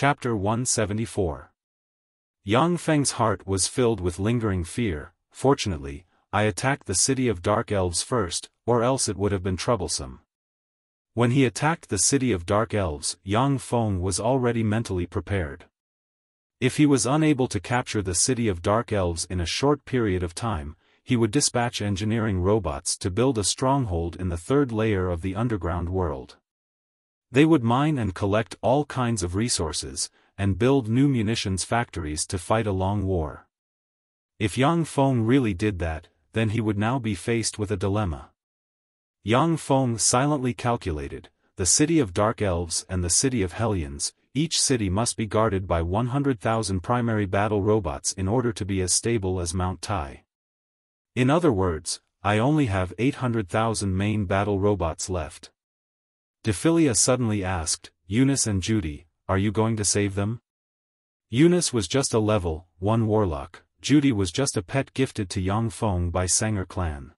Chapter 174. Yang Feng's heart was filled with lingering fear. Fortunately, I attacked the city of dark elves first, or else it would have been troublesome. When he attacked the city of dark elves, Yang Feng was already mentally prepared. If he was unable to capture the city of dark elves in a short period of time, he would dispatch engineering robots to build a stronghold in the third layer of the underground world. They would mine and collect all kinds of resources, and build new munitions factories to fight a long war. If Yang Feng really did that, then he would now be faced with a dilemma. Yang Feng silently calculated, the city of dark elves and the city of Hellions, each city must be guarded by 100,000 primary battle robots in order to be as stable as Mount Tai. In other words, I only have 800,000 main battle robots left. Dephilia suddenly asked, Eunice and Judy, are you going to save them? Eunice was just a level 1 warlock, Judy was just a pet gifted to Yang Feng by Sanger clan.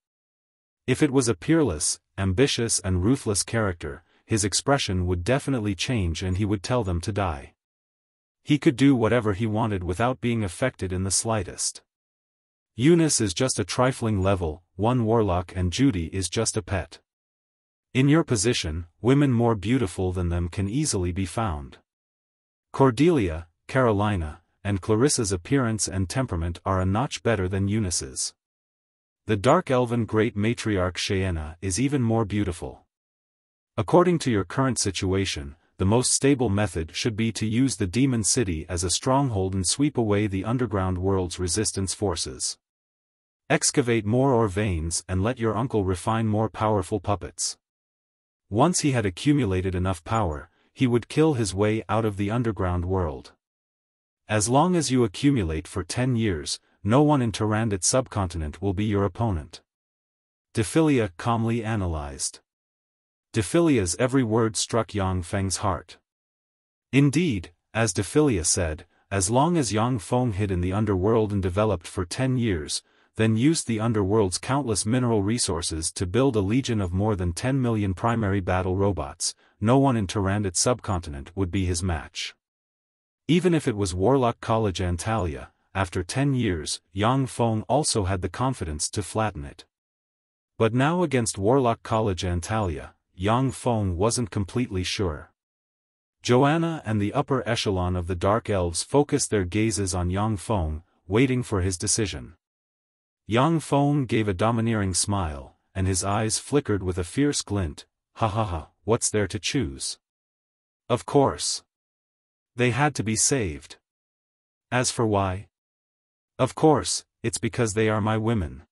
If it was a peerless, ambitious and ruthless character, his expression would definitely change and he would tell them to die. He could do whatever he wanted without being affected in the slightest. Eunice is just a trifling level 1 warlock and Judy is just a pet. In your position, women more beautiful than them can easily be found. Cordelia, Carolina, and Clarissa's appearance and temperament are a notch better than Eunice's. The dark elven great matriarch Xiaofan is even more beautiful. According to your current situation, the most stable method should be to use the demon city as a stronghold and sweep away the underground world's resistance forces. Excavate more ore veins and let your uncle refine more powerful puppets. Once he had accumulated enough power, he would kill his way out of the underground world. As long as you accumulate for 10 years, no one in Tyrannid subcontinent will be your opponent. Dephilia calmly analyzed. Dephilia's every word struck Yang Feng's heart. Indeed, as Dephilia said, as long as Yang Feng hid in the underworld and developed for 10 years, then used the underworld's countless mineral resources to build a legion of more than 10 million primary battle robots, no one in Tyrannid subcontinent would be his match. Even if it was Warlock College Antalya, after 10 years, Yang Feng also had the confidence to flatten it. But now against Warlock College Antalya, Yang Feng wasn't completely sure. Joanna and the upper echelon of the Dark Elves focused their gazes on Yang Feng, waiting for his decision. Yang Feng gave a domineering smile, and his eyes flickered with a fierce glint. Ha ha ha, what's there to choose? Of course. They had to be saved. As for why? Of course, it's because they are my women.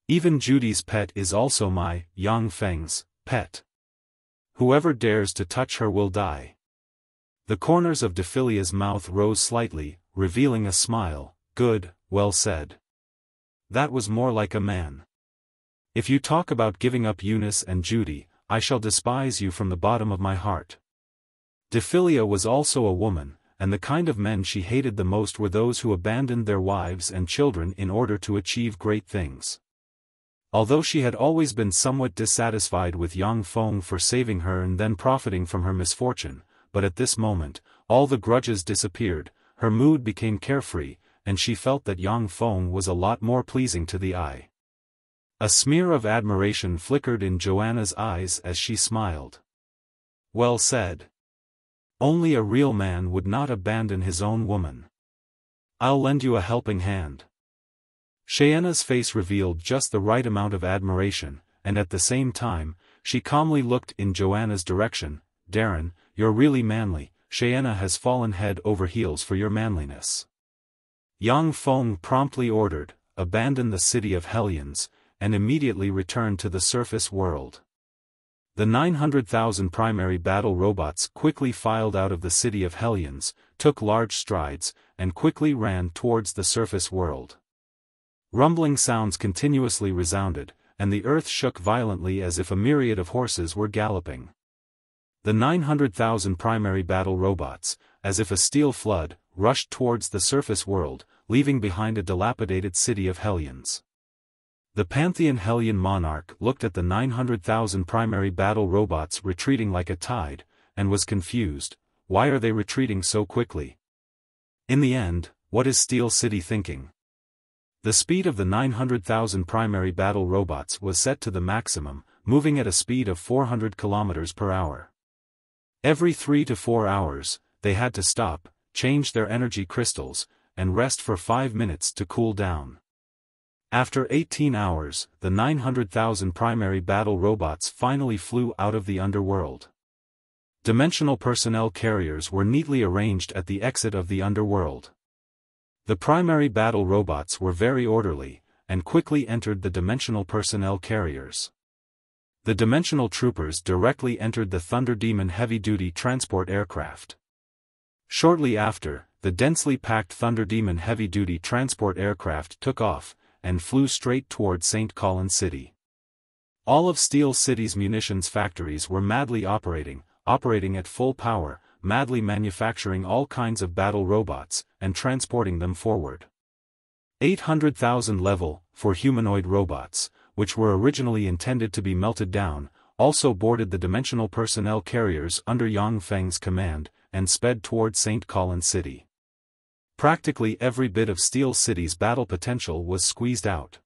Even Judy's pet is also my, Yang Feng's, pet. Whoever dares to touch her will die. The corners of Dephilia's mouth rose slightly, revealing a smile. Good, well said. That was more like a man. If you talk about giving up Eunice and Judy, I shall despise you from the bottom of my heart. Dephilia was also a woman, and the kind of men she hated the most were those who abandoned their wives and children in order to achieve great things. Although she had always been somewhat dissatisfied with Yang Feng for saving her and then profiting from her misfortune, but at this moment, all the grudges disappeared, her mood became carefree, and she felt that Yang Feng was a lot more pleasing to the eye. A smear of admiration flickered in Joanna's eyes as she smiled. Well said. Only a real man would not abandon his own woman. I'll lend you a helping hand. Xiaofan's face revealed just the right amount of admiration, and at the same time, she calmly looked in Joanna's direction. Darren, you're really manly. Xiaofan has fallen head over heels for your manliness. Yang Feng promptly ordered, abandon the city of Hellions, and immediately return to the surface world. The 900,000 primary battle robots quickly filed out of the city of Hellions, took large strides, and quickly ran towards the surface world. Rumbling sounds continuously resounded, and the earth shook violently as if a myriad of horses were galloping. The 900,000 primary battle robots, as if a steel flood, rushed towards the surface world, leaving behind a dilapidated city of Hellions. The Pantheon Hellion monarch looked at the 900,000 primary battle robots retreating like a tide, and was confused. why are they retreating so quickly? In the end, what is Steel City thinking? The speed of the 900,000 primary battle robots was set to the maximum, moving at a speed of 400 km per hour. Every 3 to 4 hours, they had to stop, change their energy crystals, and rest for 5 minutes to cool down. After 18 hours, the 900,000 primary battle robots finally flew out of the underworld. Dimensional personnel carriers were neatly arranged at the exit of the underworld. The primary battle robots were very orderly, and quickly entered the dimensional personnel carriers. The dimensional troopers directly entered the Thunder Demon heavy-duty transport aircraft. Shortly after, the densely packed Thunder Demon heavy-duty transport aircraft took off, and flew straight toward St. Colin City. All of Steel City's munitions factories were madly operating at full power, madly manufacturing all kinds of battle robots, and transporting them forward. 800,000 level, for humanoid robots, which were originally intended to be melted down, also boarded the dimensional personnel carriers under Yang Feng's command, and sped toward St. Colin City. Practically every bit of Steel City's battle potential was squeezed out.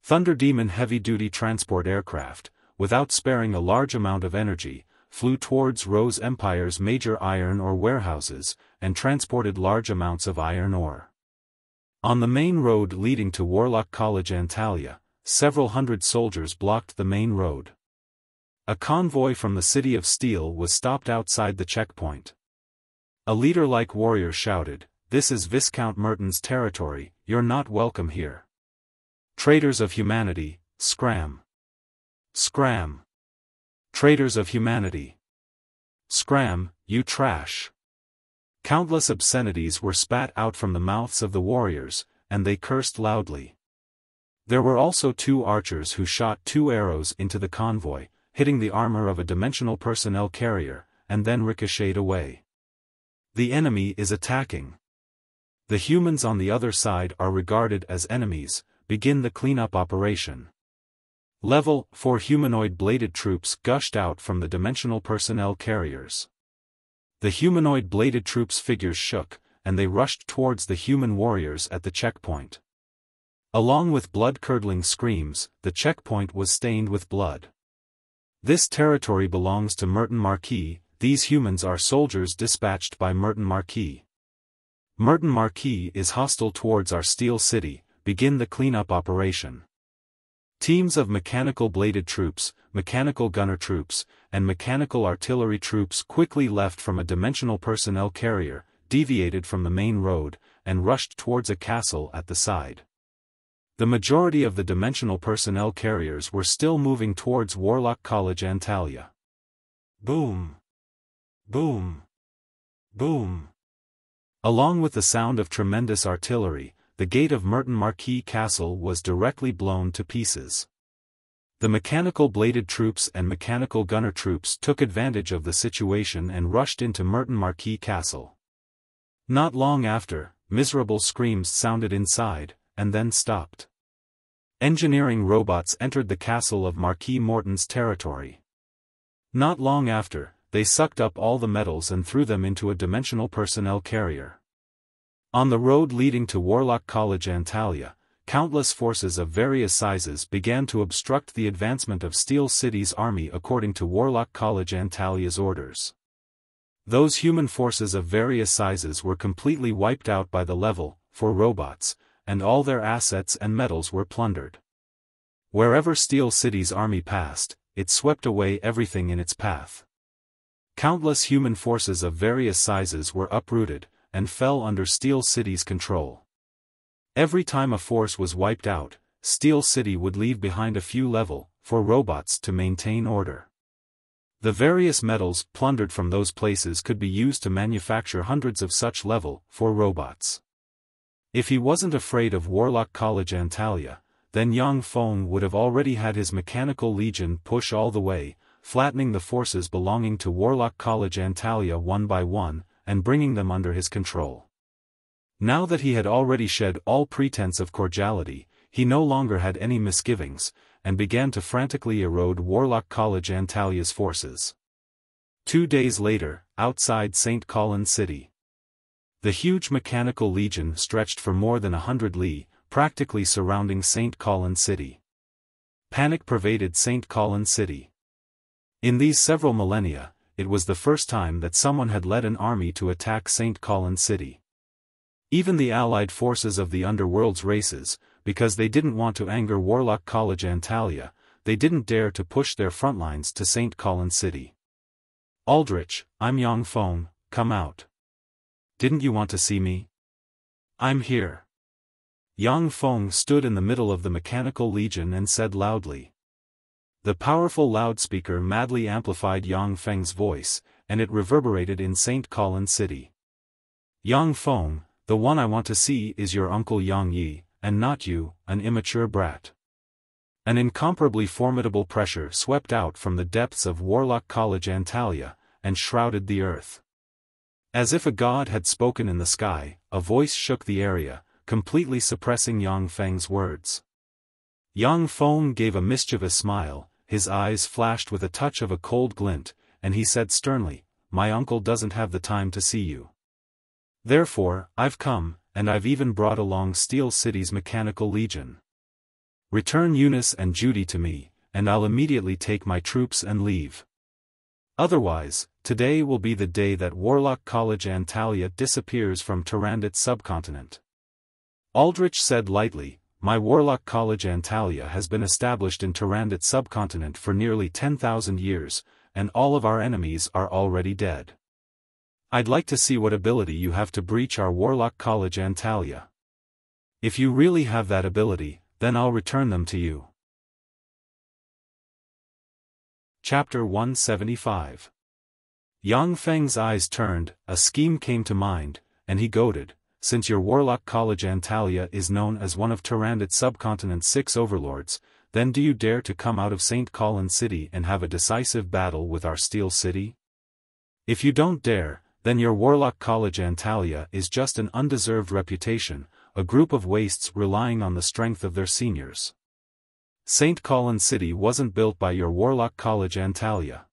Thunder Demon heavy-duty transport aircraft, without sparing a large amount of energy, flew towards Rose Empire's major iron ore warehouses, and transported large amounts of iron ore. On the main road leading to Warlock College Antalya, several hundred soldiers blocked the main road. A convoy from the City of Steel was stopped outside the checkpoint. A leader-like warrior shouted, "This is Viscount Merton's territory, you're not welcome here. Traitors of humanity, scram! Scram! Traitors of humanity! Scram, you trash!" Countless obscenities were spat out from the mouths of the warriors, and they cursed loudly. There were also 2 archers who shot 2 arrows into the convoy, hitting the armor of a dimensional personnel carrier, and then ricocheted away. The enemy is attacking. The humans on the other side are regarded as enemies, begin the cleanup operation. Level 4 humanoid bladed troops gushed out from the dimensional personnel carriers. The humanoid bladed troops' figures shook, and they rushed towards the human warriors at the checkpoint. Along with blood-curdling screams, the checkpoint was stained with blood. This territory belongs to Merton Marquis, these humans are soldiers dispatched by Merton Marquis. Merton Marquis is hostile towards our Steel City, begin the cleanup operation. Teams of mechanical bladed troops, mechanical gunner troops, and mechanical artillery troops quickly left from a dimensional personnel carrier, deviated from the main road, and rushed towards a castle at the side. The majority of the dimensional personnel carriers were still moving towards Warlock College Antalya. Boom! Boom! Boom! Along with the sound of tremendous artillery, the gate of Merton Marquis Castle was directly blown to pieces. The mechanical bladed troops and mechanical gunner troops took advantage of the situation and rushed into Merton Marquis Castle. Not long after, miserable screams sounded inside, and then stopped. Engineering robots entered the castle of Marquis Morton's territory. Not long after, they sucked up all the metals and threw them into a dimensional personnel carrier. On the road leading to Warlock College Antalya, countless forces of various sizes began to obstruct the advancement of Steel City's army according to Warlock College Antalya's orders. Those human forces of various sizes were completely wiped out by the level 4 robots, and all their assets and metals were plundered. Wherever Steel City's army passed, it swept away everything in its path. Countless human forces of various sizes were uprooted, and fell under Steel City's control. Every time a force was wiped out, Steel City would leave behind a few level 4 robots to maintain order. The various metals plundered from those places could be used to manufacture hundreds of such level 4 robots. If he wasn't afraid of Warlock College Antalya, then Yang Feng would have already had his mechanical legion push all the way, flattening the forces belonging to Warlock College Antalya one by one, and bringing them under his control. Now that he had already shed all pretense of cordiality, he no longer had any misgivings, and began to frantically erode Warlock College Antalya's forces. 2 days later, outside St. Colin City. The huge mechanical legion stretched for more than 100 li, practically surrounding St. Colin City. Panic pervaded St. Colin City. In these several millennia, it was the first time that someone had led an army to attack St. Colin City. Even the allied forces of the underworld's races, because they didn't want to anger Warlock College Antalya, they didn't dare to push their frontlines to St. Colin City. "Aldrich, I'm Yang Feng, come out. Didn't you want to see me? I'm here." Yang Feng stood in the middle of the mechanical legion and said loudly. The powerful loudspeaker madly amplified Yang Feng's voice, and it reverberated in St. Colin City. "Yang Feng, the one I want to see is your uncle Yang Yi, and not you, an immature brat." An incomparably formidable pressure swept out from the depths of Warlock College Antalya, and shrouded the earth. As if a god had spoken in the sky, a voice shook the area, completely suppressing Yang Feng's words. Yang Feng gave a mischievous smile, his eyes flashed with a touch of a cold glint, and he said sternly, "My uncle doesn't have the time to see you. Therefore, I've come, and I've even brought along Steel City's mechanical legion. Return Eunice and Judy to me, and I'll immediately take my troops and leave. Otherwise, today will be the day that Warlock College Antalya disappears from Tyrannid subcontinent." Aldrich said lightly, "My Warlock College Antalya has been established in Tyrannid subcontinent for nearly 10,000 years, and all of our enemies are already dead. I'd like to see what ability you have to breach our Warlock College Antalya. If you really have that ability, then I'll return them to you." Chapter 175. Yang Feng's eyes turned, a scheme came to mind, and he goaded, "Since your Warlock College Antalya is known as one of Tyrannid subcontinent's 6 overlords, then do you dare to come out of St. Colin City and have a decisive battle with our Steel City? If you don't dare, then your Warlock College Antalya is just an undeserved reputation, a group of wastes relying on the strength of their seniors. St. Colin City wasn't built by your Warlock College Antalya.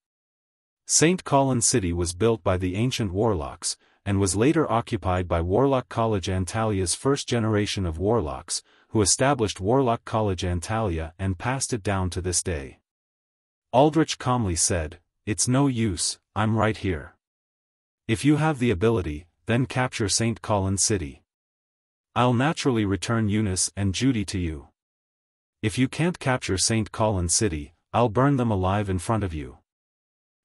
St. Colin City was built by the ancient warlocks, and was later occupied by Warlock College Antalya's first generation of warlocks, who established Warlock College Antalya and passed it down to this day." Aldrich calmly said, "It's no use, I'm right here. If you have the ability, then capture St. Colin City. I'll naturally return Eunice and Judy to you. If you can't capture St. Colin City, I'll burn them alive in front of you."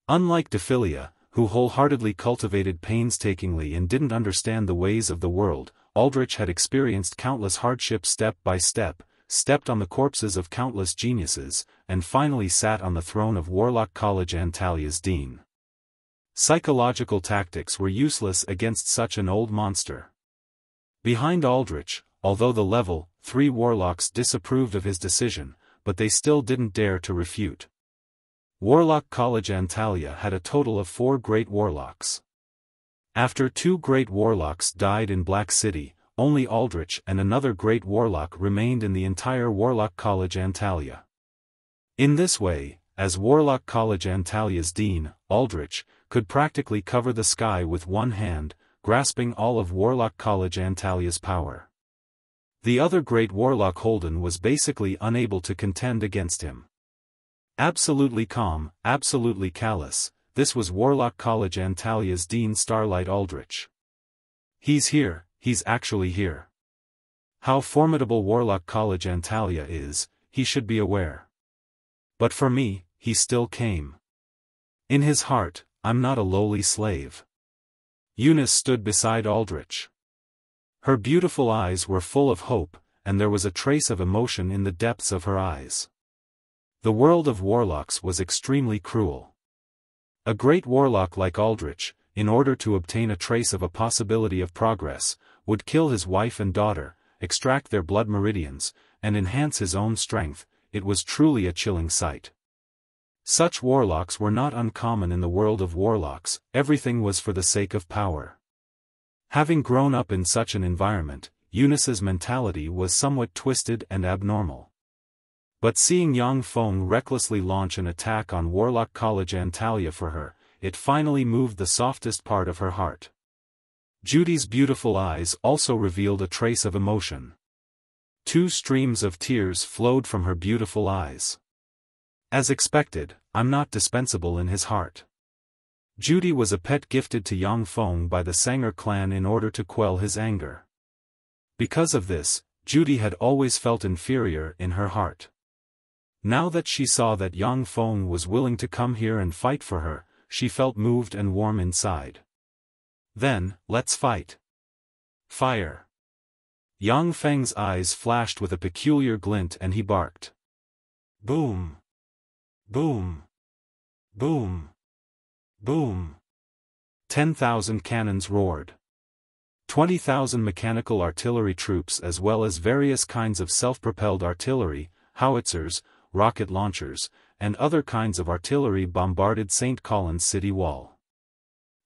Unlike Dephilia, who wholeheartedly cultivated painstakingly and didn't understand the ways of the world, Aldrich had experienced countless hardships step by step, stepped on the corpses of countless geniuses, and finally sat on the throne of Warlock College Antalya's dean. Psychological tactics were useless against such an old monster. Behind Aldrich, although the level 3 warlocks disapproved of his decision, but they still didn't dare to refute. Warlock College Antalya had a total of 4 great warlocks. After 2 great warlocks died in Black City, only Aldrich and another great warlock remained in the entire Warlock College Antalya. In this way, as Warlock College Antalya's dean, Aldrich could practically cover the sky with one hand, grasping all of Warlock College Antalya's power. The other great warlock Holden was basically unable to contend against him. Absolutely calm, absolutely callous, this was Warlock College Antalya's dean Starlight Aldrich. He's here, he's actually here. How formidable Warlock College Antalya is, he should be aware. But for me, he still came. In his heart, I'm not a lowly slave. Eunice stood beside Aldrich. Her beautiful eyes were full of hope, and there was a trace of emotion in the depths of her eyes. The world of warlocks was extremely cruel. A great warlock like Aldrich, in order to obtain a trace of a possibility of progress, would kill his wife and daughter, extract their blood meridians, and enhance his own strength. It was truly a chilling sight. Such warlocks were not uncommon in the world of warlocks, everything was for the sake of power. Having grown up in such an environment, Eunice's mentality was somewhat twisted and abnormal. But seeing Yang Feng recklessly launch an attack on Warlock College Antalya for her, it finally moved the softest part of her heart. Judy's beautiful eyes also revealed a trace of emotion. 2 streams of tears flowed from her beautiful eyes. As expected, I'm not dispensable in his heart. Judy was a pet gifted to Yang Feng by the Sanger clan in order to quell his anger. Because of this, Judy had always felt inferior in her heart. Now that she saw that Yang Feng was willing to come here and fight for her, she felt moved and warm inside. Then, let's fight. Fire. Yang Feng's eyes flashed with a peculiar glint and he barked. Boom. Boom. Boom. Boom. 10,000 cannons roared. 20,000 mechanical artillery troops as well as various kinds of self-propelled artillery, howitzers, rocket launchers, and other kinds of artillery bombarded St. Colin's city wall.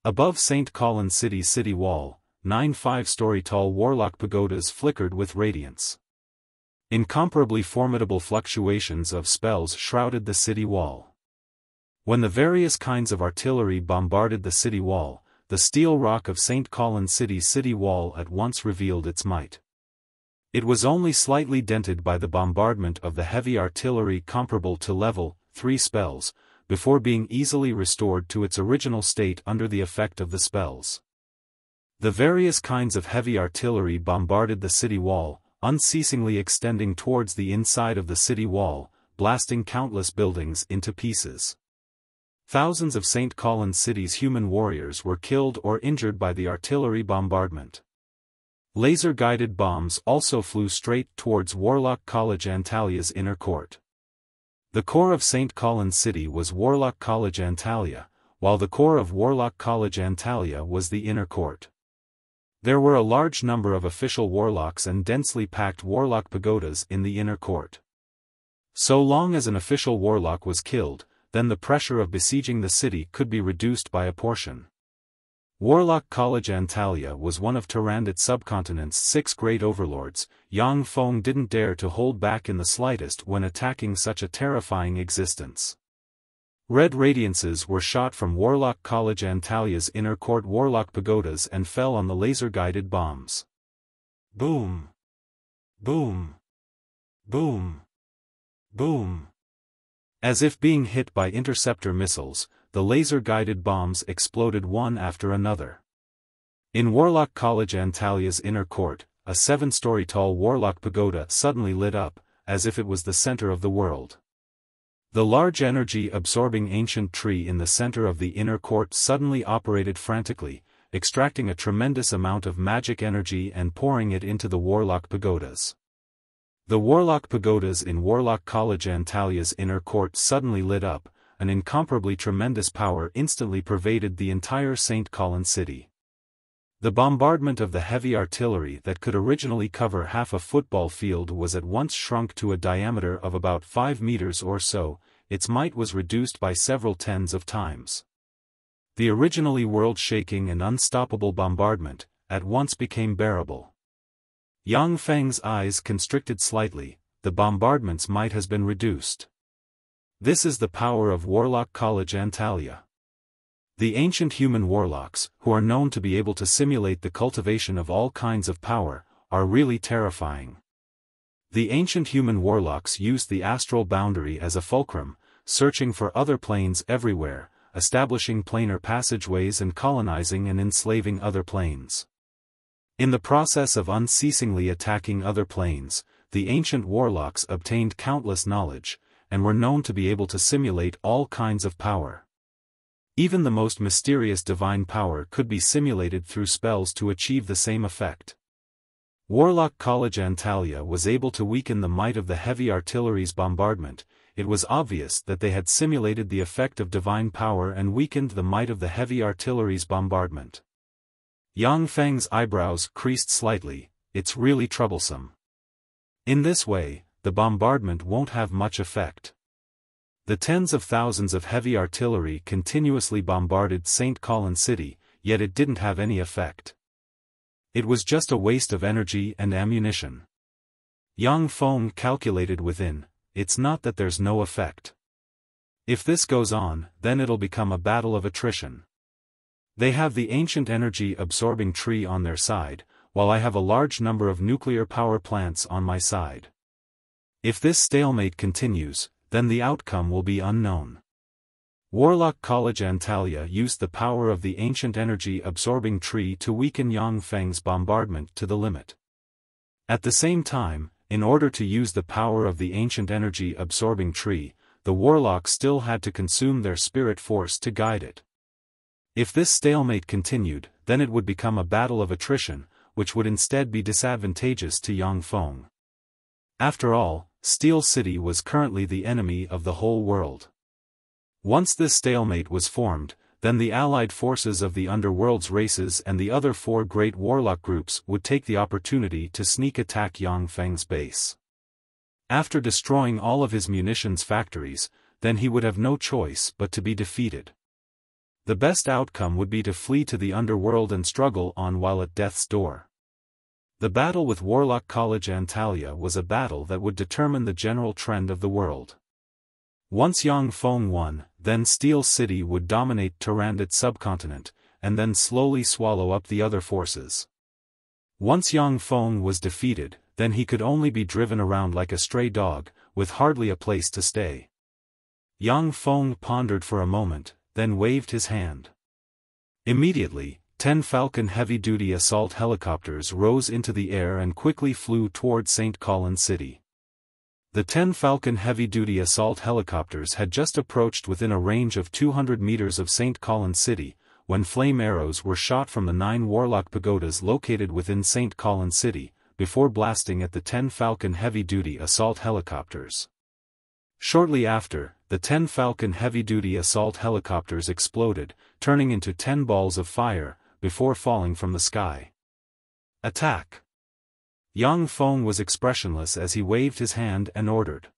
Above St. Colin's city's city wall, 9 5-story-tall warlock pagodas flickered with radiance. Incomparably formidable fluctuations of spells shrouded the city wall. When the various kinds of artillery bombarded the city wall, the steel rock of St. Colin's city's city wall at once revealed its might. It was only slightly dented by the bombardment of the heavy artillery comparable to level 3 spells, before being easily restored to its original state under the effect of the spells. The various kinds of heavy artillery bombarded the city wall, unceasingly extending towards the inside of the city wall, blasting countless buildings into pieces. Thousands of St. Colin's city's human warriors were killed or injured by the artillery bombardment. Laser-guided bombs also flew straight towards Warlock College Antalia's inner court. The core of St. Colin's city was Warlock College Antalya, while the core of Warlock College Antalya was the inner court. There were a large number of official warlocks and densely packed warlock pagodas in the inner court. So long as an official warlock was killed, then the pressure of besieging the city could be reduced by a portion. Warlock College Antalya was one of Tyrannid subcontinent's 6 great overlords. Yang Feng didn't dare to hold back in the slightest when attacking such a terrifying existence. Red radiances were shot from Warlock College Antalya's inner court warlock pagodas and fell on the laser-guided bombs. Boom! Boom! Boom! Boom! As if being hit by interceptor missiles, the laser-guided bombs exploded one after another. In Warlock College Antalya's inner court, a 7-story-tall warlock pagoda suddenly lit up, as if it was the center of the world. The large energy-absorbing ancient tree in the center of the inner court suddenly operated frantically, extracting a tremendous amount of magic energy and pouring it into the warlock pagodas. The warlock pagodas in Warlock College Antalya's inner court suddenly lit up, an incomparably tremendous power instantly pervaded the entire St. Colin's city. The bombardment of the heavy artillery that could originally cover half a football field was at once shrunk to a diameter of about 5 meters or so. Its might was reduced by several tens of times. The originally world-shaking and unstoppable bombardment at once became bearable. Yang Feng's eyes constricted slightly. The bombardment's might has been reduced. This is the power of Warlock College Antalya. The ancient human warlocks, who are known to be able to simulate the cultivation of all kinds of power, are really terrifying. The ancient human warlocks used the astral boundary as a fulcrum, searching for other planes everywhere, establishing planar passageways and colonizing and enslaving other planes. In the process of unceasingly attacking other planes, the ancient warlocks obtained countless knowledge, and were known to be able to simulate all kinds of power. Even the most mysterious divine power could be simulated through spells to achieve the same effect. Warlock College Antalya was able to weaken the might of the heavy artillery's bombardment. It was obvious that they had simulated the effect of divine power and weakened the might of the heavy artillery's bombardment. Yang Feng's eyebrows creased slightly. It's really troublesome. In this way, the bombardment won't have much effect. The tens of thousands of heavy artillery continuously bombarded St. Colin's city, yet it didn't have any effect. It was just a waste of energy and ammunition. Yang Feng calculated within, it's not that there's no effect. If this goes on, then it'll become a battle of attrition. They have the ancient energy-absorbing tree on their side, while I have a large number of nuclear power plants on my side. If this stalemate continues, then the outcome will be unknown. Warlock College Antalya used the power of the ancient energy-absorbing tree to weaken Yang Feng's bombardment to the limit. At the same time, in order to use the power of the ancient energy-absorbing tree, the warlocks still had to consume their spirit force to guide it. If this stalemate continued, then it would become a battle of attrition, which would instead be disadvantageous to Yang Feng. After all, Steel City was currently the enemy of the whole world. Once this stalemate was formed, then the allied forces of the underworld's races and the other 4 great warlock groups would take the opportunity to sneak attack Yang Feng's base. After destroying all of his munitions factories, then he would have no choice but to be defeated. The best outcome would be to flee to the underworld and struggle on while at death's door. The battle with Warlock College Antalya was a battle that would determine the general trend of the world. Once Yang Feng won, then Steel City would dominate Tyrannid subcontinent, and then slowly swallow up the other forces. Once Yang Feng was defeated, then he could only be driven around like a stray dog, with hardly a place to stay. Yang Feng pondered for a moment, then waved his hand. Immediately, 10 Falcon heavy-duty assault helicopters rose into the air and quickly flew toward St. Colin City. The 10 Falcon heavy-duty assault helicopters had just approached within a range of 200 meters of St. Colin City, when flame arrows were shot from the 9 Warlock pagodas located within St. Colin City, before blasting at the 10 Falcon heavy-duty assault helicopters. Shortly after, the 10 Falcon heavy-duty assault helicopters exploded, turning into 10 balls of fire, before falling from the sky. Attack! Yang Feng was expressionless as he waved his hand and ordered.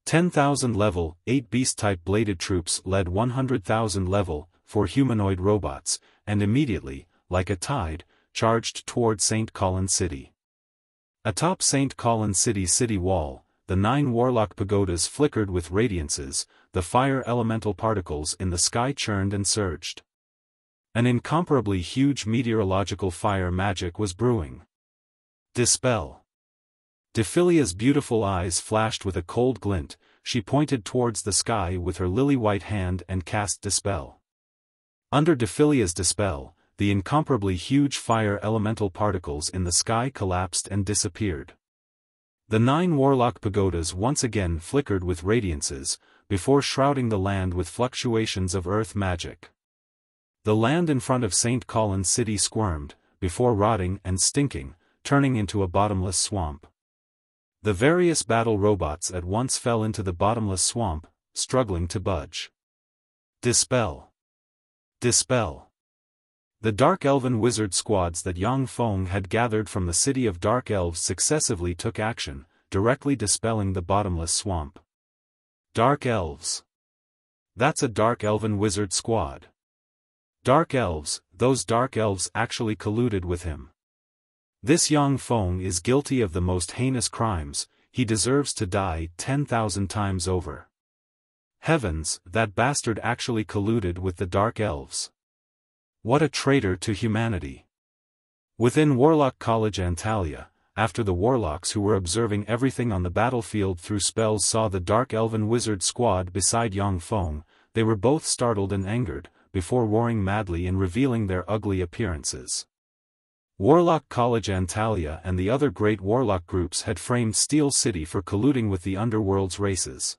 10,000 level, 8 beast-type bladed troops led 100,000 level, 4 humanoid robots, and immediately, like a tide, charged toward St. Colin City. Atop St. Colin City's city wall, the 9 Warlock pagodas flickered with radiances, the fire elemental particles in the sky churned and surged. An incomparably huge meteorological fire magic was brewing. Dispel. Dephilia's beautiful eyes flashed with a cold glint, she pointed towards the sky with her lily-white hand and cast Dispel. Under Dephilia's Dispel, the incomparably huge fire elemental particles in the sky collapsed and disappeared. The 9 Warlock pagodas once again flickered with radiances, before shrouding the land with fluctuations of earth magic. The land in front of St. Colin City squirmed, before rotting and stinking, turning into a bottomless swamp. The various battle robots at once fell into the bottomless swamp, struggling to budge. Dispel! Dispel! The Dark Elven wizard squads that Yang Feng had gathered from the city of Dark Elves successively took action, directly dispelling the bottomless swamp. Dark Elves. That's a Dark Elven wizard squad. Dark Elves, those Dark Elves actually colluded with him. This Yang Feng is guilty of the most heinous crimes, he deserves to die 10,000 times over. Heavens, that bastard actually colluded with the Dark Elves. What a traitor to humanity. Within Warlock College Antalya, after the warlocks who were observing everything on the battlefield through spells saw the Dark Elven wizard squad beside Yang Feng, they were both startled and angered, before roaring madly and revealing their ugly appearances. Warlock College Antalya and the other great warlock groups had framed Steel City for colluding with the underworld's races.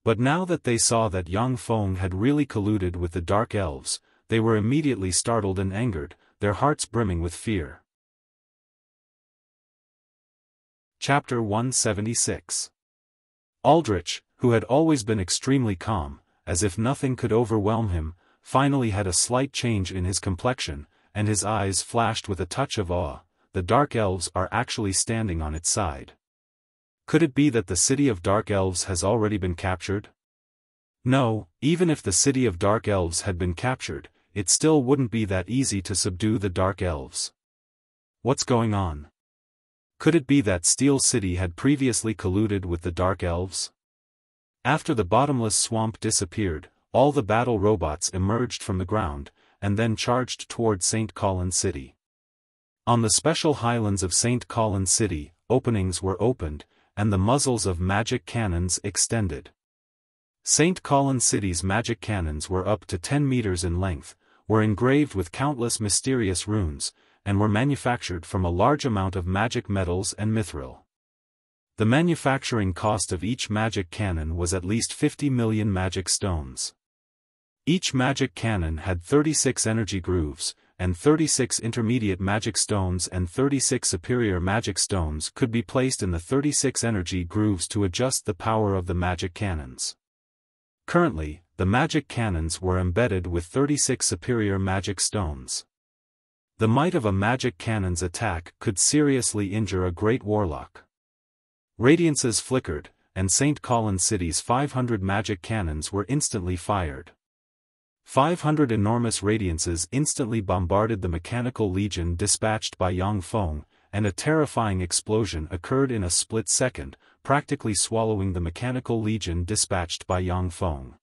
But now that they saw that Yang Feng had really colluded with the Dark Elves, they were immediately startled and angered, their hearts brimming with fear. Chapter 176. Aldrich, who had always been extremely calm, as if nothing could overwhelm him, finally had a slight change in his complexion, and his eyes flashed with a touch of awe. The Dark Elves are actually standing on its side. Could it be that the city of Dark Elves has already been captured? No, even if the city of Dark Elves had been captured, it still wouldn't be that easy to subdue the Dark Elves. What's going on? Could it be that Steel City had previously colluded with the Dark Elves? After the bottomless swamp disappeared, all the battle robots emerged from the ground, and then charged toward St. Colin City. On the special highlands of St. Colin City, openings were opened, and the muzzles of magic cannons extended. St. Colin City's magic cannons were up to 10 meters in length, were engraved with countless mysterious runes, and were manufactured from a large amount of magic metals and mithril. The manufacturing cost of each magic cannon was at least 50 million magic stones. Each magic cannon had 36 energy grooves, and 36 intermediate magic stones and 36 superior magic stones could be placed in the 36 energy grooves to adjust the power of the magic cannons. Currently, the magic cannons were embedded with 36 superior magic stones. The might of a magic cannon's attack could seriously injure a great warlock. Radiances flickered, and St. Colin City's 500 magic cannons were instantly fired. 500 enormous radiances instantly bombarded the mechanical legion dispatched by Yang Feng, and a terrifying explosion occurred in a split second, practically swallowing the mechanical legion dispatched by Yang Feng.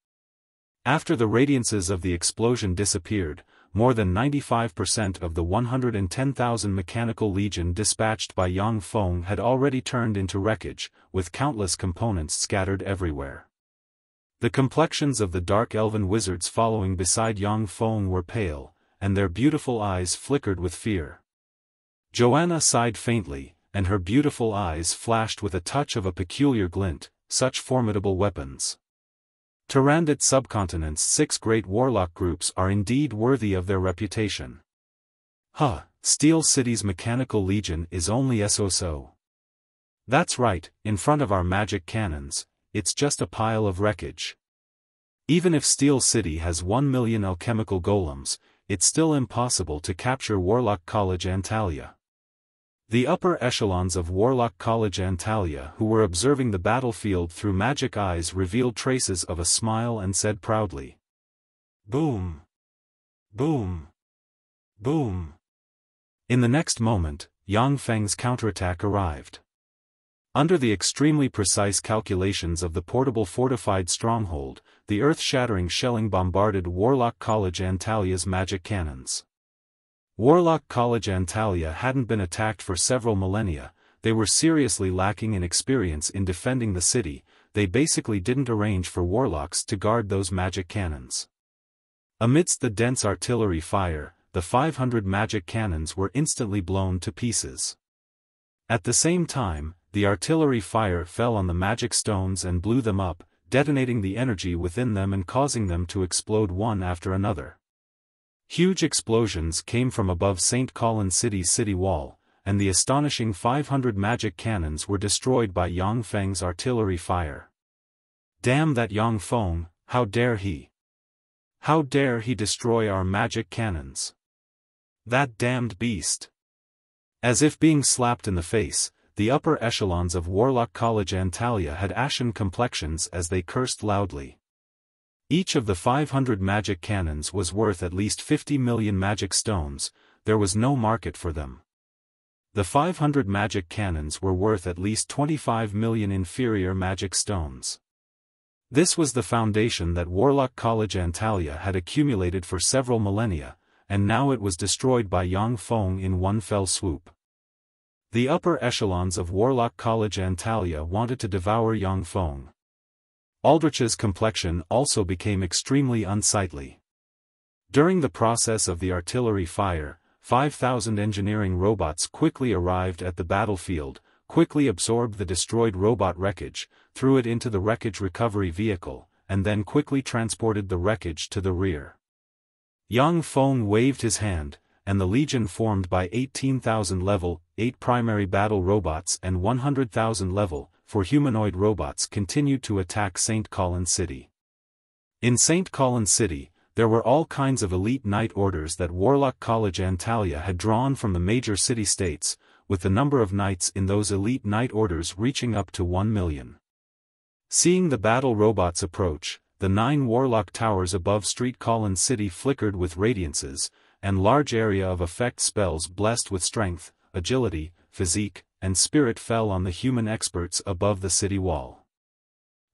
After the radiances of the explosion disappeared, more than 95% of the 110,000 mechanical legion dispatched by Yang Feng had already turned into wreckage, with countless components scattered everywhere. The complexions of the dark elven wizards following beside Yang Feng were pale, and their beautiful eyes flickered with fear. Joanna sighed faintly, and her beautiful eyes flashed with a touch of a peculiar glint. Such formidable weapons. Tyrannid subcontinent's 6 great warlock groups are indeed worthy of their reputation. Steel City's mechanical legion is only so. That's right, in front of our magic cannons, it's just a pile of wreckage. Even if Steel City has 1 million alchemical golems, it's still impossible to capture Warlock College Antalya. The upper echelons of Warlock College Antalya who were observing the battlefield through magic eyes revealed traces of a smile and said proudly, "Boom! Boom! Boom!" In the next moment, Yang Feng's counterattack arrived. Under the extremely precise calculations of the portable fortified stronghold, the earth-shattering shelling bombarded Warlock College Antalya's magic cannons. Warlock College Antalya hadn't been attacked for several millennia, they were seriously lacking in experience in defending the city, they basically didn't arrange for warlocks to guard those magic cannons. Amidst the dense artillery fire, the 500 magic cannons were instantly blown to pieces. At the same time, the artillery fire fell on the magic stones and blew them up, detonating the energy within them and causing them to explode one after another. Huge explosions came from above St. Colin City's city wall, and the astonishing 500 magic cannons were destroyed by Yang Feng's artillery fire. Damn that Yang Feng, how dare he! How dare he destroy our magic cannons! That damned beast! As if being slapped in the face, the upper echelons of Warlock College Antalya had ashen complexions as they cursed loudly. Each of the 500 magic cannons was worth at least 50 million magic stones, there was no market for them. The 500 magic cannons were worth at least 25 million inferior magic stones. This was the foundation that Warlock College Antalya had accumulated for several millennia, and now it was destroyed by Yang Feng in one fell swoop. The upper echelons of Warlock College Antalya wanted to devour Yang Feng. Aldrich's complexion also became extremely unsightly. During the process of the artillery fire, 5,000 engineering robots quickly arrived at the battlefield, quickly absorbed the destroyed robot wreckage, threw it into the wreckage recovery vehicle, and then quickly transported the wreckage to the rear. Yang Feng waved his hand, and the legion formed by 18,000 level, 8 primary battle robots and 100,000 level, 4 humanoid robots continued to attack St. Colin City. In St. Colin City, there were all kinds of elite knight orders that Warlock College Antalya had drawn from the major city-states, with the number of knights in those elite knight orders reaching up to 1 million. Seeing the battle robots approach, the 9 warlock towers above St. Colin City flickered with radiances, and large area of effect spells blessed with strength, agility, physique, and spirit fell on the human experts above the city wall.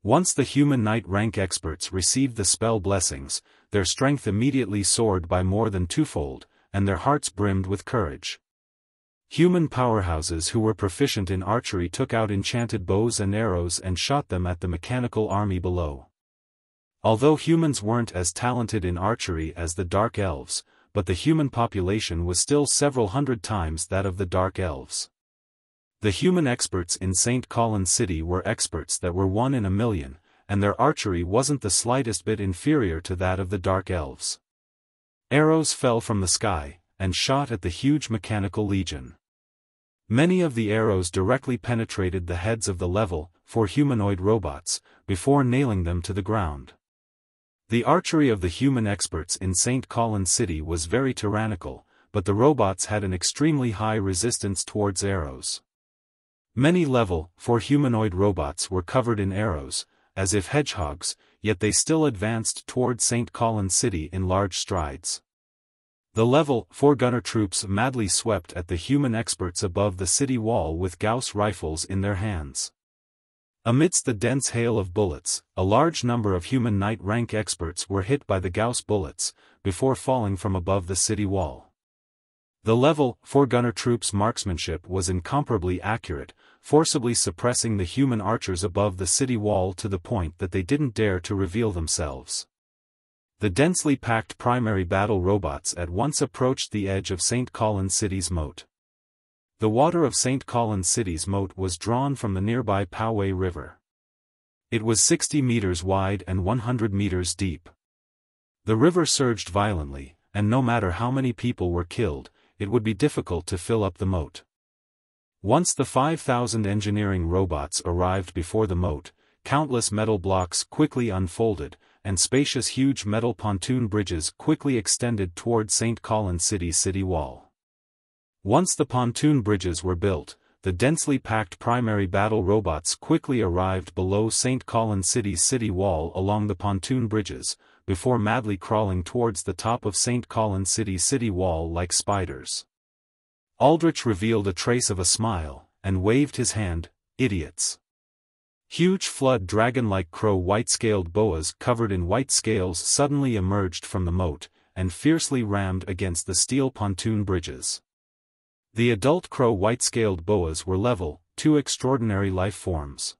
Once the human knight rank experts received the spell blessings, their strength immediately soared by more than twofold, and their hearts brimmed with courage. Human powerhouses who were proficient in archery took out enchanted bows and arrows and shot them at the mechanical army below. Although humans weren't as talented in archery as the Dark Elves, but the human population was still several hundred times that of the Dark Elves. The human experts in St. Colin's City were experts that were 1 in a million, and their archery wasn't the slightest bit inferior to that of the Dark Elves. Arrows fell from the sky, and shot at the huge mechanical legion. Many of the arrows directly penetrated the heads of the level 4 humanoid robots, before nailing them to the ground. The archery of the human experts in St. Colin's City was very tyrannical, but the robots had an extremely high resistance towards arrows. Many level 4 humanoid robots were covered in arrows, as if hedgehogs, yet they still advanced toward St. Colin's City in large strides. The level 4 gunner troops madly swept at the human experts above the city wall with Gauss rifles in their hands. Amidst the dense hail of bullets, a large number of human knight rank experts were hit by the Gauss bullets, before falling from above the city wall. The level 4 gunner troops' marksmanship was incomparably accurate, forcibly suppressing the human archers above the city wall to the point that they didn't dare to reveal themselves. The densely packed primary battle robots at once approached the edge of St. Colin's City's moat. The water of St. Colin's City's moat was drawn from the nearby Poway River. It was 60 meters wide and 100 meters deep. The river surged violently, and no matter how many people were killed, it would be difficult to fill up the moat. Once the 5,000 engineering robots arrived before the moat, countless metal blocks quickly unfolded, and spacious huge metal pontoon bridges quickly extended toward St. Colin's City's city wall. Once the pontoon bridges were built, the densely packed primary battle robots quickly arrived below St. Colin's City's city wall along the pontoon bridges, before madly crawling towards the top of St. Colin's City's city wall like spiders. Aldrich revealed a trace of a smile, and waved his hand. "Idiots." Huge flood dragon-like crow white-scaled boas covered in white scales suddenly emerged from the moat, and fiercely rammed against the steel pontoon bridges. The adult crow white-scaled boas were level 2 extraordinary life forms.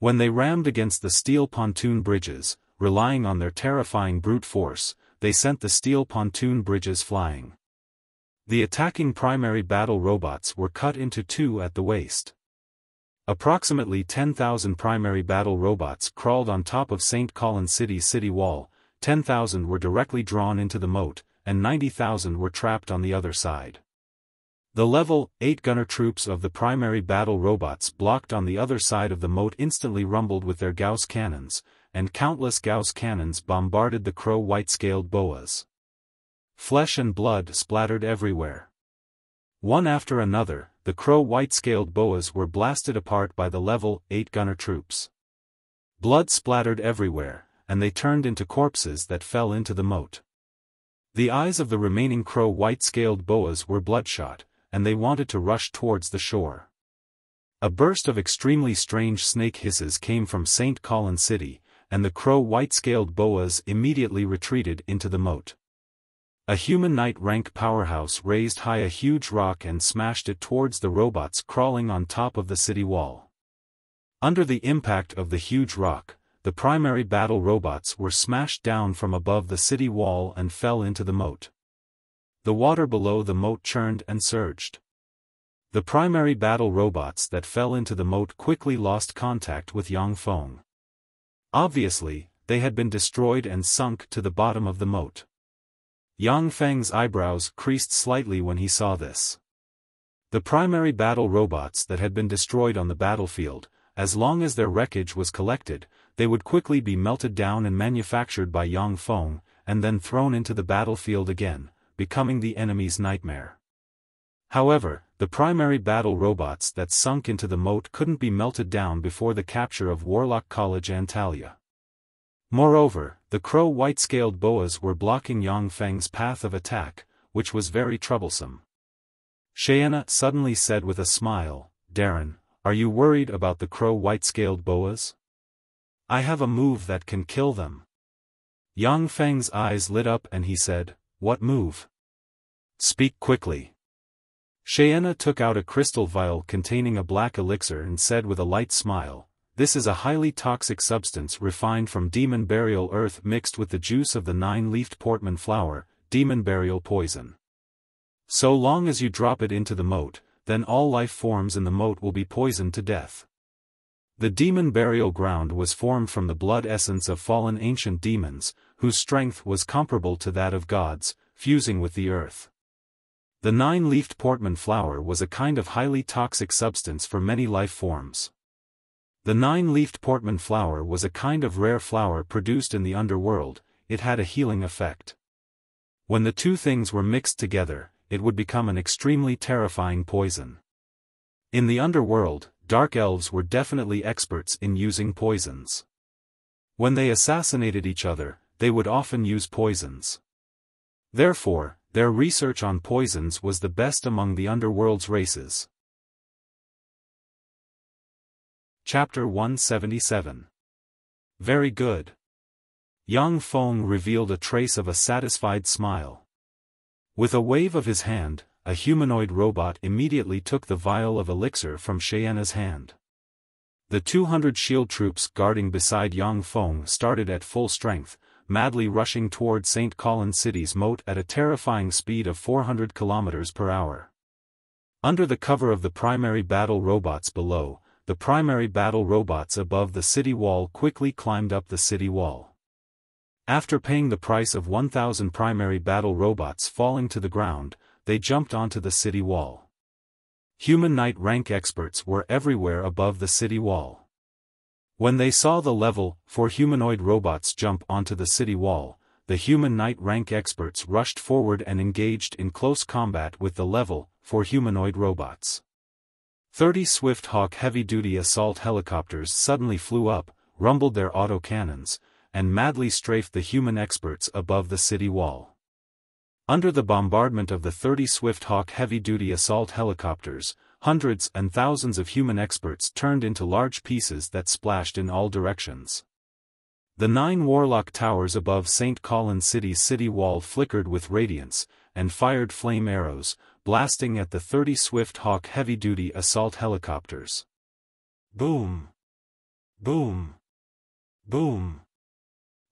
When they rammed against the steel pontoon bridges, relying on their terrifying brute force, they sent the steel pontoon bridges flying. The attacking primary battle robots were cut into 2 at the waist. Approximately 10,000 primary battle robots crawled on top of St. Colin's City's city wall, 10,000 were directly drawn into the moat, and 90,000 were trapped on the other side. The level 8 gunner troops of the primary battle robots blocked on the other side of the moat instantly rumbled with their Gauss cannons, and countless Gauss cannons bombarded the crow white-scaled boas. Flesh and blood splattered everywhere. One after another, the crow white-scaled boas were blasted apart by the level 8 gunner troops. Blood splattered everywhere, and they turned into corpses that fell into the moat. The eyes of the remaining crow white-scaled boas were bloodshot, and they wanted to rush towards the shore. A burst of extremely strange snake hisses came from St. Colin's City, and the crow white-scaled boas immediately retreated into the moat. A human knight rank powerhouse raised high a huge rock and smashed it towards the robots crawling on top of the city wall. Under the impact of the huge rock, the primary battle robots were smashed down from above the city wall and fell into the moat. The water below the moat churned and surged. The primary battle robots that fell into the moat quickly lost contact with Yang Feng. Obviously, they had been destroyed and sunk to the bottom of the moat. Yang Feng's eyebrows creased slightly when he saw this. The primary battle robots that had been destroyed on the battlefield, as long as their wreckage was collected, they would quickly be melted down and manufactured by Yang Feng, and then thrown into the battlefield again, becoming the enemy's nightmare. However, the primary battle robots that sunk into the moat couldn't be melted down before the capture of Warlock College Antalya. Moreover, the crow white-scaled boas were blocking Yang Feng's path of attack, which was very troublesome. Cheyenne suddenly said with a smile, "Darren, are you worried about the crow white-scaled boas?" I have a move that can kill them. Yang Feng's eyes lit up and he said, "What move? Speak quickly." Xiaofan took out a crystal vial containing a black elixir and said with a light smile, "This is a highly toxic substance refined from demon burial earth mixed with the juice of the 9-leafed portman flower, demon burial poison. So long as you drop it into the moat, then all life forms in the moat will be poisoned to death." The demon burial ground was formed from the blood essence of fallen ancient demons, whose strength was comparable to that of gods, fusing with the earth. The 9-leafed portman flower was a kind of highly toxic substance for many life forms. The 9-leafed portman flower was a kind of rare flower produced in the underworld. It had a healing effect. When the two things were mixed together, it would become an extremely terrifying poison. In the underworld, dark elves were definitely experts in using poisons. When they assassinated each other, they would often use poisons. Therefore, their research on poisons was the best among the underworld's races. Chapter 177. Very good. Yang Feng revealed a trace of a satisfied smile. With a wave of his hand, a humanoid robot immediately took the vial of elixir from Xiaofan's hand. The 200 shield troops guarding beside Yang Feng started at full strength, madly rushing toward St. Colin City's moat at a terrifying speed of 400 km per hour. Under the cover of the primary battle robots below, the primary battle robots above the city wall quickly climbed up the city wall. After paying the price of 1,000 primary battle robots falling to the ground, they jumped onto the city wall. Human Knight rank experts were everywhere above the city wall. When they saw the level 4 humanoid robots jump onto the city wall, the Human Knight rank experts rushed forward and engaged in close combat with the level 4 humanoid robots. 30 Swift Hawk heavy-duty assault helicopters suddenly flew up, rumbled their autocannons, and madly strafed the human experts above the city wall. Under the bombardment of the 30 Swift Hawk heavy-duty assault helicopters, hundreds and thousands of human experts turned into large pieces that splashed in all directions. The 9 Warlock towers above St. Colin City's city wall flickered with radiance, and fired flame arrows, blasting at the 30 Swift Hawk heavy-duty assault helicopters. Boom! Boom! Boom!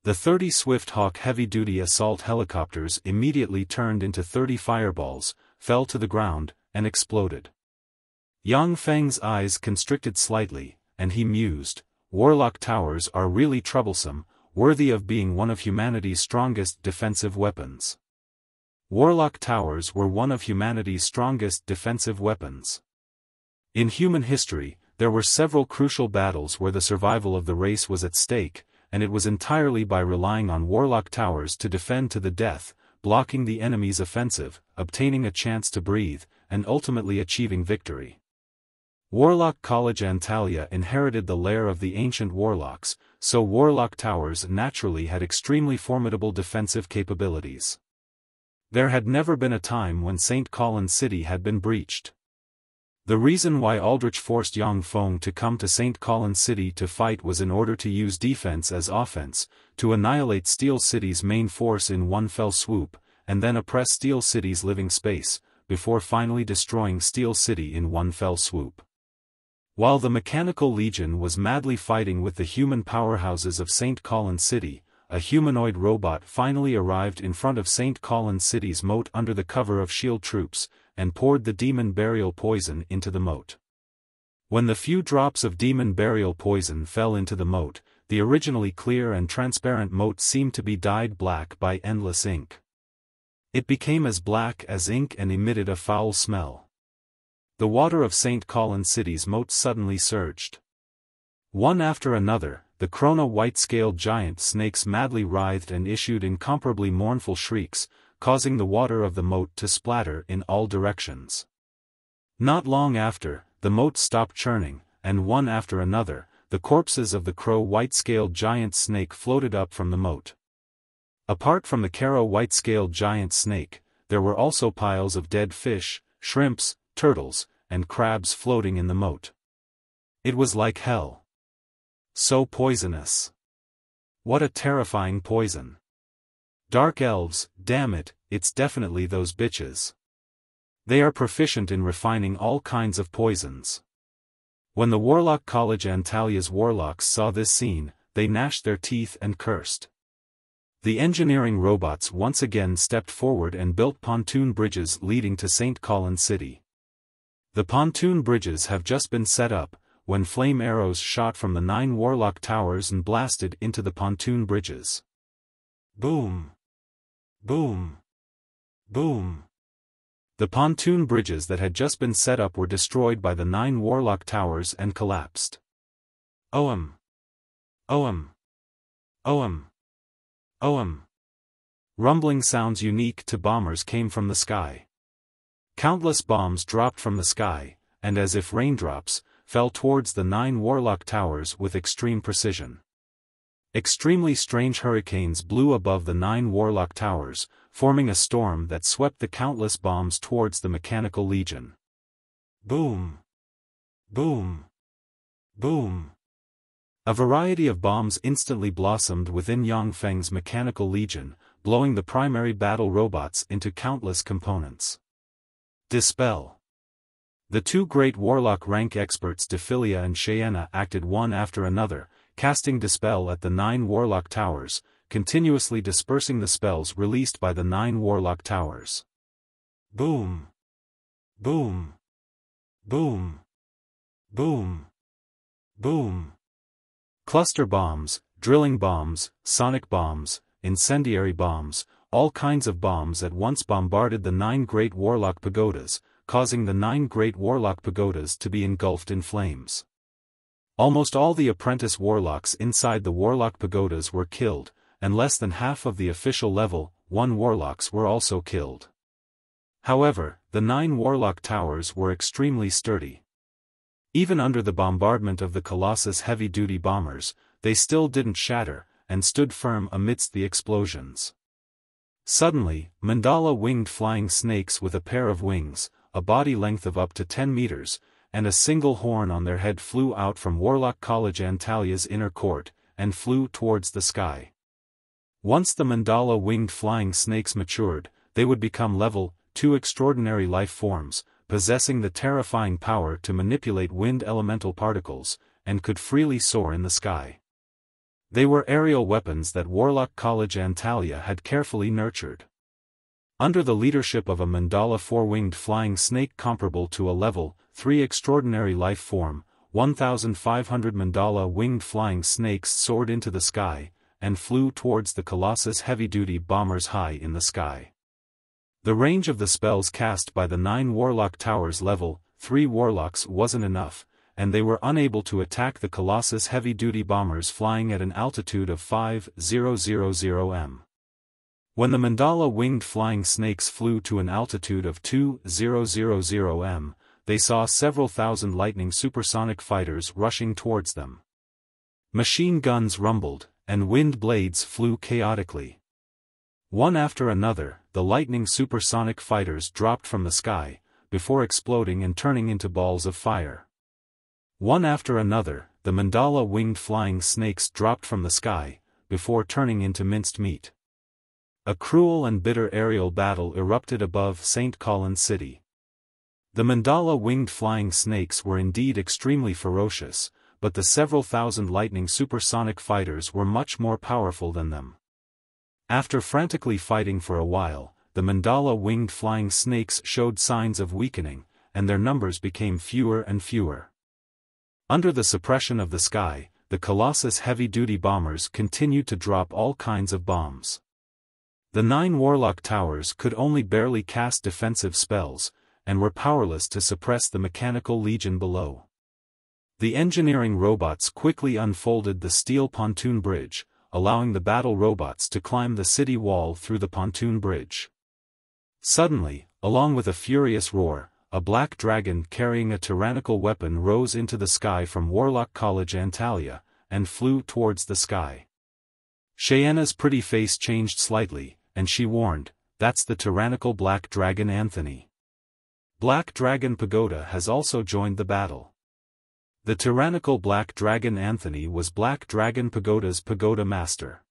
The 30 Swift Hawk heavy-duty assault helicopters immediately turned into 30 fireballs, fell to the ground, and exploded. Yang Feng's eyes constricted slightly, and he mused, "Warlock towers are really troublesome, worthy of being one of humanity's strongest defensive weapons." Warlock towers were one of humanity's strongest defensive weapons. In human history, there were several crucial battles where the survival of the race was at stake, and it was entirely by relying on Warlock towers to defend to the death, blocking the enemy's offensive, obtaining a chance to breathe, and ultimately achieving victory. Warlock College Antalya inherited the lair of the ancient warlocks, so Warlock towers naturally had extremely formidable defensive capabilities. There had never been a time when St. Colin City had been breached. The reason why Aldrich forced Yang Feng to come to St. Colin City to fight was in order to use defense as offense, to annihilate Steel City's main force in one fell swoop, and then oppress Steel City's living space, before finally destroying Steel City in one fell swoop. While the Mechanical Legion was madly fighting with the human powerhouses of St. Colin City, a humanoid robot finally arrived in front of St. Colin City's moat under the cover of shield troops, and poured the demon burial poison into the moat. When the few drops of demon burial poison fell into the moat, the originally clear and transparent moat seemed to be dyed black by endless ink. It became as black as ink and emitted a foul smell. The water of St. Colin City's moat suddenly surged. One after another, the chrono-white-scaled giant snakes madly writhed and issued incomparably mournful shrieks, causing the water of the moat to splatter in all directions. Not long after, the moat stopped churning, and one after another, the corpses of the crow-white-scaled giant snake floated up from the moat. Apart from the caro-white-scaled giant snake, there were also piles of dead fish, shrimps, turtles, and crabs floating in the moat. It was like hell. So poisonous. What a terrifying poison. Dark elves, damn it, it's definitely those bitches. They are proficient in refining all kinds of poisons. When the Warlock College Antalia's warlocks saw this scene, they gnashed their teeth and cursed. The engineering robots once again stepped forward and built pontoon bridges leading to St. Colin City. The pontoon bridges have just been set up, when flame arrows shot from the 9 warlock towers and blasted into the pontoon bridges. Boom! Boom! Boom! The pontoon bridges that had just been set up were destroyed by the 9 warlock towers and collapsed. Oem! Oem! Oem! Oem! Rumbling sounds unique to bombers came from the sky. Countless bombs dropped from the sky, and as if raindrops, fell towards the 9 warlock towers with extreme precision. Extremely strange hurricanes blew above the 9 warlock towers, forming a storm that swept the countless bombs towards the Mechanical Legion. Boom! Boom! Boom! A variety of bombs instantly blossomed within Yang Feng's Mechanical Legion, blowing the primary battle robots into countless components. Dispel. The 2 great warlock rank experts Dephilia and Xiaofan acted one after another, casting Dispel at the 9 warlock towers, continuously dispersing the spells released by the 9 warlock towers. Boom! Boom! Boom! Boom! Boom! Cluster bombs, drilling bombs, sonic bombs, incendiary bombs, all kinds of bombs at once bombarded the 9 great warlock pagodas, causing the 9 great warlock pagodas to be engulfed in flames. Almost all the apprentice warlocks inside the warlock pagodas were killed, and less than half of the official level 1 warlocks were also killed. However, the 9 warlock towers were extremely sturdy. Even under the bombardment of the Colossus heavy-duty bombers, they still didn't shatter, and stood firm amidst the explosions. Suddenly, mandala-winged flying snakes with a pair of wings, a body length of up to 10 meters, and a single horn on their head flew out from Warlock College Antalia's inner court, and flew towards the sky. Once the mandala-winged flying snakes matured, they would become level 2 extraordinary life forms, possessing the terrifying power to manipulate wind elemental particles, and could freely soar in the sky. They were aerial weapons that Warlock College Antalya had carefully nurtured. Under the leadership of a mandala 4-winged flying snake comparable to a level 3 extraordinary life form, 1,500 mandala-winged flying snakes soared into the sky, and flew towards the Colossus heavy-duty bombers high in the sky. The range of the spells cast by the 9 warlock towers level 3 warlocks wasn't enough, and they were unable to attack the Colossus heavy-duty bombers flying at an altitude of 5,000 m. When the mandala-winged flying snakes flew to an altitude of 2,000 m, they saw several thousand lightning supersonic fighters rushing towards them. Machine guns rumbled, and wind blades flew chaotically. One after another, the lightning supersonic fighters dropped from the sky, before exploding and turning into balls of fire. One after another, the mandala-winged flying snakes dropped from the sky, before turning into minced meat. A cruel and bitter aerial battle erupted above St. Colin City. The mandala-winged flying snakes were indeed extremely ferocious, but the several thousand lightning supersonic fighters were much more powerful than them. After frantically fighting for a while, the mandala-winged flying snakes showed signs of weakening, and their numbers became fewer and fewer. Under the suppression of the sky, the Colossus heavy-duty bombers continued to drop all kinds of bombs. The 9 warlock towers could only barely cast defensive spells, and were powerless to suppress the Mechanical Legion below. The engineering robots quickly unfolded the steel pontoon bridge, allowing the battle robots to climb the city wall through the pontoon bridge. Suddenly, along with a furious roar, a black dragon carrying a tyrannical weapon rose into the sky from Warlock College Antalya, and flew towards the sky. Xiaofan's pretty face changed slightly, and she warned, "That's the tyrannical black dragon Anthony. Black Dragon Pagoda has also joined the battle." The tyrannical Black Dragon Anthony was Black Dragon Pagoda's pagoda master.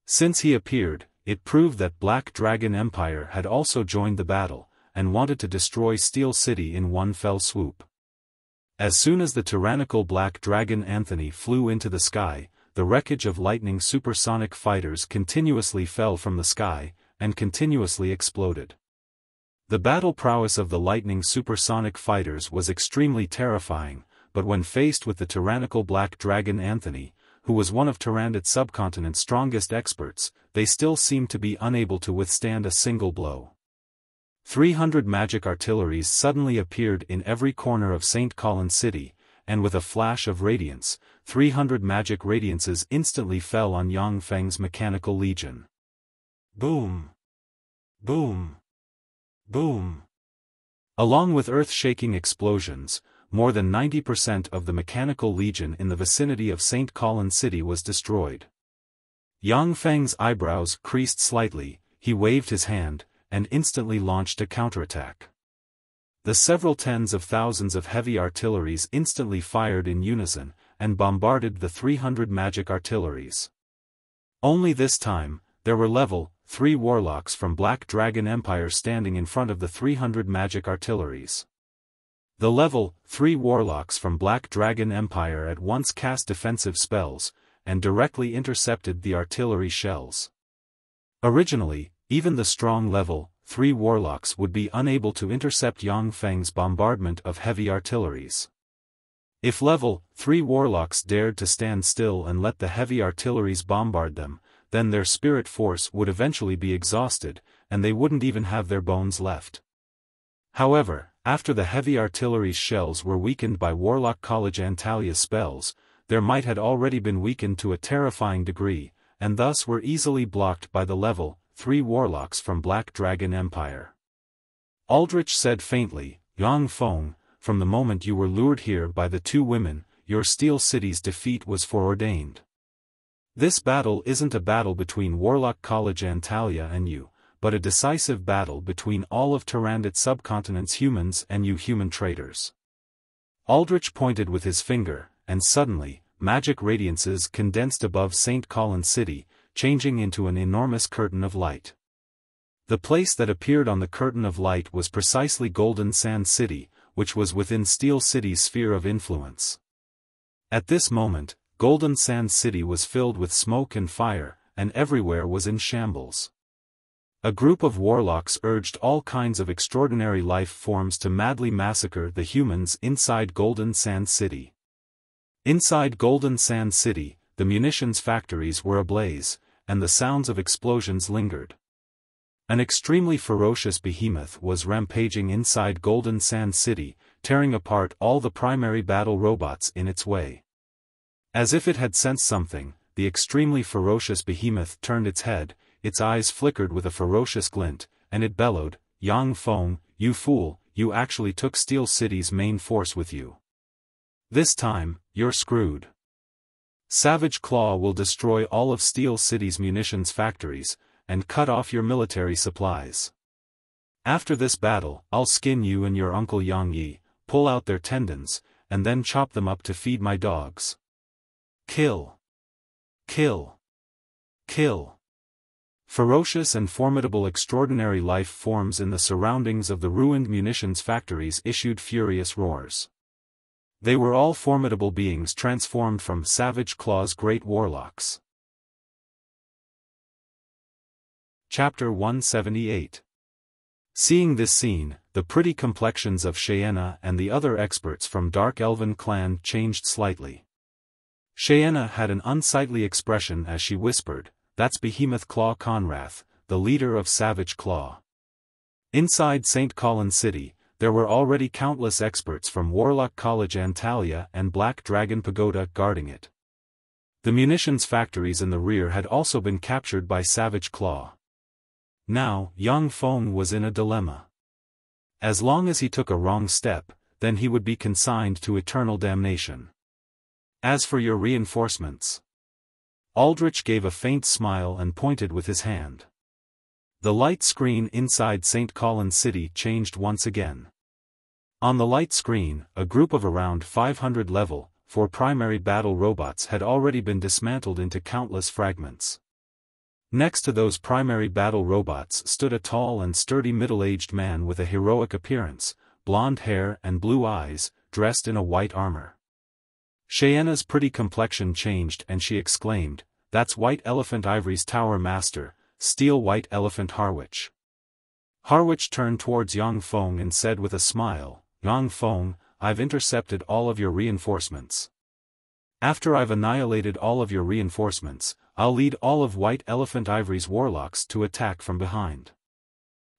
Since he appeared, it proved that Black Dragon Empire had also joined the battle, and wanted to destroy Steel City in one fell swoop. As soon as the tyrannical Black Dragon Anthony flew into the sky, the wreckage of lightning supersonic fighters continuously fell from the sky, and continuously exploded. The battle prowess of the lightning supersonic fighters was extremely terrifying, but when faced with the tyrannical Black Dragon Anthony, who was one of Tyrannid's subcontinent's strongest experts, they still seemed to be unable to withstand a single blow. 300 magic artilleries suddenly appeared in every corner of St. Colin City, and with a flash of radiance, 300 magic radiances instantly fell on Yang Feng's mechanical legion. Boom! Boom! Boom! Along with earth-shaking explosions, more than 90% of the mechanical legion in the vicinity of St. Colin City was destroyed. Yang Feng's eyebrows creased slightly, he waved his hand, and instantly launched a counterattack. The several tens of thousands of heavy artilleries instantly fired in unison, and bombarded the 300 magic artilleries. Only this time, there were level 3 warlocks from Black Dragon Empire standing in front of the 300 magic artilleries. The level 3 warlocks from Black Dragon Empire at once cast defensive spells, and directly intercepted the artillery shells. Originally, even the strong level 3 warlocks would be unable to intercept Yang Feng's bombardment of heavy artilleries. If level 3 warlocks dared to stand still and let the heavy artilleries bombard them, then their spirit force would eventually be exhausted, and they wouldn't even have their bones left. However, after the heavy artillery's shells were weakened by Warlock College Antalia's spells, their might had already been weakened to a terrifying degree, and thus were easily blocked by the level 3 warlocks from Black Dragon Empire. Aldrich said faintly, "Yang Feng, from the moment you were lured here by the 2 women, your Steel City's defeat was foreordained. This battle isn't a battle between Warlock College Antalya and you, but a decisive battle between all of Tyrannid's subcontinent's humans and you human traitors." Aldrich pointed with his finger, and suddenly, magic radiances condensed above St. Colin City, changing into an enormous curtain of light. The place that appeared on the curtain of light was precisely Golden Sand City, which was within Steel City's sphere of influence. At this moment, Golden Sand City was filled with smoke and fire, and everywhere was in shambles. A group of warlocks urged all kinds of extraordinary life forms to madly massacre the humans inside Golden Sand City. Inside Golden Sand City, the munitions factories were ablaze, and the sounds of explosions lingered. An extremely ferocious behemoth was rampaging inside Golden Sand City, tearing apart all the primary battle robots in its way. As if it had sensed something, the extremely ferocious behemoth turned its head, its eyes flickered with a ferocious glint, and it bellowed, "Yang Feng, you fool, you actually took Steel City's main force with you. This time, you're screwed. Savage Claw will destroy all of Steel City's munitions factories, and cut off your military supplies. After this battle, I'll skin you and your uncle Yang Yi, pull out their tendons, and then chop them up to feed my dogs. Kill! Kill! Kill!" Ferocious and formidable extraordinary life forms in the surroundings of the ruined munitions factories issued furious roars. They were all formidable beings transformed from Savage Claw's great warlocks. Chapter 178. Seeing this scene, the pretty complexions of Cheyenne and the other experts from Dark Elven clan changed slightly. Cheyenne had an unsightly expression as she whispered, "That's Behemoth Claw Conrath, the leader of Savage Claw." Inside St. Colin City, there were already countless experts from Warlock College Antalya and Black Dragon Pagoda guarding it. The munitions factories in the rear had also been captured by Savage Claw. Now, Yang Feng was in a dilemma. As long as he took a wrong step, then he would be consigned to eternal damnation. As for your reinforcements. Aldrich gave a faint smile and pointed with his hand. The light screen inside St. Colin City changed once again. On the light screen, a group of around 500 level 4 primary battle robots had already been dismantled into countless fragments. Next to those primary battle robots stood a tall and sturdy middle-aged man with a heroic appearance, blonde hair and blue eyes, dressed in a white armor. Cheyenne pretty complexion changed and she exclaimed, "That's White Elephant Ivory's Tower Master, Steel White Elephant Harwich." Harwich turned towards Yang Feng and said with a smile, "Yang Feng, I've intercepted all of your reinforcements. After I've annihilated all of your reinforcements, I'll lead all of White Elephant Ivory's warlocks to attack from behind.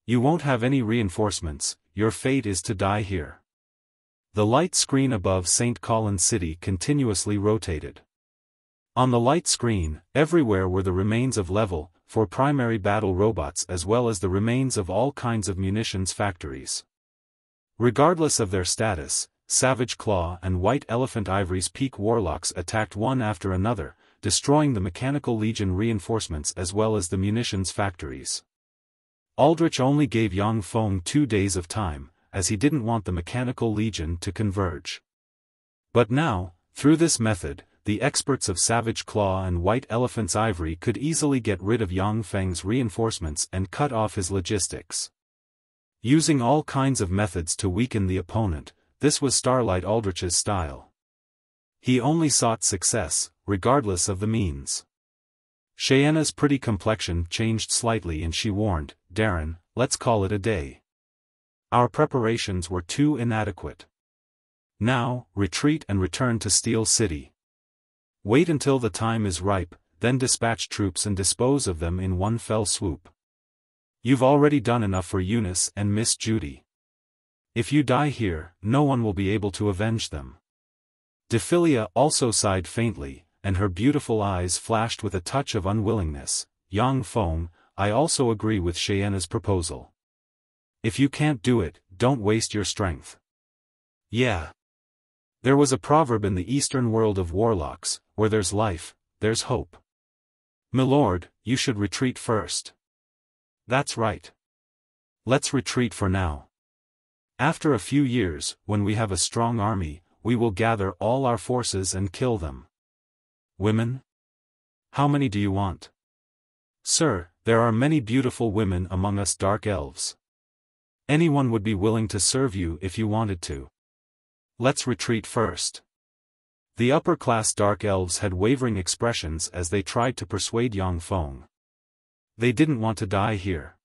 You won't have any reinforcements, your fate is to die here." The light screen above St. Colin City continuously rotated. On the light screen, everywhere were the remains of level 4 primary battle robots as well as the remains of all kinds of munitions factories. Regardless of their status, Savage Claw and White Elephant Ivory's peak warlocks attacked one after another, destroying the Mechanical Legion reinforcements as well as the munitions factories. Aldrich only gave Yang Feng 2 days of time, as he didn't want the Mechanical Legion to converge. But now, through this method, the experts of Savage Claw and White Elephant's Ivory could easily get rid of Yang Feng's reinforcements and cut off his logistics. Using all kinds of methods to weaken the opponent, this was Starlight Aldrich's style. He only sought success, regardless of the means. Cheyenne's pretty complexion changed slightly and she warned, "Darren, let's call it a day. Our preparations were too inadequate. Now, retreat and return to Steel City. Wait until the time is ripe, then dispatch troops and dispose of them in one fell swoop. You've already done enough for Eunice and Miss Judy. If you die here, no one will be able to avenge them." Dephilia also sighed faintly, and her beautiful eyes flashed with a touch of unwillingness. "Yang Feng, I also agree with Cheyenne's proposal. If you can't do it, don't waste your strength." "Yeah. There was a proverb in the eastern world of warlocks, where there's life, there's hope. Milord, you should retreat first." "That's right. Let's retreat for now. After a few years, when we have a strong army, we will gather all our forces and kill them." "Women? How many do you want?" "Sir, there are many beautiful women among us dark elves. Anyone would be willing to serve you if you wanted to. Let's retreat first." The upper-class dark elves had wavering expressions as they tried to persuade Yang Feng. They didn't want to die here.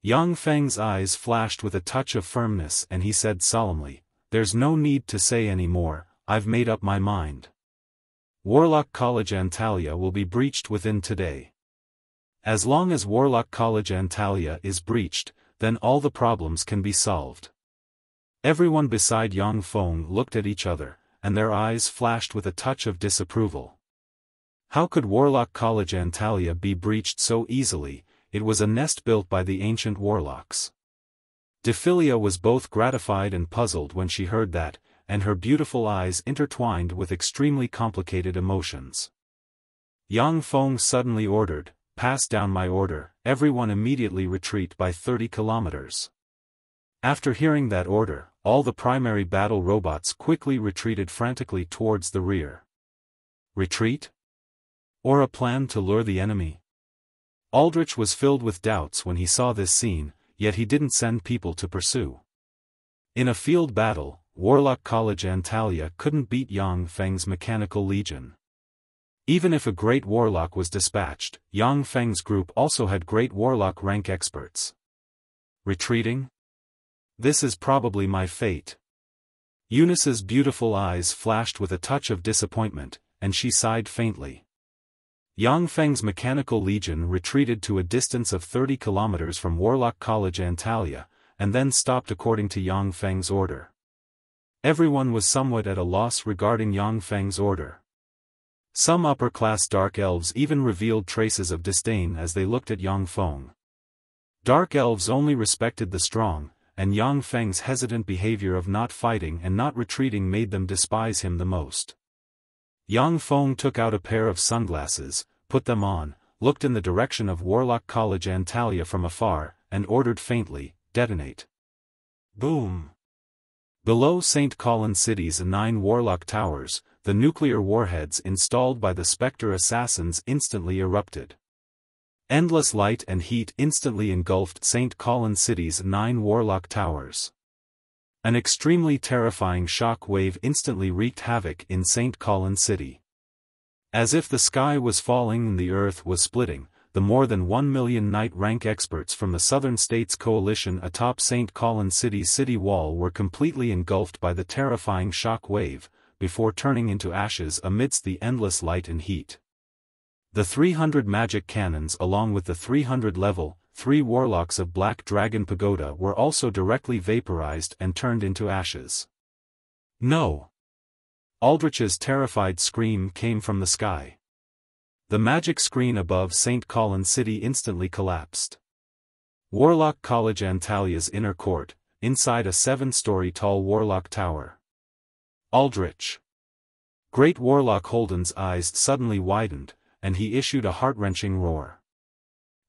Yang Feng's eyes flashed with a touch of firmness and he said solemnly, "There's no need to say any more, I've made up my mind. Warlock College Antalya will be breached within today. As long as Warlock College Antalya is breached, then all the problems can be solved." Everyone beside Yang Feng looked at each other, and their eyes flashed with a touch of disapproval. How could Warlock College Antalya be breached so easily? It was a nest built by the ancient warlocks. Dephilia was both gratified and puzzled when she heard that, and her beautiful eyes intertwined with extremely complicated emotions. Yang Feng suddenly ordered, "Pass down my order, everyone immediately retreat by 30 kilometers." After hearing that order, all the primary battle robots quickly retreated frantically towards the rear. Retreat? Or a plan to lure the enemy? Aldrich was filled with doubts when he saw this scene, yet he didn't send people to pursue. In a field battle, Warlock College Antalya couldn't beat Yang Feng's Mechanical Legion. Even if a great warlock was dispatched, Yang Feng's group also had great warlock rank experts. Retreating? This is probably my fate. Eunice's beautiful eyes flashed with a touch of disappointment, and she sighed faintly. Yang Feng's Mechanical Legion retreated to a distance of 30 kilometers from Warlock College Antalya, and then stopped according to Yang Feng's order. Everyone was somewhat at a loss regarding Yang Feng's order. Some upper-class dark elves even revealed traces of disdain as they looked at Yang Feng. Dark elves only respected the strong, and Yang Feng's hesitant behavior of not fighting and not retreating made them despise him the most. Yang Feng took out a pair of sunglasses, put them on, looked in the direction of Warlock College Antalya from afar, and ordered faintly, "Detonate." Boom! Below St. Colin City's 9 warlock towers, the nuclear warheads installed by the Spectre assassins instantly erupted. Endless light and heat instantly engulfed St. Colin City's 9 warlock towers. An extremely terrifying shock wave instantly wreaked havoc in St. Colin City. As if the sky was falling and the earth was splitting, the more than 1 million night-rank experts from the Southern States Coalition atop St. Colin City's city wall were completely engulfed by the terrifying shock wave, before turning into ashes amidst the endless light and heat. The 300 magic cannons along with the 300 level, 3 warlocks of Black Dragon Pagoda were also directly vaporized and turned into ashes. No! Aldrich's terrified scream came from the sky. The magic screen above St. Colin City instantly collapsed. Warlock College Antalia's inner court, inside a 7-story tall warlock tower. Aldrich. Great Warlock Holden's eyes suddenly widened, and he issued a heart-wrenching roar.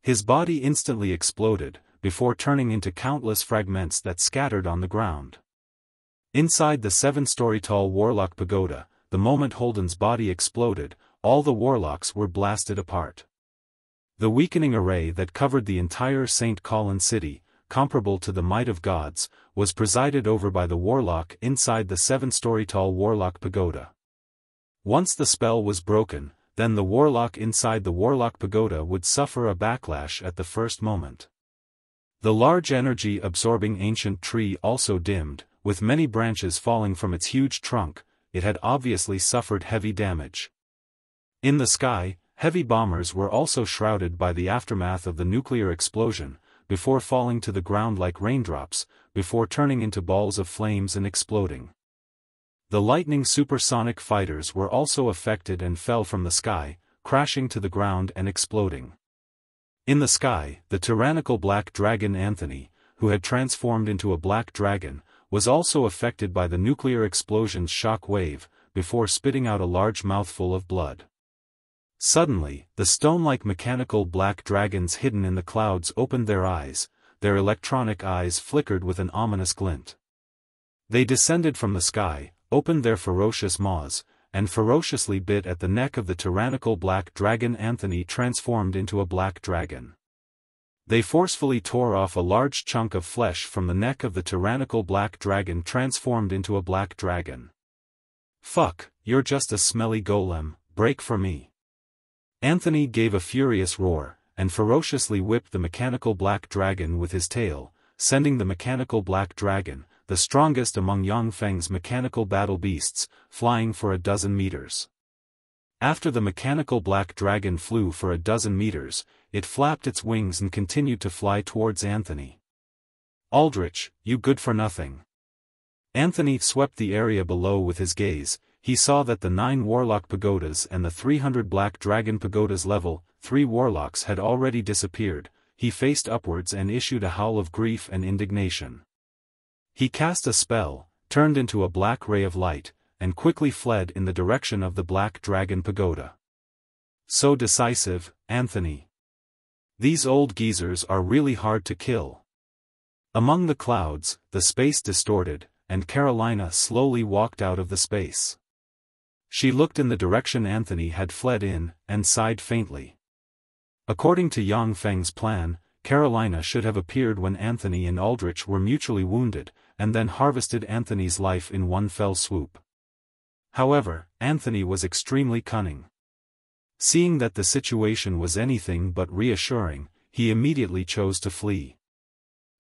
His body instantly exploded, before turning into countless fragments that scattered on the ground. Inside the 7-story tall Warlock Pagoda, the moment Holden's body exploded, all the warlocks were blasted apart. The weakening array that covered the entire St. Colin City, comparable to the might of gods, was presided over by the warlock inside the 7-story tall Warlock Pagoda. Once the spell was broken, then the warlock inside the Warlock Pagoda would suffer a backlash at the first moment. The large energy-absorbing ancient tree also dimmed, with many branches falling from its huge trunk. It had obviously suffered heavy damage. In the sky, heavy bombers were also shrouded by the aftermath of the nuclear explosion, before falling to the ground like raindrops, before turning into balls of flames and exploding. The lightning supersonic fighters were also affected and fell from the sky, crashing to the ground and exploding. In the sky, the tyrannical Black Dragon Anthony, who had transformed into a black dragon, was also affected by the nuclear explosion's shock wave, before spitting out a large mouthful of blood. Suddenly, the stone-like mechanical black dragons hidden in the clouds opened their eyes, their electronic eyes flickered with an ominous glint. They descended from the sky, opened their ferocious maws, and ferociously bit at the neck of the tyrannical black dragon Anthony transformed into a black dragon. They forcefully tore off a large chunk of flesh from the neck of the tyrannical black dragon transformed into a black dragon. "Fuck, you're just a smelly golem, break for me." Anthony gave a furious roar, and ferociously whipped the mechanical black dragon with his tail, sending the mechanical black dragon, the strongest among Yang Feng's mechanical battle beasts, flying for 12 meters. After the mechanical black dragon flew for 12 meters, it flapped its wings and continued to fly towards Anthony. "Aldrich, you good for nothing." Anthony swept the area below with his gaze. He saw that the 9 Warlock Pagodas and the 300 Black Dragon Pagodas level 3 warlocks had already disappeared. He faced upwards and issued a howl of grief and indignation. He cast a spell, turned into a black ray of light, and quickly fled in the direction of the Black Dragon Pagoda. "So decisive, Anthony. These old geezers are really hard to kill." Among the clouds, the space distorted, and Carolina slowly walked out of the space. She looked in the direction Anthony had fled in, and sighed faintly. According to Yang Feng's plan, Carolina should have appeared when Anthony and Aldrich were mutually wounded, and then harvested Anthony's life in one fell swoop. However, Anthony was extremely cunning. Seeing that the situation was anything but reassuring, he immediately chose to flee.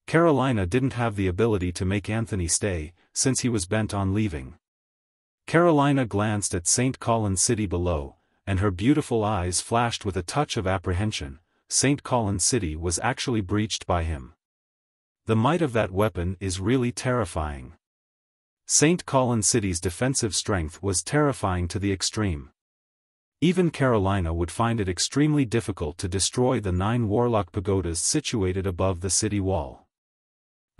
Carolina didn't have the ability to make Anthony stay, since he was bent on leaving. Carolina glanced at St. Colin City below, and her beautiful eyes flashed with a touch of apprehension. St. Colin City was actually breached by him. The might of that weapon is really terrifying. St. Colin City's defensive strength was terrifying to the extreme. Even Carolina would find it extremely difficult to destroy the 9 Warlock Pagodas situated above the city wall.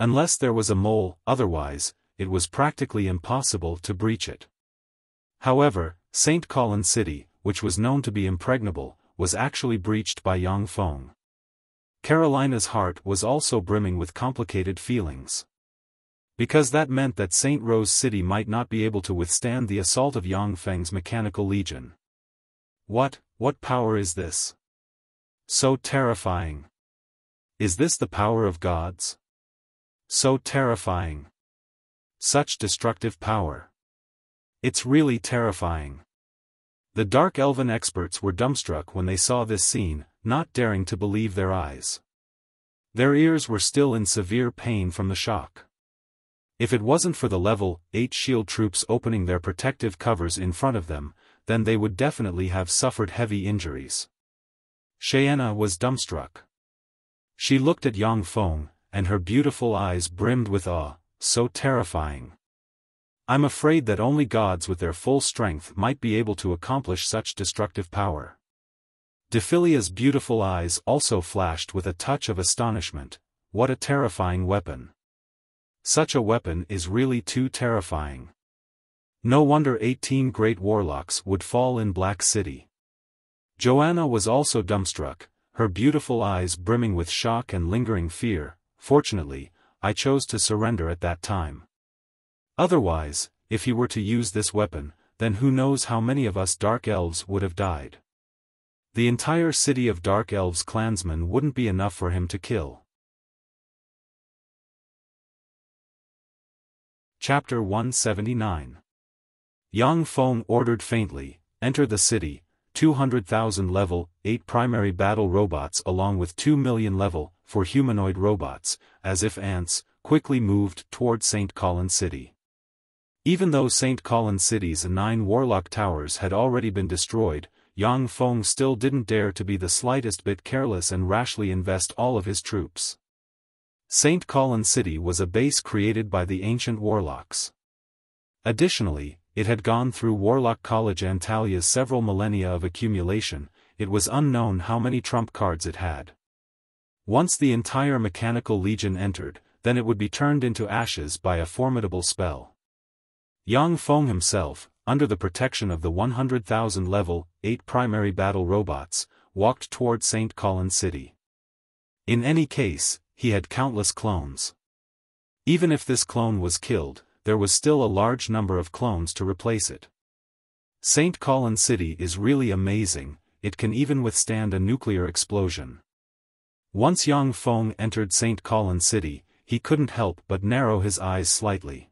Unless there was a mole, otherwise, it was practically impossible to breach it. However, St. Colin City, which was known to be impregnable, was actually breached by Yang Feng. Carolina's heart was also brimming with complicated feelings. Because that meant that St. Rose City might not be able to withstand the assault of Yang Feng's mechanical legion. What power is this? So terrifying. Is this the power of gods? So terrifying. Such destructive power. It's really terrifying. The Dark Elven experts were dumbstruck when they saw this scene, not daring to believe their eyes. Their ears were still in severe pain from the shock. If it wasn't for the level 8 shield troops opening their protective covers in front of them, then they would definitely have suffered heavy injuries. Xiaofan was dumbstruck. She looked at Yang Feng, and her beautiful eyes brimmed with awe, so terrifying. I'm afraid that only gods with their full strength might be able to accomplish such destructive power. Dephilia's beautiful eyes also flashed with a touch of astonishment. What a terrifying weapon. Such a weapon is really too terrifying. No wonder 18 great warlocks would fall in Black City. Joanna was also dumbstruck, her beautiful eyes brimming with shock and lingering fear. Fortunately, I chose to surrender at that time. Otherwise, if he were to use this weapon, then who knows how many of us Dark Elves would have died. The entire city of Dark Elves clansmen wouldn't be enough for him to kill. Chapter 179. Yang Feng ordered faintly, enter the city. 200,000 level 8 primary battle robots along with 2 million level 4 humanoid robots, as if ants, quickly moved toward St. Colin City. Even though St. Colin City's 9 warlock towers had already been destroyed, Yang Feng still didn't dare to be the slightest bit careless and rashly invest all of his troops. St. Colin City was a base created by the ancient warlocks. Additionally, it had gone through Warlock College Antalia's several millennia of accumulation. It was unknown how many trump cards it had. Once the entire mechanical legion entered, then it would be turned into ashes by a formidable spell. Yang Feng himself, under the protection of the 100,000 level 8 primary battle robots, walked toward St. Colin City. In any case, he had countless clones. Even if this clone was killed, there was still a large number of clones to replace it. St. Colin City is really amazing, it can even withstand a nuclear explosion. Once Yang Feng entered St. Colin City, he couldn't help but narrow his eyes slightly.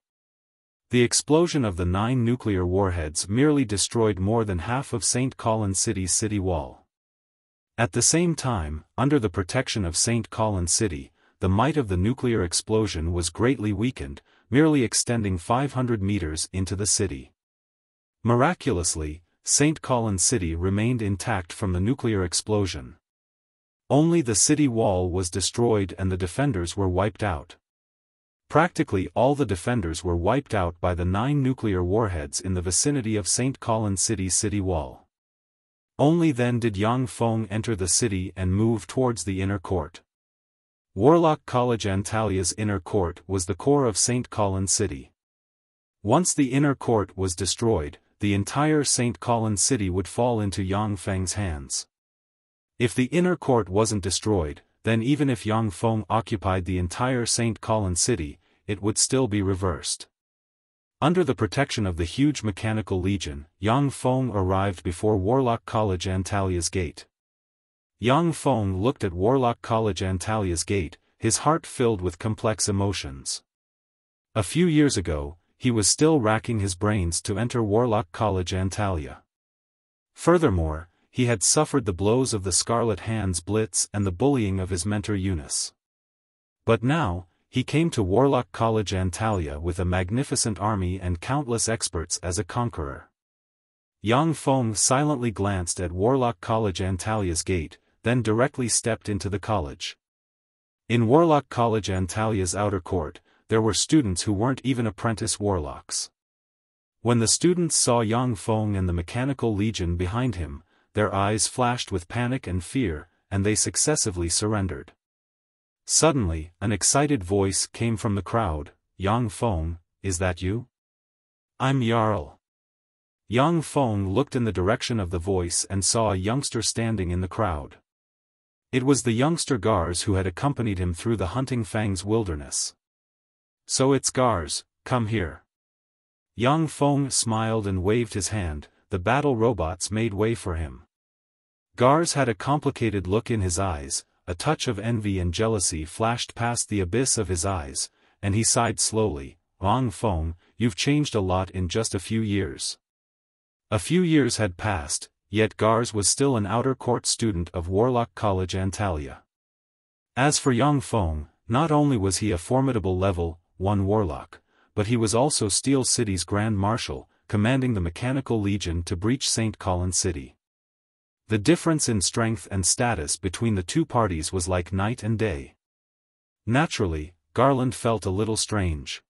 The explosion of the 9 nuclear warheads merely destroyed more than half of St. Colin City's city wall. At the same time, under the protection of St. Colin City, the might of the nuclear explosion was greatly weakened, merely extending 500 meters into the city. Miraculously, St. Colin City remained intact from the nuclear explosion. Only the city wall was destroyed and the defenders were wiped out. Practically all the defenders were wiped out by the 9 nuclear warheads in the vicinity of St. Colin City's city wall. Only then did Yang Feng enter the city and move towards the inner court. Warlock College Antalia's inner court was the core of St. Colin City. Once the inner court was destroyed, the entire St. Colin City would fall into Yang Feng's hands. If the inner court wasn't destroyed, then even if Yang Feng occupied the entire St. Colin City, it would still be reversed. Under the protection of the huge mechanical legion, Yang Feng arrived before Warlock College Antalia's gate. Yang Feng looked at Warlock College Antalia's gate, his heart filled with complex emotions. A few years ago, he was still racking his brains to enter Warlock College Antalia. Furthermore, he had suffered the blows of the Scarlet Hands Blitz and the bullying of his mentor Eunice. But now, he came to Warlock College Antalia with a magnificent army and countless experts as a conqueror. Yang Feng silently glanced at Warlock College Antalia's gate, then directly stepped into the college. In Warlock College Antalia's outer court, there were students who weren't even apprentice warlocks. When the students saw Yang Feng and the mechanical legion behind him, their eyes flashed with panic and fear, and they successively surrendered. Suddenly, an excited voice came from the crowd. "Yang Feng, is that you?" "I'm Jarl." Yang Feng looked in the direction of the voice and saw a youngster standing in the crowd. It was the youngster Gars who had accompanied him through the Hunting Fangs wilderness. So it's Gars, come here. Yang Feng smiled and waved his hand. The battle robots made way for him. Gars had a complicated look in his eyes, a touch of envy and jealousy flashed past the abyss of his eyes, and he sighed slowly. Yang Feng, you've changed a lot in just a few years. A few years had passed, yet Gars was still an outer court student of Warlock College Antalya. As for Yang Feng, not only was he a formidable level 1 warlock, but he was also Steel City's Grand Marshal, commanding the Mechanical Legion to breach St. Colin City. The difference in strength and status between the two parties was like night and day. Naturally, Garland felt a little strange.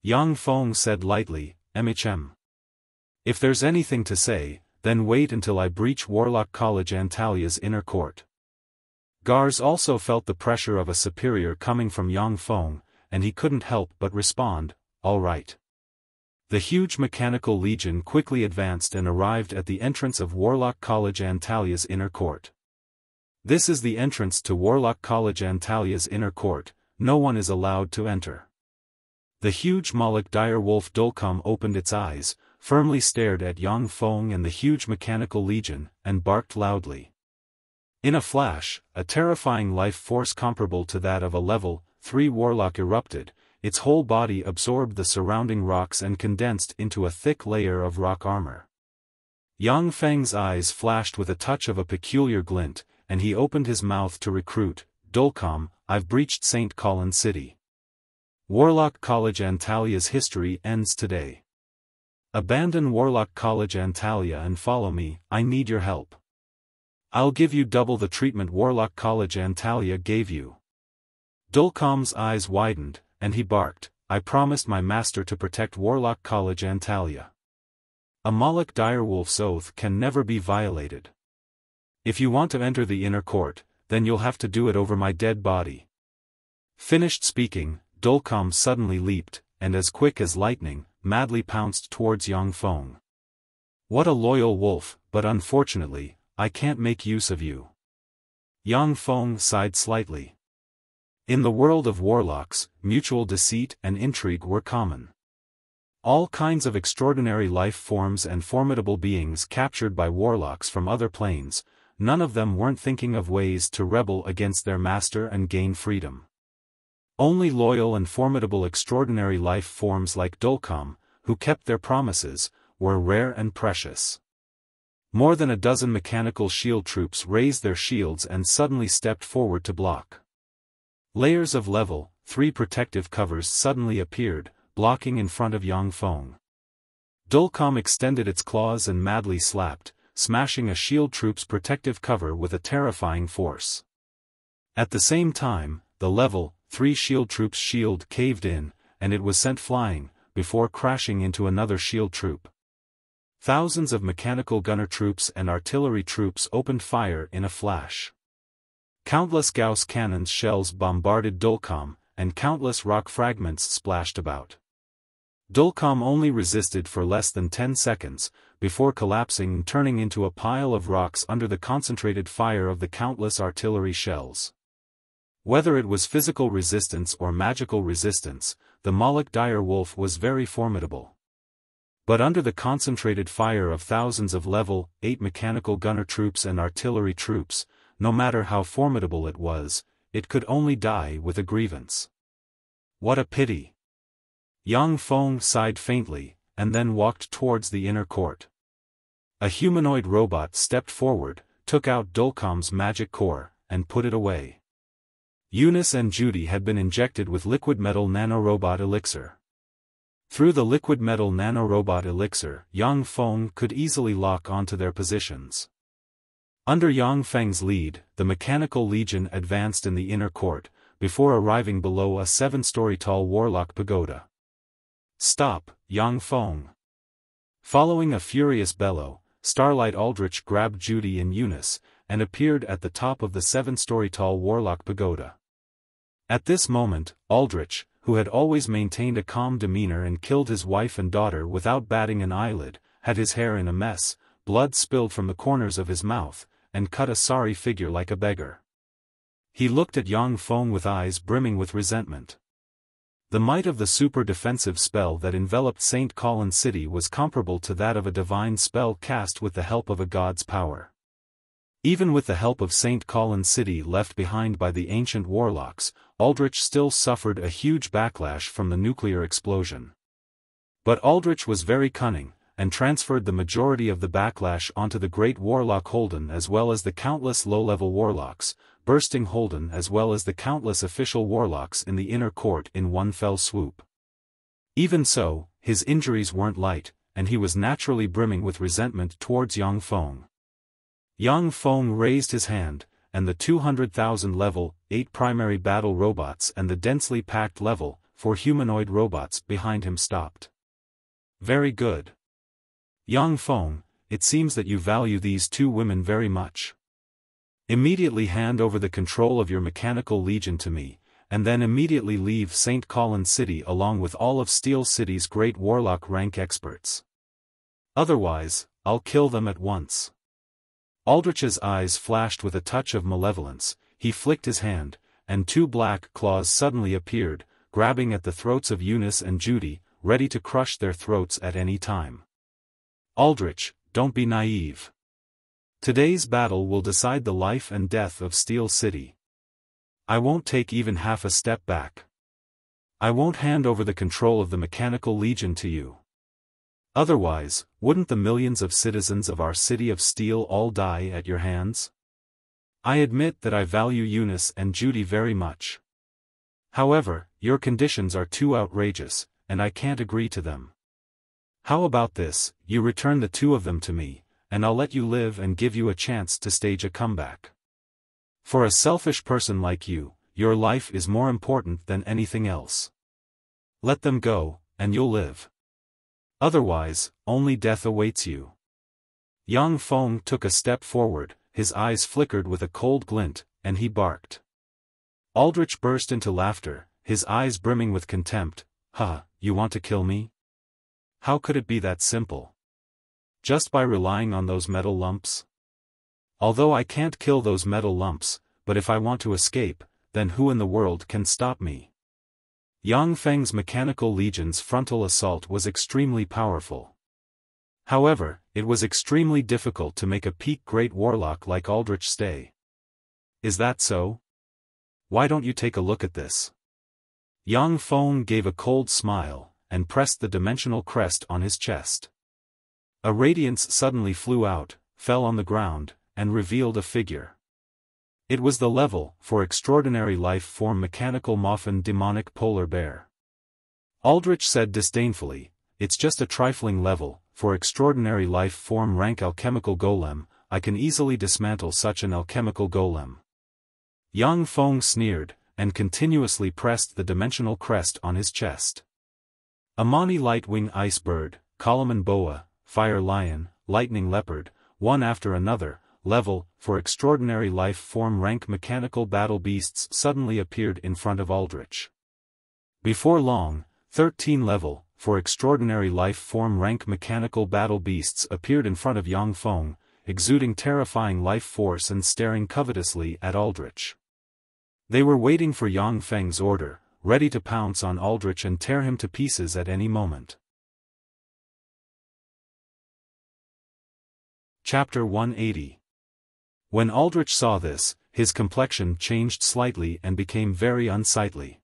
Yang Feng said lightly, "MHM. If there's anything to say, then wait until I breach Warlock College Antalya's inner court." Gars also felt the pressure of a superior coming from Yang Feng, and he couldn't help but respond, "All right." The huge Mechanical Legion quickly advanced and arrived at the entrance of Warlock College Antalya's inner court. This is the entrance to Warlock College Antalya's inner court. No one is allowed to enter. The huge Moloch dire wolf Dulcum opened its eyes, firmly stared at Yang Feng and the huge Mechanical Legion, and barked loudly. In a flash, a terrifying life force comparable to that of a level 3 warlock erupted. Its whole body absorbed the surrounding rocks and condensed into a thick layer of rock armor. Yang Feng's eyes flashed with a touch of a peculiar glint, and he opened his mouth to recruit, "Dulcum, I've breached St. Colin City. Warlock College Antalya's history ends today. Abandon Warlock College Antalya and follow me, I need your help. I'll give you double the treatment Warlock College Antalya gave you." Dulcum's eyes widened, and he barked, "I promised my master to protect Warlock College Antalya. A Moloch direwolf's oath can never be violated. If you want to enter the inner court, then you'll have to do it over my dead body." Finished speaking, Dulcum suddenly leaped, and as quick as lightning, madly pounced towards Yang Feng. "What a loyal wolf, but unfortunately, I can't make use of you." Yang Feng sighed slightly. In the world of warlocks, mutual deceit and intrigue were common. All kinds of extraordinary life forms and formidable beings captured by warlocks from other planes, none of them weren't thinking of ways to rebel against their master and gain freedom. Only loyal and formidable extraordinary life forms like Dulcum, who kept their promises, were rare and precious. More than a dozen mechanical shield troops raised their shields and suddenly stepped forward to block. Layers of level 3 protective covers suddenly appeared, blocking in front of Yang Feng. Dulcum extended its claws and madly slapped, smashing a shield troop's protective cover with a terrifying force. At the same time, the level 3 shield troop's shield caved in, and it was sent flying, before crashing into another shield troop. Thousands of mechanical gunner troops and artillery troops opened fire in a flash. Countless Gauss cannons shells bombarded Dulcum, and countless rock fragments splashed about. Dulcum only resisted for less than 10 seconds, before collapsing and turning into a pile of rocks under the concentrated fire of the countless artillery shells. Whether it was physical resistance or magical resistance, the Moloch direwolf was very formidable. But under the concentrated fire of thousands of level 8 mechanical gunner troops and artillery troops, no matter how formidable it was, it could only die with a grievance. What a pity! Yang Feng sighed faintly, and then walked towards the inner court. A humanoid robot stepped forward, took out Dulcum's magic core, and put it away. Eunice and Judy had been injected with liquid metal nanorobot elixir. Through the liquid metal nanorobot elixir, Yang Feng could easily lock onto their positions. Under Yang Feng's lead, the Mechanical Legion advanced in the inner court, before arriving below a 7-story tall warlock pagoda. "Stop, Yang Feng!" Following a furious bellow, Starlight Aldrich grabbed Judy and Eunice, and appeared at the top of the 7-story tall warlock pagoda. At this moment, Aldrich, who had always maintained a calm demeanor and killed his wife and daughter without batting an eyelid, had his hair in a mess, blood spilled from the corners of his mouth, and cut a sorry figure like a beggar. He looked at Yang Feng with eyes brimming with resentment. The might of the super-defensive spell that enveloped St. Colin's city was comparable to that of a divine spell cast with the help of a god's power. Even with the help of St. Colin's city left behind by the ancient warlocks, Aldrich still suffered a huge backlash from the nuclear explosion. But Aldrich was very cunning, and transferred the majority of the backlash onto the great warlock Holden as well as the countless low-level warlocks, bursting Holden as well as the countless official warlocks in the inner court in one fell swoop. Even so, his injuries weren't light, and he was naturally brimming with resentment towards Yang Feng. Yang Feng raised his hand, and the 200,000 level 8 primary battle robots and the densely packed level 4 humanoid robots behind him stopped. Very good. Yang Feng, it seems that you value these two women very much. Immediately hand over the control of your mechanical legion to me, and then immediately leave St. Colin's city along with all of Steel City's great warlock rank experts. Otherwise, I'll kill them at once. Aldrich's eyes flashed with a touch of malevolence, he flicked his hand, and two black claws suddenly appeared, grabbing at the throats of Eunice and Judy, ready to crush their throats at any time. Aldrich, don't be naive. Today's battle will decide the life and death of Steel City. I won't take even half a step back. I won't hand over the control of the Mechanical Legion to you. Otherwise, wouldn't the millions of citizens of our city of steel all die at your hands? I admit that I value Eunice and Judy very much. However, your conditions are too outrageous, and I can't agree to them. How about this, you return the two of them to me, and I'll let you live and give you a chance to stage a comeback. For a selfish person like you, your life is more important than anything else. Let them go, and you'll live. Otherwise, only death awaits you. Yang Feng took a step forward, his eyes flickered with a cold glint, and he barked. Aldrich burst into laughter, his eyes brimming with contempt. "Ha, you want to kill me? How could it be that simple? Just by relying on those metal lumps? Although I can't kill those metal lumps, but if I want to escape, then who in the world can stop me?" Yang Feng's Mechanical Legion's frontal assault was extremely powerful. However, it was extremely difficult to make a peak great warlock like Aldrich stay. Is that so? Why don't you take a look at this? Yang Feng gave a cold smile, and pressed the dimensional crest on his chest. A radiance suddenly flew out, fell on the ground, and revealed a figure. It was the level, for extraordinary life form mechanical Moffin demonic polar bear. Aldrich said disdainfully, "It's just a trifling level, for extraordinary life form rank alchemical golem, I can easily dismantle such an alchemical golem." Yang Feng sneered, and continuously pressed the dimensional crest on his chest. Amani Lightwing Ice Bird, Kalaman Boa, Fire Lion, Lightning Leopard, one after another, level, for extraordinary life form rank mechanical battle beasts suddenly appeared in front of Aldrich. Before long, 13 level, for extraordinary life form rank mechanical battle beasts appeared in front of Yang Feng, exuding terrifying life force and staring covetously at Aldrich. They were waiting for Yang Feng's order, ready to pounce on Aldrich and tear him to pieces at any moment. Chapter 180. When Aldrich saw this, his complexion changed slightly and became very unsightly.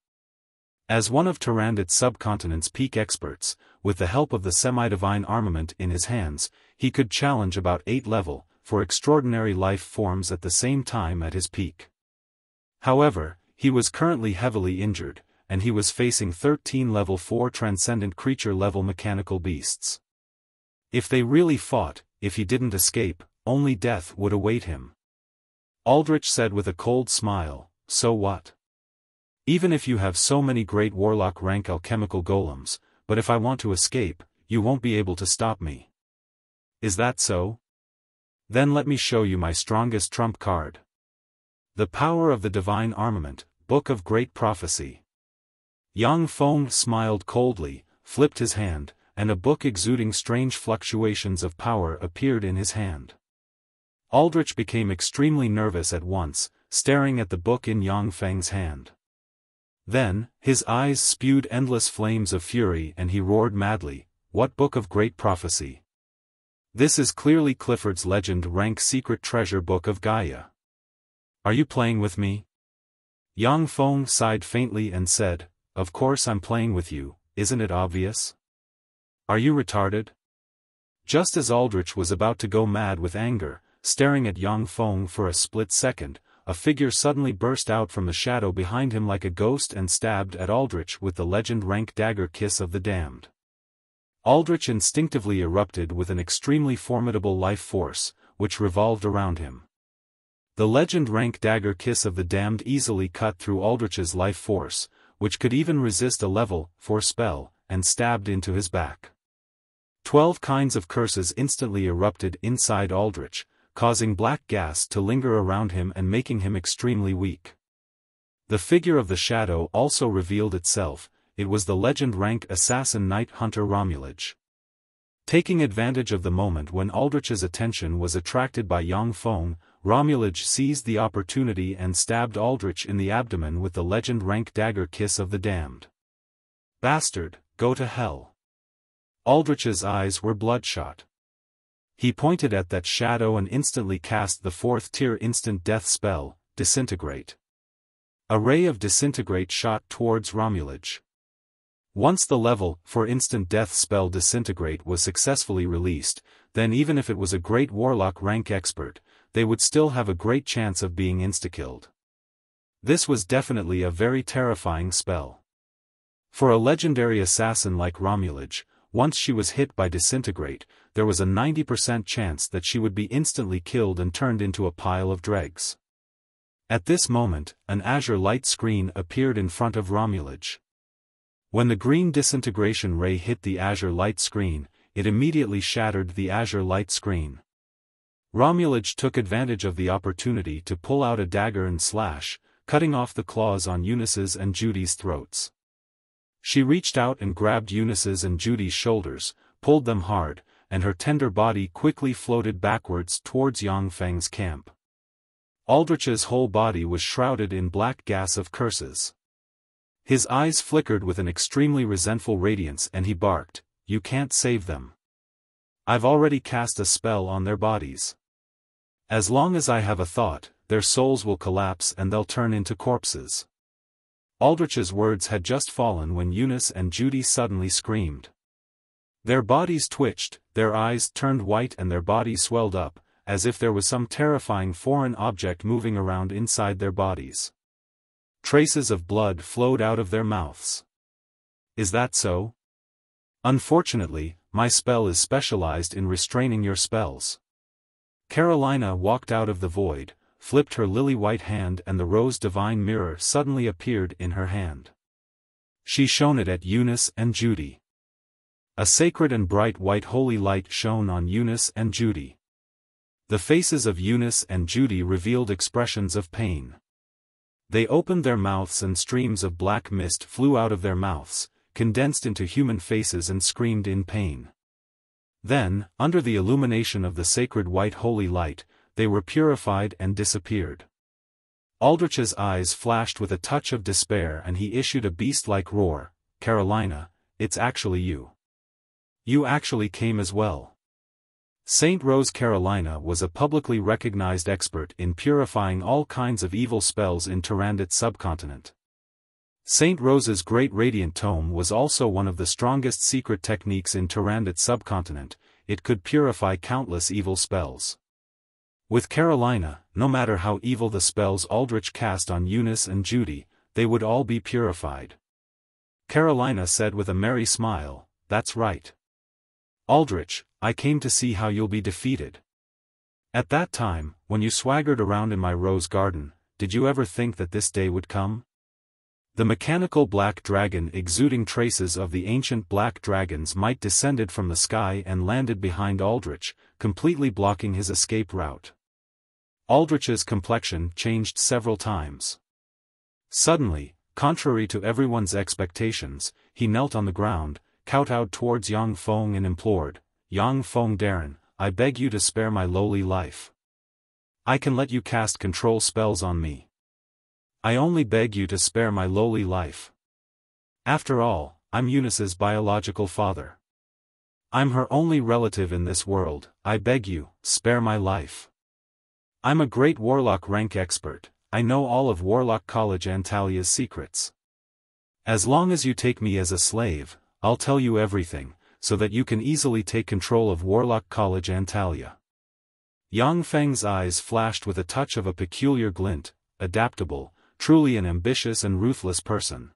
As one of Tyrandit's subcontinent's peak experts, with the help of the semi-divine armament in his hands, he could challenge about 8 level, for extraordinary life forms at the same time at his peak. However, he was currently heavily injured, and he was facing 13 level 4 transcendent creature level mechanical beasts. If they really fought, if he didn't escape, only death would await him. Aldrich said with a cold smile, "So what? Even if you have so many great warlock rank alchemical golems, but if I want to escape, you won't be able to stop me. Is that so? Then let me show you my strongest trump card. The power of the divine armament, Book of Great Prophecy." Yang Feng smiled coldly, flipped his hand, and a book exuding strange fluctuations of power appeared in his hand. Aldrich became extremely nervous at once, staring at the book in Yang Feng's hand. Then, his eyes spewed endless flames of fury and he roared madly, "What book of great prophecy? This is clearly Clifford's legend rank secret treasure book of Gaia. Are you playing with me?" Yang Feng sighed faintly and said, "Of course I'm playing with you, isn't it obvious? Are you retarded?" Just as Aldrich was about to go mad with anger, staring at Yang Feng for a split second, a figure suddenly burst out from the shadow behind him like a ghost and stabbed at Aldrich with the legend rank dagger kiss of the damned. Aldrich instinctively erupted with an extremely formidable life force, which revolved around him. The legend rank dagger kiss of the damned easily cut through Aldrich's life force, which could even resist a level 4 spell, and stabbed into his back. 12 kinds of curses instantly erupted inside Aldrich, causing black gas to linger around him and making him extremely weak. The figure of the shadow also revealed itself. It was the legend-rank assassin Knight Hunter Romulage. Taking advantage of the moment when Aldrich's attention was attracted by Yang Feng, Romulage seized the opportunity and stabbed Aldrich in the abdomen with the legend-rank dagger kiss of the damned. "Bastard, go to hell." Aldrich's eyes were bloodshot. He pointed at that shadow and instantly cast the 4th tier instant death spell, Disintegrate. A ray of Disintegrate shot towards Romulage. Once the level, for instant death spell Disintegrate was successfully released, then even if it was a great warlock rank expert, they would still have a great chance of being insta-killed. This was definitely a very terrifying spell. For a legendary assassin like Romulage, once she was hit by Disintegrate, there was a 90% chance that she would be instantly killed and turned into a pile of dregs. At this moment, an azure light screen appeared in front of Romulage. When the green disintegration ray hit the azure light screen, it immediately shattered the azure light screen. Romulage took advantage of the opportunity to pull out a dagger and slash, cutting off the claws on Eunice's and Judy's throats. She reached out and grabbed Eunice's and Judy's shoulders, pulled them hard, and her tender body quickly floated backwards towards Yang Feng's camp. Aldrich's whole body was shrouded in black gas of curses. His eyes flickered with an extremely resentful radiance and he barked, "You can't save them. I've already cast a spell on their bodies. As long as I have a thought, their souls will collapse and they'll turn into corpses." Aldrich's words had just fallen when Eunice and Judy suddenly screamed. Their bodies twitched, their eyes turned white and their bodies swelled up, as if there was some terrifying foreign object moving around inside their bodies. Traces of blood flowed out of their mouths. "Is that so? Unfortunately, my spell is specialized in restraining your spells." Carolina walked out of the void, flipped her lily-white hand and the rose divine mirror suddenly appeared in her hand. She shone it at Eunice and Judy. A sacred and bright white holy light shone on Eunice and Judy. The faces of Eunice and Judy revealed expressions of pain. They opened their mouths and streams of black mist flew out of their mouths, condensed into human faces and screamed in pain. Then, under the illumination of the sacred white holy light, they were purified and disappeared. Aldrich's eyes flashed with a touch of despair and he issued a beast-like roar, "Carolina, it's actually you. You actually came as well." Saint Rose Carolina was a publicly recognized expert in purifying all kinds of evil spells in Tyrannid subcontinent. Saint Rose's Great Radiant Tome was also one of the strongest secret techniques in Tyrannid subcontinent. It could purify countless evil spells. With Carolina, no matter how evil the spells Aldrich cast on Eunice and Judy, they would all be purified. Carolina said with a merry smile, "That's right. Aldrich, I came to see how you'll be defeated. At that time, when you swaggered around in my rose garden, did you ever think that this day would come?" The mechanical black dragon exuding traces of the ancient black dragon's might descended from the sky and landed behind Aldrich, completely blocking his escape route. Aldrich's complexion changed several times. Suddenly, contrary to everyone's expectations, he knelt on the ground, kowtowed towards Yang Feng and implored, "Yang Feng Darren, I beg you to spare my lowly life. I can let you cast control spells on me. I only beg you to spare my lowly life. After all, I'm Eunice's biological father. I'm her only relative in this world. I beg you, spare my life. I'm a great warlock rank expert. I know all of Warlock College Antalia's secrets. As long as you take me as a slave, I'll tell you everything, so that you can easily take control of Warlock College Antalya. Yang Feng's eyes flashed with a touch of a peculiar glint, adaptable, truly an ambitious and ruthless person.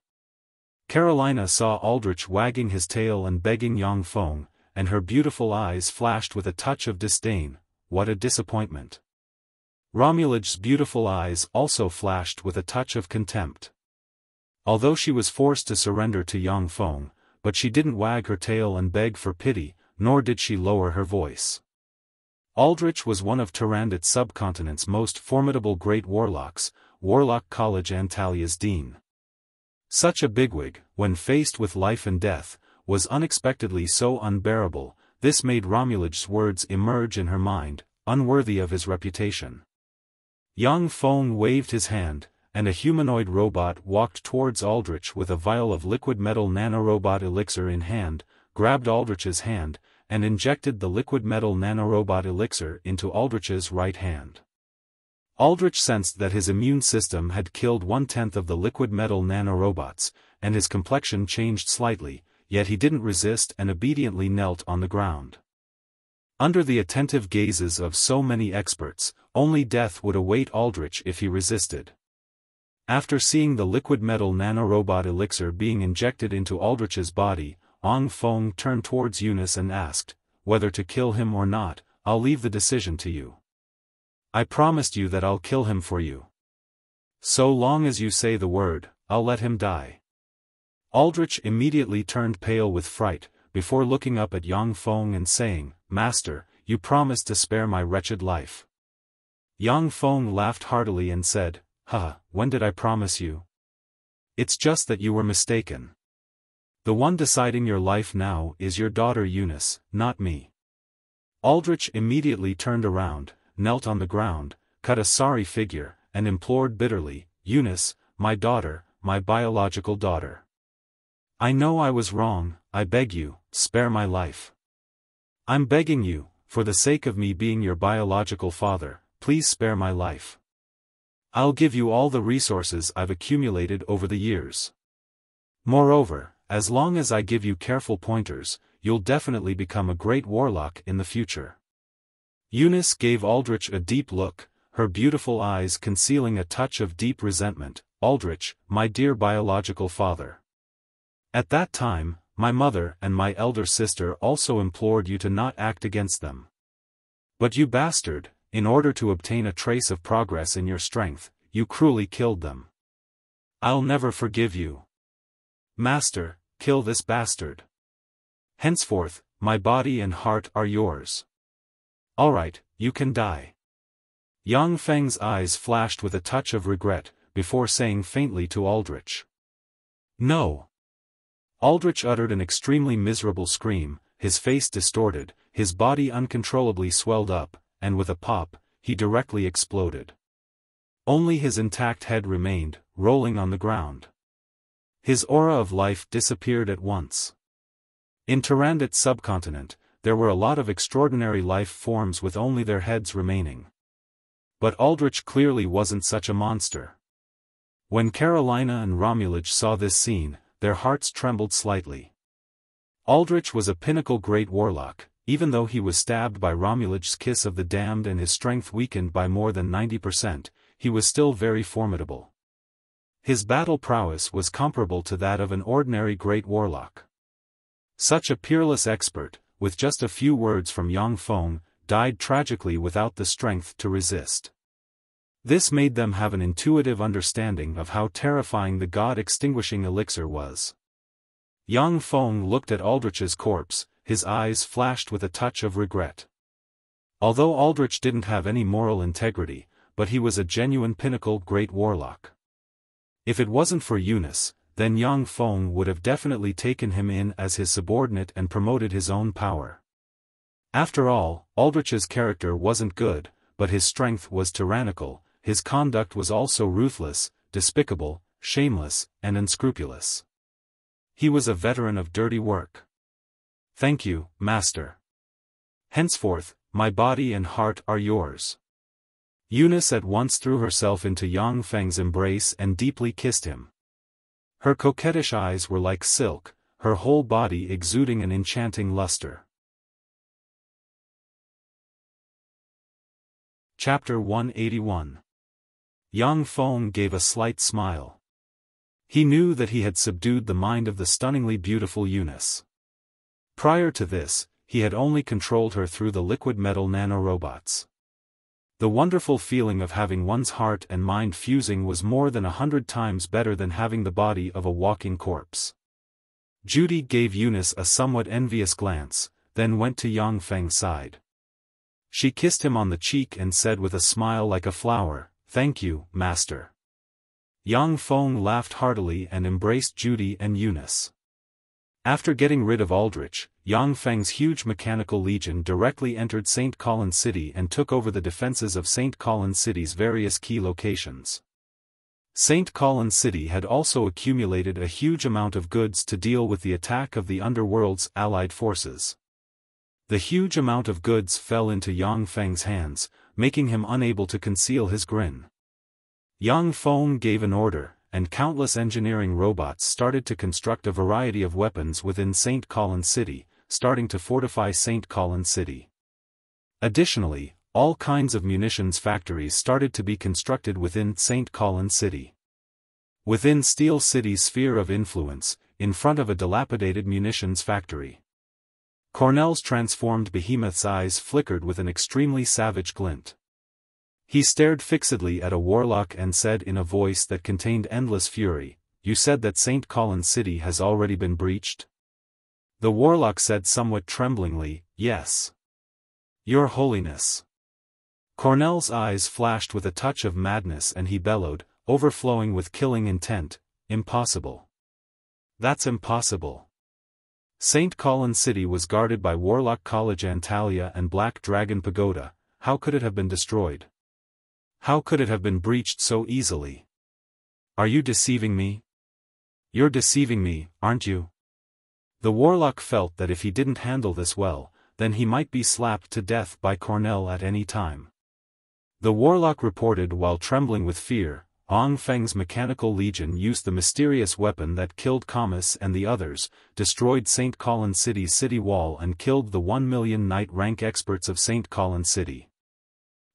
Carolina saw Aldrich wagging his tail and begging Yang Feng, and her beautiful eyes flashed with a touch of disdain. What a disappointment. Romulaj's beautiful eyes also flashed with a touch of contempt. Although she was forced to surrender to Yang Feng, but she didn't wag her tail and beg for pity, nor did she lower her voice. Aldrich was one of Tyrannid subcontinent's most formidable great warlocks, Warlock College Antalya's dean. Such a bigwig, when faced with life and death, was unexpectedly so unbearable. This made Romulaj's words emerge in her mind, unworthy of his reputation. Yang Feng waved his hand, and a humanoid robot walked towards Aldrich with a vial of liquid metal nanorobot elixir in hand, grabbed Aldrich's hand, and injected the liquid metal nanorobot elixir into Aldrich's right hand. Aldrich sensed that his immune system had killed 1/10 of the liquid metal nanorobots, and his complexion changed slightly, yet he didn't resist and obediently knelt on the ground. Under the attentive gazes of so many experts, only death would await Aldrich if he resisted. After seeing the liquid metal nanorobot elixir being injected into Aldrich's body, Yang Feng turned towards Eunice and asked, "Whether to kill him or not, I'll leave the decision to you. I promised you that I'll kill him for you. So long as you say the word, I'll let him die." Aldrich immediately turned pale with fright, before looking up at Yang Feng and saying, "Master, you promised to spare my wretched life." Yang Feng laughed heartily and said, When did I promise you? It's just that you were mistaken. The one deciding your life now is your daughter Eunice, not me." Aldrich immediately turned around, knelt on the ground, cut a sorry figure, and implored bitterly, "Eunice, my daughter, my biological daughter. I know I was wrong, I beg you, spare my life. I'm begging you, for the sake of me being your biological father, please spare my life. I'll give you all the resources I've accumulated over the years. Moreover, as long as I give you careful pointers, you'll definitely become a great warlock in the future." Eunice gave Aldrich a deep look, her beautiful eyes concealing a touch of deep resentment. "Aldrich, my dear biological father. At that time, my mother and my elder sister also implored you to not act against them. But you bastard, in order to obtain a trace of progress in your strength, you cruelly killed them. I'll never forgive you. Master, kill this bastard. Henceforth, my body and heart are yours. All right, you can die." Yang Feng's eyes flashed with a touch of regret, before saying faintly to Aldrich, "No." Aldrich uttered an extremely miserable scream, his face distorted, his body uncontrollably swelled up, and with a pop, he directly exploded. Only his intact head remained, rolling on the ground. His aura of life disappeared at once. In Tyrannid subcontinent, there were a lot of extraordinary life forms with only their heads remaining. But Aldrich clearly wasn't such a monster. When Carolina and Romulaj saw this scene, their hearts trembled slightly. Aldrich was a pinnacle great warlock, even though he was stabbed by Romulaj's kiss of the damned and his strength weakened by more than 90%, he was still very formidable. His battle prowess was comparable to that of an ordinary great warlock. Such a peerless expert, with just a few words from Yang Feng, died tragically without the strength to resist. This made them have an intuitive understanding of how terrifying the god-extinguishing elixir was. Yang Feng looked at Aldrich's corpse, his eyes flashed with a touch of regret. Although Aldrich didn't have any moral integrity, but he was a genuine pinnacle great warlock. If it wasn't for Eunice, then Yang Feng would have definitely taken him in as his subordinate and promoted his own power. After all, Aldrich's character wasn't good, but his strength was tyrannical, his conduct was also ruthless, despicable, shameless, and unscrupulous. He was a veteran of dirty work. Thank you, master. Henceforth, my body and heart are yours. Eunice at once threw herself into Yang Feng's embrace and deeply kissed him. Her coquettish eyes were like silk, her whole body exuding an enchanting luster. Chapter 181. Yang Feng gave a slight smile. He knew that he had subdued the mind of the stunningly beautiful Eunice. Prior to this, he had only controlled her through the liquid metal nanorobots. The wonderful feeling of having one's heart and mind fusing was more than 100 times better than having the body of a walking corpse. Judy gave Eunice a somewhat envious glance, then went to Yang Feng's side. She kissed him on the cheek and said with a smile like a flower, "Thank you, master." Yang Feng laughed heartily and embraced Judy and Eunice. After getting rid of Aldrich, Yang Feng's huge mechanical legion directly entered St. Colin City and took over the defenses of St. Colin City's various key locations. St. Colin City had also accumulated a huge amount of goods to deal with the attack of the underworld's allied forces. The huge amount of goods fell into Yang Feng's hands, making him unable to conceal his grin. Yang Feng gave an order, and countless engineering robots started to construct a variety of weapons within St. Colin City, starting to fortify St. Colin City. Additionally, all kinds of munitions factories started to be constructed within St. Colin City. Within Steel City's sphere of influence, in front of a dilapidated munitions factory, Cornell's transformed behemoth's eyes flickered with an extremely savage glint. He stared fixedly at a warlock and said in a voice that contained endless fury, "You said that St. Colin City has already been breached?" The warlock said somewhat tremblingly, "Yes. Your Holiness." Cornell's eyes flashed with a touch of madness and he bellowed, overflowing with killing intent, "Impossible. That's impossible." St. Colin City was guarded by Warlock College Antalya and Black Dragon Pagoda. How could it have been destroyed? How could it have been breached so easily? Are you deceiving me? You're deceiving me, aren't you? The warlock felt that if he didn't handle this well, then he might be slapped to death by Cornell at any time. The warlock reported while trembling with fear, Yang Feng's mechanical legion used the mysterious weapon that killed Kamas and the others, destroyed St. Colin City's city wall and killed the 1 million knight rank experts of St. Colin City.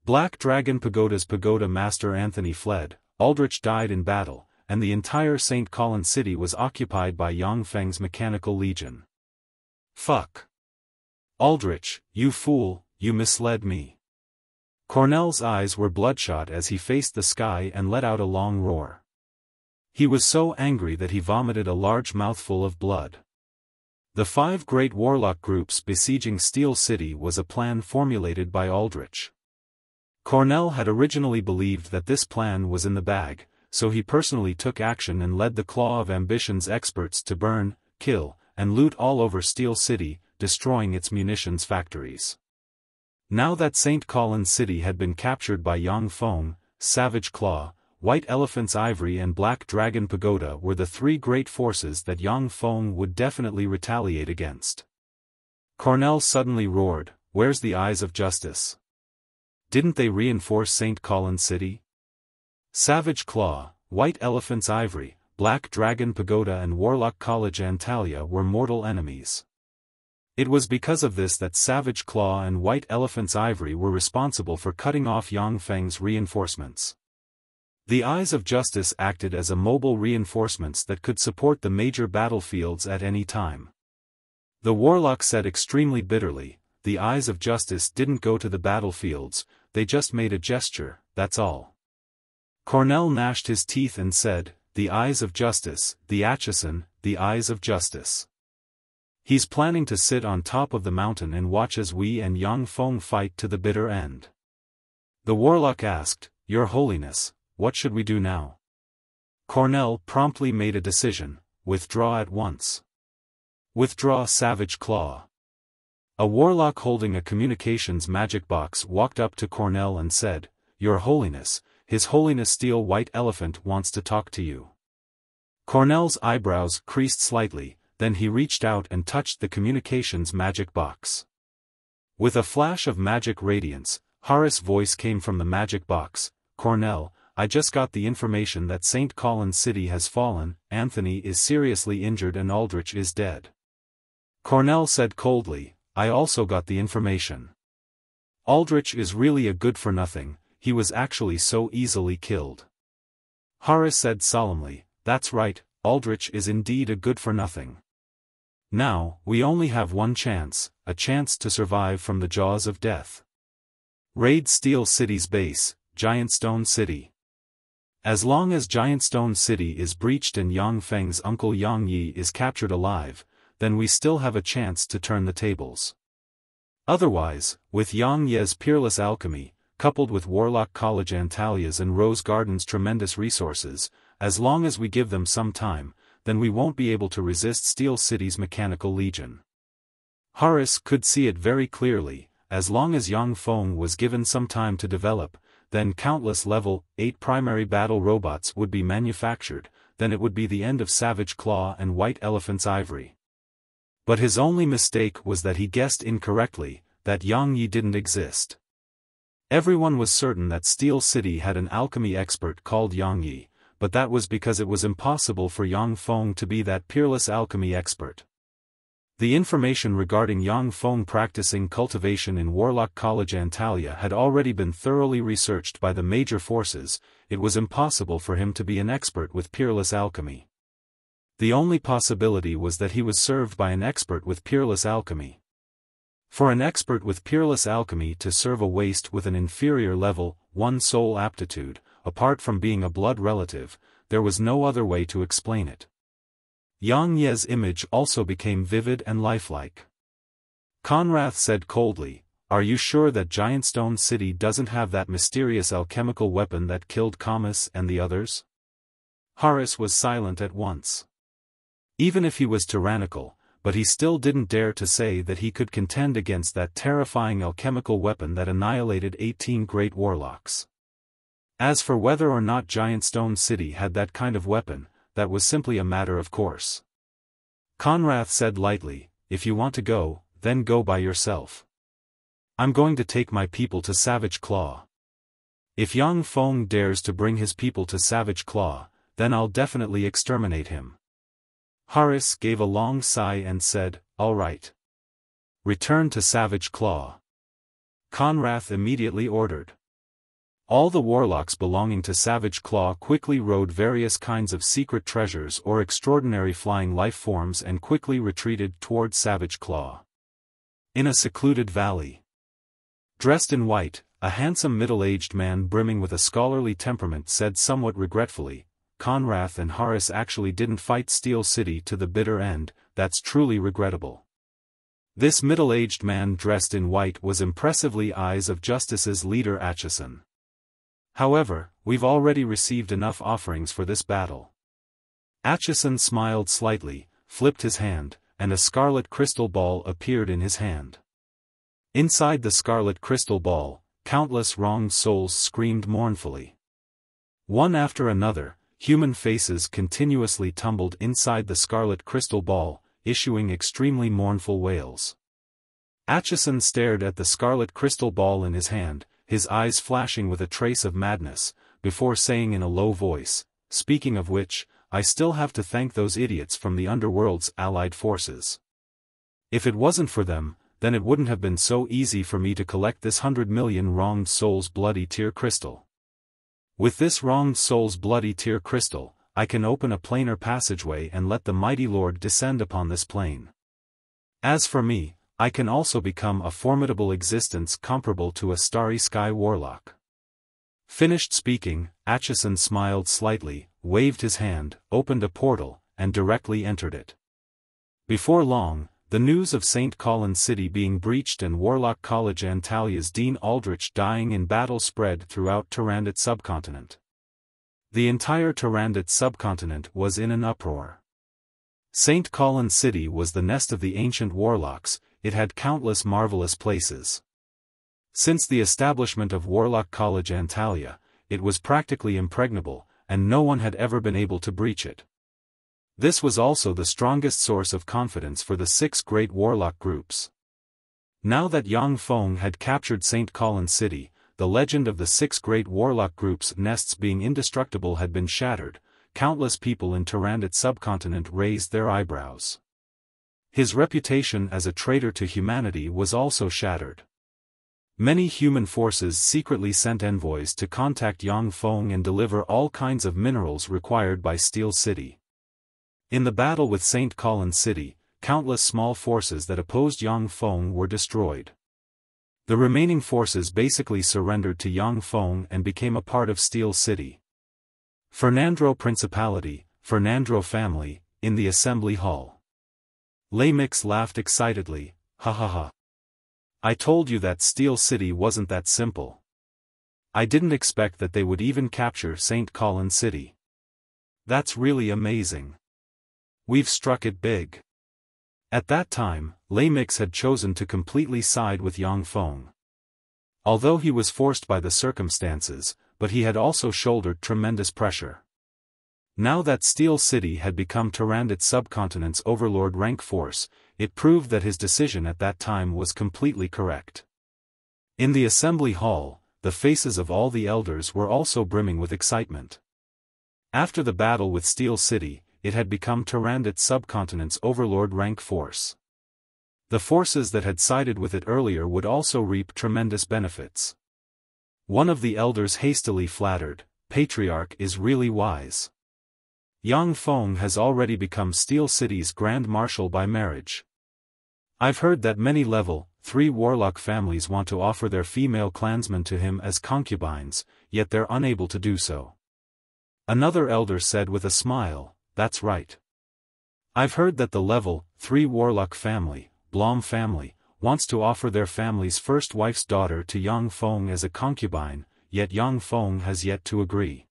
Black Dragon Pagoda's pagoda master Anthony fled, Aldrich died in battle, and the entire St. Colin City was occupied by Yang Feng's mechanical legion. Fuck. Aldrich, you fool, you misled me. Cornell's eyes were bloodshot as he faced the sky and let out a long roar. He was so angry that he vomited a large mouthful of blood. The 5 great warlock groups besieging Steel City was a plan formulated by Aldrich. Cornell had originally believed that this plan was in the bag, so he personally took action and led the Claw of Ambition's experts to burn, kill, and loot all over Steel City, destroying its munitions factories. Now that St. Colin City had been captured by Yang Feng, Savage Claw, White Elephant's Ivory and Black Dragon Pagoda were the 3 great forces that Yang Feng would definitely retaliate against. Cornell suddenly roared, "Where's the eyes of justice? Didn't they reinforce St. Colin City?" Savage Claw, White Elephant's Ivory, Black Dragon Pagoda and Warlock College Antalya were mortal enemies. It was because of this that Savage Claw and White Elephant's Ivory were responsible for cutting off Yang Feng's reinforcements. The Eyes of Justice acted as a mobile reinforcements that could support the major battlefields at any time. The warlock said extremely bitterly, "The Eyes of Justice didn't go to the battlefields, they just made a gesture, that's all." Cornell gnashed his teeth and said, "The Eyes of Justice, the Atchison, the Eyes of Justice. He's planning to sit on top of the mountain and watch as we and Yang Feng fight to the bitter end." The warlock asked, "Your Holiness, what should we do now?" Cornell promptly made a decision, "Withdraw at once. Withdraw Savage Claw." A warlock holding a communications magic box walked up to Cornell and said, "Your Holiness, His Holiness Steel White Elephant wants to talk to you. Cornell's eyebrows creased slightly, then he reached out and touched the communications magic box. With a flash of magic radiance, Horace's voice came from the magic box. Cornell, I just got the information that St. Colin's City has fallen, Anthony is seriously injured and Aldrich is dead. Cornell said coldly, I also got the information. Aldrich is really a good-for-nothing, he was actually so easily killed. Horace said solemnly, that's right, Aldrich is indeed a good-for-nothing. Now, we only have one chance, a chance to survive from the jaws of death. Raid Steel City's base, Giant Stone City. As long as Giant Stone City is breached and Yang Feng's uncle Yang Yi is captured alive, then we still have a chance to turn the tables. Otherwise, with Yang Ye's peerless alchemy, coupled with Warlock College Antalia's and Rose Garden's tremendous resources, as long as we give them some time, then we won't be able to resist Steel City's mechanical legion. Horace could see it very clearly, as long as Yang Feng was given some time to develop, then countless level 8 primary battle robots would be manufactured, then it would be the end of Savage Claw and White Elephant's ivory. But his only mistake was that he guessed incorrectly, that Yang Yi didn't exist. Everyone was certain that Steel City had an alchemy expert called Yang Yi, but that was because it was impossible for Yang Feng to be that peerless alchemy expert. The information regarding Yang Feng practicing cultivation in Warlock College Antalya had already been thoroughly researched by the major forces. It was impossible for him to be an expert with peerless alchemy. The only possibility was that he was served by an expert with peerless alchemy. For an expert with peerless alchemy to serve a waste with an inferior level 1 soul aptitude, apart from being a blood relative, there was no other way to explain it. Yang Ye's image also became vivid and lifelike. Conrath said coldly, are you sure that Giant Stone City doesn't have that mysterious alchemical weapon that killed Kamas and the others? Horace was silent at once. Even if he was tyrannical, but he still didn't dare to say that he could contend against that terrifying alchemical weapon that annihilated 18 great warlocks. As for whether or not Giant Stone City had that kind of weapon, that was simply a matter of course. Conrath said lightly, if you want to go, then go by yourself. I'm going to take my people to Savage Claw. If Yang Feng dares to bring his people to Savage Claw, then I'll definitely exterminate him. Horace gave a long sigh and said, all right. Return to Savage Claw. Conrath immediately ordered. All the warlocks belonging to Savage Claw quickly rode various kinds of secret treasures or extraordinary flying life forms and quickly retreated towards Savage Claw. In a secluded valley. Dressed in white, a handsome middle-aged man brimming with a scholarly temperament said somewhat regretfully, Conrath and Horace actually didn't fight Steel City to the bitter end, that's truly regrettable. This middle-aged man dressed in white was impressively Eyes of Justice's leader Atchison. However, we've already received enough offerings for this battle. Atchison smiled slightly, flipped his hand, and a scarlet crystal ball appeared in his hand. Inside the scarlet crystal ball, countless wronged souls screamed mournfully. One after another, human faces continuously tumbled inside the scarlet crystal ball, issuing extremely mournful wails. Atchison stared at the scarlet crystal ball in his hand, his eyes flashing with a trace of madness, before saying in a low voice, speaking of which, I still have to thank those idiots from the underworld's allied forces. If it wasn't for them, then it wouldn't have been so easy for me to collect this 100 million wronged souls' bloody tear crystal. With this wronged soul's bloody tear crystal, I can open a planar passageway and let the mighty Lord descend upon this plane. As for me, I can also become a formidable existence comparable to a starry sky warlock. Finished speaking, Atchison smiled slightly, waved his hand, opened a portal, and directly entered it. Before long, the news of St. Colin's City being breached and Warlock College Antalya's Dean Aldrich dying in battle spread throughout Tyrannid subcontinent. The entire Tyrannid subcontinent was in an uproar. St. Colin's City was the nest of the ancient warlocks, it had countless marvelous places. Since the establishment of Warlock College Antalya, it was practically impregnable, and no one had ever been able to breach it. This was also the strongest source of confidence for the 6 great warlock groups. Now that Yang Feng had captured St. Colin's city, the legend of the 6 great warlock groups' nests being indestructible had been shattered. Countless people in Tyrannid subcontinent raised their eyebrows. His reputation as a traitor to humanity was also shattered. Many human forces secretly sent envoys to contact Yang Feng and deliver all kinds of minerals required by Steel City. In the battle with St. Colin's city, countless small forces that opposed Yang Feng were destroyed. The remaining forces basically surrendered to Yang Feng and became a part of Steel City. Fernandro Principality, Fernandro family, in the assembly hall. Lei Mix laughed excitedly, ha ha ha. I told you that Steel City wasn't that simple. I didn't expect that they would even capture St. Colin's city. That's really amazing. We've struck it big. At that time, Lei Mix had chosen to completely side with Yang Feng. Although he was forced by the circumstances, but he had also shouldered tremendous pressure. Now that Steel City had become Tyrannid subcontinent's overlord rank force, it proved that his decision at that time was completely correct. In the assembly hall, the faces of all the elders were also brimming with excitement. After the battle with Steel City, it had become Tyrannid subcontinent's overlord rank force. The forces that had sided with it earlier would also reap tremendous benefits. One of the elders hastily flattered, Patriarch is really wise. Yang Feng has already become Steel City's Grand Marshal by marriage. I've heard that many level 3 warlock families want to offer their female clansmen to him as concubines, yet they're unable to do so. Another elder said with a smile, that's right. I've heard that the level 3 warlock family, Blom family, wants to offer their family's first wife's daughter to Yang Feng as a concubine, yet Yang Feng has yet to agree.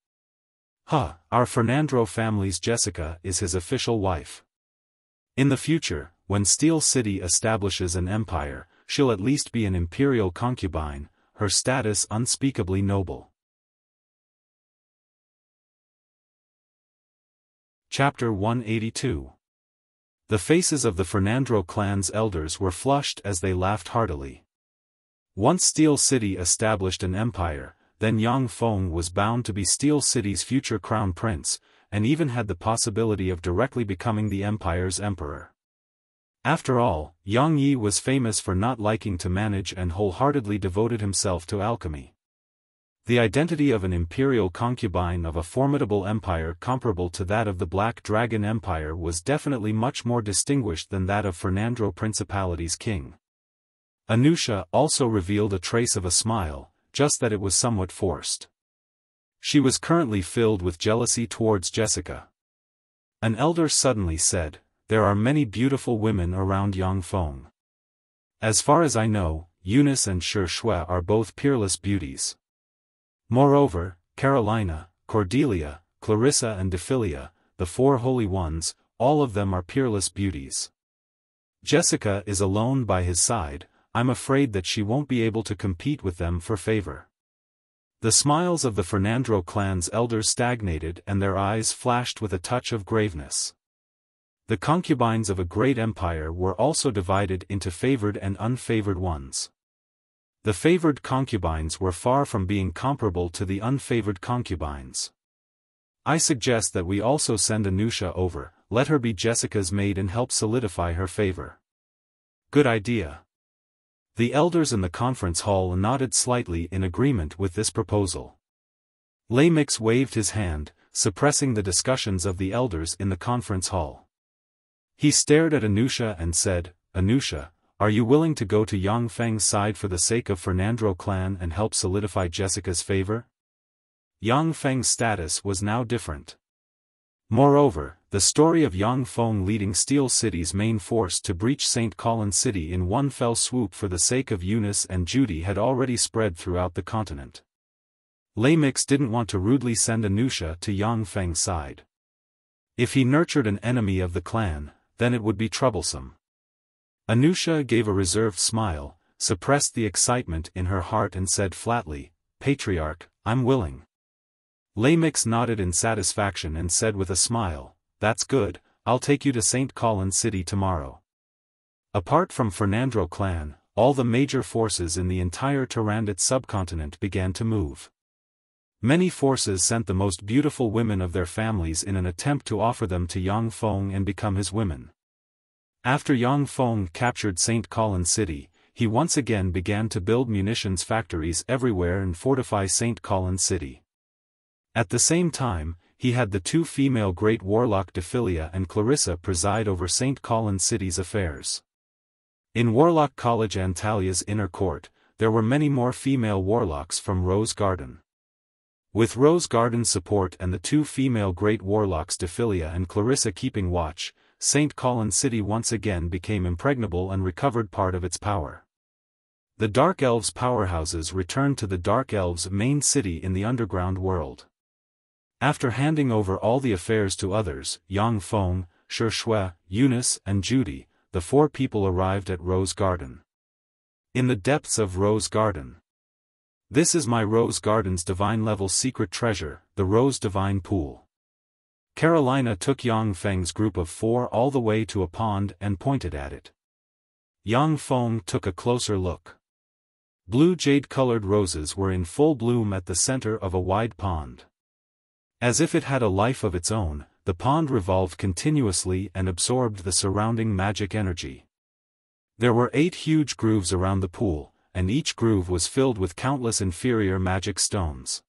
Our Fernandro family's Jessica is his official wife. In the future, when Steel City establishes an empire, she'll at least be an imperial concubine, her status unspeakably noble. Chapter 182. The faces of the Fernandro clan's elders were flushed as they laughed heartily. Once Steel City established an empire, then Yang Feng was bound to be Steel City's future crown prince, and even had the possibility of directly becoming the empire's emperor. After all, Yang Yi was famous for not liking to manage and wholeheartedly devoted himself to alchemy. The identity of an imperial concubine of a formidable empire comparable to that of the Black Dragon Empire was definitely much more distinguished than that of Fernandro Principality's king. Anusha also revealed a trace of a smile, just that it was somewhat forced. She was currently filled with jealousy towards Jessica. An elder suddenly said, there are many beautiful women around Yang Feng. As far as I know, Eunice and Shi Shui are both peerless beauties. Moreover, Carolina, Cordelia, Clarissa and Dephilia, the 4 holy ones, all of them are peerless beauties. Jessica is alone by his side, I'm afraid that she won't be able to compete with them for favor. The smiles of the Fernandro clan's elders stagnated and their eyes flashed with a touch of graveness. The concubines of a great empire were also divided into favored and unfavored ones. The favored concubines were far from being comparable to the unfavored concubines. I suggest that we also send Anusha over, let her be Jessica's maid and help solidify her favor. Good idea. The elders in the conference hall nodded slightly in agreement with this proposal. Lei Mix waved his hand, suppressing the discussions of the elders in the conference hall. He stared at Anusha and said, Anusha, are you willing to go to Yang Feng's side for the sake of Fernandro clan and help solidify Jessica's favor? Yang Feng's status was now different. Moreover, the story of Yang Feng leading Steel City's main force to breach St. Colin's city in one fell swoop for the sake of Eunice and Judy had already spread throughout the continent. Lei Mix didn't want to rudely send Anusha to Yang Feng's side. If he nurtured an enemy of the clan, then it would be troublesome. Anusha gave a reserved smile, suppressed the excitement in her heart and said flatly, Patriarch, I'm willing. Lamix nodded in satisfaction and said with a smile, "That's good, I'll take you to St. Colin's City tomorrow." Apart from Fernandro clan, all the major forces in the entire Tarandit subcontinent began to move. Many forces sent the most beautiful women of their families in an attempt to offer them to Yang Feng and become his women. After Yang Feng captured St. Colin's City, he once again began to build munitions factories everywhere and fortify St. Colin's City. At the same time, he had the two female great warlock Dephilia and Clarissa preside over St. Colin's City's affairs. In Warlock College Antalia's inner court, there were many more female warlocks from Rose Garden. With Rose Garden's support and the two female great warlocks Dephilia and Clarissa keeping watch, St. Colin's City once again became impregnable and recovered part of its power. The Dark Elves' powerhouses returned to the Dark Elves' main city in the underground world. After handing over all the affairs to others, Yang Feng, Shi Shui, Eunice and Judy, the four people arrived at Rose Garden. In the depths of Rose Garden. This is my Rose Garden's divine-level secret treasure, the Rose Divine Pool. Carolina took Yang Feng's group of four all the way to a pond and pointed at it. Yang Feng took a closer look. Blue jade-colored roses were in full bloom at the center of a wide pond. As if it had a life of its own, the pond revolved continuously and absorbed the surrounding magic energy. There were 8 huge grooves around the pool, and each groove was filled with countless inferior magic stones.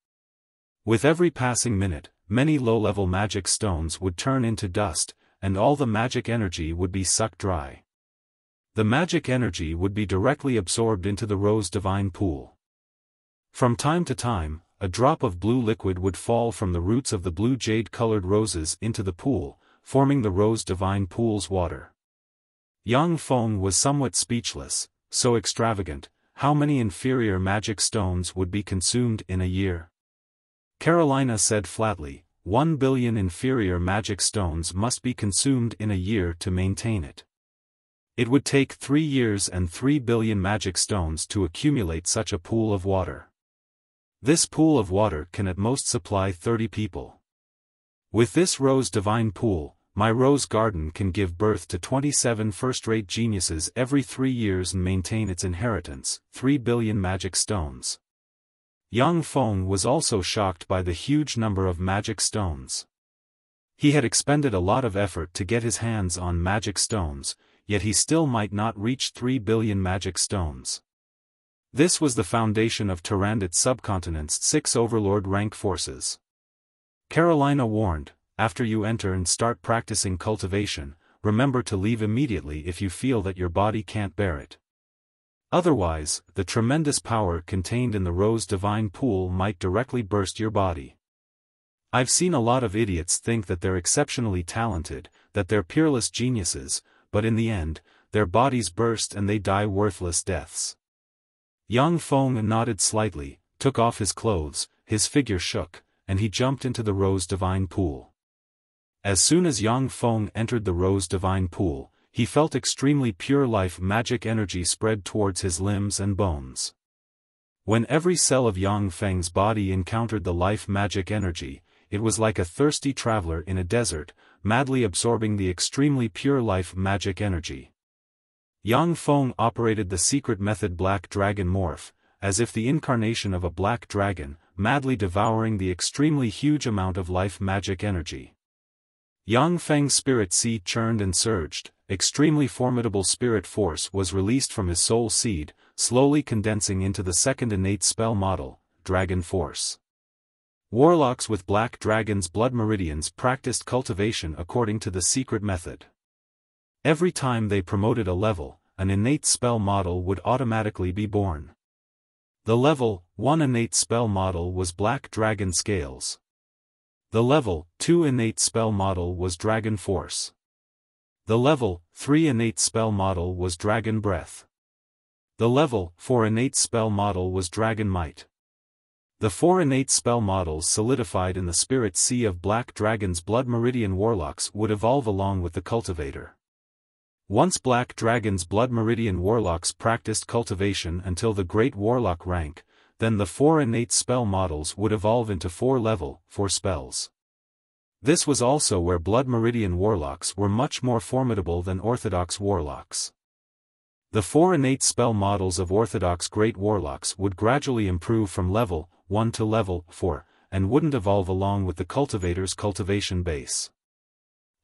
With every passing minute, many low-level magic stones would turn into dust, and all the magic energy would be sucked dry. The magic energy would be directly absorbed into the Rose Divine Pool. From time to time, a drop of blue liquid would fall from the roots of the blue jade-colored roses into the pool, forming the Rose Divine Pool's water. Yang Feng was somewhat speechless. So extravagant, how many inferior magic stones would be consumed in a year? Carolina said flatly, 1 billion inferior magic stones must be consumed in a year to maintain it. It would take 3 years and 3 billion magic stones to accumulate such a pool of water. This pool of water can at most supply 30 people. With this Rose Divine Pool, my Rose Garden can give birth to 27 first-rate geniuses every 3 years and maintain its inheritance, 3 billion magic stones. Yang Feng was also shocked by the huge number of magic stones. He had expended a lot of effort to get his hands on magic stones, yet he still might not reach 3 billion magic stones. This was the foundation of Tarandit's subcontinent's 6 overlord rank forces. Carolina warned, after you enter and start practicing cultivation, remember to leave immediately if you feel that your body can't bear it. Otherwise, the tremendous power contained in the Rose Divine Pool might directly burst your body. I've seen a lot of idiots think that they're exceptionally talented, that they're peerless geniuses, but in the end, their bodies burst and they die worthless deaths. Yang Feng nodded slightly, took off his clothes, his figure shook, and he jumped into the Rose Divine Pool. As soon as Yang Feng entered the Rose Divine Pool, he felt extremely pure life magic energy spread towards his limbs and bones. When every cell of Yang Feng's body encountered the life magic energy, it was like a thirsty traveler in a desert, madly absorbing the extremely pure life magic energy. Yang Feng operated the secret method Black Dragon Morph, as if the incarnation of a black dragon, madly devouring the extremely huge amount of life magic energy. Yang Feng's spirit seed churned and surged, extremely formidable spirit force was released from his soul seed, slowly condensing into the second innate spell model, Dragon Force. Warlocks with Black Dragon's blood meridians practiced cultivation according to the secret method. Every time they promoted a level, an innate spell model would automatically be born. The level 1 innate spell model was Black Dragon Scales. The level 2 innate spell model was Dragon Force. The level 3 innate spell model was Dragon Breath. The level 4 innate spell model was Dragon Might. The 4 innate spell models solidified in the spirit sea of Black Dragon's blood meridian warlocks would evolve along with the cultivator. Once Black Dragon's blood meridian warlocks practiced cultivation until the Great Warlock rank, then the 4 innate spell models would evolve into 4 level 4 spells. This was also where Blood Meridian warlocks were much more formidable than Orthodox warlocks. The 4 innate spell models of Orthodox Great Warlocks would gradually improve from level 1 to level 4, and wouldn't evolve along with the cultivator's cultivation base.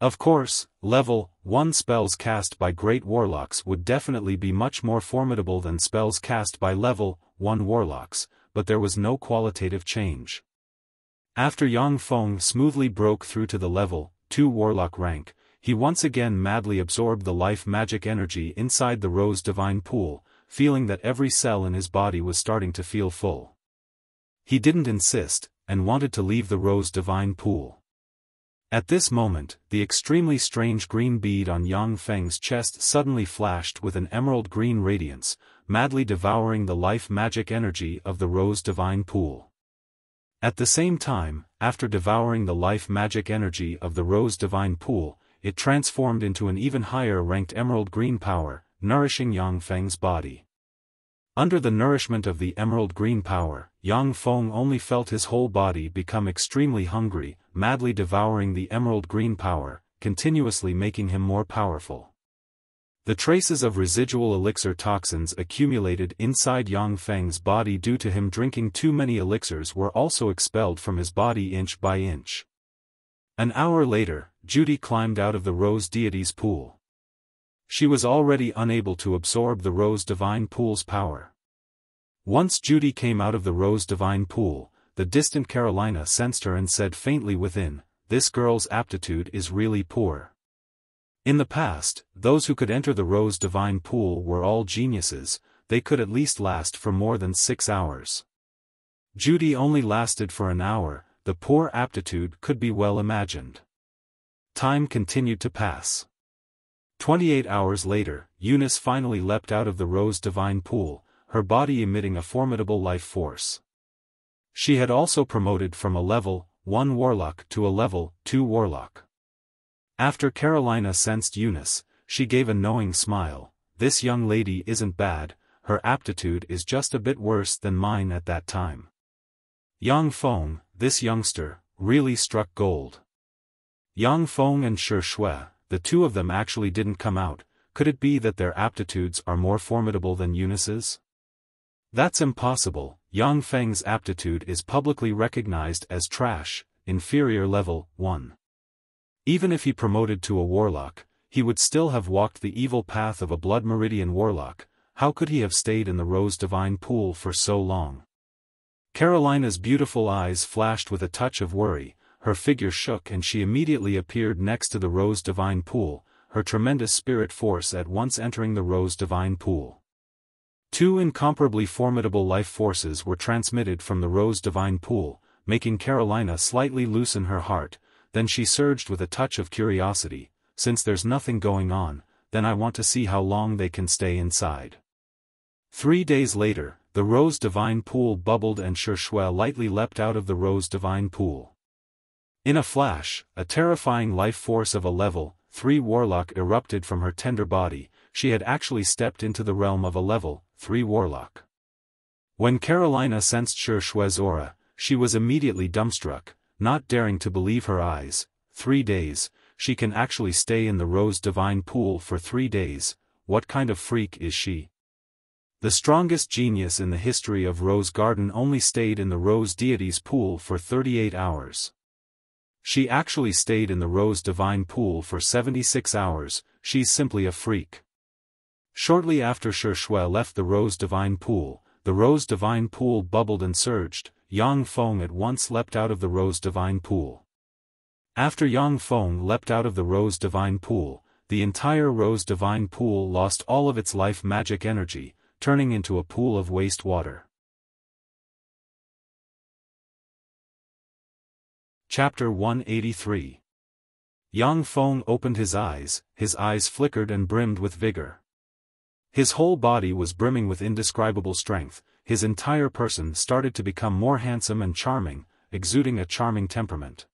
Of course, level 1 spells cast by Great Warlocks would definitely be much more formidable than spells cast by level 1 warlocks, but there was no qualitative change. After Yang Feng smoothly broke through to the level 2 warlock rank, he once again madly absorbed the life magic energy inside the Rose Divine Pool, feeling that every cell in his body was starting to feel full. He didn't insist, and wanted to leave the Rose Divine Pool. At this moment, the extremely strange green bead on Yang Feng's chest suddenly flashed with an emerald green radiance, madly devouring the life magic energy of the Rose Divine Pool. At the same time, after devouring the life magic energy of the Rose Divine Pool, it transformed into an even higher ranked emerald green power, nourishing Yang Feng's body. Under the nourishment of the emerald green power, Yang Feng only felt his whole body become extremely hungry, madly devouring the emerald green power, continuously making him more powerful. The traces of residual elixir toxins accumulated inside Yang Feng's body due to him drinking too many elixirs were also expelled from his body inch by inch. An hour later, Judy climbed out of the Rose Deity's pool. She was already unable to absorb the Rose Divine Pool's power. Once Judy came out of the Rose Divine Pool, the distant Carolina sensed her and said faintly within, "This girl's aptitude is really poor." In the past, those who could enter the Rose Divine Pool were all geniuses, they could at least last for more than 6 hours. Judy only lasted for an hour, the poor aptitude could be well imagined. Time continued to pass. 28 hours later, Eunice finally leapt out of the Rose Divine Pool, her body emitting a formidable life force. She had also promoted from a level 1 warlock to a level 2 warlock. After Carolina sensed Eunice, she gave a knowing smile. "This young lady isn't bad, her aptitude is just a bit worse than mine at that time." Yang Feng, this youngster, really struck gold. Yang Feng and Shi Shui, the two of them actually didn't come out. Could it be that their aptitudes are more formidable than Eunice's? That's impossible. Yang Feng's aptitude is publicly recognized as trash, inferior level 1. Even if he promoted to a warlock, he would still have walked the evil path of a Blood Meridian warlock. How could he have stayed in the Rose Divine Pool for so long? Carolina's beautiful eyes flashed with a touch of worry, her figure shook and she immediately appeared next to the Rose Divine Pool, her tremendous spirit force at once entering the Rose Divine Pool. 2 incomparably formidable life forces were transmitted from the Rose Divine Pool, making Carolina slightly loosen her heart. Then she surged with a touch of curiosity, "Since there's nothing going on, then I want to see how long they can stay inside." 3 days later, the Rose Divine Pool bubbled and Shi Shui lightly leapt out of the Rose Divine Pool. In a flash, a terrifying life force of a level 3 warlock erupted from her tender body. She had actually stepped into the realm of a level 3 warlock. When Carolina sensed Shi Shui's aura, she was immediately dumbstruck, not daring to believe her eyes. 3 days, she can actually stay in the Rose Divine Pool for 3 days, what kind of freak is she? The strongest genius in the history of Rose Garden only stayed in the Rose Deity's pool for 38 hours. She actually stayed in the Rose Divine Pool for 76 hours, she's simply a freak. Shortly after Shi Shui left the Rose Divine Pool, the Rose Divine Pool bubbled and surged. Yang Feng at once leapt out of the Rose Divine Pool. After Yang Feng leapt out of the Rose Divine Pool, the entire Rose Divine Pool lost all of its life magic energy, turning into a pool of waste water. Chapter 183. Yang Feng opened his eyes flickered and brimmed with vigor. His whole body was brimming with indescribable strength. His entire person started to become more handsome and charming, exuding a charming temperament.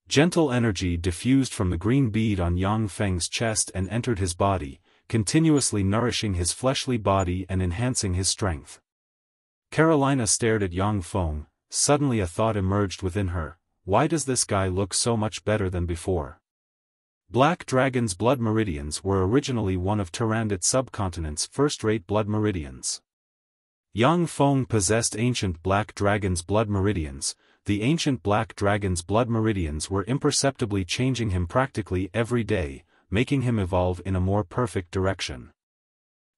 Gentle energy diffused from the green bead on Yang Feng's chest and entered his body, continuously nourishing his fleshly body and enhancing his strength. Carolina stared at Yang Feng. Suddenly a thought emerged within her. Why does this guy look so much better than before? Black Dragon's blood meridians were originally one of Tyrannid subcontinent's first-rate blood meridians. Yang Feng possessed ancient Black Dragon's blood meridians. The ancient Black Dragon's blood meridians were imperceptibly changing him practically every day, making him evolve in a more perfect direction.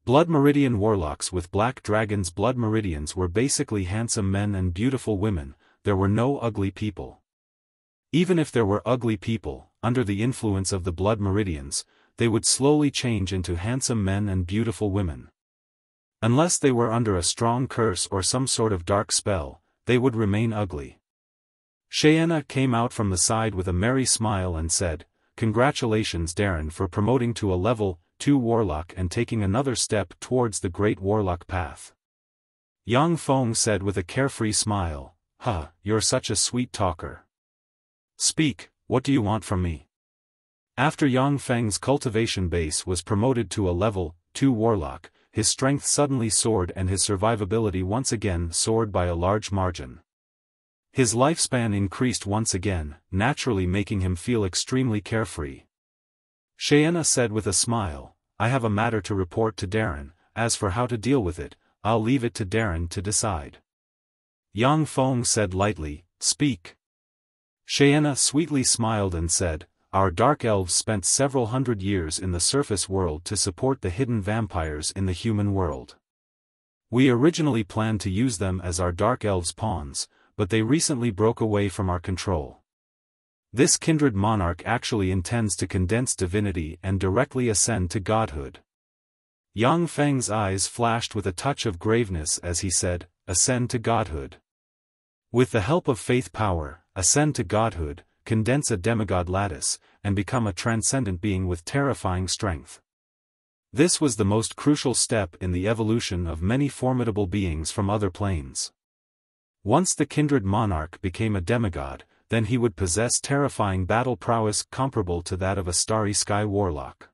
Blood Meridian warlocks with Black Dragon's blood meridians were basically handsome men and beautiful women. There were no ugly people. Even if there were ugly people, under the influence of the blood meridians, they would slowly change into handsome men and beautiful women. Unless they were under a strong curse or some sort of dark spell, they would remain ugly. Xiaofan came out from the side with a merry smile and said, "Congratulations Darren for promoting to a level 2 warlock and taking another step towards the great warlock path." Yang Feng said with a carefree smile, "Huh, you're such a sweet talker. Speak, what do you want from me?" After Yang Feng's cultivation base was promoted to a level 2 warlock, his strength suddenly soared and his survivability once again soared by a large margin. His lifespan increased once again, naturally making him feel extremely carefree. Xiaofan said with a smile, "I have a matter to report to Darren. As for how to deal with it, I'll leave it to Darren to decide." Yang Feng said lightly, "Speak." Xiaofan sweetly smiled and said, "Our dark elves spent several hundred years in the surface world to support the hidden vampires in the human world. We originally planned to use them as our dark elves' pawns, but they recently broke away from our control. This kindred monarch actually intends to condense divinity and directly ascend to godhood." Yang Feng's eyes flashed with a touch of graveness as he said, "Ascend to godhood. With the help of faith power, ascend to godhood, condense a demigod lattice, and become a transcendent being with terrifying strength." This was the most crucial step in the evolution of many formidable beings from other planes. Once the kindred monarch became a demigod, then he would possess terrifying battle prowess comparable to that of a starry sky warlock.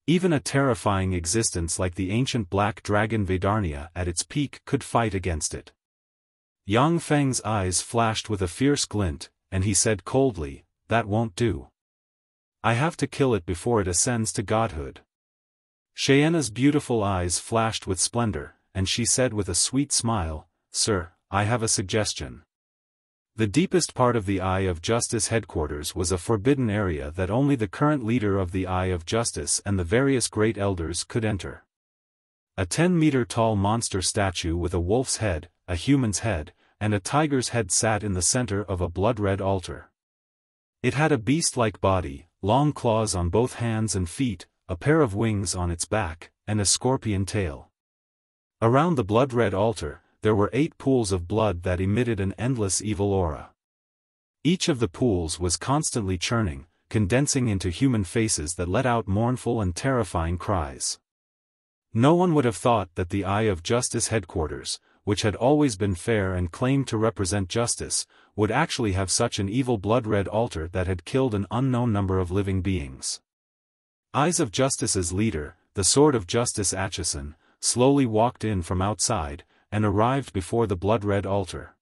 Even a terrifying existence like the ancient black dragon Vedarnia at its peak could fight against it. Yang Feng's eyes flashed with a fierce glint, and he said coldly, "That won't do. I have to kill it before it ascends to godhood." Xiaofan's beautiful eyes flashed with splendor, and she said with a sweet smile, "Sir, I have a suggestion." The deepest part of the Eye of Justice headquarters was a forbidden area that only the current leader of the Eye of Justice and the various great elders could enter. A 10-meter-tall monster statue with a wolf's head, a human's head, and a tiger's head sat in the center of a blood-red altar. It had a beast-like body, long claws on both hands and feet, a pair of wings on its back, and a scorpion tail. Around the blood-red altar, there were 8 pools of blood that emitted an endless evil aura. Each of the pools was constantly churning, condensing into human faces that let out mournful and terrifying cries. No one would have thought that the Eye of Justice headquarters, which had always been fair and claimed to represent justice, would actually have such an evil blood-red altar that had killed an unknown number of living beings. Eyes of Justice's leader, the Sword of Justice Acheson, slowly walked in from outside, and arrived before the blood-red altar.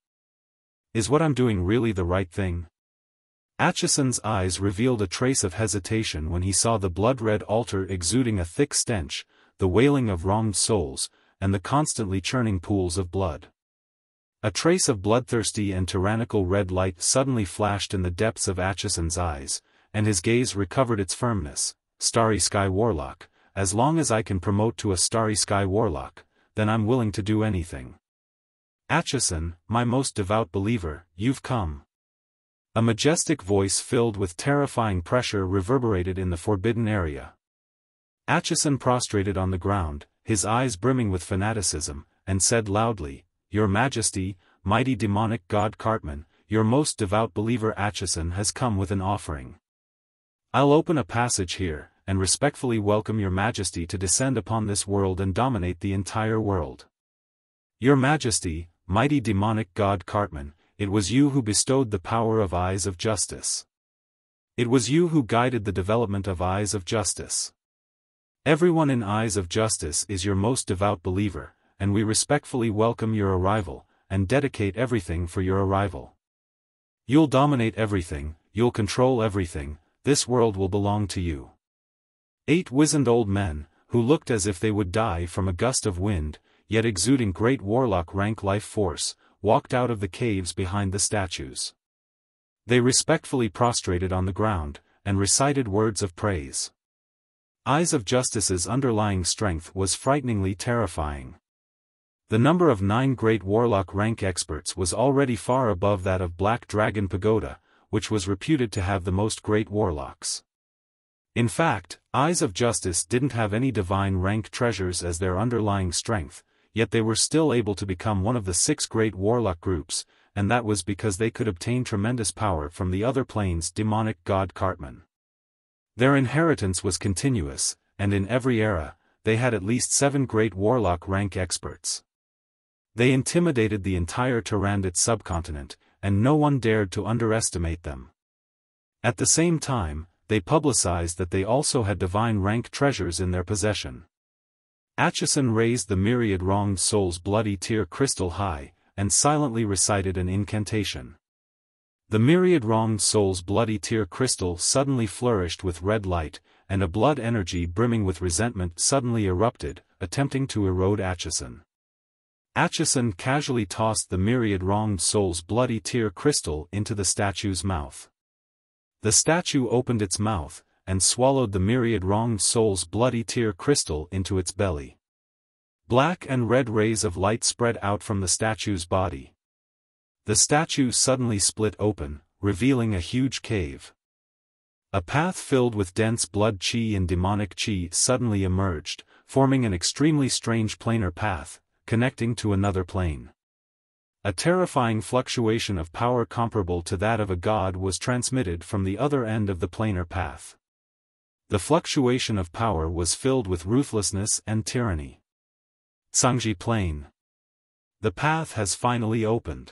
"Is what I'm doing really the right thing?" Acheson's eyes revealed a trace of hesitation when he saw the blood-red altar exuding a thick stench, the wailing of wronged souls, and the constantly churning pools of blood. A trace of bloodthirsty and tyrannical red light suddenly flashed in the depths of Acheson's eyes, and his gaze recovered its firmness. "Starry Sky Warlock, as long as I can promote to a Starry Sky Warlock, then I'm willing to do anything. Acheson, my most devout believer, you've come." A majestic voice filled with terrifying pressure reverberated in the forbidden area. Acheson prostrated on the ground, his eyes brimming with fanaticism, and said loudly, "Your Majesty, mighty demonic god Cartman, your most devout believer Acheson has come with an offering. I'll open a passage here, and respectfully welcome your Majesty to descend upon this world and dominate the entire world. Your Majesty, mighty demonic god Cartman, it was you who bestowed the power of Eyes of Justice. It was you who guided the development of Eyes of Justice. Everyone in Eyes of Justice is your most devout believer, and we respectfully welcome your arrival, and dedicate everything for your arrival. You'll dominate everything, you'll control everything, this world will belong to you. 8 wizened old men, who looked as if they would die from a gust of wind, yet exuding great warlock rank life force, walked out of the caves behind the statues. They respectfully prostrated on the ground, and recited words of praise. Eyes of Justice's underlying strength was frighteningly terrifying. The number of 9 great warlock rank experts was already far above that of Black Dragon Pagoda, which was reputed to have the most great warlocks. In fact, Eyes of Justice didn't have any divine rank treasures as their underlying strength, yet they were still able to become one of the 6 great warlock groups, and that was because they could obtain tremendous power from the other plane's demonic god Cartman. Their inheritance was continuous, and in every era, they had at least 7 great warlock rank experts. They intimidated the entire Tyrandot subcontinent, and no one dared to underestimate them. At the same time, they publicized that they also had divine rank treasures in their possession. Atchison raised the myriad wronged soul's bloody tear crystal high, and silently recited an incantation. The myriad wronged soul's bloody tear crystal suddenly flourished with red light, and a blood energy brimming with resentment suddenly erupted, attempting to erode Atchison. Atchison casually tossed the myriad wronged soul's bloody tear crystal into the statue's mouth. The statue opened its mouth, and swallowed the myriad wronged soul's bloody tear crystal into its belly. Black and red rays of light spread out from the statue's body. The statue suddenly split open, revealing a huge cave. A path filled with dense blood chi and demonic chi suddenly emerged, forming an extremely strange planar path, connecting to another plane. A terrifying fluctuation of power comparable to that of a god was transmitted from the other end of the planar path. The fluctuation of power was filled with ruthlessness and tyranny. Tsangji Plane. The path has finally opened.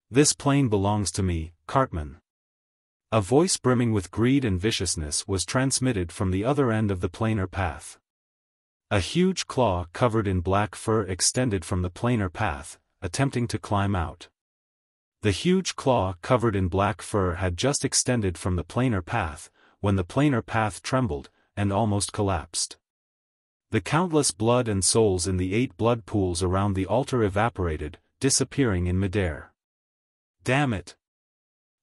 This plane belongs to me, Cartman. A voice brimming with greed and viciousness was transmitted from the other end of the planar path. A huge claw covered in black fur extended from the planar path, attempting to climb out. The huge claw covered in black fur had just extended from the planar path, when the planar path trembled, and almost collapsed. The countless blood and souls in the 8 blood pools around the altar evaporated, disappearing in midair. Damn it!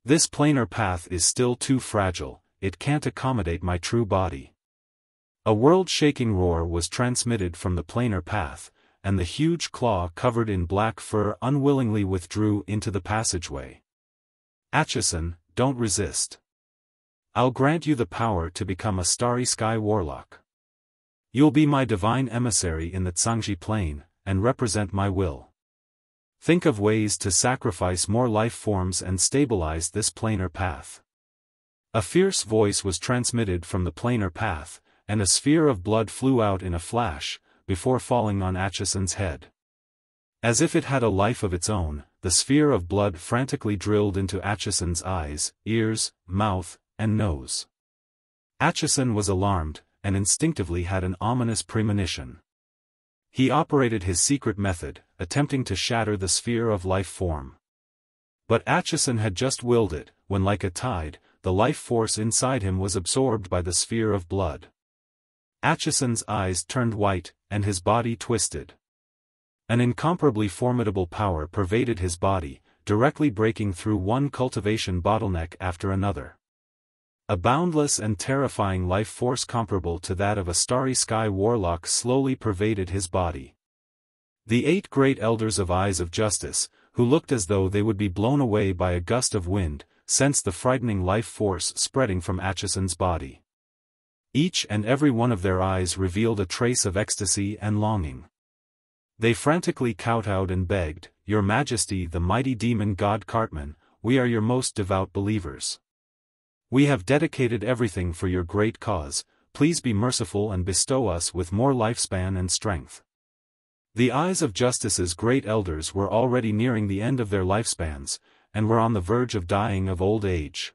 This planar path is still too fragile, it can't accommodate my true body. A world-shaking roar was transmitted from the planar path, and the huge claw covered in black fur unwillingly withdrew into the passageway. Atchison, don't resist. I'll grant you the power to become a starry sky warlock. You'll be my divine emissary in the Tsangji plane, and represent my will. Think of ways to sacrifice more life forms and stabilize this planar path. A fierce voice was transmitted from the planar path, and a sphere of blood flew out in a flash, before falling on Atchison's head. As if it had a life of its own, the sphere of blood frantically drilled into Atchison's eyes, ears, mouth, and nose. Atchison was alarmed, and instinctively had an ominous premonition. He operated his secret method, attempting to shatter the sphere of life form. But Atchison had just willed it, when like a tide, the life force inside him was absorbed by the sphere of blood. Atchison's eyes turned white, and his body twisted. An incomparably formidable power pervaded his body, directly breaking through one cultivation bottleneck after another. A boundless and terrifying life force comparable to that of a starry sky warlock slowly pervaded his body. The 8 great elders of Eyes of Justice, who looked as though they would be blown away by a gust of wind, sensed the frightening life force spreading from Atchison's body. Each and every one of their eyes revealed a trace of ecstasy and longing. They frantically kowtowed and begged, "Your Majesty, the mighty demon god Cartman, we are your most devout believers. We have dedicated everything for your great cause, please be merciful and bestow us with more lifespan and strength." The Eyes of Justice's great elders were already nearing the end of their lifespans, and were on the verge of dying of old age.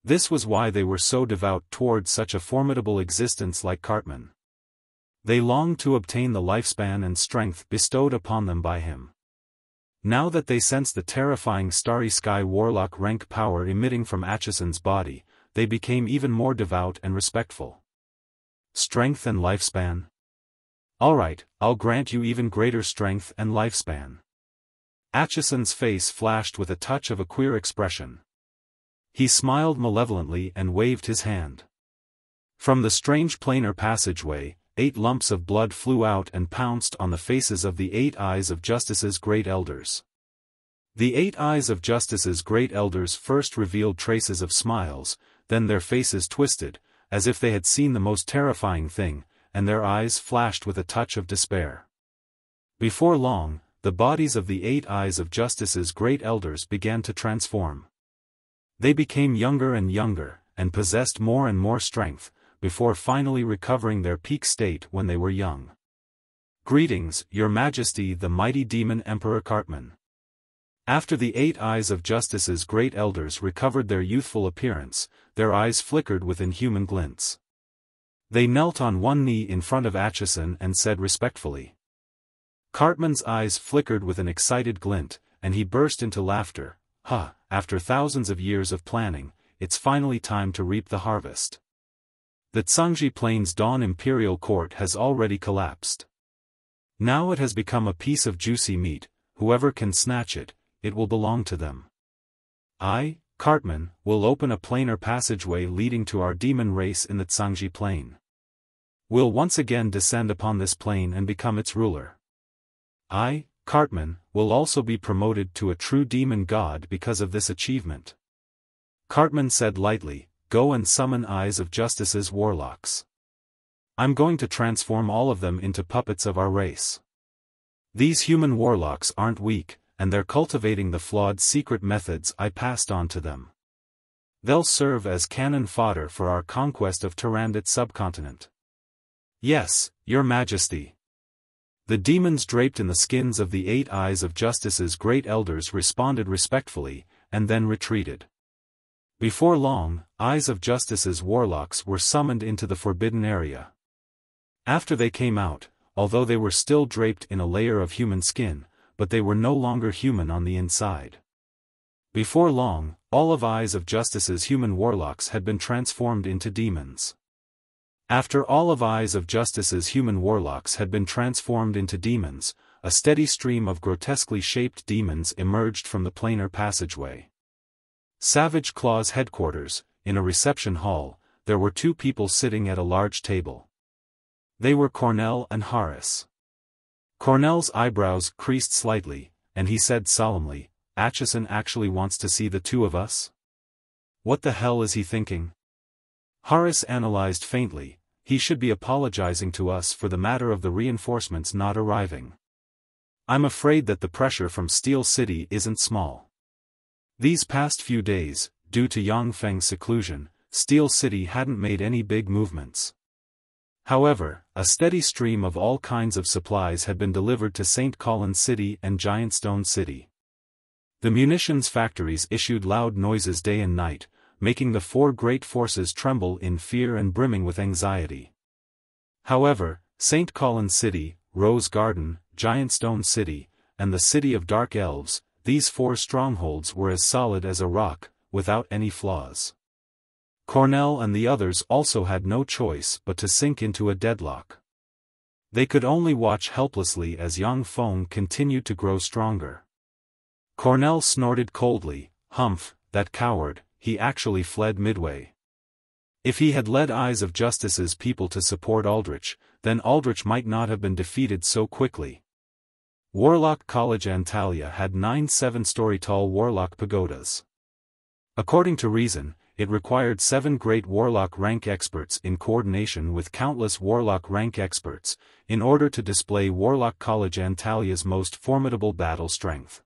This was why they were so devout towards such a formidable existence like Cartman. They longed to obtain the lifespan and strength bestowed upon them by him. Now that they sensed the terrifying starry sky warlock rank power emitting from Acheson's body, they became even more devout and respectful. Strength and lifespan? Alright, I'll grant you even greater strength and lifespan. Acheson's face flashed with a touch of a queer expression. He smiled malevolently and waved his hand. From the strange planar passageway, 8 lumps of blood flew out and pounced on the faces of the 8 eyes of Justice's great elders. The 8 eyes of Justice's great elders first revealed traces of smiles, then their faces twisted, as if they had seen the most terrifying thing, and their eyes flashed with a touch of despair. Before long, the bodies of the 8 eyes of Justice's great elders began to transform. They became younger and younger, and possessed more and more strength, before finally recovering their peak state when they were young. Greetings, Your Majesty, the mighty demon Emperor Cartman. After the 8 eyes of Justice's great elders recovered their youthful appearance, their eyes flickered with inhuman glints. They knelt on one knee in front of Acheson and said respectfully. Cartman's eyes flickered with an excited glint, and he burst into laughter. After thousands of years of planning, it's finally time to reap the harvest. The Tsangji Plains Dawn Imperial Court has already collapsed. Now it has become a piece of juicy meat. Whoever can snatch it, it will belong to them. I, Cartman, will open a planar passageway leading to our demon race in the Tsangji Plain. We'll once again descend upon this plane and become its ruler. I, Cartman, will also be promoted to a true demon god because of this achievement. Cartman said lightly, Go and summon Eyes of Justice's warlocks. I'm going to transform all of them into puppets of our race. These human warlocks aren't weak, and they're cultivating the flawed secret methods I passed on to them. They'll serve as cannon fodder for our conquest of Tyrannid subcontinent. Yes, Your Majesty. The demons draped in the skins of the 8 eyes of Justice's great elders responded respectfully, and then retreated. Before long, Eyes of Justice's warlocks were summoned into the forbidden area. After they came out, although they were still draped in a layer of human skin, but they were no longer human on the inside. Before long, all of Eyes of Justice's human warlocks had been transformed into demons. After all of Eyes of Justice's human warlocks had been transformed into demons, a steady stream of grotesquely shaped demons emerged from the planar passageway. Savage Claw's headquarters, in a reception hall, there were 2 people sitting at a large table. They were Cornell and Horace. Cornell's eyebrows creased slightly, and he said solemnly, Acheson actually wants to see the 2 of us? What the hell is he thinking? Horace analyzed faintly, he should be apologizing to us for the matter of the reinforcements not arriving. I'm afraid that the pressure from Steel City isn't small. These past few days, due to Yangfeng's seclusion, Steel City hadn't made any big movements. However, a steady stream of all kinds of supplies had been delivered to St. Colin City and Giant Stone City. The munitions factories issued loud noises day and night, making the 4 great forces tremble in fear and brimming with anxiety. However, St. Colin City, Rose Garden, Giant Stone City, and the City of Dark Elves, these 4 strongholds were as solid as a rock, without any flaws. Cornell and the others also had no choice but to sink into a deadlock. They could only watch helplessly as Yang Feng continued to grow stronger. Cornell snorted coldly, Humph, that coward, he actually fled midway. If he had led Eyes of Justice's people to support Aldrich, then Aldrich might not have been defeated so quickly. Warlock College Antalya had 9 7-story-tall warlock pagodas. According to Reason, it required 7 great warlock rank experts in coordination with countless warlock rank experts, in order to display Warlock College Antalya's most formidable battle strength.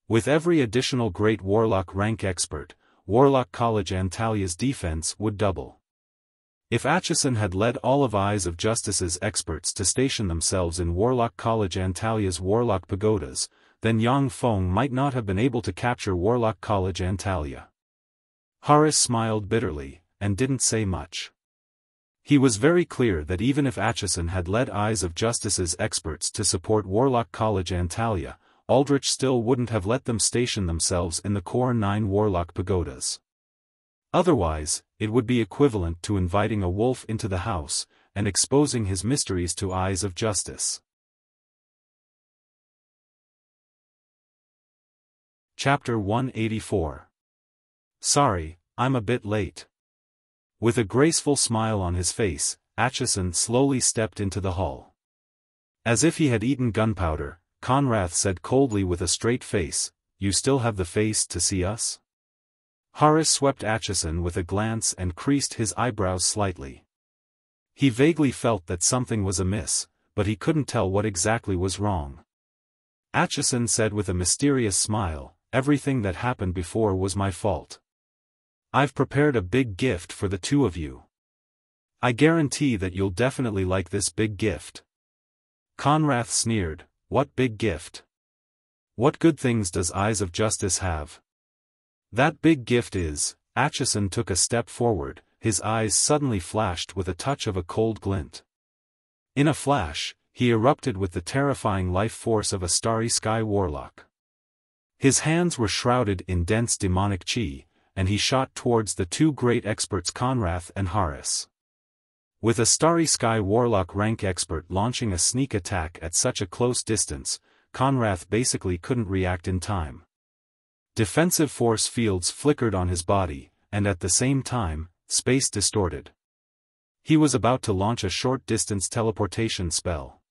With every additional great warlock rank expert, Warlock College Antalya's defense would double. If Acheson had led all of Eyes of Justice's experts to station themselves in Warlock College Antalya's warlock pagodas, then Yang Feng might not have been able to capture Warlock College Antalya. Horace smiled bitterly, and didn't say much. He was very clear that even if Atchison had led Eyes of Justice's experts to support Warlock College Antalya, Aldrich still wouldn't have let them station themselves in the core 9 Warlock pagodas. Otherwise, it would be equivalent to inviting a wolf into the house, and exposing his mysteries to Eyes of Justice. Chapter 184. Sorry, I'm a bit late. With a graceful smile on his face, Atchison slowly stepped into the hall. As if he had eaten gunpowder, Conrath said coldly with a straight face, "You still have the face to see us?" Horace swept Atchison with a glance and creased his eyebrows slightly. He vaguely felt that something was amiss, but he couldn't tell what exactly was wrong. Atchison said with a mysterious smile, "Everything that happened before was my fault. I've prepared a big gift for the two of you. I guarantee that you'll definitely like this big gift." Conrath sneered, "What big gift? What good things does Eyes of Justice have?" "That big gift is..." Atchison took a step forward, his eyes suddenly flashed with a touch of a cold glint. In a flash, he erupted with the terrifying life force of a starry sky warlock. His hands were shrouded in dense demonic chi, and he shot towards the two great experts Conrath and Horace. With a starry sky warlock rank expert launching a sneak attack at such a close distance, Conrath basically couldn't react in time. Defensive force fields flickered on his body, and at the same time, space distorted. He was about to launch a short-distance teleportation spell.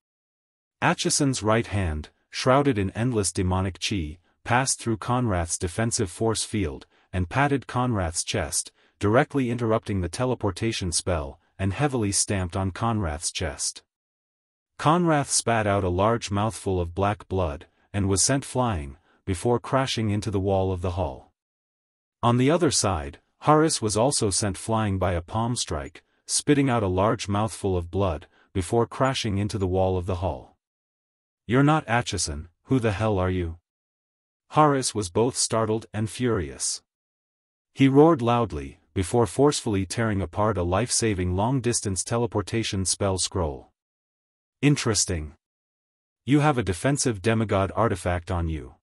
Atchison's right hand, shrouded in endless demonic chi, passed through Conrath's defensive force field, and patted Conrath's chest, directly interrupting the teleportation spell, and heavily stamped on Conrath's chest. Conrath spat out a large mouthful of black blood, and was sent flying, before crashing into the wall of the hall. On the other side, Horace was also sent flying by a palm strike, spitting out a large mouthful of blood, before crashing into the wall of the hall. "You're not Atchison, who the hell are you?" Horace was both startled and furious. He roared loudly, before forcefully tearing apart a life-saving long-distance teleportation spell scroll. "Interesting. You have a defensive demigod artifact on you."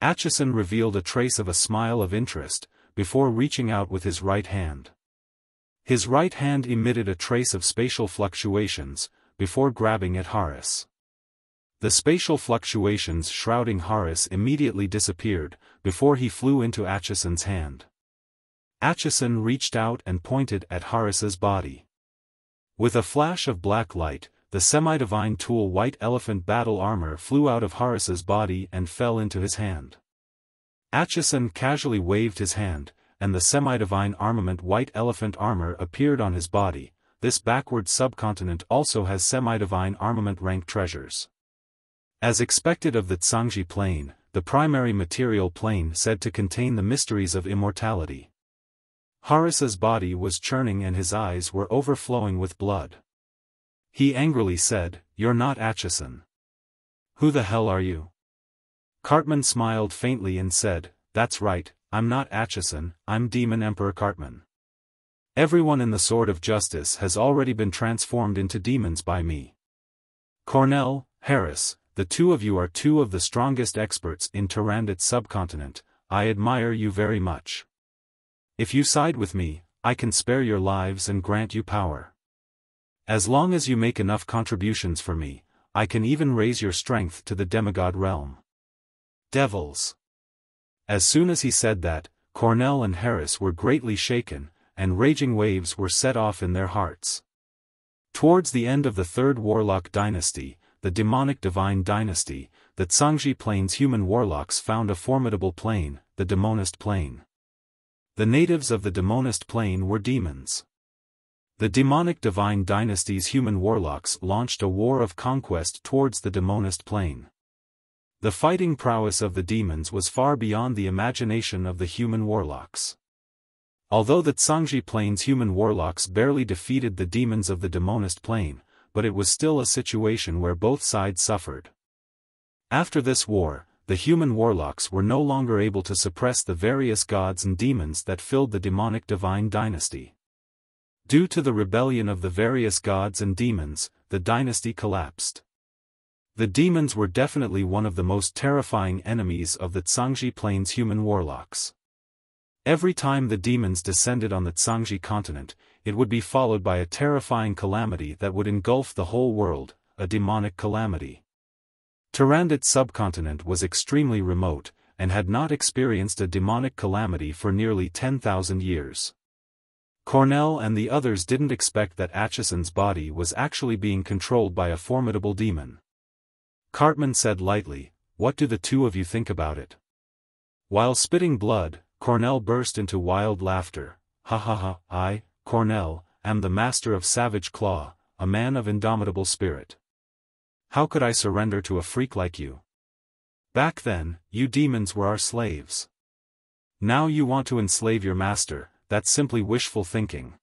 Atchison revealed a trace of a smile of interest, before reaching out with his right hand. His right hand emitted a trace of spatial fluctuations, before grabbing at Horace. The spatial fluctuations shrouding Horace immediately disappeared, before he flew into Atchison's hand. Atchison reached out and pointed at Horace's body. With a flash of black light, the semi-divine tool White Elephant battle armor flew out of Horace's body and fell into his hand. Atchison casually waved his hand, and the semi-divine armament White Elephant armor appeared on his body. This backward subcontinent also has semi-divine armament rank treasures. As expected of the Tsangji plane, the primary material plane said to contain the mysteries of immortality. Horace's body was churning and his eyes were overflowing with blood. He angrily said, "You're not Atchison. Who the hell are you?" Cartman smiled faintly and said, "That's right, I'm not Atchison, I'm Demon Emperor Cartman. Everyone in the Sword of Justice has already been transformed into demons by me. Cornell, Harris, the two of you are two of the strongest experts in Tyrandot subcontinent. I admire you very much. If you side with me, I can spare your lives and grant you power. As long as you make enough contributions for me, I can even raise your strength to the demigod realm." Devils. As soon as he said that, Cornell and Harris were greatly shaken, and raging waves were set off in their hearts. Towards the end of the Third Warlock Dynasty, the Demonic Divine Dynasty, the Tsangji Plane's human warlocks found a formidable plane, the Demonist Plane. The natives of the Demonist Plane were demons. The Demonic Divine Dynasty's human warlocks launched a war of conquest towards the Demonist Plane. The fighting prowess of the demons was far beyond the imagination of the human warlocks. Although the Tsangji Plane's human warlocks barely defeated the demons of the Demonist Plane, but it was still a situation where both sides suffered. After this war, the human warlocks were no longer able to suppress the various gods and demons that filled the Demonic Divine Dynasty. Due to the rebellion of the various gods and demons, the dynasty collapsed. The demons were definitely one of the most terrifying enemies of the Zhangji Plains human warlocks. Every time the demons descended on the Zhangji continent, it would be followed by a terrifying calamity that would engulf the whole world, a demonic calamity. Tarandit subcontinent was extremely remote, and had not experienced a demonic calamity for nearly 10,000 years. Cornell and the others didn't expect that Acheson's body was actually being controlled by a formidable demon. Cartman said lightly, "What do the two of you think about it?" While spitting blood, Cornell burst into wild laughter. "Ha ha ha, I, Cornell, am the master of Savage Claw, a man of indomitable spirit. How could I surrender to a freak like you? Back then, you demons were our slaves. Now you want to enslave your master, that's simply wishful thinking."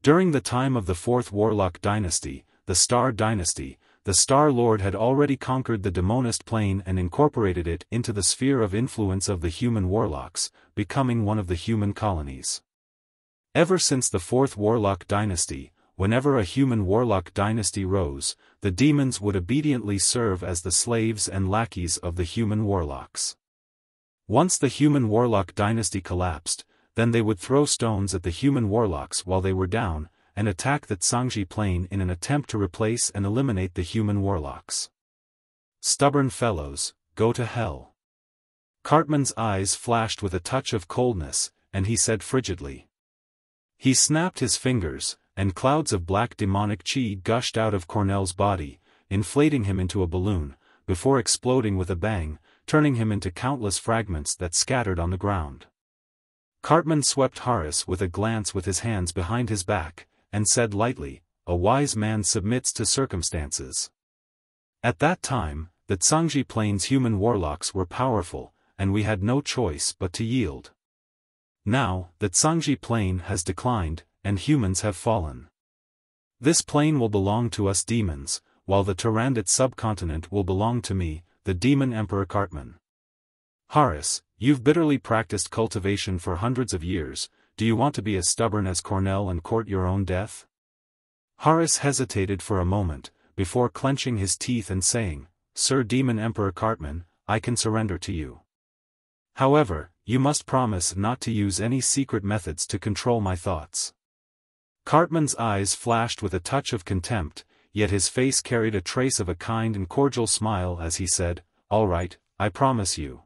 During the time of the Fourth Warlock Dynasty, the Star Dynasty, the Star Lord had already conquered the Demonist plane and incorporated it into the sphere of influence of the human warlocks, becoming one of the human colonies. Ever since the Fourth Warlock Dynasty, whenever a human warlock dynasty rose, the demons would obediently serve as the slaves and lackeys of the human warlocks. Once the human warlock dynasty collapsed, then they would throw stones at the human warlocks while they were down, and attack the Zhangji Plain in an attempt to replace and eliminate the human warlocks. Stubborn fellows, go to hell. Cartman's eyes flashed with a touch of coldness, and he said frigidly. He snapped his fingers, and clouds of black demonic chi gushed out of Cornell's body, inflating him into a balloon, before exploding with a bang, turning him into countless fragments that scattered on the ground. Cartman swept Horace with a glance with his hands behind his back, and said lightly, "A wise man submits to circumstances." At that time, the Zhangji Plains human warlocks were powerful, and we had no choice but to yield. Now, the Zhangji Plain has declined, and humans have fallen. This plain will belong to us demons, while the Tarandit subcontinent will belong to me, the Demon Emperor Cartman. Horace, you've bitterly practiced cultivation for hundreds of years, do you want to be as stubborn as Cornell and court your own death? Horace hesitated for a moment, before clenching his teeth and saying, "Sir Demon Emperor Cartman, I can surrender to you. However, you must promise not to use any secret methods to control my thoughts." Cartman's eyes flashed with a touch of contempt, yet his face carried a trace of a kind and cordial smile as he said, "All right, I promise you."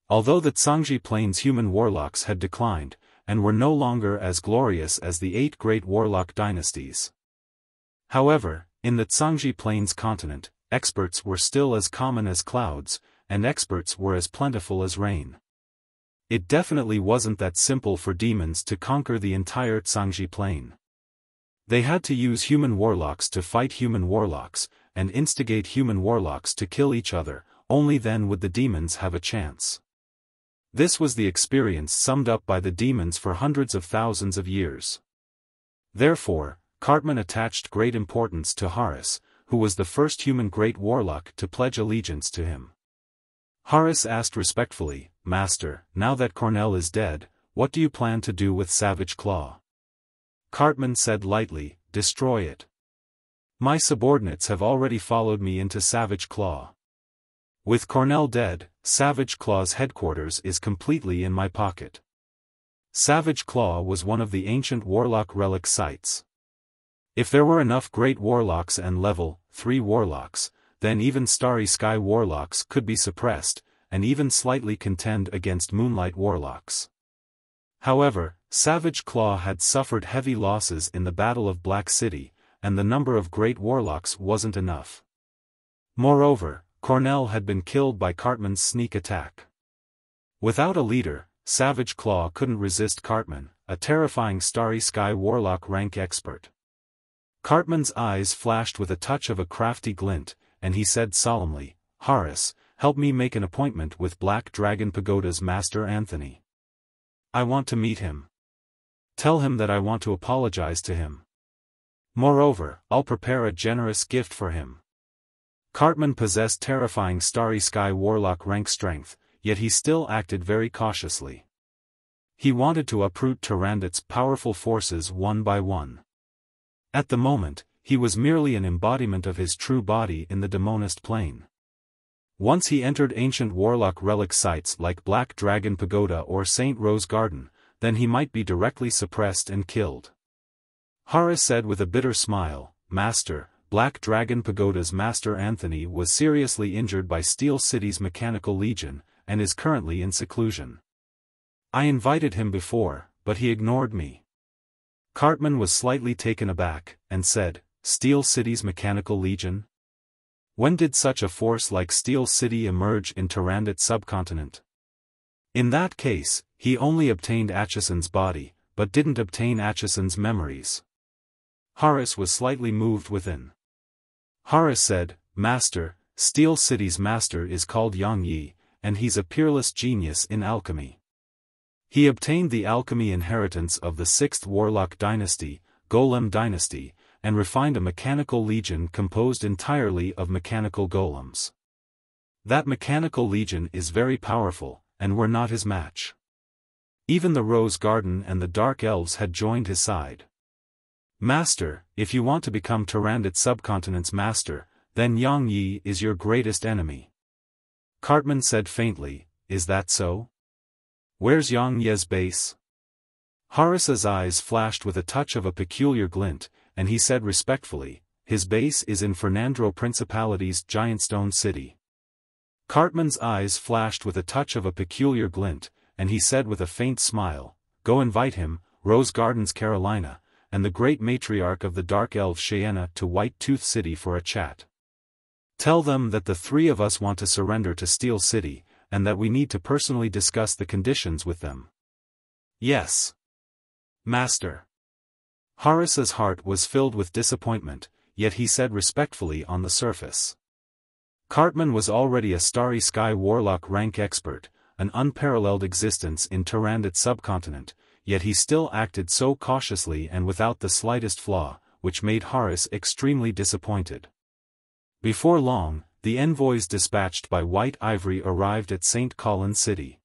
Although the Zhangji Plains human warlocks had declined, and were no longer as glorious as the 8 great warlock dynasties. However, in the Zhangji Plains continent, experts were still as common as clouds, and experts were as plentiful as rain. It definitely wasn't that simple for demons to conquer the entire Zhangji Plain. They had to use human warlocks to fight human warlocks, and instigate human warlocks to kill each other, only then would the demons have a chance. This was the experience summed up by the demons for hundreds of thousands of years. Therefore, Cartman attached great importance to Horace, who was the first human great warlock to pledge allegiance to him. Horace asked respectfully, "Master, now that Cornell is dead, what do you plan to do with Savage Claw?" Cartman said lightly, "Destroy it. My subordinates have already followed me into Savage Claw. With Cornell dead, Savage Claw's headquarters is completely in my pocket." Savage Claw was one of the ancient warlock relic sites. If there were enough great warlocks and level 3 warlocks, then even Starry Sky warlocks could be suppressed, and even slightly contend against Moonlight warlocks. However, Savage Claw had suffered heavy losses in the Battle of Black City, and the number of great warlocks wasn't enough. Moreover, Cornell had been killed by Cartman's sneak attack. Without a leader, Savage Claw couldn't resist Cartman, a terrifying Starry Sky warlock rank expert. Cartman's eyes flashed with a touch of a crafty glint, and he said solemnly, "Horace, help me make an appointment with Black Dragon Pagoda's Master Anthony. I want to meet him. Tell him that I want to apologize to him. Moreover, I'll prepare a generous gift for him." Cartman possessed terrifying Starry Sky warlock rank strength, yet he still acted very cautiously. He wanted to uproot Tyrannid's powerful forces one by one. At the moment, he was merely an embodiment of his true body in the demonist plane. Once he entered ancient warlock relic sites like Black Dragon Pagoda or St. Rose Garden, then he might be directly suppressed and killed. Horace said with a bitter smile, "Master, Black Dragon Pagoda's Master Anthony was seriously injured by Steel City's Mechanical Legion, and is currently in seclusion. I invited him before, but he ignored me." Cartman was slightly taken aback, and said, "Steel City's Mechanical Legion? When did such a force like Steel City emerge in Tyrannid subcontinent?" "In that case, he only obtained Atchison's body, but didn't obtain Atchison's memories." Horace was slightly moved within. Horace said, "Master, Steel City's master is called Yang Yi, and he's a peerless genius in alchemy. He obtained the alchemy inheritance of the 6th Warlock Dynasty, Golem Dynasty, and refined a mechanical legion composed entirely of mechanical golems. That mechanical legion is very powerful, and we're not his match." Even the Rose Garden and the Dark Elves had joined his side. "Master, if you want to become Tyrannid subcontinent's master, then Yang Yi is your greatest enemy." Cartman said faintly, "Is that so? Where's Yang Ye's base?" Horace's eyes flashed with a touch of a peculiar glint, and he said respectfully, "His base is in Fernandro Principality's Giantstone City." Cartman's eyes flashed with a touch of a peculiar glint, and he said with a faint smile, "Go invite him, Rose Gardens Carolina, and the great matriarch of the Dark Elves Cheyenne to White Tooth City for a chat. Tell them that the three of us want to surrender to Steel City, and that we need to personally discuss the conditions with them." "Yes, Master." Horace's heart was filled with disappointment, yet he said respectfully on the surface. Cartman was already a Starry Sky Warlock rank expert, an unparalleled existence in Tyrannid subcontinent, yet he still acted so cautiously and without the slightest flaw, which made Horace extremely disappointed. Before long, the envoys dispatched by White Ivory arrived at St. Colin City.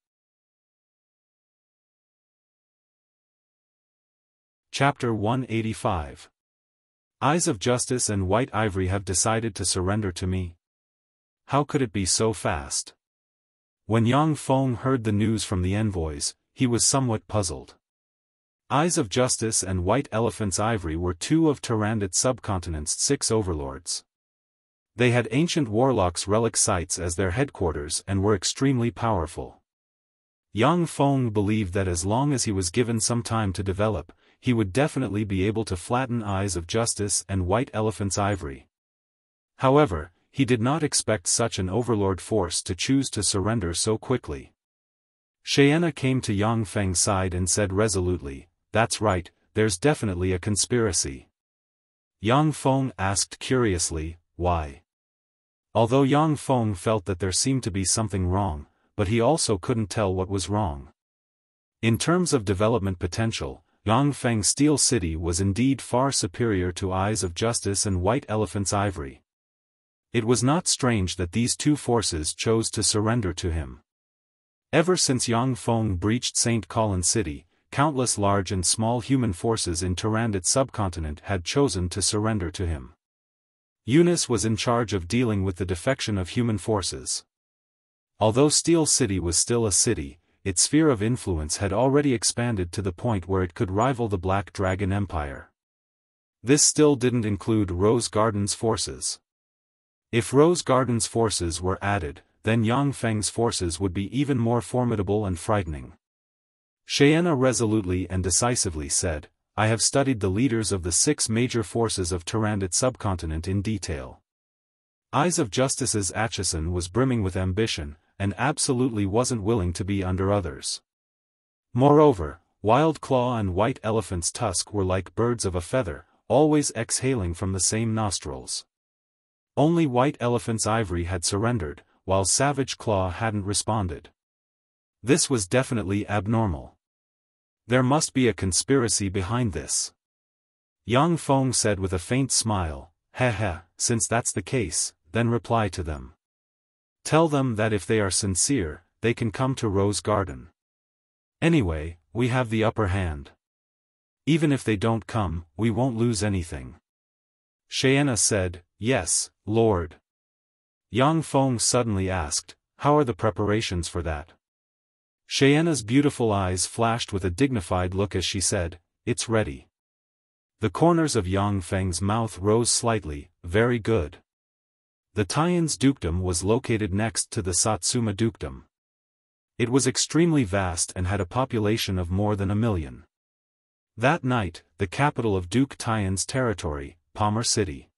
Chapter 185. Eyes of Justice and White Ivory have decided to surrender to me. How could it be so fast? When Yang Feng heard the news from the envoys, he was somewhat puzzled. Eyes of Justice and White Elephant's Ivory were two of Tyrannid subcontinent's 6 overlords. They had ancient warlocks' relic sites as their headquarters and were extremely powerful. Yang Feng believed that as long as he was given some time to develop, he would definitely be able to flatten Eyes of Justice and White Elephant's Ivory. However, he did not expect such an overlord force to choose to surrender so quickly. Cheyenne came to Yang Feng's side and said resolutely, "That's right, there's definitely a conspiracy." Yang Feng asked curiously, "Why?" Although Yang Feng felt that there seemed to be something wrong, but he also couldn't tell what was wrong. In terms of development potential, Yang Feng's Steel City was indeed far superior to Eyes of Justice and White Elephant's Ivory. It was not strange that these two forces chose to surrender to him. Ever since Yang Feng breached St. Colin City, countless large and small human forces in Tyrannid subcontinent had chosen to surrender to him. Eunice was in charge of dealing with the defection of human forces. Although Steel City was still a city, its sphere of influence had already expanded to the point where it could rival the Black Dragon Empire. This still didn't include Rose Garden's forces. If Rose Garden's forces were added, then Yang Feng's forces would be even more formidable and frightening. Cheyenne resolutely and decisively said, "I have studied the leaders of the 6 major forces of Tyrannid subcontinent in detail. Eyes of Justice's Atchison was brimming with ambition, and absolutely wasn't willing to be under others. Moreover, Wild Claw and White Elephant's tusk were like birds of a feather, always exhaling from the same nostrils. Only White Elephant's Ivory had surrendered, while Savage Claw hadn't responded. This was definitely abnormal. There must be a conspiracy behind this." Yang Feng said with a faint smile, "Heh, since that's the case, then reply to them. Tell them that if they are sincere, they can come to Rose Garden. Anyway, we have the upper hand. Even if they don't come, we won't lose anything. Xiaofan said, "Yes, Lord." Yang Feng suddenly asked, "How are the preparations for that?" Xiaofan's beautiful eyes flashed with a dignified look as she said, "It's ready." The corners of Yang Feng's mouth rose slightly, "Very good." The Tian's dukedom was located next to the Satsuma dukedom. It was extremely vast and had a population of more than 1 million. That night, the capital of Duke Tian's territory, Palmer City.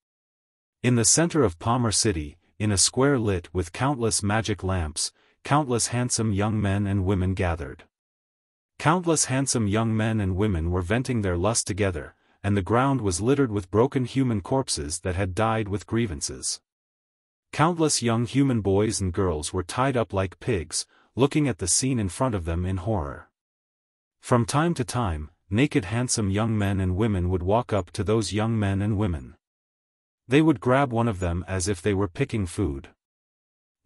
In the center of Palmer City, in a square lit with countless magic lamps, countless handsome young men and women gathered. Countless handsome young men and women were venting their lust together, and the ground was littered with broken human corpses that had died with grievances. Countless young human boys and girls were tied up like pigs, looking at the scene in front of them in horror. From time to time, naked handsome young men and women would walk up to those young men and women. They would grab one of them as if they were picking food.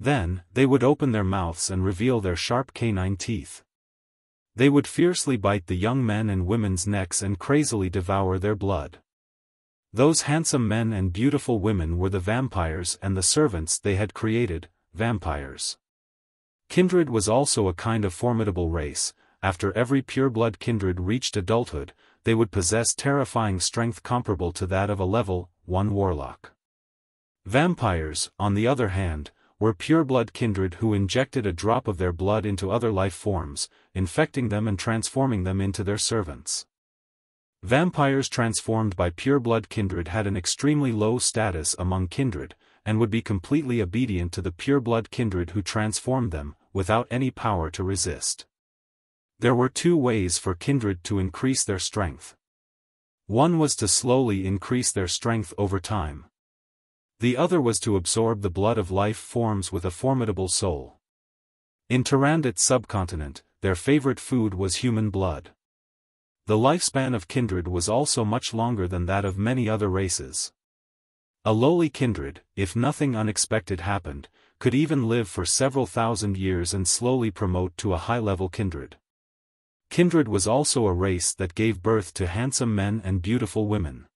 Then, they would open their mouths and reveal their sharp canine teeth. They would fiercely bite the young men and women's necks and crazily devour their blood. Those handsome men and beautiful women were the vampires and the servants they had created, vampires. Kindred was also a kind of formidable race. After every pureblood kindred reached adulthood, they would possess terrifying strength comparable to that of a level 1 warlock. Vampires, on the other hand, were pureblood kindred who injected a drop of their blood into other life forms, infecting them and transforming them into their servants. Vampires transformed by pureblood kindred had an extremely low status among kindred, and would be completely obedient to the pureblood kindred who transformed them, without any power to resist. There were 2 ways for kindred to increase their strength. One was to slowly increase their strength over time. The other was to absorb the blood of life forms with a formidable soul. In Tyrannid subcontinent, their favorite food was human blood. The lifespan of kindred was also much longer than that of many other races. A lowly kindred, if nothing unexpected happened, could even live for several thousand years and slowly promote to a high-level kindred. Kindred was also a race that gave birth to handsome men and beautiful women.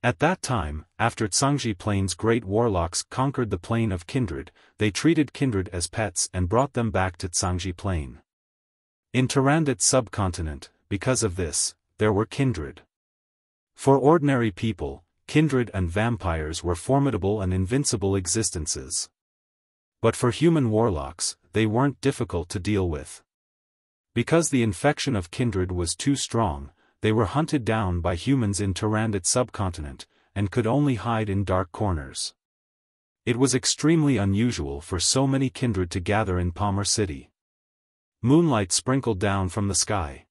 At that time, after Tsangji Plain's great warlocks conquered the plane of kindred, they treated kindred as pets and brought them back to Tsangji Plain. In Tyrannid subcontinent, because of this, there were kindred. For ordinary people, kindred and vampires were formidable and invincible existences. But for human warlocks, they weren't difficult to deal with. Because the infection of kindred was too strong, they were hunted down by humans in Tyrannid subcontinent, and could only hide in dark corners. It was extremely unusual for so many kindred to gather in Palmer City. Moonlight sprinkled down from the sky.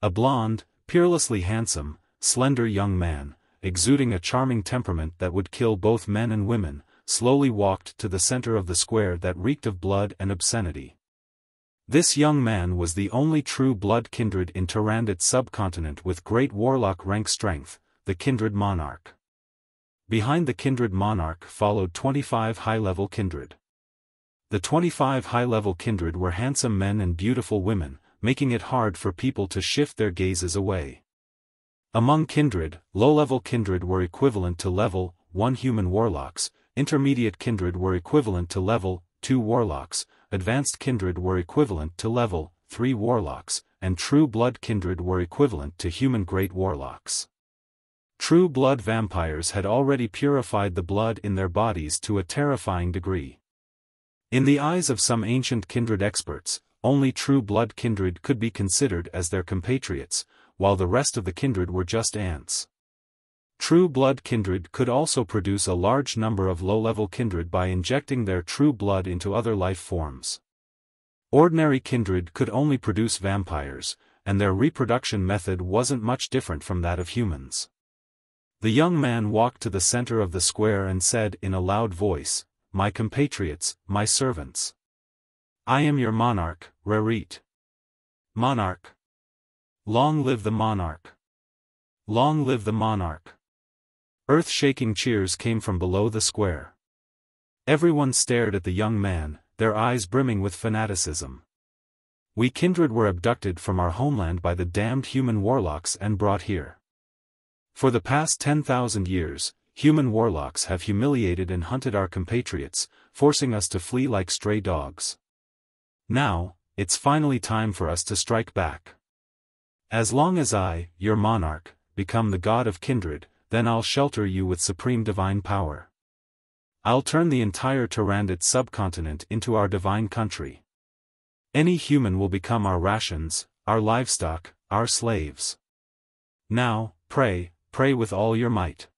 A blonde, peerlessly handsome, slender young man, exuding a charming temperament that would kill both men and women, slowly walked to the center of the square that reeked of blood and obscenity. This young man was the only true blood kindred in Tyrannid subcontinent with great warlock rank strength, the kindred monarch. Behind the kindred monarch followed 25 high-level kindred. The 25 high-level kindred were handsome men and beautiful women, making it hard for people to shift their gazes away. Among kindred, low-level kindred were equivalent to level 1 human warlocks, intermediate kindred were equivalent to level 2 warlocks, advanced kindred were equivalent to level 3 warlocks, and true blood kindred were equivalent to human great warlocks. True blood vampires had already purified the blood in their bodies to a terrifying degree. In the eyes of some ancient kindred experts, only true blood kindred could be considered as their compatriots, while the rest of the kindred were just ants. True blood kindred could also produce a large number of low-level kindred by injecting their true blood into other life forms. Ordinary kindred could only produce vampires, and their reproduction method wasn't much different from that of humans. The young man walked to the center of the square and said in a loud voice, "My compatriots, my servants. I am your monarch, Rarit. Monarch. Long live the monarch. Long live the monarch." Earth-shaking cheers came from below the square. Everyone stared at the young man, their eyes brimming with fanaticism. We kindred were abducted from our homeland by the damned human warlocks and brought here. For the past 10,000 years, human warlocks have humiliated and hunted our compatriots, forcing us to flee like stray dogs. Now, it's finally time for us to strike back. As long as I, your monarch, become the god of kindred, then I'll shelter you with supreme divine power. I'll turn the entire Tyrannid subcontinent into our divine country. Any human will become our rations, our livestock, our slaves. Now, pray with all your might.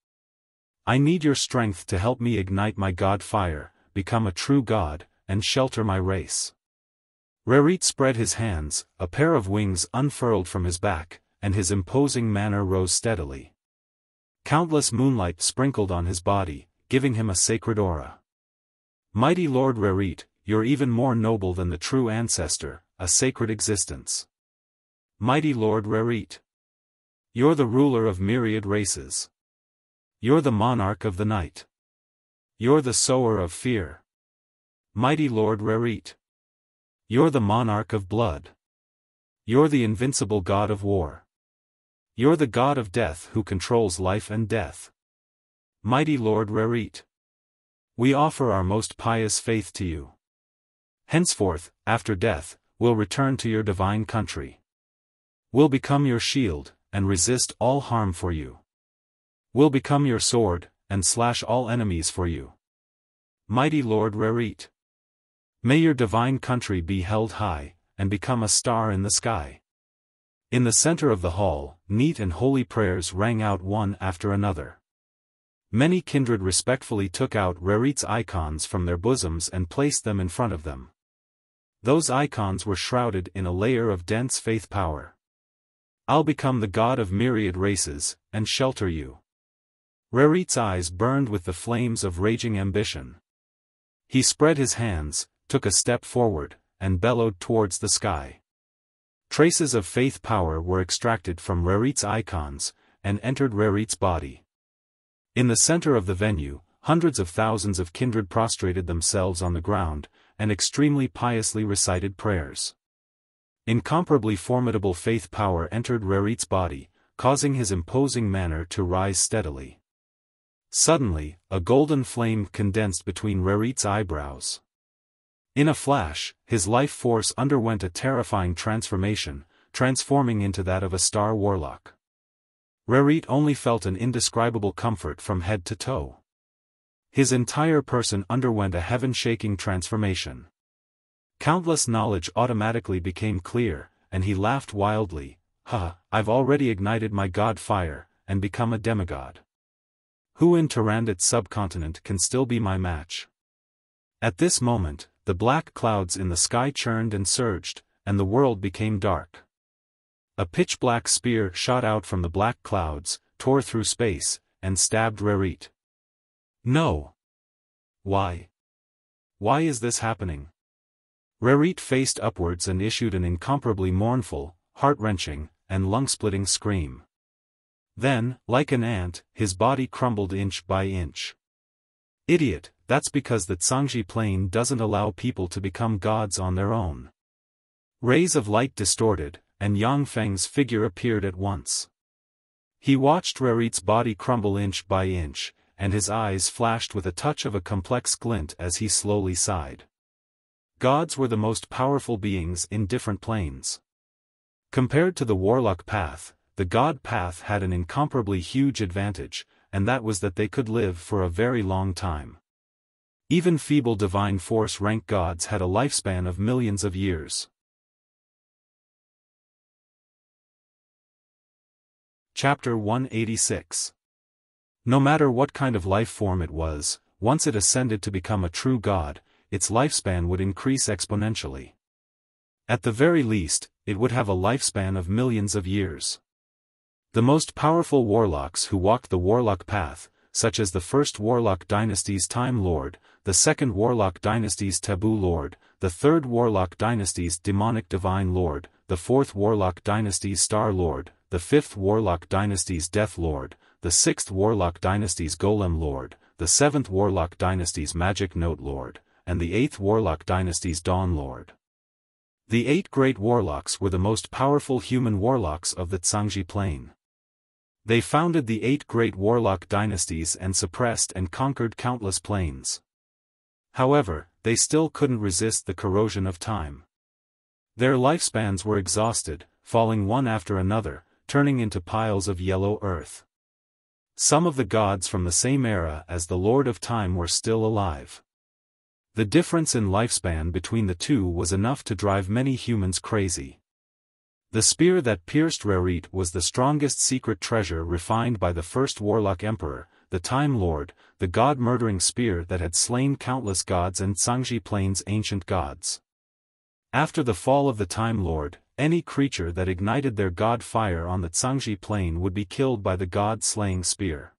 I need your strength to help me ignite my god fire, become a true god, and shelter my race. Rerit spread his hands, a pair of wings unfurled from his back, and his imposing manner rose steadily. Countless moonlight sprinkled on his body, giving him a sacred aura. Mighty Lord Rerit, you're even more noble than the true ancestor, a sacred existence. Mighty Lord Rerit. You're the ruler of myriad races. You're the monarch of the night. You're the sower of fear. Mighty Lord Rerit. You're the monarch of blood. You're the invincible god of war. You're the god of death who controls life and death. Mighty Lord Rerit. We offer our most pious faith to you. Henceforth, after death, we'll return to your divine country. We'll become your shield, and resist all harm for you. We'll become your sword, and slash all enemies for you. Mighty Lord Rerit. May your divine country be held high, and become a star in the sky. In the center of the hall, neat and holy prayers rang out one after another. Many kindred respectfully took out Rerit's icons from their bosoms and placed them in front of them. Those icons were shrouded in a layer of dense faith power. I'll become the god of myriad races, and shelter you. Rerit's eyes burned with the flames of raging ambition. He spread his hands, took a step forward, and bellowed towards the sky. Traces of faith power were extracted from Rerit's icons, and entered Rerit's body. In the center of the venue, hundreds of thousands of kindred prostrated themselves on the ground, and extremely piously recited prayers. Incomparably formidable faith power entered Rerit's body, causing his imposing manner to rise steadily. Suddenly, a golden flame condensed between Rerit's eyebrows. In a flash, his life force underwent a terrifying transformation, transforming into that of a star warlock. Rerit only felt an indescribable comfort from head to toe. His entire person underwent a heaven-shaking transformation. Countless knowledge automatically became clear, and he laughed wildly. I've already ignited my god fire, and become a demigod. Who in Tyrannid subcontinent can still be my match? At this moment, the black clouds in the sky churned and surged, and the world became dark. A pitch-black spear shot out from the black clouds, tore through space, and stabbed Rerit. No. Why? Why is this happening? Rerit faced upwards and issued an incomparably mournful, heart-wrenching, and lung-splitting scream. Then, like an ant, his body crumbled inch by inch. Idiot, that's because the Zhangji plane doesn't allow people to become gods on their own. Rays of light distorted, and Yang Feng's figure appeared at once. He watched Rerit's body crumble inch by inch, and his eyes flashed with a touch of a complex glint as he slowly sighed. Gods were the most powerful beings in different planes. Compared to the warlock path, the god path had an incomparably huge advantage, and that was that they could live for a very long time. Even feeble divine force rank gods had a lifespan of millions of years. Chapter 186. No matter what kind of life form it was, once it ascended to become a true god, its lifespan would increase exponentially. At the very least, it would have a lifespan of millions of years. The most powerful warlocks who walked the warlock path, such as the first warlock dynasty's Time Lord, the second warlock dynasty's Taboo Lord, the third warlock dynasty's Demonic Divine Lord, the fourth warlock dynasty's Star Lord, the fifth warlock dynasty's Death Lord, the sixth warlock dynasty's Golem Lord, the seventh warlock dynasty's Magic Note Lord, and the eighth warlock dynasty's Dawn Lord. The 8 great warlocks were the most powerful human warlocks of the Zhangji Plain. They founded the 8 great warlock dynasties and suppressed and conquered countless plains. However, they still couldn't resist the corrosion of time. Their lifespans were exhausted, falling one after another, turning into piles of yellow earth. Some of the gods from the same era as the Lord of Time were still alive. The difference in lifespan between the two was enough to drive many humans crazy. The spear that pierced Rerit was the strongest secret treasure refined by the first warlock emperor, the Time Lord, the god-murdering spear that had slain countless gods and Zhangji Plain's ancient gods. After the fall of the Time Lord, any creature that ignited their god fire on the Zhangji Plain would be killed by the god-slaying spear.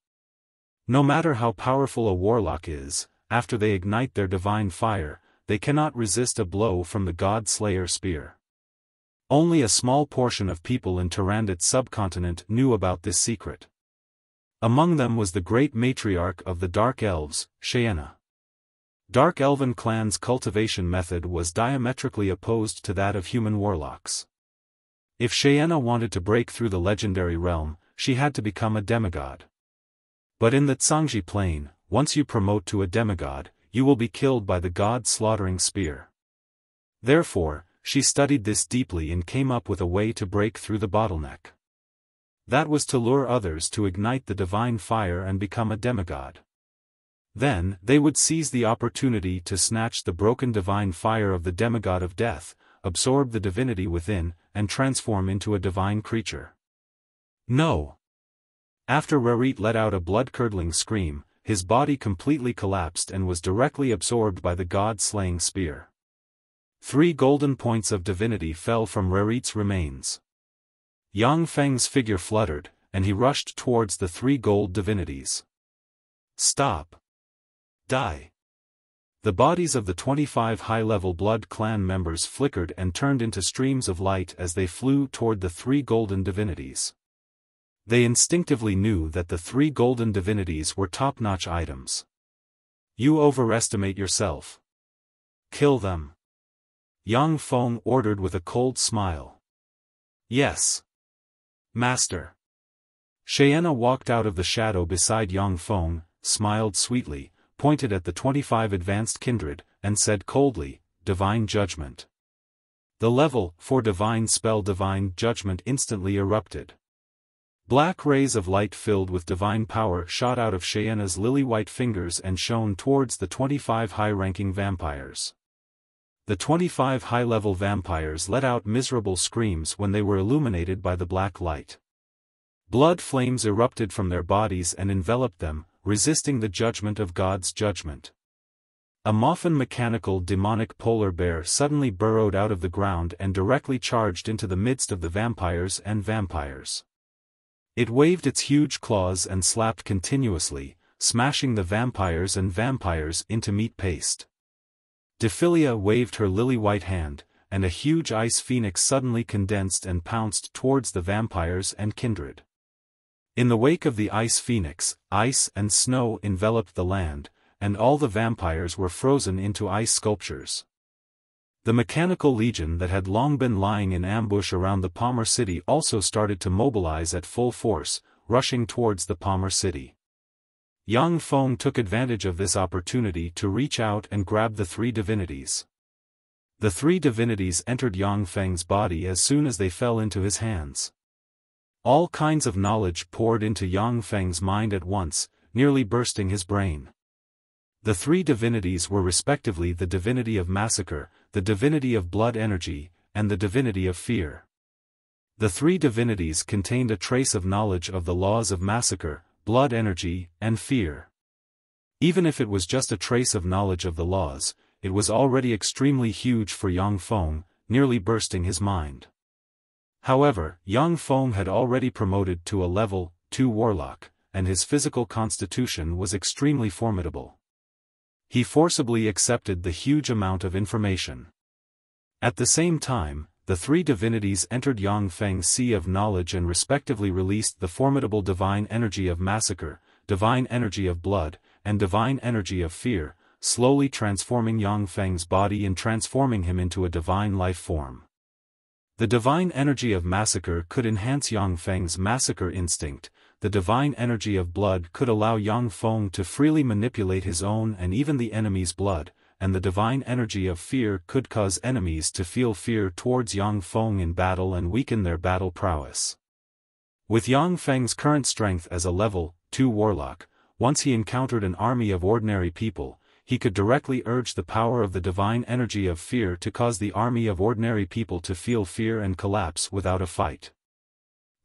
No matter how powerful a warlock is, after they ignite their divine fire, they cannot resist a blow from the god-slayer spear. Only a small portion of people in Tyrannid subcontinent knew about this secret. Among them was the great matriarch of the Dark Elves, Xiaofan. Dark Elven clan's cultivation method was diametrically opposed to that of human warlocks. If Xiaofan wanted to break through the legendary realm, she had to become a demigod. But in the Zhangji Plain, once you promote to a demigod, you will be killed by the god-slaughtering spear. Therefore, she studied this deeply and came up with a way to break through the bottleneck. That was to lure others to ignite the divine fire and become a demigod. Then, they would seize the opportunity to snatch the broken divine fire of the demigod of death, absorb the divinity within, and transform into a divine creature. No! After Rerit let out a blood-curdling scream, his body completely collapsed and was directly absorbed by the god-slaying spear. 3 golden points of divinity fell from Rerit's remains. Yang Feng's figure fluttered, and he rushed towards the 3 gold divinities. Stop! Die! The bodies of the 25 high-level Blood Clan members flickered and turned into streams of light as they flew toward the 3 golden divinities. They instinctively knew that the 3 golden divinities were top-notch items. You overestimate yourself. Kill them. Yang Feng ordered with a cold smile. Yes. Master. Xiaofan walked out of the shadow beside Yang Feng, smiled sweetly, pointed at the 25 advanced kindred, and said coldly, Divine Judgment. The level 4 divine spell Divine Judgment instantly erupted. Black rays of light filled with divine power shot out of Xiaofan's lily-white fingers and shone towards the 25 high-ranking vampires. The 25 high-level vampires let out miserable screams when they were illuminated by the black light. Blood flames erupted from their bodies and enveloped them, resisting the judgment of God's judgment. A Moffin mechanical demonic polar bear suddenly burrowed out of the ground and directly charged into the midst of the vampires and vampires. It waved its huge claws and slapped continuously, smashing the vampires and vampires into meat paste. Dephilia waved her lily-white hand, and a huge ice phoenix suddenly condensed and pounced towards the vampires and kindred. In the wake of the ice phoenix, ice and snow enveloped the land, and all the vampires were frozen into ice sculptures. The mechanical legion that had long been lying in ambush around the Palmer city also started to mobilize at full force, rushing towards the Palmer city. Yang Feng took advantage of this opportunity to reach out and grab the 3 divinities. The 3 divinities entered Yang Feng's body as soon as they fell into his hands. All kinds of knowledge poured into Yang Feng's mind at once, nearly bursting his brain. The 3 divinities were respectively the divinity of massacre, the divinity of blood energy, and the divinity of fear. The 3 divinities contained a trace of knowledge of the laws of massacre, blood energy, and fear. Even if it was just a trace of knowledge of the laws, it was already extremely huge for Yang Feng, nearly bursting his mind. However, Yang Feng had already promoted to a level 2 warlock, and his physical constitution was extremely formidable. He forcibly accepted the huge amount of information. At the same time, the 3 divinities entered Yang Feng's sea of knowledge and respectively released the formidable divine energy of massacre, divine energy of blood, and divine energy of fear, slowly transforming Yang Feng's body and transforming him into a divine life form. The divine energy of massacre could enhance Yang Feng's massacre instinct, the divine energy of blood could allow Yang Feng to freely manipulate his own and even the enemy's blood, and the divine energy of fear could cause enemies to feel fear towards Yang Feng in battle and weaken their battle prowess. With Yang Feng's current strength as a level 2 warlock, once he encountered an army of ordinary people, he could directly urge the power of the divine energy of fear to cause the army of ordinary people to feel fear and collapse without a fight.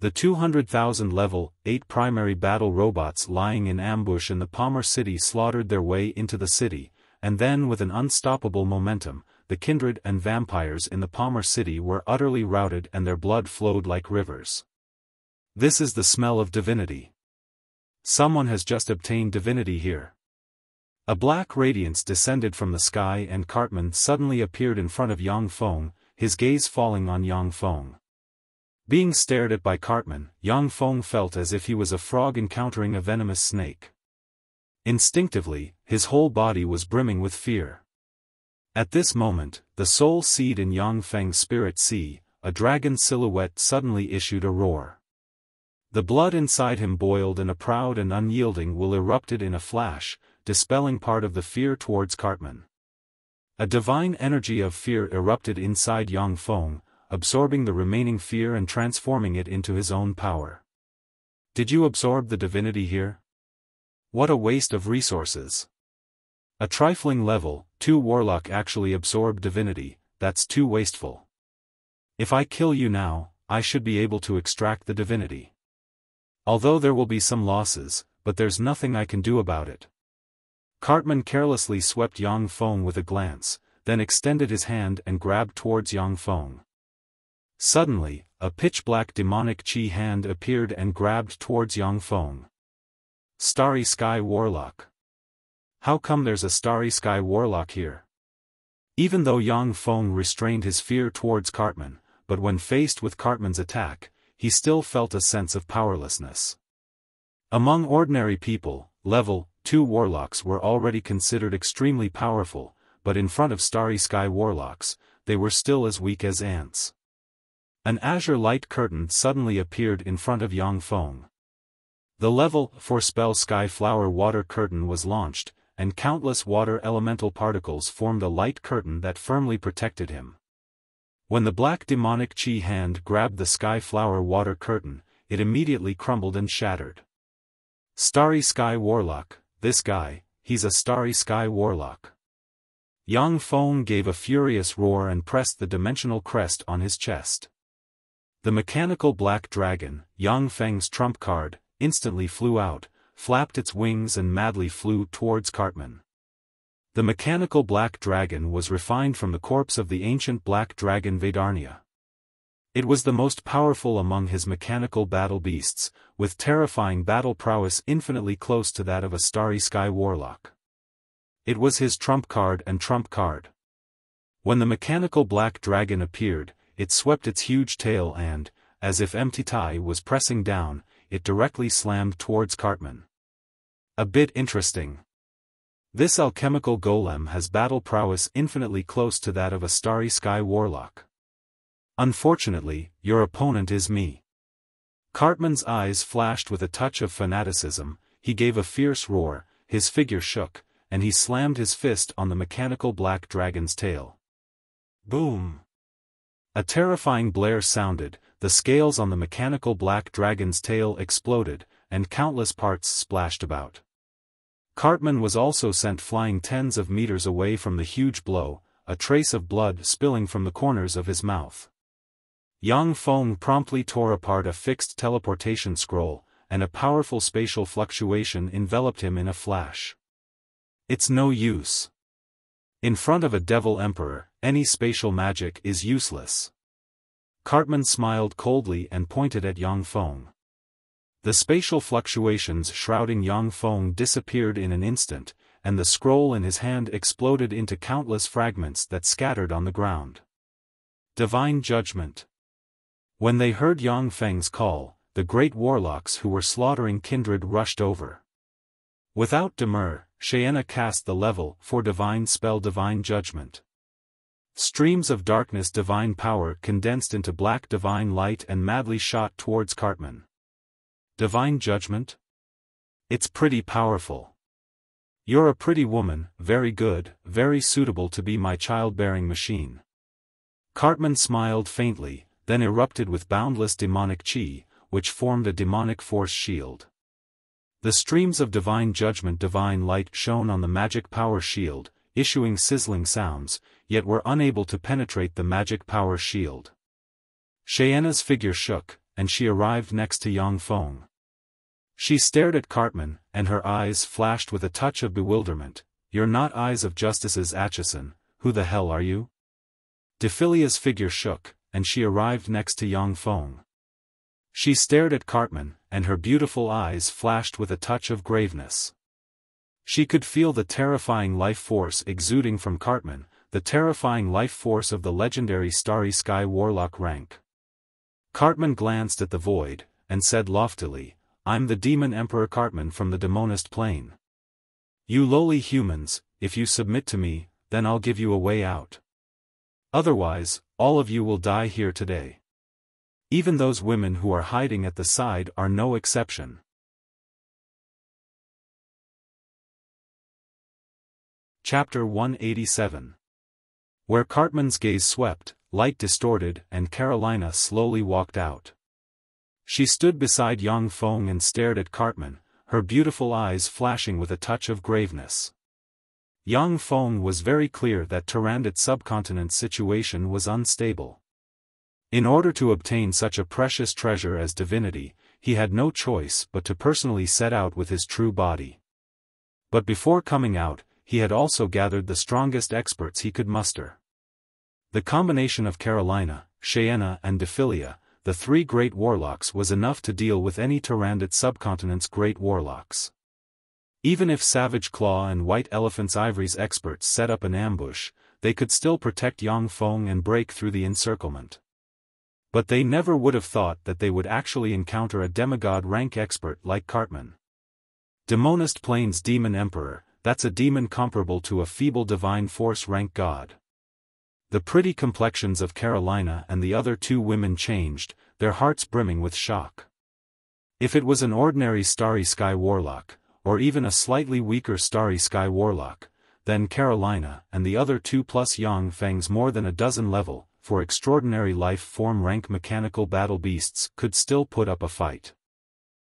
The 200,000 level 8 primary battle robots lying in ambush in the Palmer city slaughtered their way into the city, and then with an unstoppable momentum, the kindred and vampires in the Palmer city were utterly routed and their blood flowed like rivers. This is the smell of divinity. Someone has just obtained divinity here. A black radiance descended from the sky and Cartman suddenly appeared in front of Yang Feng, his gaze falling on Yang Feng. Being stared at by Cartman, Yang Feng felt as if he was a frog encountering a venomous snake. Instinctively, his whole body was brimming with fear. At this moment, the soul seed in Yang Feng's spirit sea, a dragon silhouette suddenly issued a roar. The blood inside him boiled and a proud and unyielding will erupted in a flash, dispelling part of the fear towards Cartman. A divine energy of fear erupted inside Yang Feng, absorbing the remaining fear and transforming it into his own power. Did you absorb the divinity here? What a waste of resources. A trifling level 2 warlock actually absorbed divinity, that's too wasteful. If I kill you now, I should be able to extract the divinity. Although there will be some losses, but there's nothing I can do about it. Cartman carelessly swept Yang Feng with a glance, then extended his hand and grabbed towards Yang Feng. Suddenly, a pitch-black demonic chi hand appeared and grabbed towards Yang Feng. Starry Sky Warlock. How come there's a Starry Sky Warlock here? Even though Yang Feng restrained his fear towards Cartman, but when faced with Cartman's attack, he still felt a sense of powerlessness. Among ordinary people, level 2 warlocks were already considered extremely powerful, but in front of Starry Sky Warlocks, they were still as weak as ants. An azure light curtain suddenly appeared in front of Yang Feng. The level 4 spell Sky Flower Water Curtain was launched, and countless water elemental particles formed a light curtain that firmly protected him. When the black demonic chi hand grabbed the Sky Flower Water Curtain, it immediately crumbled and shattered. Starry Sky Warlock, this guy, he's a Starry Sky Warlock. Yang Feng gave a furious roar and pressed the dimensional crest on his chest. The mechanical black dragon, Yang Feng's trump card, instantly flew out, flapped its wings and madly flew towards Cartman. The mechanical black dragon was refined from the corpse of the ancient black dragon Vedarnia. It was the most powerful among his mechanical battle beasts, with terrifying battle prowess infinitely close to that of a Starry Sky Warlock. It was his trump card and trump card. When the mechanical black dragon appeared, it swept its huge tail and, as if empty tie was pressing down, it directly slammed towards Cartman. A bit interesting. This alchemical golem has battle prowess infinitely close to that of a Starry Sky Warlock. Unfortunately, your opponent is me. Cartman's eyes flashed with a touch of fanaticism, he gave a fierce roar, his figure shook, and he slammed his fist on the mechanical black dragon's tail. Boom! A terrifying blare sounded, the scales on the mechanical black dragon's tail exploded, and countless parts splashed about. Cartman was also sent flying tens of meters away from the huge blow, a trace of blood spilling from the corners of his mouth. Yang Feng promptly tore apart a fixed teleportation scroll, and a powerful spatial fluctuation enveloped him in a flash. It's no use. In front of a devil emperor, any spatial magic is useless. Cartman smiled coldly and pointed at Yang Feng. The spatial fluctuations shrouding Yang Feng disappeared in an instant, and the scroll in his hand exploded into countless fragments that scattered on the ground. Divine Judgment. When they heard Yang Feng's call, the great warlocks who were slaughtering kindred rushed over. Without demur, Xiaofan cast the level 4 divine spell Divine Judgment. Streams of darkness divine power condensed into black divine light and madly shot towards Cartman. Divine Judgment? It's pretty powerful. You're a pretty woman, very good, very suitable to be my childbearing machine. Cartman smiled faintly, then erupted with boundless demonic chi, which formed a demonic force shield. The streams of divine judgment divine light shone on the magic power shield, issuing sizzling sounds, yet were unable to penetrate the magic power shield. Xiaofan's figure shook, and she arrived next to Yang Feng. She stared at Cartman, and her eyes flashed with a touch of bewilderment. You're not Eyes of Justice's Atchison, who the hell are you? Dephilia's figure shook, and she arrived next to Yang Feng. She stared at Cartman, and her beautiful eyes flashed with a touch of graveness. She could feel the terrifying life force exuding from Cartman, the terrifying life force of the legendary Starry Sky Warlock rank. Cartman glanced at the void, and said loftily, I'm the Demon Emperor Cartman from the Demonist Plane. You lowly humans, if you submit to me, then I'll give you a way out. Otherwise, all of you will die here today. Even those women who are hiding at the side are no exception. Chapter 187. Where Cartman's gaze swept, light distorted, and Carolina slowly walked out. She stood beside Yang Feng and stared at Cartman, her beautiful eyes flashing with a touch of graveness. Yang Feng was very clear that Tyrannid subcontinent's situation was unstable. In order to obtain such a precious treasure as divinity, he had no choice but to personally set out with his true body. But before coming out, he had also gathered the strongest experts he could muster. The combination of Carolina, Xiaofan and Dephilia, the three great warlocks, was enough to deal with any Tyrannid subcontinent's great warlocks. Even if Savage Claw and White Elephant's Ivory's experts set up an ambush, they could still protect Yang Feng and break through the encirclement. But they never would have thought that they would actually encounter a demigod rank expert like Cartman. Demonist Plane's Demon Emperor, that's a demon comparable to a feeble divine force rank god. The pretty complexions of Carolina and the other two women changed, their hearts brimming with shock. If it was an ordinary Starry Sky Warlock, or even a slightly weaker Starry Sky Warlock, then Carolina and the other two plus Yang Feng's more than a dozen level, for extraordinary life form rank mechanical battle beasts could still put up a fight.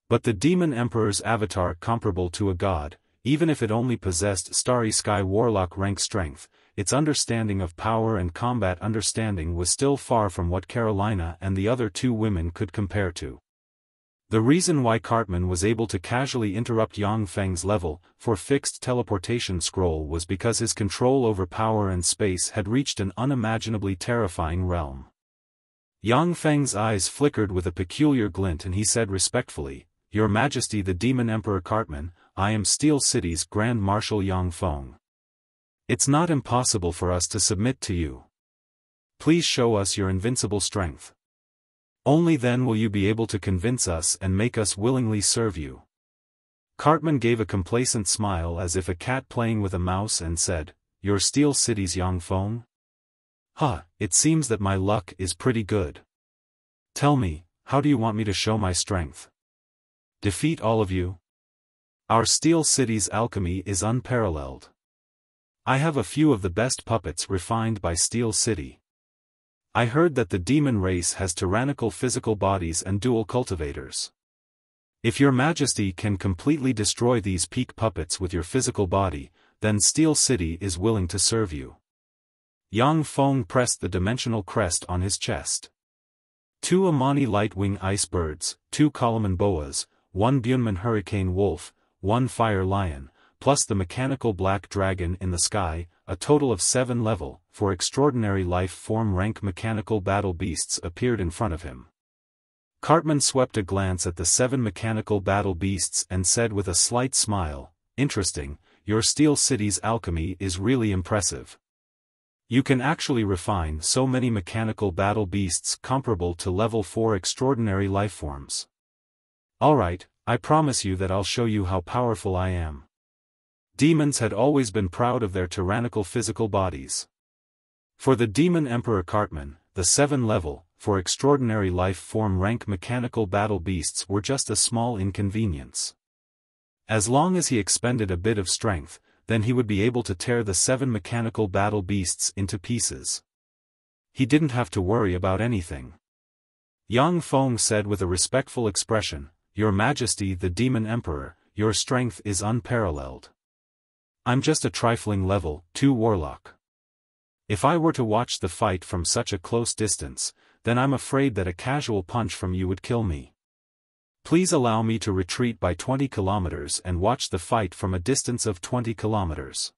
But the Demon Emperor's avatar comparable to a god, even if it only possessed Starry Sky Warlock rank strength, its understanding of power and combat understanding was still far from what Carolina and the other two women could compare to. The reason why Cartman was able to casually interrupt Yang Feng's level 4 fixed teleportation scroll was because his control over power and space had reached an unimaginably terrifying realm. Yang Feng's eyes flickered with a peculiar glint and he said respectfully, Your Majesty the Demon Emperor Cartman, I am Steel City's Grand Marshal Yang Feng. It's not impossible for us to submit to you. Please show us your invincible strength. Only then will you be able to convince us and make us willingly serve you. Cartman gave a complacent smile as if a cat playing with a mouse and said, You're Steel City's Yang Feng? It seems that my luck is pretty good. Tell me, how do you want me to show my strength? Defeat all of you? Our Steel City's alchemy is unparalleled. I have a few of the best puppets refined by Steel City. I heard that the demon race has tyrannical physical bodies and dual cultivators. If your majesty can completely destroy these peak puppets with your physical body, then Steel City is willing to serve you. Yang Feng pressed the dimensional crest on his chest. 2 Amani Lightwing Ice Birds, 2 Kalaman Boas, 1 Bunman Hurricane Wolf, 1 Fire Lion, plus the mechanical black dragon in the sky, a total of 7 level, for extraordinary life form rank mechanical battle beasts appeared in front of him. Cartman swept a glance at the 7 mechanical battle beasts and said with a slight smile, Interesting, your Steel City's alchemy is really impressive. You can actually refine so many mechanical battle beasts comparable to level 4 extraordinary lifeforms. Alright, I promise you that I'll show you how powerful I am. Demons had always been proud of their tyrannical physical bodies. For the Demon Emperor Cartman, the 7-level, for extraordinary life form rank mechanical battle beasts were just a small inconvenience. As long as he expended a bit of strength, then he would be able to tear the 7 mechanical battle beasts into pieces. He didn't have to worry about anything. Yang Feng said with a respectful expression, "Your Majesty the Demon Emperor, your strength is unparalleled. I'm just a trifling level 2 warlock. If I were to watch the fight from such a close distance, then I'm afraid that a casual punch from you would kill me. Please allow me to retreat by 20 kilometers and watch the fight from a distance of 20 kilometers."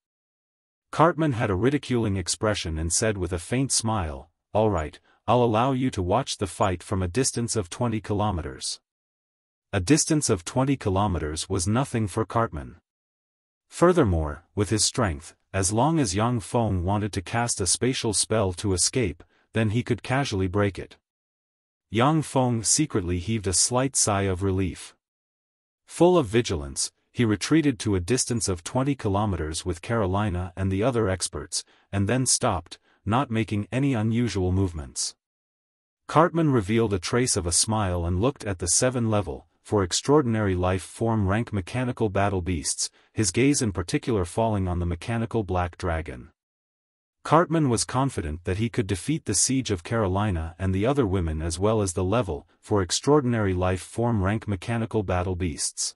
Cartman had a ridiculing expression and said with a faint smile, "All right, I'll allow you to watch the fight from a distance of 20 kilometers. A distance of 20 kilometers was nothing for Cartman. Furthermore, with his strength, as long as Yang Feng wanted to cast a spatial spell to escape, then he could casually break it. Yang Feng secretly heaved a slight sigh of relief. Full of vigilance, he retreated to a distance of 20 kilometers with Carolina and the other experts, and then stopped, not making any unusual movements. Cartman revealed a trace of a smile and looked at the 7-level, for extraordinary life form rank mechanical battle beasts, his gaze in particular falling on the mechanical black dragon. Cartman was confident that he could defeat the siege of Carolina and the other women as well as the level, for extraordinary life form rank mechanical battle beasts.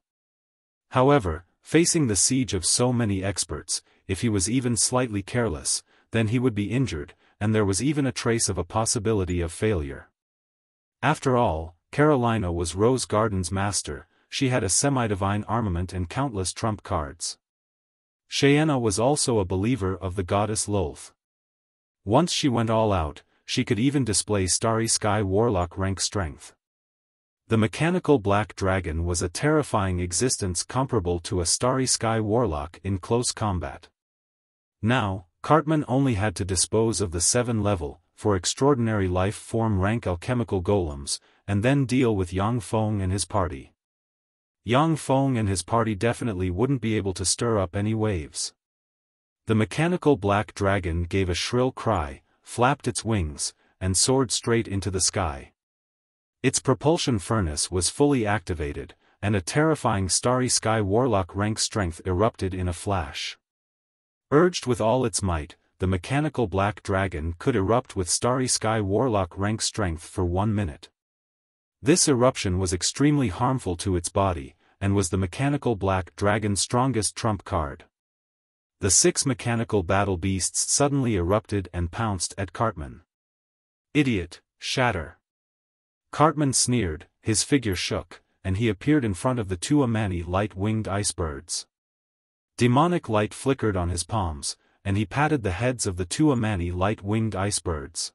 However, facing the siege of so many experts, if he was even slightly careless, then he would be injured, and there was even a trace of a possibility of failure. After all, Carolina was Rose Garden's master, she had a semi-divine armament and countless trump cards. Cheyenne was also a believer of the goddess Lolth. Once she went all out, she could even display Starry Sky Warlock rank strength. The mechanical black dragon was a terrifying existence comparable to a Starry Sky Warlock in close combat. Now, Cartman only had to dispose of the 7-level, for extraordinary life form rank alchemical golems, and then deal with Yang Feng and his party. Yang Feng and his party definitely wouldn't be able to stir up any waves. The mechanical black dragon gave a shrill cry, flapped its wings, and soared straight into the sky. Its propulsion furnace was fully activated, and a terrifying Starry Sky Warlock rank strength erupted in a flash. Urged with all its might, the mechanical black dragon could erupt with Starry Sky Warlock rank strength for 1 minute. This eruption was extremely harmful to its body, and was the mechanical black dragon's strongest trump card. The 6 mechanical battle beasts suddenly erupted and pounced at Cartman. "Idiot, shatter!" Cartman sneered, his figure shook, and he appeared in front of the 2 Amani light-winged icebirds. Demonic light flickered on his palms, and he patted the heads of the 2 Amani light-winged icebirds.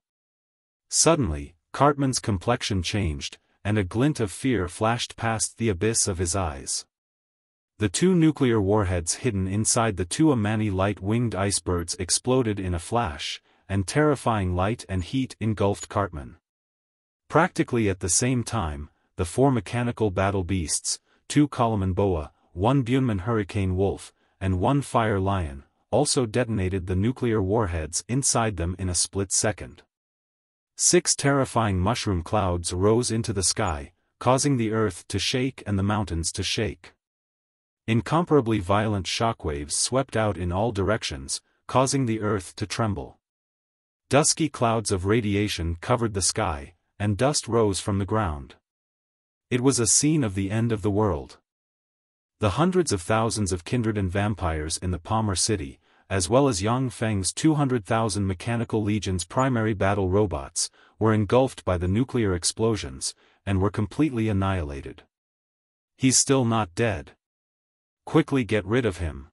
Suddenly, Cartman's complexion changed, and a glint of fear flashed past the abyss of his eyes. The 2 nuclear warheads hidden inside the 2 Amani light-winged icebirds exploded in a flash, and terrifying light and heat engulfed Cartman. Practically at the same time, the 4 mechanical battle beasts, 2 Kalaman boa, 1 Bunman hurricane wolf, and 1 fire lion, also detonated the nuclear warheads inside them in a split second. 6 terrifying mushroom clouds rose into the sky, causing the earth to shake and the mountains to shake. Incomparably violent shockwaves swept out in all directions, causing the earth to tremble. Dusky clouds of radiation covered the sky, and dust rose from the ground. It was a scene of the end of the world. The hundreds of thousands of kindred and vampires in the Palmer City, as well as Yang Feng's 200,000 mechanical legion's primary battle robots, were engulfed by the nuclear explosions, and were completely annihilated. "He's still not dead. Quickly get rid of him.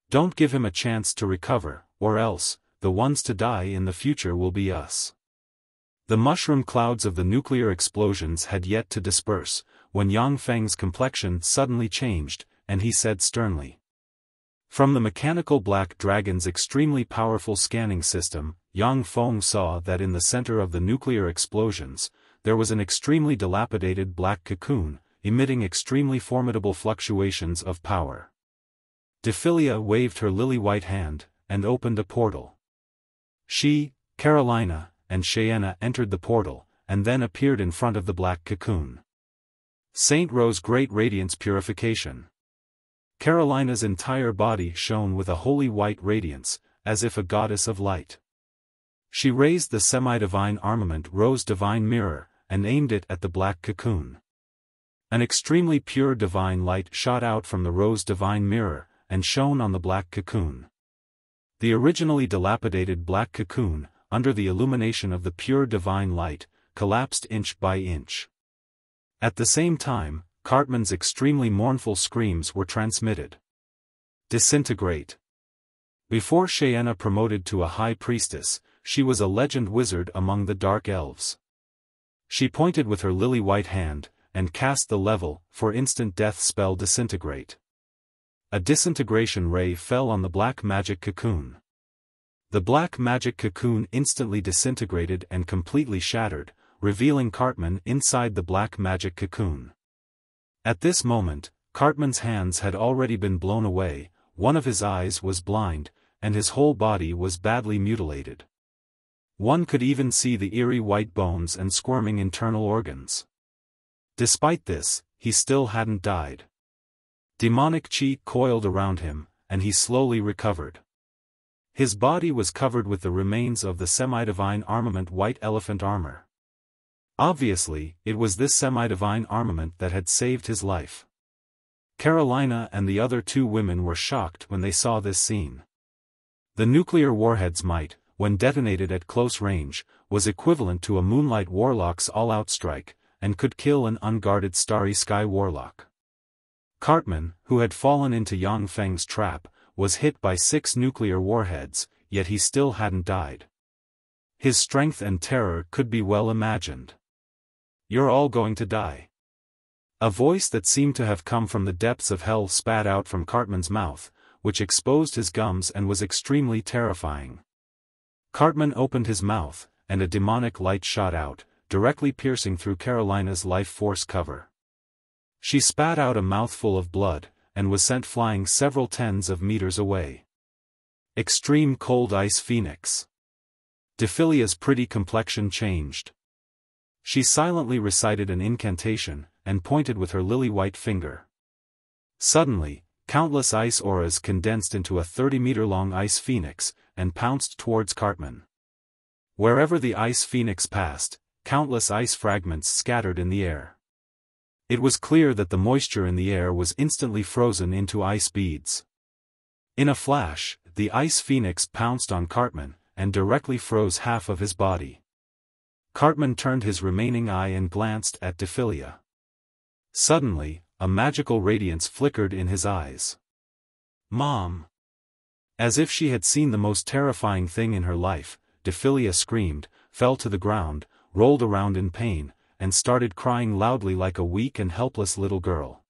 Don't give him a chance to recover, or else, the ones to die in the future will be us." The mushroom clouds of the nuclear explosions had yet to disperse, when Yang Feng's complexion suddenly changed, and he said sternly. From the mechanical black dragon's extremely powerful scanning system, Yang Feng saw that in the center of the nuclear explosions, there was an extremely dilapidated black cocoon, emitting extremely formidable fluctuations of power. Dephilia waved her lily-white hand, and opened a portal. She, Carolina, and Cheyenne entered the portal, and then appeared in front of the black cocoon. Saint Rose Great Radiance Purification. Carolina's entire body shone with a holy white radiance, as if a goddess of light. She raised the semi-divine armament Rose Divine Mirror, and aimed it at the black cocoon. An extremely pure divine light shot out from the Rose Divine Mirror, and shone on the black cocoon. The originally dilapidated black cocoon, under the illumination of the pure divine light, collapsed inch by inch. At the same time, Cartman's extremely mournful screams were transmitted. Disintegrate. Before Cheyenne promoted to a high priestess, she was a legend wizard among the dark elves. She pointed with her lily-white hand, and cast the level, for instant death spell Disintegrate. A disintegration ray fell on the black magic cocoon. The black magic cocoon instantly disintegrated and completely shattered, revealing Cartman inside the black magic cocoon. At this moment, Cartman's hands had already been blown away, one of his eyes was blind, and his whole body was badly mutilated. One could even see the eerie white bones and squirming internal organs. Despite this, he still hadn't died. Demonic chi coiled around him, and he slowly recovered. His body was covered with the remains of the semi-divine armament White Elephant armor. Obviously, it was this semi-divine armament that had saved his life. Carolina and the other two women were shocked when they saw this scene. The nuclear warhead's might, when detonated at close range, was equivalent to a Moonlight Warlock's all-out strike, and could kill an unguarded Starry Sky Warlock. Cartman, who had fallen into Yang Feng's trap, was hit by 6 nuclear warheads, yet he still hadn't died. His strength and terror could be well imagined. "You're all going to die." A voice that seemed to have come from the depths of hell spat out from Cartman's mouth, which exposed his gums and was extremely terrifying. Cartman opened his mouth, and a demonic light shot out, directly piercing through Carolina's life force cover. She spat out a mouthful of blood, and was sent flying several tens of meters away. Extreme Cold Ice Phoenix. Dephilia's pretty complexion changed. She silently recited an incantation, and pointed with her lily-white finger. Suddenly, countless ice auras condensed into a 30-meter-long ice phoenix, and pounced towards Cartman. Wherever the ice phoenix passed, countless ice fragments scattered in the air. It was clear that the moisture in the air was instantly frozen into ice beads. In a flash, the ice phoenix pounced on Cartman, and directly froze half of his body. Cartman turned his remaining eye and glanced at Dephilia. Suddenly, a magical radiance flickered in his eyes. "Mom!" As if she had seen the most terrifying thing in her life, Dephilia screamed, fell to the ground, rolled around in pain, and started crying loudly like a weak and helpless little girl.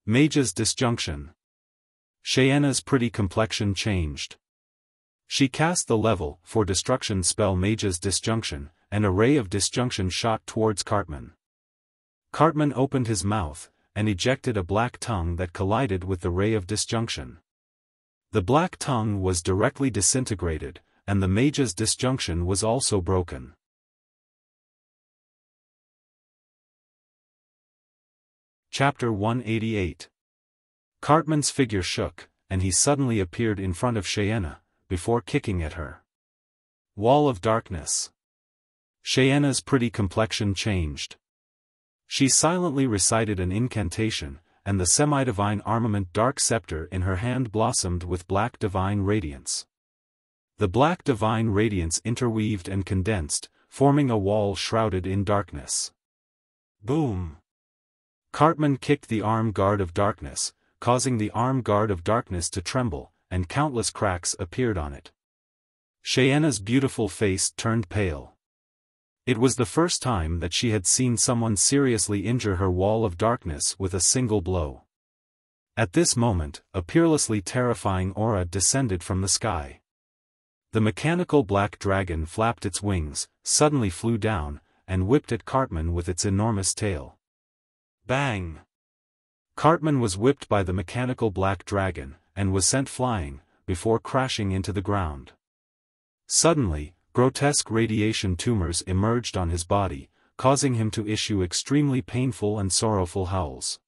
Mage's Disjunction. Cheyenne's pretty complexion changed. She cast the level for destruction spell Mage's Disjunction, and a ray of disjunction shot towards Cartman. Cartman opened his mouth, and ejected a black tongue that collided with the ray of disjunction. The black tongue was directly disintegrated, and the Mage's Disjunction was also broken. Chapter 188. Cartman's figure shook, and he suddenly appeared in front of Cheyenne, before kicking at her. Wall of Darkness. Cheyenne's pretty complexion changed. She silently recited an incantation, and the semi-divine armament Dark Scepter in her hand blossomed with black divine radiance. The black divine radiance interweaved and condensed, forming a wall shrouded in darkness. Boom! Cartman kicked the arm guard of darkness, causing the arm guard of darkness to tremble, and countless cracks appeared on it. Cheyenne's beautiful face turned pale. It was the first time that she had seen someone seriously injure her wall of darkness with a single blow. At this moment, a peerlessly terrifying aura descended from the sky. The mechanical black dragon flapped its wings, suddenly flew down, and whipped at Cartman with its enormous tail. Bang! Cartman was whipped by the mechanical black dragon, and was sent flying, before crashing into the ground. Suddenly, grotesque radiation tumors emerged on his body, causing him to issue extremely painful and sorrowful howls.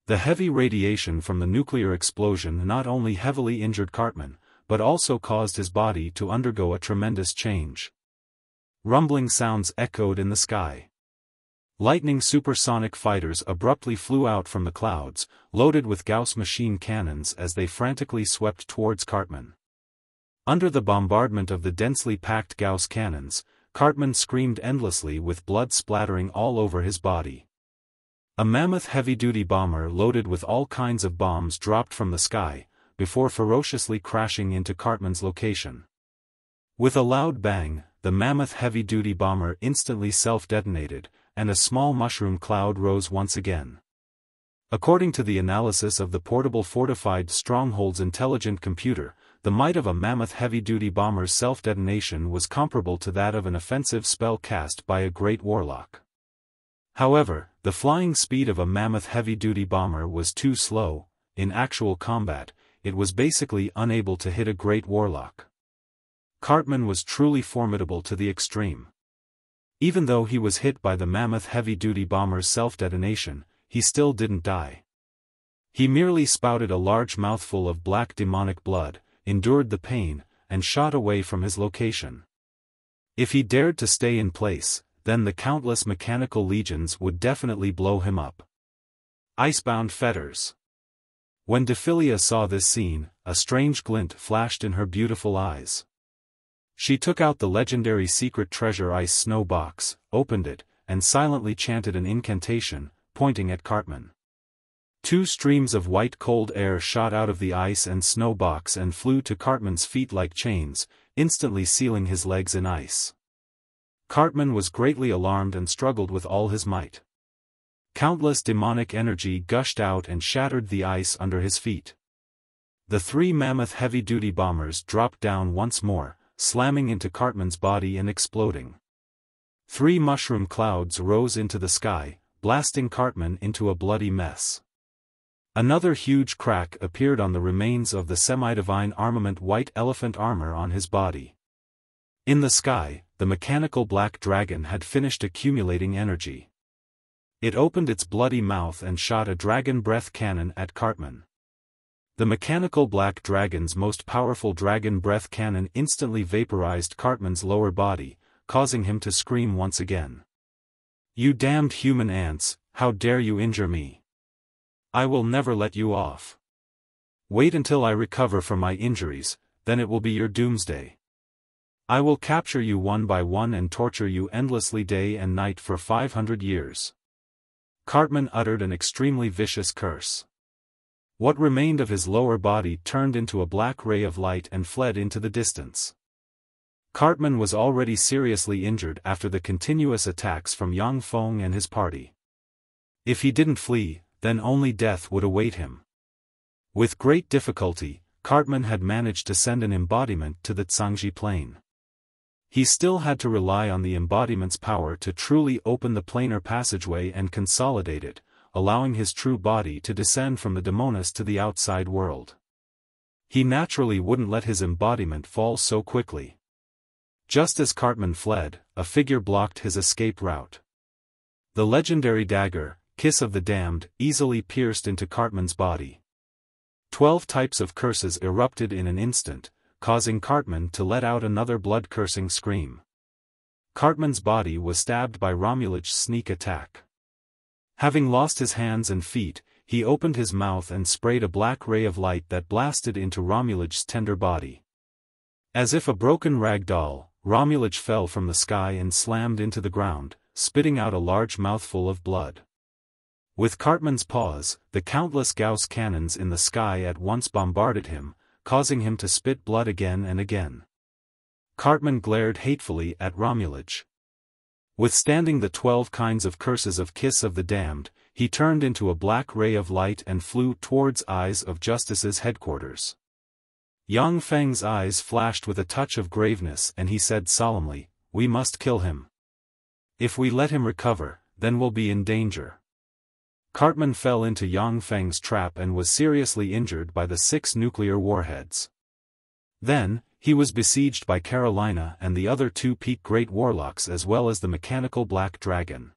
The heavy radiation from the nuclear explosion not only heavily injured Cartman, but also caused his body to undergo a tremendous change. Rumbling sounds echoed in the sky. Lightning supersonic fighters abruptly flew out from the clouds, loaded with Gauss machine cannons as they frantically swept towards Cartman. Under the bombardment of the densely packed Gauss cannons, Cartman screamed endlessly with blood splattering all over his body. A mammoth heavy-duty bomber loaded with all kinds of bombs dropped from the sky, before ferociously crashing into Cartman's location. With a loud bang, the mammoth heavy-duty bomber instantly self-detonated, and a small mushroom cloud rose once again. According to the analysis of the portable fortified stronghold's intelligent computer, the might of a mammoth heavy-duty bomber's self-detonation was comparable to that of an offensive spell cast by a great warlock. However, the flying speed of a mammoth heavy-duty bomber was too slow. In actual combat, it was basically unable to hit a great warlock. Cartman was truly formidable to the extreme. Even though he was hit by the mammoth heavy-duty bomber's self-detonation, he still didn't die. He merely spouted a large mouthful of black demonic blood, endured the pain, and shot away from his location. If he dared to stay in place, then the countless mechanical legions would definitely blow him up. Icebound fetters. When Dephilia saw this scene, a strange glint flashed in her beautiful eyes. She took out the legendary secret treasure ice snow box, opened it, and silently chanted an incantation, pointing at Cartman. 2 streams of white cold air shot out of the ice and snow box and flew to Cartman's feet like chains, instantly sealing his legs in ice. Cartman was greatly alarmed and struggled with all his might. Countless demonic energy gushed out and shattered the ice under his feet. The 3 mammoth heavy-duty bombers dropped down once more, slamming into Cartman's body and exploding. 3 mushroom clouds rose into the sky, blasting Cartman into a bloody mess. Another huge crack appeared on the remains of the semi-divine armament white elephant armor on his body. In the sky, the mechanical black dragon had finished accumulating energy. It opened its bloody mouth and shot a dragon breath cannon at Cartman. The mechanical black dragon's most powerful dragon breath cannon instantly vaporized Cartman's lower body, causing him to scream once again. "You damned human ants, how dare you injure me? I will never let you off. Wait until I recover from my injuries, then it will be your doomsday. I will capture you one by one and torture you endlessly day and night for 500 years. Cartman uttered an extremely vicious curse. What remained of his lower body turned into a black ray of light and fled into the distance. Cartman was already seriously injured after the continuous attacks from Yang Feng and his party. If he didn't flee, then only death would await him. With great difficulty, Cartman had managed to send an embodiment to the Zhangji Plain. He still had to rely on the embodiment's power to truly open the planar passageway and consolidate it, allowing his true body to descend from the Demonis to the outside world. He naturally wouldn't let his embodiment fall so quickly. Just as Cartman fled, a figure blocked his escape route. The legendary dagger, Kiss of the Damned, easily pierced into Cartman's body. 12 types of curses erupted in an instant, causing Cartman to let out another blood-cursing scream. Cartman's body was stabbed by Romulach's sneak attack. Having lost his hands and feet, he opened his mouth and sprayed a black ray of light that blasted into Romulach's tender body. As if a broken rag doll, Romulach fell from the sky and slammed into the ground, spitting out a large mouthful of blood. With Cartman's paws, the countless Gauss cannons in the sky at once bombarded him, causing him to spit blood again and again. Cartman glared hatefully at Romulach. Withstanding the 12 kinds of curses of Kiss of the Damned, he turned into a black ray of light and flew towards Eyes of Justice's headquarters. Yang Feng's eyes flashed with a touch of graveness and he said solemnly, "We must kill him. If we let him recover, then we'll be in danger." Cartman fell into Yang Feng's trap and was seriously injured by the 6 nuclear warheads. Then, he was besieged by Carolina and the other 2 peak Great Warlocks as well as the mechanical Black Dragon.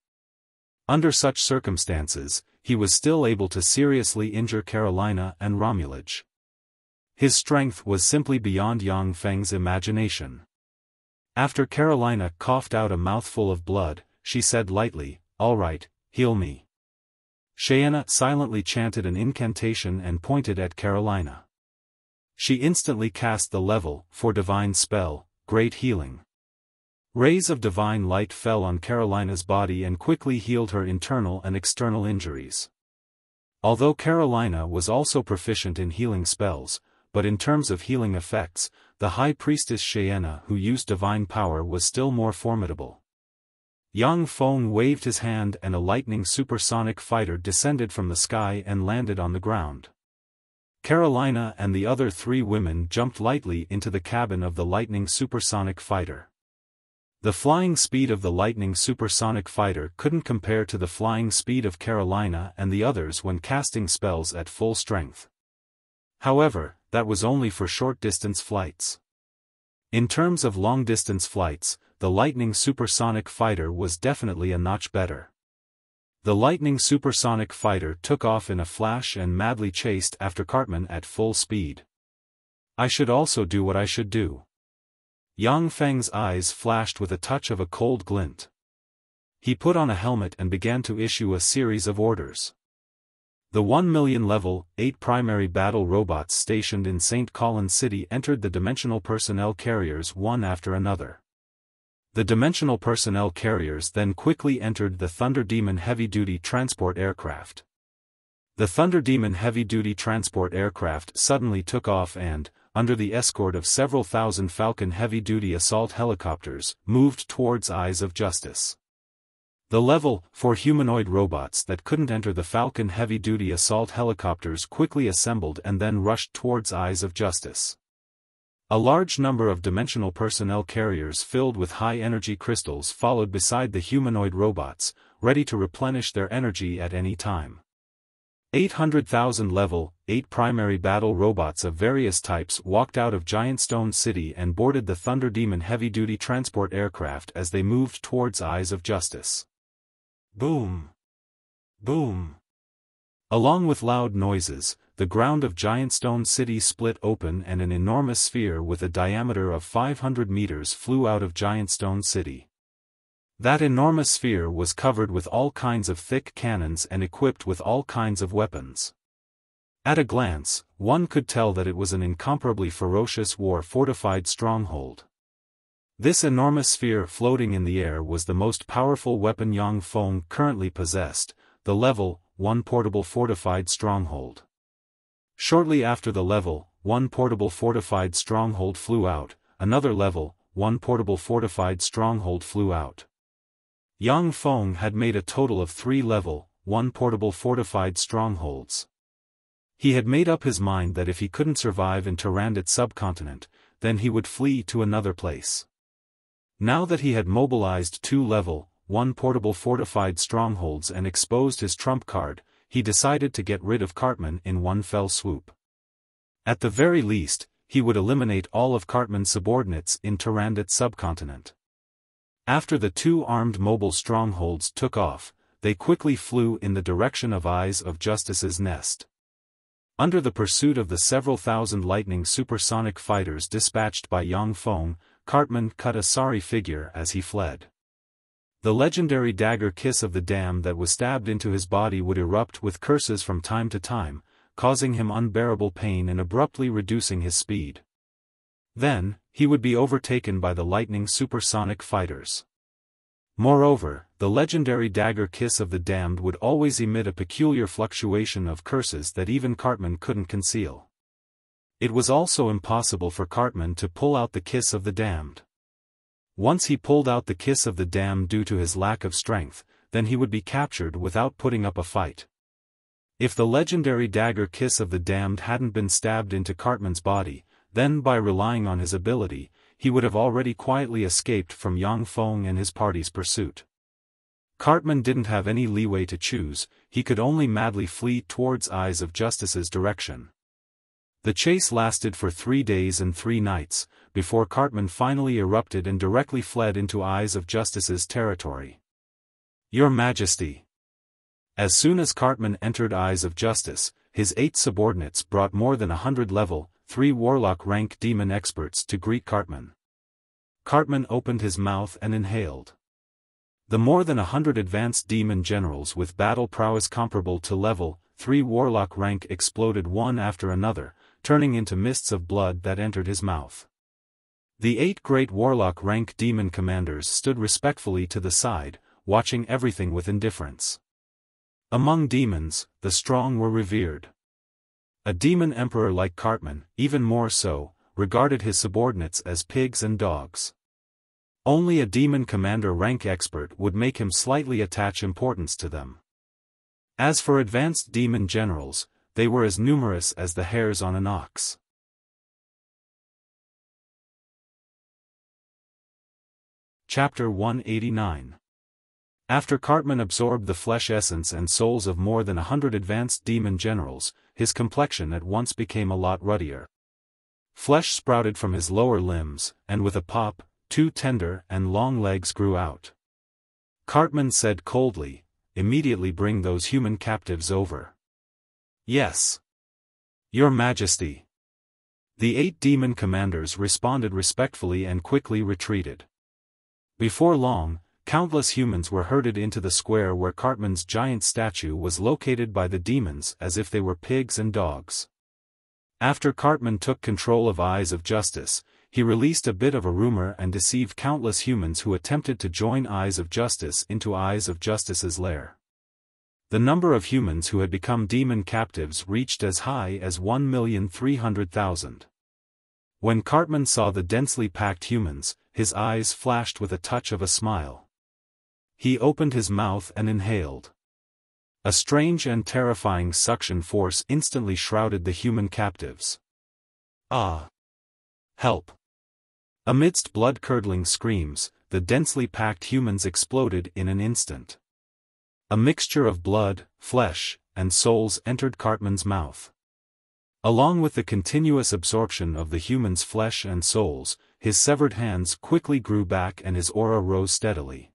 Under such circumstances, he was still able to seriously injure Carolina and Romulage. His strength was simply beyond Yang Feng's imagination. After Carolina coughed out a mouthful of blood, she said lightly, "All right, heal me." Xiaofan silently chanted an incantation and pointed at Carolina. She instantly cast the level 4 divine spell, Great Healing. Rays of divine light fell on Carolina's body and quickly healed her internal and external injuries. Although Carolina was also proficient in healing spells, but in terms of healing effects, the High Priestess Xiaofan who used divine power was still more formidable. Yang Feng waved his hand and a lightning supersonic fighter descended from the sky and landed on the ground. Carolina and the other 3 women jumped lightly into the cabin of the lightning supersonic fighter. The flying speed of the lightning supersonic fighter couldn't compare to the flying speed of Carolina and the others when casting spells at full strength. However, that was only for short-distance flights. In terms of long-distance flights, the lightning supersonic fighter was definitely a notch better. The lightning supersonic fighter took off in a flash and madly chased after Cartman at full speed. I should also do what I should do. Yang Feng's eyes flashed with a touch of a cold glint. He put on a helmet and began to issue a series of orders. The 1 million level 8 primary battle robots stationed in St. Colin City entered the dimensional personnel carriers one after another. The dimensional personnel carriers then quickly entered the Thunder Demon heavy-duty transport aircraft. The Thunder Demon heavy-duty transport aircraft suddenly took off and, under the escort of several thousand Falcon heavy-duty assault helicopters, moved towards Eyes of Justice. The level 4 humanoid robots that couldn't enter the Falcon heavy-duty assault helicopters quickly assembled and then rushed towards Eyes of Justice. A large number of dimensional personnel carriers filled with high-energy crystals followed beside the humanoid robots, ready to replenish their energy at any time. 800,000 level 8 primary battle robots of various types walked out of Giant Stone City and boarded the Thunder Demon heavy-duty transport aircraft as they moved towards Eyes of Justice. Boom! Boom! Along with loud noises, the ground of Giant Stone City split open and an enormous sphere with a diameter of 500 meters flew out of Giant Stone City. That enormous sphere was covered with all kinds of thick cannons and equipped with all kinds of weapons. At a glance, one could tell that it was an incomparably ferocious war-fortified stronghold. This enormous sphere floating in the air was the most powerful weapon Yang Feng currently possessed, the Level 1 portable fortified stronghold. Shortly after the Level 1 portable fortified stronghold flew out, another Level 1 portable fortified stronghold flew out. Yang Feng had made a total of 3 Level 1 portable fortified strongholds. He had made up his mind that if he couldn't survive in Tyrannid subcontinent, then he would flee to another place. Now that he had mobilized 2 Level 1 portable fortified strongholds and exposed his trump card, he decided to get rid of Cartman in one fell swoop. At the very least, he would eliminate all of Cartman's subordinates in Tyrannid subcontinent. After the 2 armed mobile strongholds took off, they quickly flew in the direction of Eyes of Justice's nest. Under the pursuit of the several thousand lightning supersonic fighters dispatched by Yang Feng, Cartman cut a sorry figure as he fled. The legendary dagger kiss of the damned that was stabbed into his body would erupt with curses from time to time, causing him unbearable pain and abruptly reducing his speed. Then, he would be overtaken by the lightning supersonic fighters. Moreover, the legendary dagger kiss of the damned would always emit a peculiar fluctuation of curses that even Cartman couldn't conceal. It was also impossible for Cartman to pull out the kiss of the damned. Once he pulled out the kiss of the damned due to his lack of strength, then he would be captured without putting up a fight. If the legendary dagger kiss of the damned hadn't been stabbed into Cartman's body, then by relying on his ability, he would have already quietly escaped from Yang Feng and his party's pursuit. Cartman didn't have any leeway to choose, he could only madly flee towards Eyes of Justice's direction. The chase lasted for 3 days and 3 nights, before Cartman finally erupted and directly fled into Eyes of Justice's territory. Your Majesty! As soon as Cartman entered Eyes of Justice, his 8 subordinates brought more than 100 level 3 warlock rank demon experts to greet Cartman. Cartman opened his mouth and inhaled. The more than 100 advanced demon generals with battle prowess comparable to level 3 warlock rank exploded one after another, turning into mists of blood that entered his mouth. The 8 great warlock rank demon commanders stood respectfully to the side, watching everything with indifference. Among demons, the strong were revered. A demon emperor like Cartman, even more so, regarded his subordinates as pigs and dogs. Only a demon commander rank expert would make him slightly attach importance to them. As for advanced demon generals, they were as numerous as the hairs on an ox. Chapter 189. After Cartman absorbed the flesh essence and souls of more than 100 advanced demon generals, his complexion at once became a lot ruddier. Flesh sprouted from his lower limbs, and with a pop, 2 tender and long legs grew out. Cartman said coldly, "Immediately bring those human captives over." "Yes. Your Majesty." The 8 demon commanders responded respectfully and quickly retreated. Before long, countless humans were herded into the square where Cartman's giant statue was located by the demons as if they were pigs and dogs. After Cartman took control of Eyes of Justice, he released a bit of a rumor and deceived countless humans who attempted to join Eyes of Justice into Eyes of Justice's lair. The number of humans who had become demon captives reached as high as 1,300,000. When Cartman saw the densely packed humans, his eyes flashed with a touch of a smile. He opened his mouth and inhaled. A strange and terrifying suction force instantly shrouded the human captives. "Ah! Help!" Amidst blood-curdling screams, the densely packed humans exploded in an instant. A mixture of blood, flesh, and souls entered Cartman's mouth. Along with the continuous absorption of the human's flesh and souls, his severed hands quickly grew back and his aura rose steadily.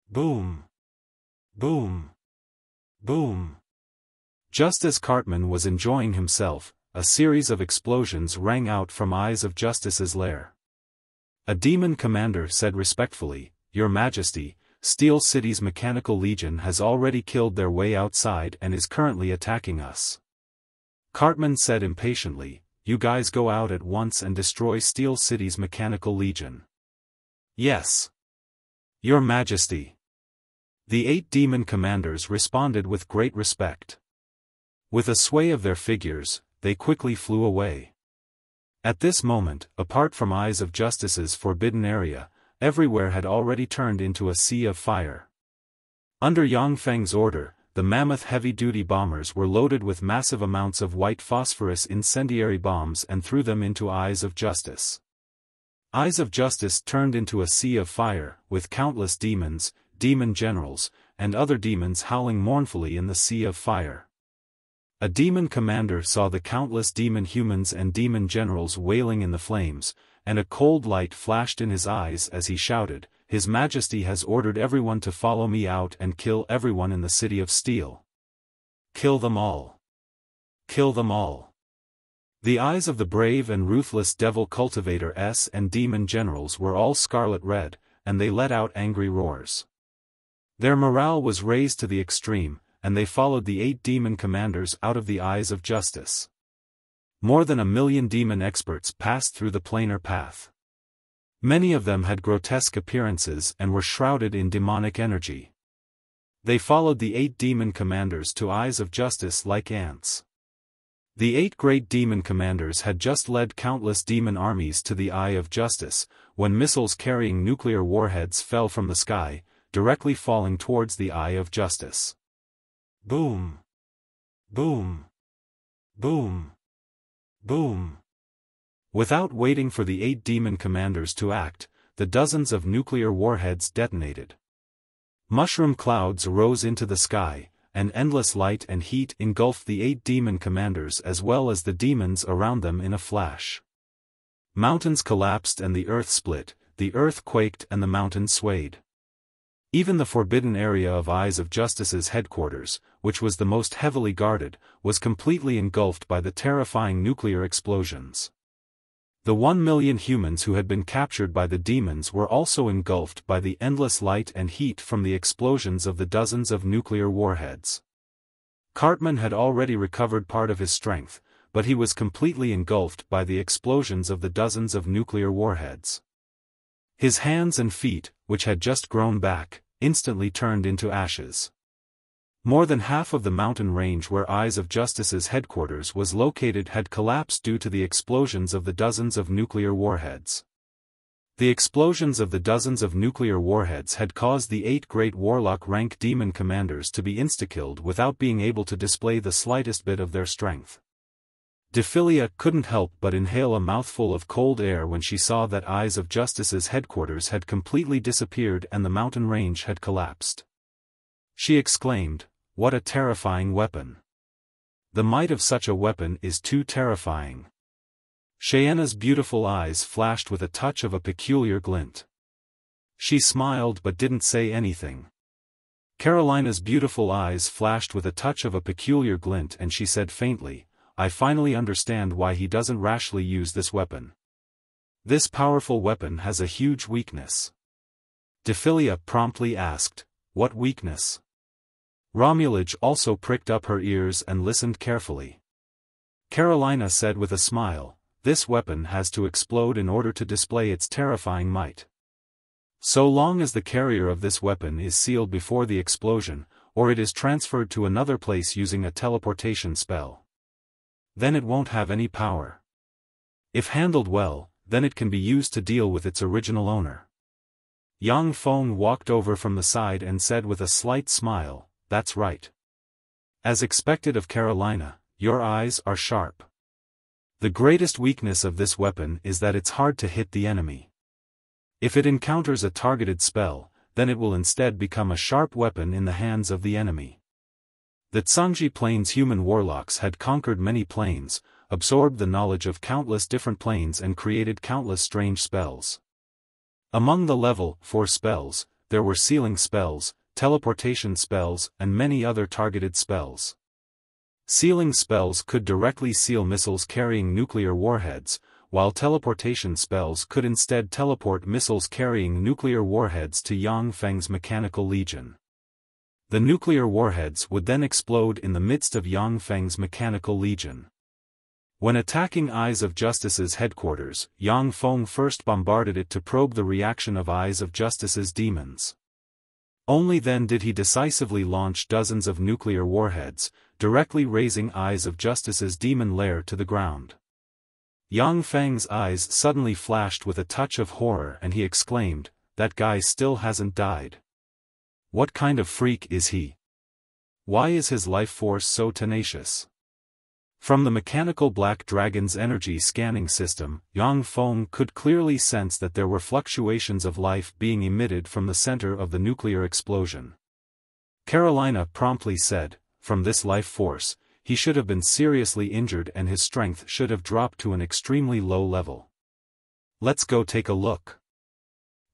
Boom! Boom! Boom! Just as Cartman was enjoying himself, a series of explosions rang out from Eyes of Justice's lair. A demon commander said respectfully, "Your Majesty, Steel City's Mechanical Legion has already killed their way outside and is currently attacking us." Cartman said impatiently, "You guys go out at once and destroy Steel City's Mechanical Legion." "Yes. Your Majesty." The 8 demon commanders responded with great respect. With a sway of their figures, they quickly flew away. At this moment, apart from Eyes of Justice's forbidden area, everywhere had already turned into a sea of fire. Under Yang Feng's order, the mammoth heavy-duty bombers were loaded with massive amounts of white phosphorus incendiary bombs and threw them into Eyes of Justice. Eyes of Justice turned into a sea of fire, with countless demons, demon generals, and other demons howling mournfully in the sea of fire. A demon commander saw the countless demon humans and demon generals wailing in the flames, and a cold light flashed in his eyes as he shouted, "His Majesty has ordered everyone to follow me out and kill everyone in the City of Steel. Kill them all. Kill them all." The eyes of the brave and ruthless Devil Cultivator S and demon generals were all scarlet red, and they let out angry roars. Their morale was raised to the extreme, and they followed the 8 demon commanders out of the Eyes of Justice. More than 1,000,000 demon experts passed through the planar path. Many of them had grotesque appearances and were shrouded in demonic energy. They followed the 8 demon commanders to Eyes of Justice like ants. The 8 great demon commanders had just led countless demon armies to the Eye of Justice, when missiles carrying nuclear warheads fell from the sky, directly falling towards the Eye of Justice. Boom! Boom! Boom! Boom! Without waiting for the 8 demon commanders to act, the dozens of nuclear warheads detonated. Mushroom clouds rose into the sky, and endless light and heat engulfed the 8 demon commanders as well as the demons around them in a flash. Mountains collapsed and the earth split, the earth quaked and the mountains swayed. Even the forbidden area of Eyes of Justice's headquarters, which was the most heavily guarded, was completely engulfed by the terrifying nuclear explosions. The 1 million humans who had been captured by the demons were also engulfed by the endless light and heat from the explosions of the dozens of nuclear warheads. Cartman had already recovered part of his strength, but he was completely engulfed by the explosions of the dozens of nuclear warheads. His hands and feet, which had just grown back, instantly turned into ashes. More than half of the mountain range where Eyes of Justice's headquarters was located had collapsed due to the explosions of the dozens of nuclear warheads. The explosions of the dozens of nuclear warheads had caused the 8 great warlock rank demon commanders to be insta-killed without being able to display the slightest bit of their strength. Dephilia couldn't help but inhale a mouthful of cold air when she saw that Eyes of Justice's headquarters had completely disappeared and the mountain range had collapsed. She exclaimed, "What a terrifying weapon! The might of such a weapon is too terrifying." Cheyenne beautiful eyes flashed with a touch of a peculiar glint. She smiled but didn't say anything. Carolina's beautiful eyes flashed with a touch of a peculiar glint and she said faintly, "I finally understand why he doesn't rashly use this weapon. This powerful weapon has a huge weakness." Dephilia promptly asked, "What weakness?" Romulage also pricked up her ears and listened carefully. Carolina said with a smile, "This weapon has to explode in order to display its terrifying might. So long as the carrier of this weapon is sealed before the explosion, or it is transferred to another place using a teleportation spell, then it won't have any power. If handled well, then it can be used to deal with its original owner." Yang Feng walked over from the side and said with a slight smile, "That's right. As expected of Carolina, your eyes are sharp. The greatest weakness of this weapon is that it's hard to hit the enemy. If it encounters a targeted spell, then it will instead become a sharp weapon in the hands of the enemy." The Tsangji Plains human warlocks had conquered many planes, absorbed the knowledge of countless different planes and created countless strange spells. Among the level 4 spells, there were sealing spells, teleportation spells and many other targeted spells. Sealing spells could directly seal missiles carrying nuclear warheads, while teleportation spells could instead teleport missiles carrying nuclear warheads to Yang Feng's mechanical legion. The nuclear warheads would then explode in the midst of Yang Feng's mechanical legion. When attacking Eyes of Justice's headquarters, Yang Feng first bombarded it to probe the reaction of Eyes of Justice's demons. Only then did he decisively launch dozens of nuclear warheads, directly razing Eyes of Justice's demon lair to the ground. Yang Feng's eyes suddenly flashed with a touch of horror and he exclaimed, "That guy still hasn't died. What kind of freak is he? Why is his life force so tenacious?" From the mechanical Black Dragon's energy scanning system, Yang Feng could clearly sense that there were fluctuations of life being emitted from the center of the nuclear explosion. Carolina promptly said, "From this life force, he should have been seriously injured and his strength should have dropped to an extremely low level. Let's go take a look."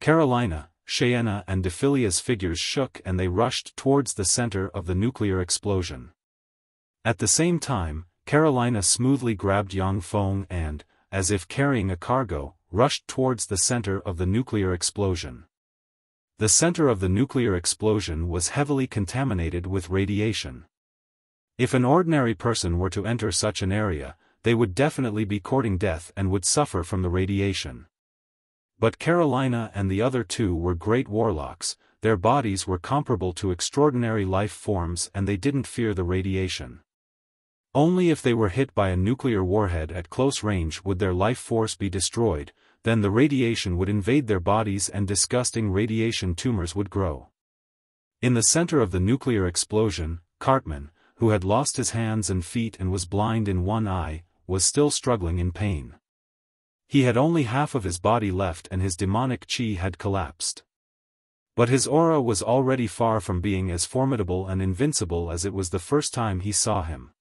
Carolina, Cheyenne and Dephilia's figures shook and they rushed towards the center of the nuclear explosion. At the same time, Carolina smoothly grabbed Yang Feng and, as if carrying a cargo, rushed towards the center of the nuclear explosion. The center of the nuclear explosion was heavily contaminated with radiation. If an ordinary person were to enter such an area, they would definitely be courting death and would suffer from the radiation. But Carolina and the other two were great warlocks, their bodies were comparable to extraordinary life forms and they didn't fear the radiation. Only if they were hit by a nuclear warhead at close range would their life force be destroyed, then the radiation would invade their bodies and disgusting radiation tumors would grow. In the center of the nuclear explosion, Cartman, who had lost his hands and feet and was blind in one eye, was still struggling in pain. He had only half of his body left and his demonic chi had collapsed. But his aura was already far from being as formidable and invincible as it was the first time he saw him.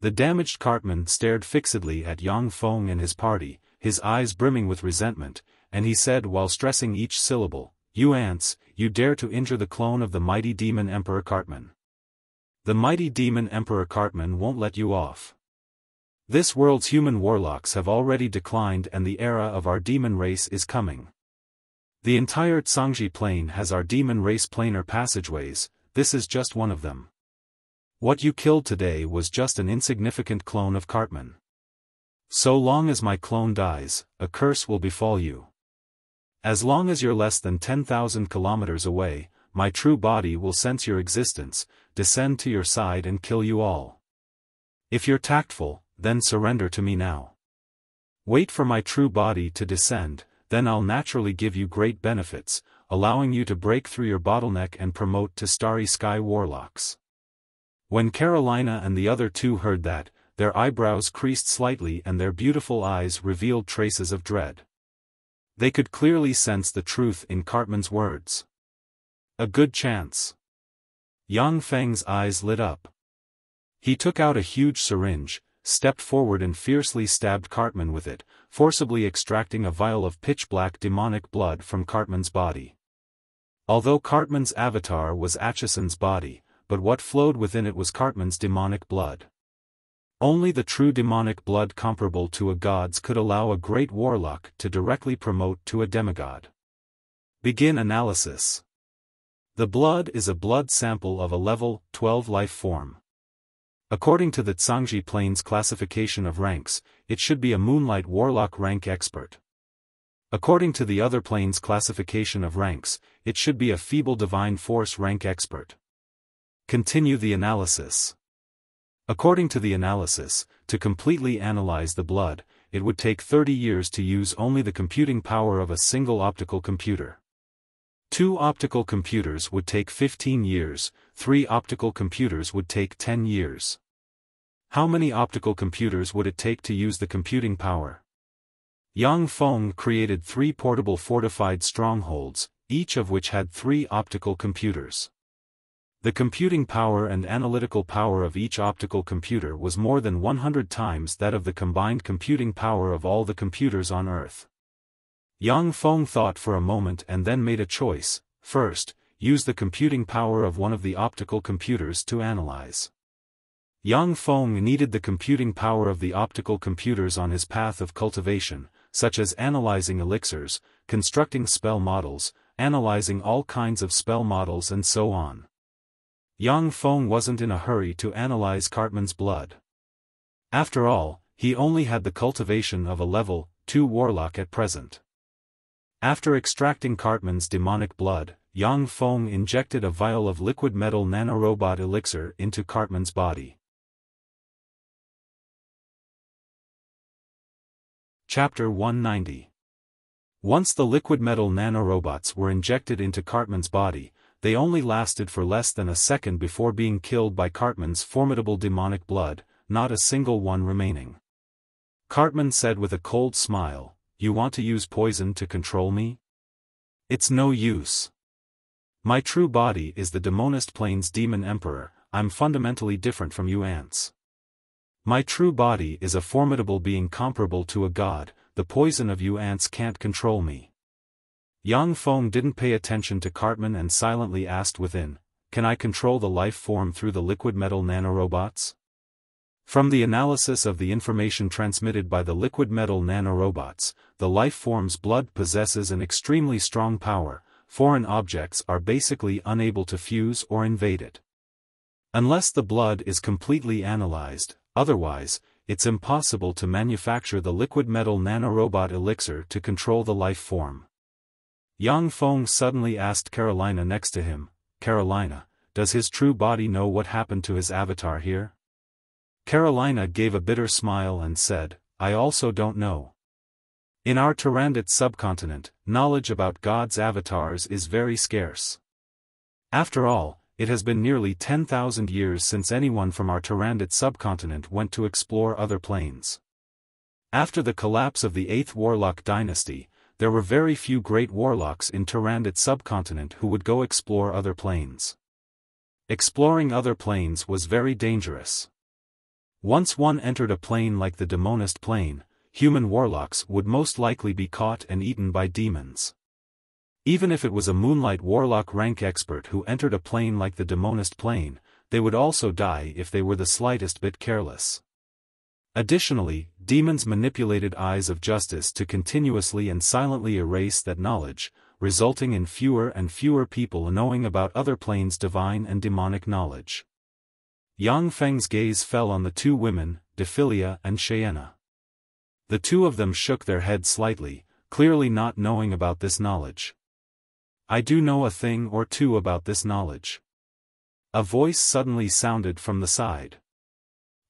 The damaged cartman stared fixedly at Yang Feng and his party, his eyes brimming with resentment, and he said while stressing each syllable, "You ants, you dare to injure the clone of the mighty demon Emperor Cartman. The mighty demon Emperor Cartman won't let you off. This world's human warlocks have already declined and the era of our demon race is coming. The entire Tsangji Plain has our demon race planar passageways, this is just one of them. What you killed today was just an insignificant clone of Cartman. So long as my clone dies, a curse will befall you. As long as you're less than 10,000 kilometers away, my true body will sense your existence, descend to your side and kill you all. If you're tactful, then surrender to me now. Wait for my true body to descend, then I'll naturally give you great benefits, allowing you to break through your bottleneck and promote to Starry Sky Warlocks." When Carolina and the other two heard that, their eyebrows creased slightly and their beautiful eyes revealed traces of dread. They could clearly sense the truth in Cartman's words. A good chance. Yang Feng's eyes lit up. He took out a huge syringe, stepped forward and fiercely stabbed Cartman with it, forcibly extracting a vial of pitch-black demonic blood from Cartman's body. Although Cartman's avatar was Acheson's body, but what flowed within it was Cartman's demonic blood. Only the true demonic blood comparable to a god's could allow a great warlock to directly promote to a demigod. Begin analysis. The blood is a blood sample of a level 12 life form. According to the Tsangji Plain's classification of ranks, it should be a Moonlight Warlock rank expert. According to the other plane's classification of ranks, it should be a Feeble Divine Force rank expert. Continue the analysis. According to the analysis, to completely analyze the blood, it would take 30 years to use only the computing power of a single optical computer. 2 optical computers would take 15 years, 3 optical computers would take 10 years. How many optical computers would it take to use the computing power? Yang Feng created 3 portable fortified strongholds, each of which had 3 optical computers. The computing power and analytical power of each optical computer was more than 100 times that of the combined computing power of all the computers on Earth. Yang Feng thought for a moment and then made a choice. First, use the computing power of one of the optical computers to analyze. Yang Feng needed the computing power of the optical computers on his path of cultivation, such as analyzing elixirs, constructing spell models, analyzing all kinds of spell models and so on. Yang Feng wasn't in a hurry to analyze Cartman's blood. After all, he only had the cultivation of a level 2 warlock at present. After extracting Cartman's demonic blood, Yang Feng injected a vial of liquid metal nanorobot elixir into Cartman's body. Chapter 190. Once the liquid metal nanorobots were injected into Cartman's body, they only lasted for less than a second before being killed by Cartman's formidable demonic blood, not a single one remaining. Cartman said with a cold smile, "You want to use poison to control me? It's no use. My true body is the Demonist Plane's Demon Emperor, I'm fundamentally different from you ants. My true body is a formidable being comparable to a god, the poison of you ants can't control me." Yang Feng didn't pay attention to Cartman and silently asked within, "Can I control the life form through the liquid metal nanorobots?" From the analysis of the information transmitted by the liquid metal nanorobots, the life form's blood possesses an extremely strong power. Foreign objects are basically unable to fuse or invade it. Unless the blood is completely analyzed, otherwise, it's impossible to manufacture the liquid metal nanorobot elixir to control the life form. Yang Feng suddenly asked Carolina next to him, "Carolina, does his true body know what happened to his avatar here?" Carolina gave a bitter smile and said, "I also don't know. In our Tyrannid subcontinent, knowledge about God's avatars is very scarce. After all, it has been nearly 10,000 years since anyone from our Tyrannid subcontinent went to explore other planes. After the collapse of the 8th Warlock dynasty, there were very few great warlocks in Tyrannid subcontinent who would go explore other planes. Exploring other planes was very dangerous. Once one entered a plane like the Demonist plane, human warlocks would most likely be caught and eaten by demons. Even if it was a Moonlight Warlock rank expert who entered a plane like the Demonist plane, they would also die if they were the slightest bit careless. Additionally, demons manipulated eyes of justice to continuously and silently erase that knowledge, resulting in fewer and fewer people knowing about other planes' divine and demonic knowledge. Yang Feng's gaze fell on the two women, Dephilia and Cheyenne. The two of them shook their heads slightly, clearly not knowing about this knowledge. I do know a thing or two about this knowledge. A voice suddenly sounded from the side.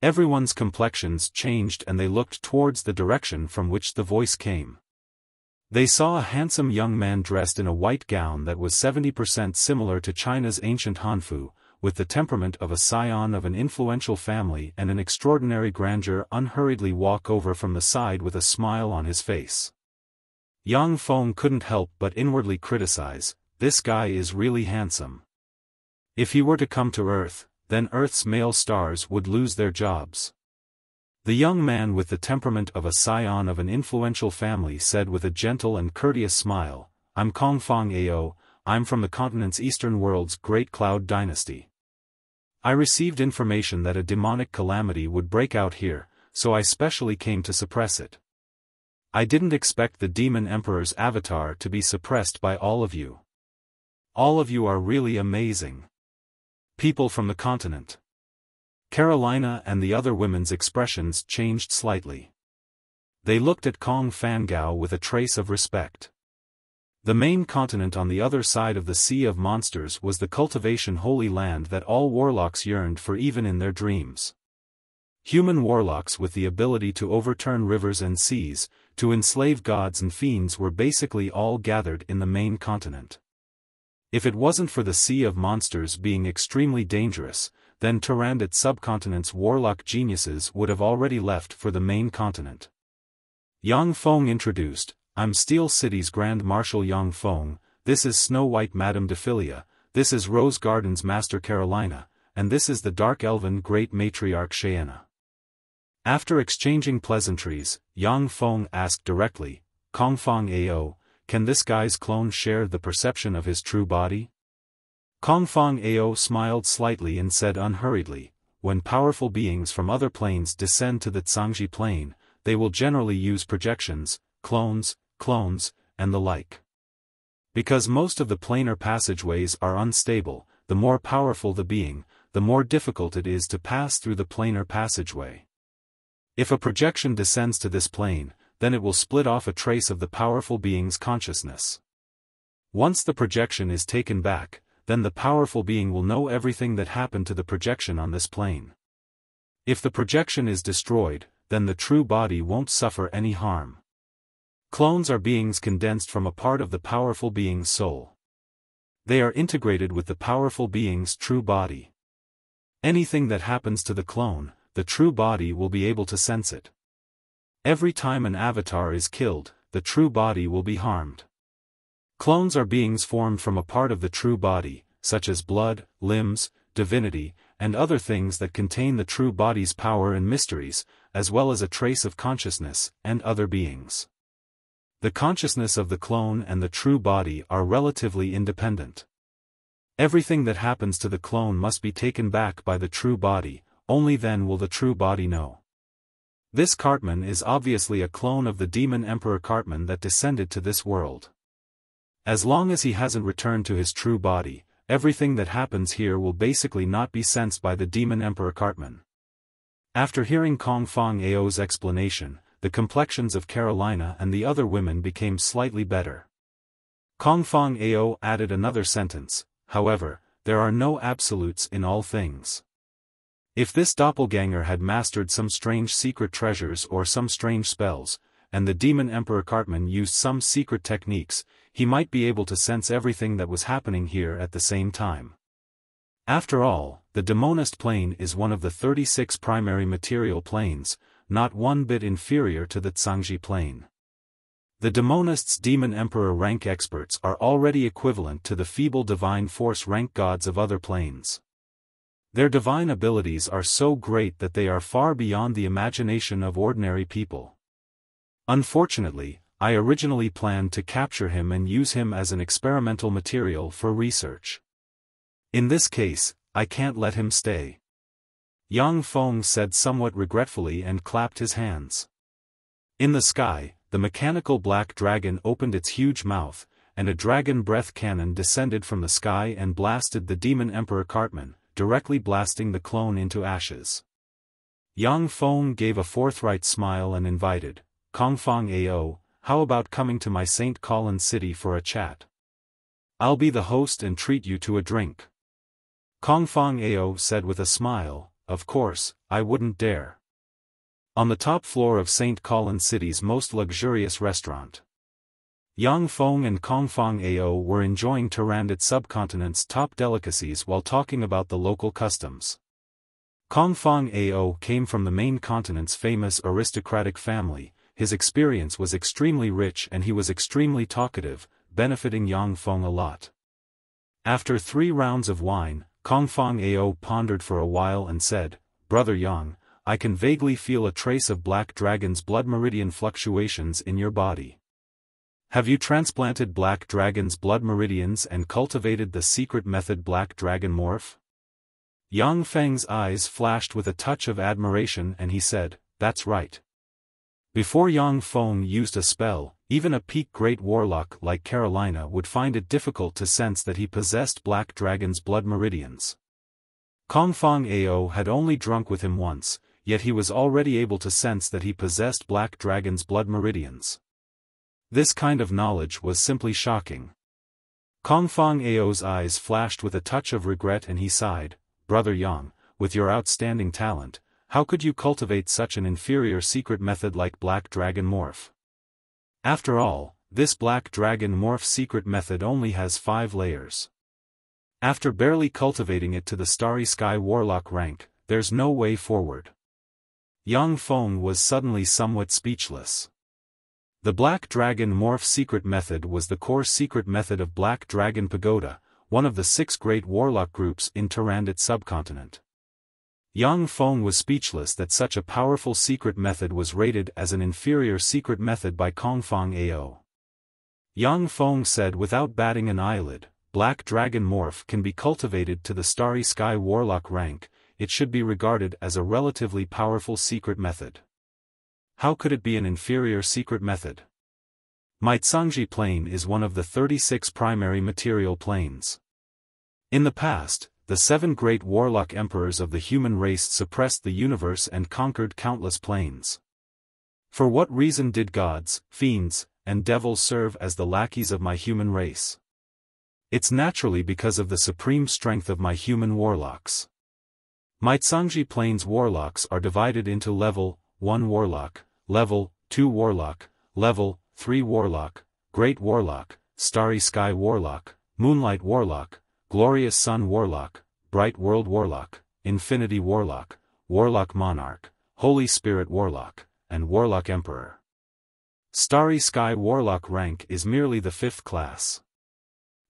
Everyone's complexions changed and they looked towards the direction from which the voice came. They saw a handsome young man dressed in a white gown that was 70% similar to China's ancient Hanfu, with the temperament of a scion of an influential family and an extraordinary grandeur, unhurriedly walk over from the side with a smile on his face. Yang Feng couldn't help but inwardly criticize, this guy is really handsome. If he were to come to Earth, then Earth's male stars would lose their jobs. The young man with the temperament of a scion of an influential family said with a gentle and courteous smile, I'm Kong Fong Ao, I'm from the continent's eastern world's Great Cloud Dynasty. I received information that a demonic calamity would break out here, so I specially came to suppress it. I didn't expect the Demon Emperor's avatar to be suppressed by all of you. All of you are really amazing. People from the continent. Carolina and the other women's expressions changed slightly. They looked at Kong Fangao with a trace of respect. The main continent on the other side of the Sea of Monsters was the cultivation holy land that all warlocks yearned for even in their dreams. Human warlocks with the ability to overturn rivers and seas, to enslave gods and fiends were basically all gathered in the main continent. If it wasn't for the Sea of Monsters being extremely dangerous, then Tyrannid subcontinent's warlock geniuses would have already left for the main continent. Yang Feng introduced, I'm Steel City's Grand Marshal Yang Feng, this is Snow White Madame Dephilia, this is Rose Garden's Master Carolina, and this is the Dark Elven Great Matriarch Cheyenne. After exchanging pleasantries, Yang Feng asked directly, Kong Fong Ao, can this guy's clone share the perception of his true body? Kong Fong Ao smiled slightly and said unhurriedly, when powerful beings from other planes descend to the Zhangji plane, they will generally use projections, clones, and the like. Because most of the planar passageways are unstable, the more powerful the being, the more difficult it is to pass through the planar passageway. If a projection descends to this plane, then it will split off a trace of the powerful being's consciousness. Once the projection is taken back, then the powerful being will know everything that happened to the projection on this plane. If the projection is destroyed, then the true body won't suffer any harm. Clones are beings condensed from a part of the powerful being's soul. They are integrated with the powerful being's true body. Anything that happens to the clone, the true body will be able to sense it. Every time an avatar is killed, the true body will be harmed. Clones are beings formed from a part of the true body, such as blood, limbs, divinity, and other things that contain the true body's power and mysteries, as well as a trace of consciousness, and other beings. The consciousness of the clone and the true body are relatively independent. Everything that happens to the clone must be taken back by the true body, only then will the true body know. This Cartman is obviously a clone of the Demon Emperor Cartman that descended to this world. As long as he hasn't returned to his true body, everything that happens here will basically not be sensed by the Demon Emperor Cartman. After hearing Kong Fong Ao's explanation, the complexions of Carolina and the other women became slightly better. Kong Fong Ao added another sentence, however, there are no absolutes in all things. If this doppelganger had mastered some strange secret treasures or some strange spells, and the Demon Emperor Cartman used some secret techniques, he might be able to sense everything that was happening here at the same time. After all, the Demonist plane is one of the 36 primary material planes, not one bit inferior to the Zhangji plane. The demonists' demon emperor rank experts are already equivalent to the feeble divine force rank gods of other planes. Their divine abilities are so great that they are far beyond the imagination of ordinary people. Unfortunately, I originally planned to capture him and use him as an experimental material for research. In this case, I can't let him stay. Yang Feng said somewhat regretfully and clapped his hands. In the sky, the mechanical black dragon opened its huge mouth, and a dragon breath cannon descended from the sky and blasted the demon emperor Cartman, directly blasting the clone into ashes. Yang Feng gave a forthright smile and invited, Kongfang Ao, how about coming to my St. Colin city for a chat? I'll be the host and treat you to a drink. Kongfang Ao said with a smile, of course, I wouldn't dare. On the top floor of St. Colin City's most luxurious restaurant, Yang Feng and Kongfang Ao were enjoying Tyrannid subcontinent's top delicacies while talking about the local customs. Kongfang Ao came from the main continent's famous aristocratic family. His experience was extremely rich and he was extremely talkative, benefiting Yang Feng a lot. After 3 rounds of wine, Kongfang Ao pondered for a while and said, Brother Yang, I can vaguely feel a trace of Black Dragon's blood meridian fluctuations in your body. Have you transplanted Black Dragon's blood meridians and cultivated the secret method Black Dragon Morph? Yang Feng's eyes flashed with a touch of admiration and he said, that's right. Before Yang Feng used a spell, even a peak great warlock like Carolina would find it difficult to sense that he possessed Black Dragon's blood meridians. Kongfang Ao had only drunk with him once, yet he was already able to sense that he possessed Black Dragon's blood meridians. This kind of knowledge was simply shocking. Kongfang Ao's eyes flashed with a touch of regret and he sighed, Brother Yang, with your outstanding talent, how could you cultivate such an inferior secret method like Black Dragon Morph? After all, this Black Dragon Morph secret method only has 5 layers. After barely cultivating it to the Starry Sky Warlock rank, there's no way forward. Yang Feng was suddenly somewhat speechless. The Black Dragon Morph secret method was the core secret method of Black Dragon Pagoda, one of the 6 great warlock groups in Tyrannid subcontinent. Yang Feng was speechless that such a powerful secret method was rated as an inferior secret method by Kongfang Ao. Yang Feng said without batting an eyelid, Black Dragon Morph can be cultivated to the Starry Sky Warlock rank, it should be regarded as a relatively powerful secret method. How could it be an inferior secret method? Maitsangji plane is one of the 36 primary material planes. In the past, the 7 great warlock emperors of the human race suppressed the universe and conquered countless planes. For what reason did gods, fiends, and devils serve as the lackeys of my human race? It's naturally because of the supreme strength of my human warlocks. Maitsangji plane's warlocks are divided into Level 1 Warlock, Level 2 Warlock, Level 3 Warlock, Great Warlock, Starry Sky Warlock, Moonlight Warlock, Glorious Sun Warlock, Bright World Warlock, Infinity Warlock, Warlock Monarch, Holy Spirit Warlock, and Warlock Emperor. Starry Sky Warlock rank is merely the 5th class.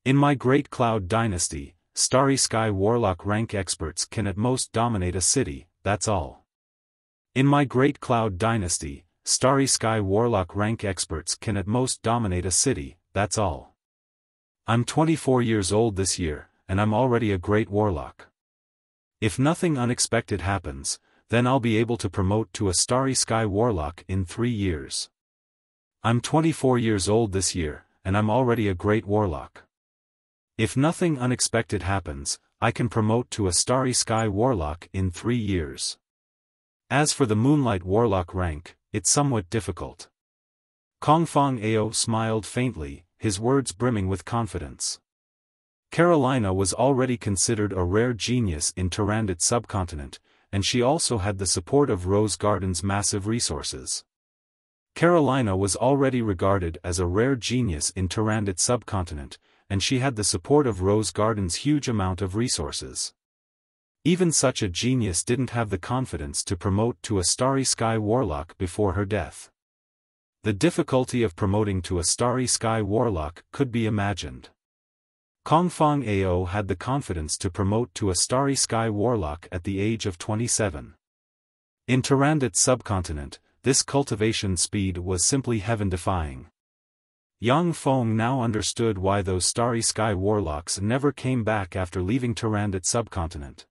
In my Great Cloud Dynasty, Starry Sky Warlock rank experts can at most dominate a city, that's all. In my Great Cloud Dynasty, Starry Sky Warlock rank experts can at most dominate a city, that's all. I'm 24 years old this year, and I'm already a great warlock. If nothing unexpected happens, then I'll be able to promote to a Starry Sky Warlock in 3 years. I'm 24 years old this year, and I'm already a great warlock. If nothing unexpected happens, I can promote to a Starry Sky Warlock in 3 years. As for the Moonlight Warlock rank, it's somewhat difficult. Kongfang Ao smiled faintly, his words brimming with confidence. Carolina was already considered a rare genius in Tyrannid subcontinent, and she also had the support of Rose Garden's massive resources. Carolina was already regarded as a rare genius in Tyrannid subcontinent, and she had the support of Rose Garden's huge amount of resources. Even such a genius didn't have the confidence to promote to a Starry Sky Warlock before her death. The difficulty of promoting to a Starry Sky Warlock could be imagined. Kongfang Ao had the confidence to promote to a Starry Sky Warlock at the age of 27. In Tyrandot subcontinent, this cultivation speed was simply heaven-defying. Yang Feng now understood why those Starry Sky Warlocks never came back after leaving Tyrandot subcontinent.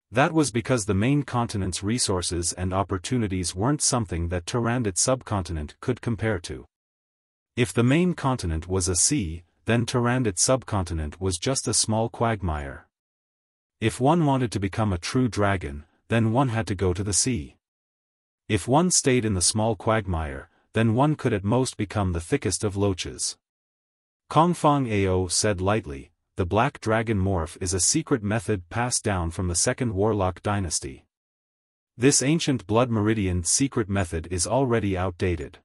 That was because the main continent's resources and opportunities weren't something that Tyrandot subcontinent could compare to. If the main continent was a sea, then Tyrandot subcontinent was just a small quagmire. If one wanted to become a true dragon, then one had to go to the sea. If one stayed in the small quagmire, then one could at most become the thickest of loaches. Kongfang Ao said lightly, "The Black Dragon Morph is a secret method passed down from the Second Warlock Dynasty. This ancient Blood Meridian secret method is already outdated.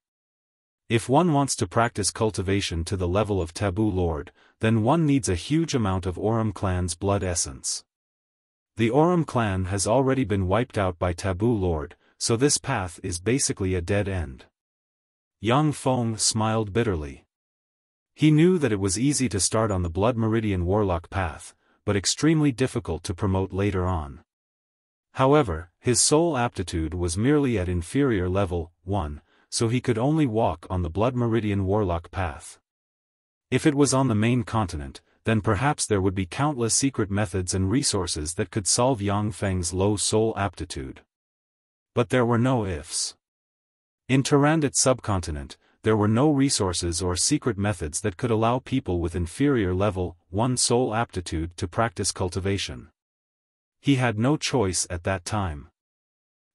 If one wants to practice cultivation to the level of Taboo Lord, then one needs a huge amount of Aurum clan's blood essence. The Aurum clan has already been wiped out by Taboo Lord, so this path is basically a dead end." Yang Feng smiled bitterly. He knew that it was easy to start on the Blood Meridian Warlock path, but extremely difficult to promote later on. However, his soul aptitude was merely at inferior level 1, so he could only walk on the Blood Meridian Warlock path. If it was on the main continent, then perhaps there would be countless secret methods and resources that could solve Yang Feng's low soul aptitude. But there were no ifs. In Tyrandot subcontinent, there were no resources or secret methods that could allow people with inferior level 1 soul aptitude to practice cultivation. He had no choice at that time.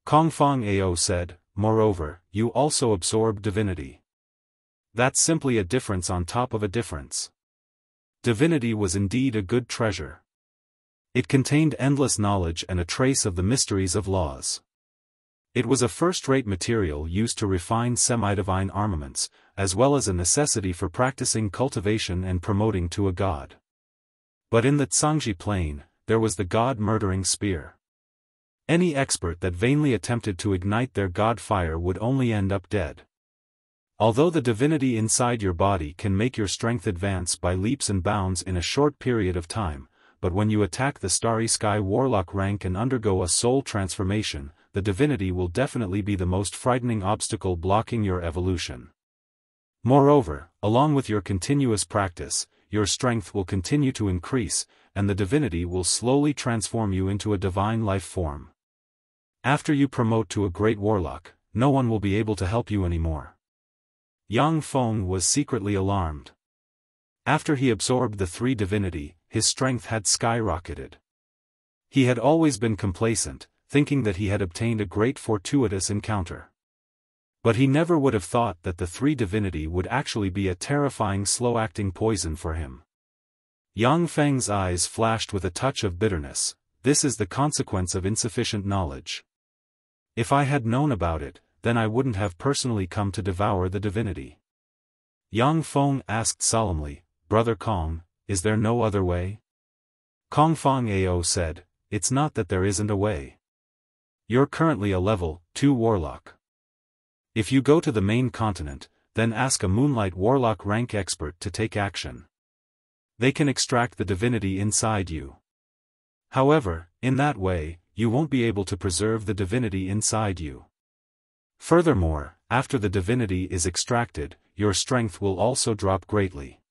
Kongfang Ao said, "Moreover, you also absorb divinity. That's simply a difference on top of a difference." Divinity was indeed a good treasure. It contained endless knowledge and a trace of the mysteries of laws. It was a first-rate material used to refine semi-divine armaments, as well as a necessity for practicing cultivation and promoting to a god. But in the Tsangji Plain, there was the god-murdering spear. Any expert that vainly attempted to ignite their god fire would only end up dead. Although the divinity inside your body can make your strength advance by leaps and bounds in a short period of time, but when you attack the Starry Sky Warlock rank and undergo a soul transformation, the divinity will definitely be the most frightening obstacle blocking your evolution. Moreover, along with your continuous practice, your strength will continue to increase, and the divinity will slowly transform you into a divine life form. After you promote to a great warlock, no one will be able to help you anymore. Yang Feng was secretly alarmed. After he absorbed the 3 divinity, his strength had skyrocketed. He had always been complacent, thinking that he had obtained a great fortuitous encounter. But he never would have thought that the 3 divinity would actually be a terrifying slow-acting poison for him. Yang Feng's eyes flashed with a touch of bitterness. This is the consequence of insufficient knowledge. If I had known about it, then I wouldn't have personally come to devour the divinity. Yang Feng asked solemnly, "Brother Kong, is there no other way?" Kongfang Ao said, "It's not that there isn't a way. You're currently a level 2 warlock. If you go to the main continent, then ask a Moonlight Warlock rank expert to take action. They can extract the divinity inside you. However, in that way, you won't be able to preserve the divinity inside you. Furthermore, after the divinity is extracted, your strength will also drop greatly.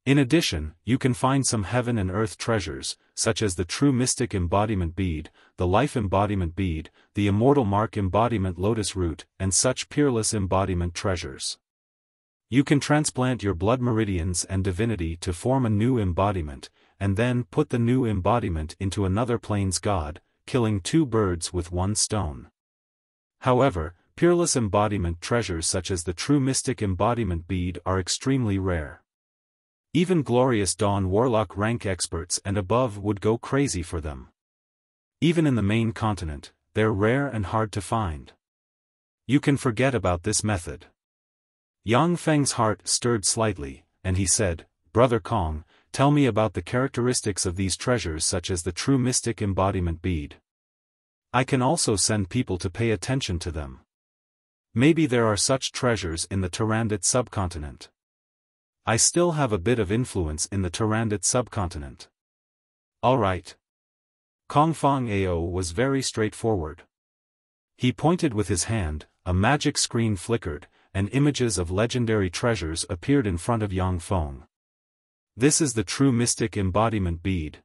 In addition, you can find some heaven and earth treasures, such as the True Mystic Embodiment Bead, the Life Embodiment Bead, the Immortal Mark Embodiment Lotus Root, and such peerless embodiment treasures. You can transplant your blood meridians and divinity to form a new embodiment, and then put the new embodiment into another plane's god, killing 2 birds with 1 stone. However, peerless embodiment treasures such as the True Mystic Embodiment Bead are extremely rare. Even Glorious Dawn Warlock rank experts and above would go crazy for them. Even in the main continent, they're rare and hard to find. You can forget about this method." Yang Feng's heart stirred slightly, and he said, "Brother Kong, tell me about the characteristics of these treasures such as the True Mystic Embodiment Bead. I can also send people to pay attention to them." Maybe there are such treasures in the Tarandit subcontinent. I still have a bit of influence in the Tarandit subcontinent. Alright. Kongfang Ao was very straightforward. He pointed with his hand, a magic screen flickered, and images of legendary treasures appeared in front of Yang Feng. This is the true mystic embodiment bead.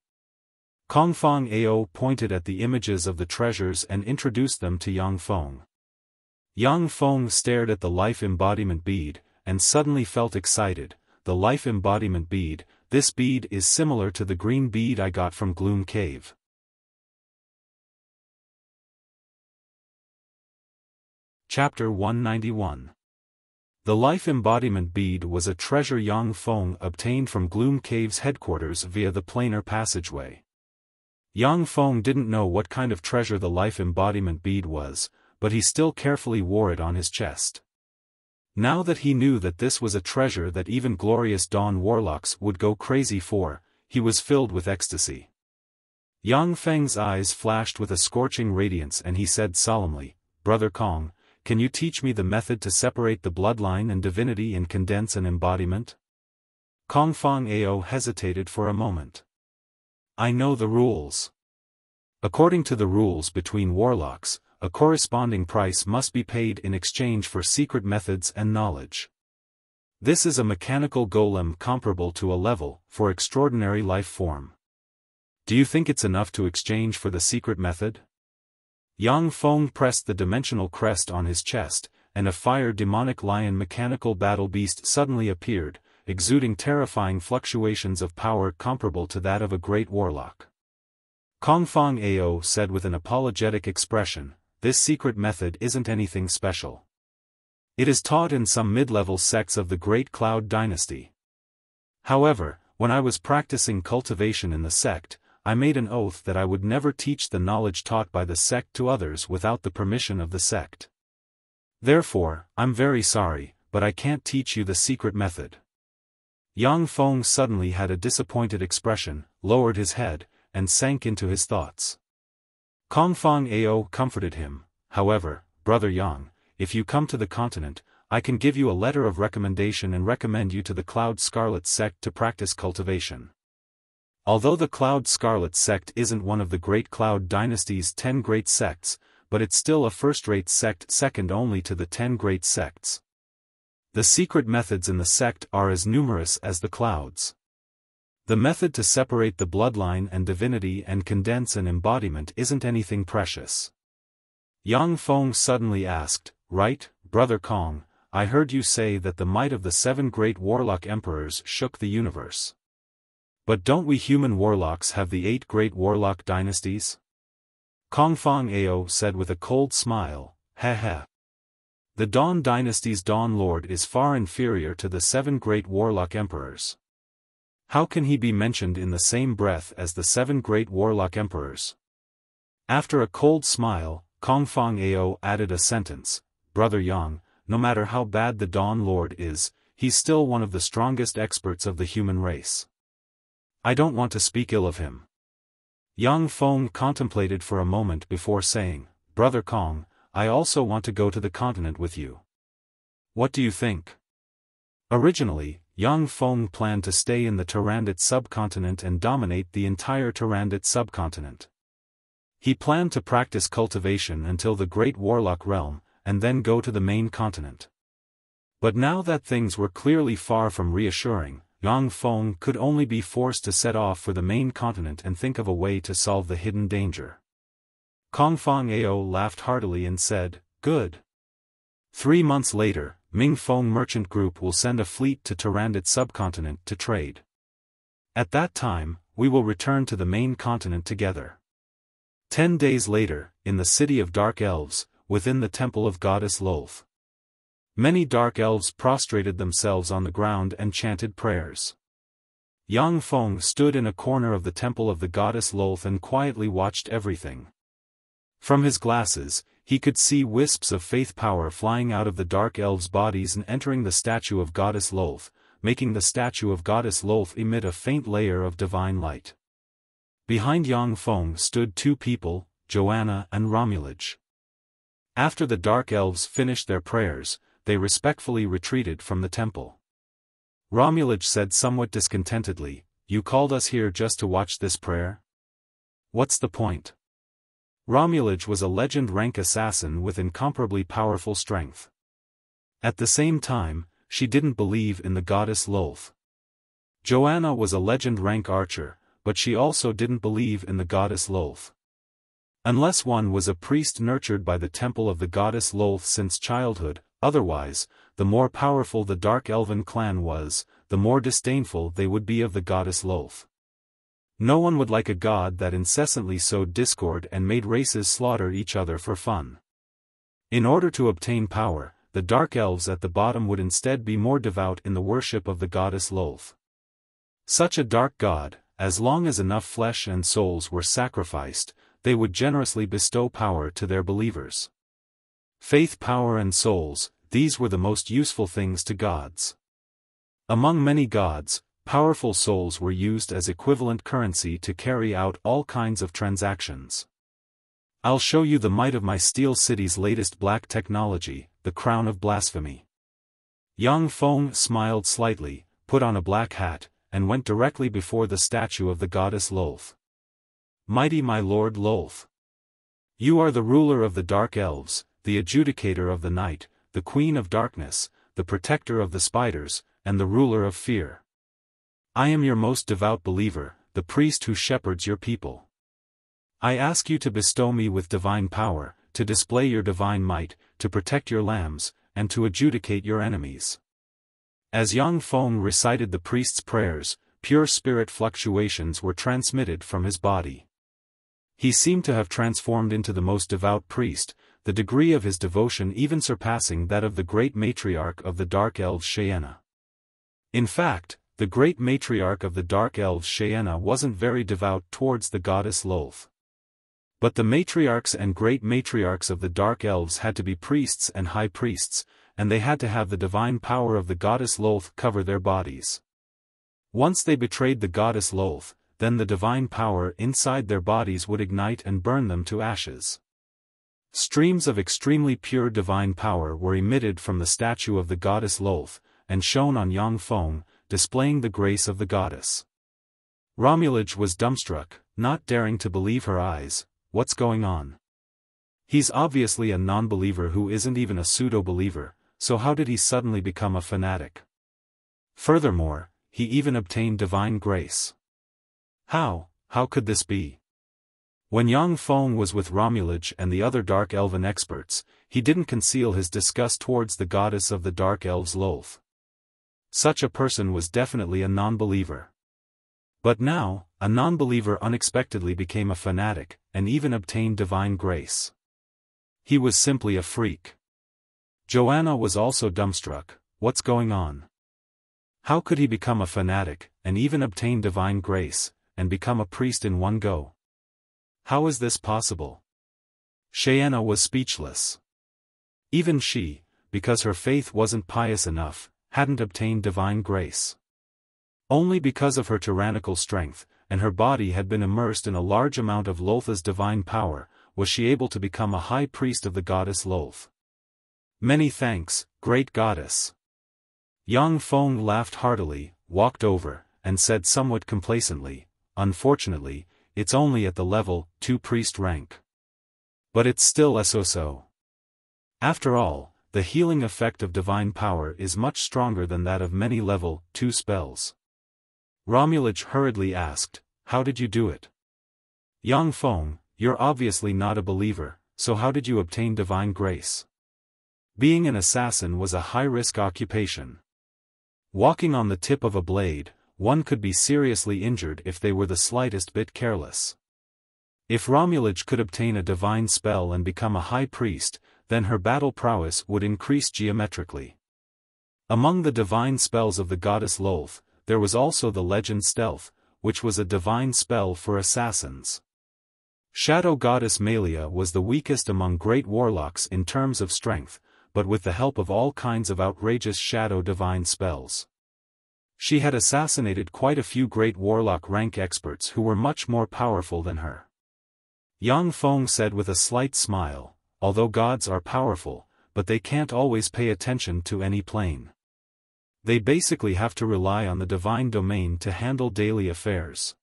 Kongfang Ao pointed at the images of the treasures and introduced them to Yang Feng. Yang Feng stared at the life embodiment bead, and suddenly felt excited. The life embodiment bead, this bead is similar to the green bead I got from Gloom Cave. Chapter 191. The life embodiment bead was a treasure Yang Feng obtained from Gloom Cave's headquarters via the planar passageway. Yang Feng didn't know what kind of treasure the life embodiment bead was, but he still carefully wore it on his chest. Now that he knew that this was a treasure that even glorious Dawn warlocks would go crazy for, he was filled with ecstasy. Yang Feng's eyes flashed with a scorching radiance and he said solemnly, "Brother Kong, can you teach me the method to separate the bloodline and divinity and condense an embodiment?" Kongfang Ao hesitated for a moment. "I know the rules. According to the rules between warlocks, a corresponding price must be paid in exchange for secret methods and knowledge. This is a mechanical golem comparable to a level, for extraordinary life form. Do you think it's enough to exchange for the secret method?" Yang Feng pressed the dimensional crest on his chest, and a fire demonic lion mechanical battle beast suddenly appeared, exuding terrifying fluctuations of power comparable to that of a great warlock. Kongfang Ao said with an apologetic expression, "This secret method isn't anything special. It is taught in some mid-level sects of the Great Cloud Dynasty. However, when I was practicing cultivation in the sect, I made an oath that I would never teach the knowledge taught by the sect to others without the permission of the sect. Therefore, I'm very sorry, but I can't teach you the secret method." Yang Feng suddenly had a disappointed expression, lowered his head, and sank into his thoughts. Kongfang Ao comforted him, "However, Brother Yang, if you come to the continent, I can give you a letter of recommendation and recommend you to the Cloud Scarlet sect to practice cultivation. Although the Cloud Scarlet sect isn't one of the Great Cloud Dynasty's 10 great sects, but it's still a first-rate sect second only to the 10 great sects. The secret methods in the sect are as numerous as the clouds. The method to separate the bloodline and divinity and condense an embodiment isn't anything precious." Yang Feng suddenly asked, "Right, Brother Kong, I heard you say that the might of the 7 great warlock emperors shook the universe. But don't we human warlocks have the 8 great warlock dynasties?" Kongfang Ao said with a cold smile, "Heh. The Dawn dynasty's Dawn Lord is far inferior to the 7 great warlock emperors. How can he be mentioned in the same breath as the 7 great warlock emperors?" After a cold smile, Kongfang Ao added a sentence, "Brother Yang, no matter how bad the Dawn Lord is, he's still one of the strongest experts of the human race. I don't want to speak ill of him." Yang Feng contemplated for a moment before saying, "Brother Kong, I also want to go to the continent with you. What do you think?" Originally, Yang Feng planned to stay in the Tarandit subcontinent and dominate the entire Tarandit subcontinent. He planned to practice cultivation until the Great Warlock realm, and then go to the main continent. But now that things were clearly far from reassuring, Yang Feng could only be forced to set off for the main continent and think of a way to solve the hidden danger. Kongfang Ao laughed heartily and said, "Good. 3 months later, Ming Feng Merchant Group will send a fleet to Tarandit subcontinent to trade. At that time, we will return to the main continent together." 10 days later, in the city of Dark Elves, within the temple of Goddess Lolth, many Dark Elves prostrated themselves on the ground and chanted prayers. Yang Feng stood in a corner of the temple of the Goddess Lolth and quietly watched everything. From his glasses, he could see wisps of faith power flying out of the Dark Elves' bodies and entering the statue of Goddess Lolth, making the statue of Goddess Lolth emit a faint layer of divine light. Behind Yang Feng stood 2 people, Joanna and Romulage. After the dark elves finished their prayers, they respectfully retreated from the temple. Romulaj said somewhat discontentedly, "You called us here just to watch this prayer? What's the point?" Romulaj was a legend-rank assassin with incomparably powerful strength. At the same time, she didn't believe in the goddess Lolth. Joanna was a legend-rank archer, but she also didn't believe in the goddess Lolth. Unless one was a priest nurtured by the temple of the goddess Lolth since childhood, otherwise, the more powerful the dark elven clan was, the more disdainful they would be of the goddess Lolth. No one would like a god that incessantly sowed discord and made races slaughter each other for fun. In order to obtain power, the dark elves at the bottom would instead be more devout in the worship of the goddess Lolth. Such a dark god, as long as enough flesh and souls were sacrificed, they would generously bestow power to their believers. Faith, power and souls, these were the most useful things to gods. Among many gods, powerful souls were used as equivalent currency to carry out all kinds of transactions. "I'll show you the might of my Steel City's latest black technology, the crown of blasphemy." Yang Feng smiled slightly, put on a black hat, and went directly before the statue of the goddess Lolth. "Mighty my lord Lolth. You are the ruler of the dark elves, the adjudicator of the night, the queen of darkness, the protector of the spiders, and the ruler of fear. I am your most devout believer, the priest who shepherds your people. I ask you to bestow me with divine power, to display your divine might, to protect your lambs, and to adjudicate your enemies." As Yang Feng recited the priest's prayers, pure spirit fluctuations were transmitted from his body. He seemed to have transformed into the most devout priest, the degree of his devotion even surpassing that of the great matriarch of the Dark Elves Cheyenne. In fact, the great matriarch of the Dark Elves Cheyenne wasn't very devout towards the goddess Lolth. But the matriarchs and great matriarchs of the Dark Elves had to be priests and high priests, and they had to have the divine power of the goddess Lolth cover their bodies. Once they betrayed the goddess Lolth, then the divine power inside their bodies would ignite and burn them to ashes. Streams of extremely pure divine power were emitted from the statue of the goddess Lolth, and shone on Yang Feng, displaying the grace of the goddess. Romulaj was dumbstruck, not daring to believe her eyes. What's going on? He's obviously a non-believer who isn't even a pseudo-believer, so how did he suddenly become a fanatic? Furthermore, he even obtained divine grace. How could this be? When Yang Feng was with Romulaj and the other Dark Elven experts, he didn't conceal his disgust towards the goddess of the Dark Elves Lolth. Such a person was definitely a non-believer. But now, a non-believer unexpectedly became a fanatic, and even obtained divine grace. He was simply a freak. Joanna was also dumbstruck. What's going on? How could he become a fanatic, and even obtain divine grace, and become a priest in one go? How is this possible? Cheyenne was speechless. Even she, because her faith wasn't pious enough, hadn't obtained divine grace. Only because of her tyrannical strength, and her body had been immersed in a large amount of Lolth's divine power, was she able to become a high priest of the goddess Lolth. Many thanks, great goddess. Yang Feng laughed heartily, walked over, and said somewhat complacently, "Unfortunately, it's only at the level 2 priest rank. But it's still so. After all, the healing effect of divine power is much stronger than that of many level 2 spells." Romulaj hurriedly asked, "How did you do it?" "Yang Feng, you're obviously not a believer, so how did you obtain divine grace?" Being an assassin was a high-risk occupation. Walking on the tip of a blade, one could be seriously injured if they were the slightest bit careless. If Romulaj could obtain a divine spell and become a high priest, then her battle prowess would increase geometrically. Among the divine spells of the goddess Lolth, there was also the legend Stealth, which was a divine spell for assassins. Shadow goddess Malia was the weakest among great warlocks in terms of strength, but with the help of all kinds of outrageous shadow divine spells. She had assassinated quite a few great warlock rank experts who were much more powerful than her. Yang Feng said with a slight smile, although gods are powerful, but they can't always pay attention to any plane. They basically have to rely on the divine domain to handle daily affairs.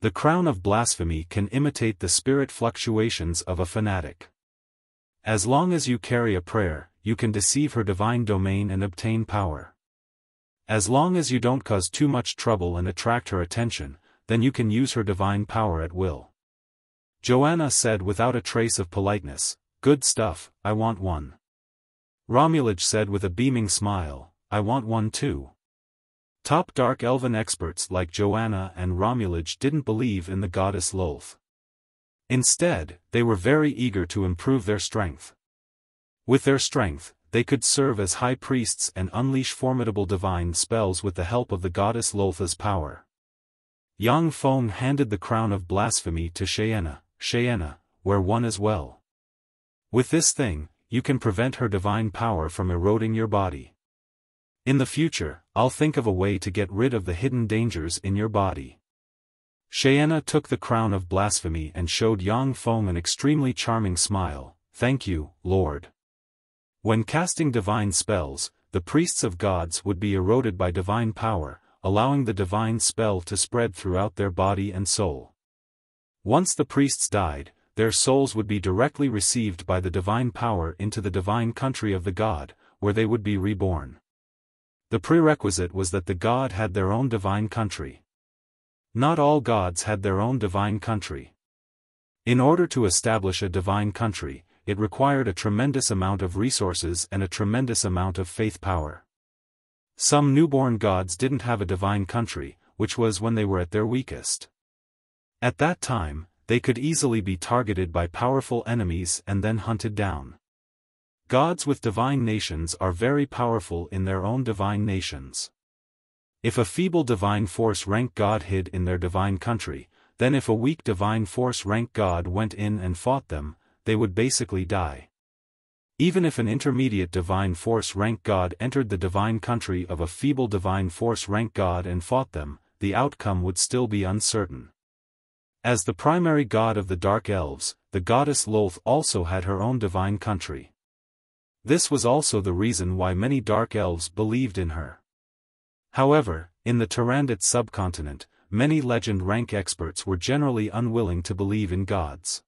The crown of blasphemy can imitate the spirit fluctuations of a fanatic. As long as you carry a prayer, you can deceive her divine domain and obtain power. As long as you don't cause too much trouble and attract her attention, then you can use her divine power at will. Joanna said without a trace of politeness, "Good stuff, I want one." Romulaj said with a beaming smile, "I want one too." Top Dark Elven experts like Joanna and Romulaj didn't believe in the goddess Lolth. Instead, they were very eager to improve their strength. With their strength, they could serve as high priests and unleash formidable divine spells with the help of the goddess Loltha's power. Yang Feng handed the crown of blasphemy to Xiaofan. "Xiaofan, wear one as well. With this thing, you can prevent her divine power from eroding your body. In the future, I'll think of a way to get rid of the hidden dangers in your body." Xiaofan took the crown of blasphemy and showed Yang Feng an extremely charming smile. "Thank you, Lord." When casting divine spells, the priests of gods would be eroded by divine power, allowing the divine spell to spread throughout their body and soul. Once the priests died, their souls would be directly received by the divine power into the divine country of the god, where they would be reborn. The prerequisite was that the god had their own divine country. Not all gods had their own divine country. In order to establish a divine country, it required a tremendous amount of resources and a tremendous amount of faith power. Some newborn gods didn't have a divine country, which was when they were at their weakest. At that time, they could easily be targeted by powerful enemies and then hunted down. Gods with divine nations are very powerful in their own divine nations. If a feeble divine force rank god hid in their divine country, then if a weak divine force rank god went in and fought them, they would basically die. Even if an intermediate divine force rank god entered the divine country of a feeble divine force rank god and fought them, the outcome would still be uncertain. As the primary god of the Dark Elves, the goddess Lolth also had her own divine country. This was also the reason why many Dark Elves believed in her. However, in the Tyrannid subcontinent, many legend rank experts were generally unwilling to believe in gods.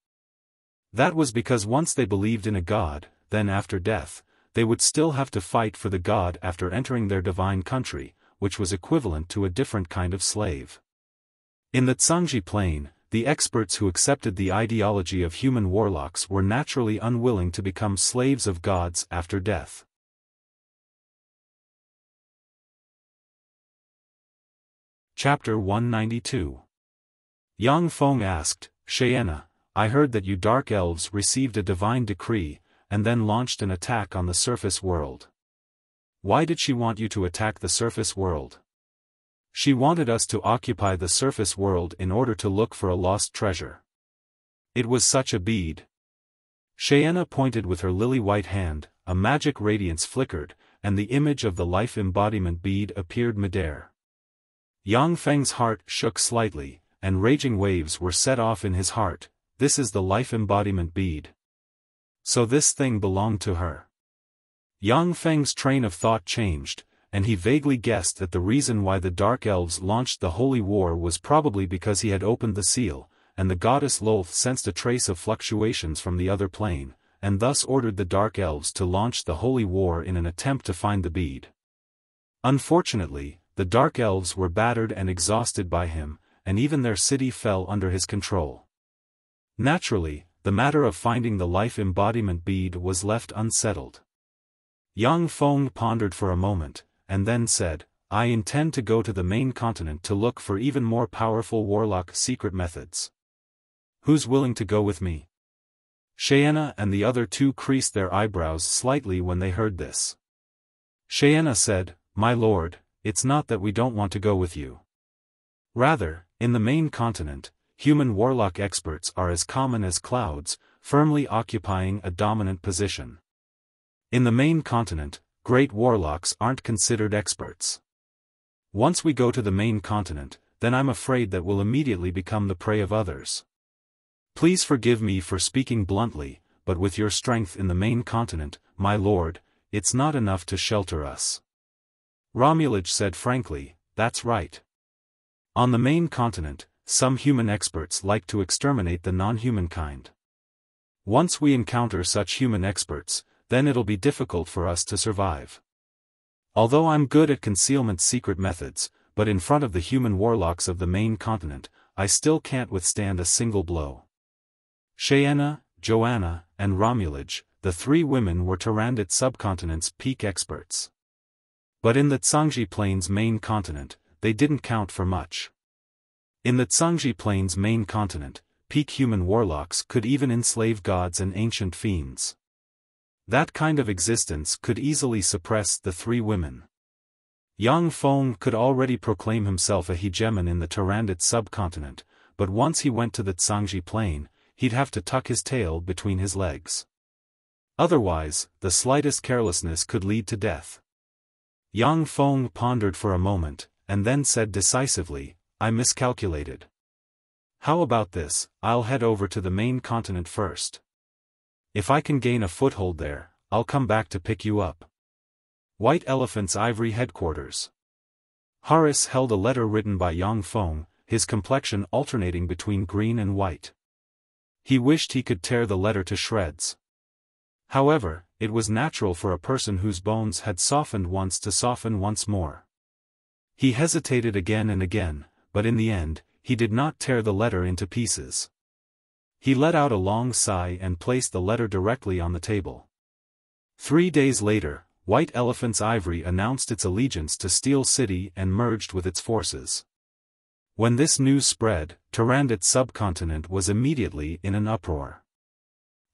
That was because once they believed in a god, then after death, they would still have to fight for the god after entering their divine country, which was equivalent to a different kind of slave. In the Zhangji plane, the experts who accepted the ideology of human warlocks were naturally unwilling to become slaves of gods after death. Chapter 192. Yang Feng asked, "Xiaofan, I heard that you Dark Elves received a divine decree, and then launched an attack on the surface world. Why did she want you to attack the surface world?" "She wanted us to occupy the surface world in order to look for a lost treasure. It was such a bead." Xiaofan pointed with her lily-white hand, a magic radiance flickered, and the image of the life embodiment bead appeared midair. Yang Feng's heart shook slightly, and raging waves were set off in his heart. This is the life embodiment bead. So this thing belonged to her. Yang Feng's train of thought changed, and he vaguely guessed that the reason why the Dark Elves launched the Holy War was probably because he had opened the seal, and the goddess Lolth sensed a trace of fluctuations from the other plane, and thus ordered the Dark Elves to launch the Holy War in an attempt to find the bead. Unfortunately, the Dark Elves were battered and exhausted by him, and even their city fell under his control. Naturally, the matter of finding the life embodiment bead was left unsettled. Yang Feng pondered for a moment, and then said, "I intend to go to the main continent to look for even more powerful warlock secret methods. Who's willing to go with me?" Xiaofan and the other two creased their eyebrows slightly when they heard this. Xiaofan said, "My lord, it's not that we don't want to go with you. Rather, in the main continent, human warlock experts are as common as clouds, firmly occupying a dominant position. In the main continent, great warlocks aren't considered experts. Once we go to the main continent, then I'm afraid that we'll immediately become the prey of others. Please forgive me for speaking bluntly, but with your strength in the main continent, my lord, it's not enough to shelter us. Romulaj said frankly, that's right. On the main continent, some human experts like to exterminate the non-human kind. Once we encounter such human experts, then it'll be difficult for us to survive. Although I'm good at concealment secret methods, but in front of the human warlocks of the main continent, I still can't withstand a single blow. Cheyenne, Joanna, and Romulaj, the three women were Tyrannid subcontinent's peak experts. But in the Tsangji Plains main continent, they didn't count for much. In the Tsangji Plains main continent, peak human warlocks could even enslave gods and ancient fiends. That kind of existence could easily suppress the three women. Yang Feng could already proclaim himself a hegemon in the Tyrannid subcontinent, but once he went to the Tsangji Plain, he'd have to tuck his tail between his legs. Otherwise, the slightest carelessness could lead to death. Yang Feng pondered for a moment, and then said decisively, I miscalculated. How about this, I'll head over to the main continent first. If I can gain a foothold there, I'll come back to pick you up. White Elephant's Ivory Headquarters. Horace held a letter written by Yang Feng, his complexion alternating between green and white. He wished he could tear the letter to shreds. However, it was natural for a person whose bones had softened once to soften once more. He hesitated again and again, but in the end, he did not tear the letter into pieces. He let out a long sigh and placed the letter directly on the table. 3 days later, White Elephant's Ivory announced its allegiance to Steel City and merged with its forces. When this news spread, Tyrannid subcontinent was immediately in an uproar.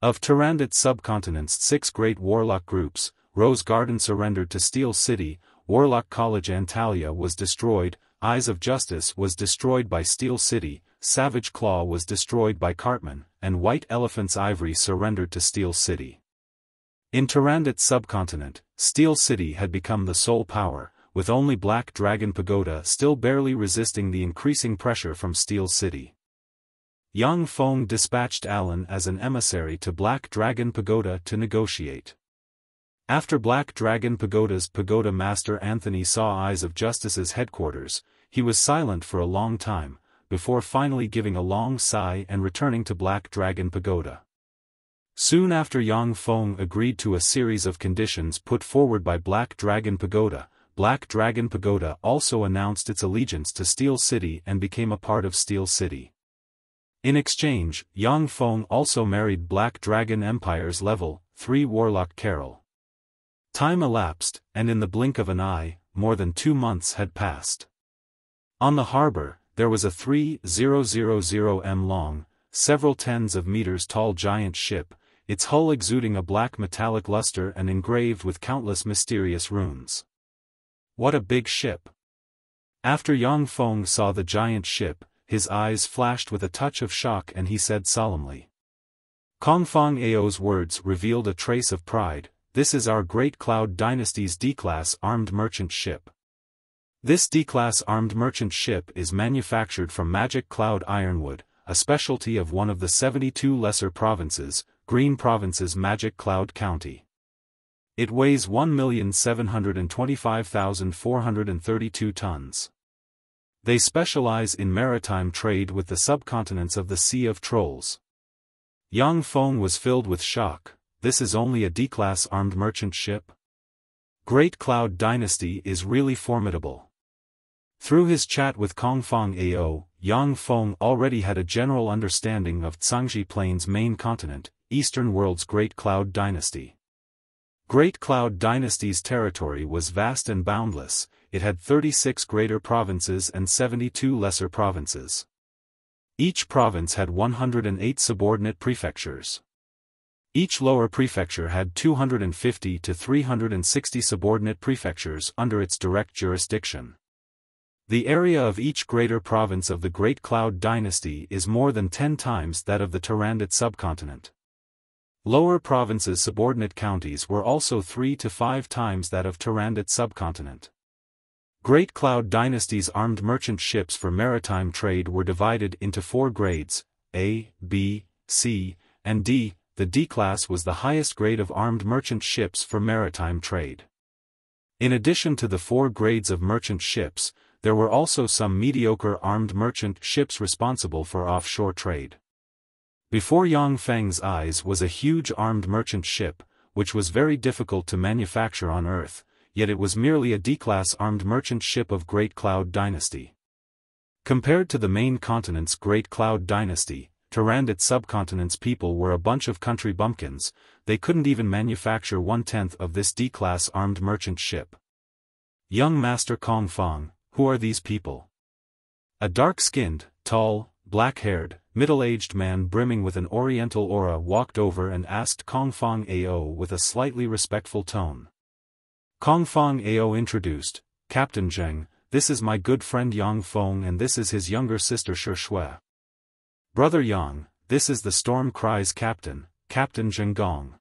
Of Tyrannid subcontinent's 6 great warlock groups, Rose Garden surrendered to Steel City, Warlock College Antalya was destroyed, Eyes of Justice was destroyed by Steel City, Savage Claw was destroyed by Cartman, and White Elephant's Ivory surrendered to Steel City. In Tyrannid subcontinent, Steel City had become the sole power, with only Black Dragon Pagoda still barely resisting the increasing pressure from Steel City. Yang Feng dispatched Alan as an emissary to Black Dragon Pagoda to negotiate. After Black Dragon Pagoda's Pagoda Master Anthony saw Eyes of Justice's headquarters, he was silent for a long time, before finally giving a long sigh and returning to Black Dragon Pagoda. Soon after Yang Feng agreed to a series of conditions put forward by Black Dragon Pagoda, Black Dragon Pagoda also announced its allegiance to Steel City and became a part of Steel City. In exchange, Yang Feng also married Black Dragon Empire's Level 3 Warlock Carol. Time elapsed, and in the blink of an eye, more than 2 months had passed. On the harbor, there was a 3,000 m long, several tens of meters tall giant ship, its hull exuding a black metallic luster and engraved with countless mysterious runes. What a big ship! After Yang Feng saw the giant ship, his eyes flashed with a touch of shock and he said solemnly. Kongfang Ao's words revealed a trace of pride, this is our Great Cloud Dynasty's D-Class armed merchant ship. This D-Class armed merchant ship is manufactured from magic cloud ironwood, a specialty of one of the 72 lesser provinces, Green Province's Magic Cloud County. It weighs 1,725,432 tons. They specialize in maritime trade with the subcontinents of the Sea of Trolls. Yang Feng was filled with shock, this is only a D-Class armed merchant ship? Great Cloud Dynasty is really formidable. Through his chat with Kongfang Ao, Yang Feng already had a general understanding of Tsangji Plains main continent, Eastern World's Great Cloud Dynasty. Great Cloud Dynasty's territory was vast and boundless, it had 36 greater provinces and 72 lesser provinces. Each province had 108 subordinate prefectures. Each lower prefecture had 250 to 360 subordinate prefectures under its direct jurisdiction. The area of each greater province of the Great Cloud Dynasty is more than 10 times that of the Tyrannid subcontinent. Lower provinces' subordinate counties were also 3 to 5 times that of Tyrannid subcontinent. Great Cloud Dynasty's armed merchant ships for maritime trade were divided into 4 grades, A, B, C, and D, the D-class was the highest grade of armed merchant ships for maritime trade. In addition to the 4 grades of merchant ships, there were also some mediocre armed merchant ships responsible for offshore trade. Before Yang Feng's eyes was a huge armed merchant ship, which was very difficult to manufacture on Earth, yet it was merely a D-class armed merchant ship of Great Cloud Dynasty. Compared to the main continent's Great Cloud Dynasty, Tyrannid subcontinent's people were a bunch of country bumpkins. They couldn't even manufacture 1/10 of this D-class armed merchant ship. Young Master Kong Fong, who are these people? A dark-skinned, tall, black-haired, middle-aged man brimming with an oriental aura walked over and asked Kong Fong Ao with a slightly respectful tone. Kong Fong Ao introduced, Captain Zheng, this is my good friend Yang Feng and this is his younger sister Shi Shui. Brother Yang, this is the Storm Cry's captain, Captain Zhengong.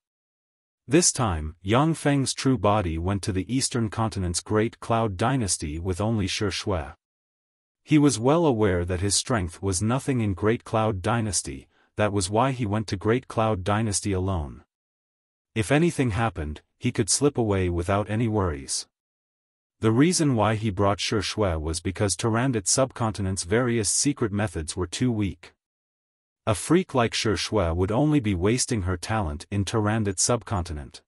This time, Yang Feng's true body went to the eastern continent's Great Cloud Dynasty with only Shi Shui. He was well aware that his strength was nothing in Great Cloud Dynasty, that was why he went to Great Cloud Dynasty alone. If anything happened, he could slip away without any worries. The reason why he brought Shi Shui was because Tyrannid subcontinent's various secret methods were too weak. A freak like Shi Shui would only be wasting her talent in Tyrannid subcontinent.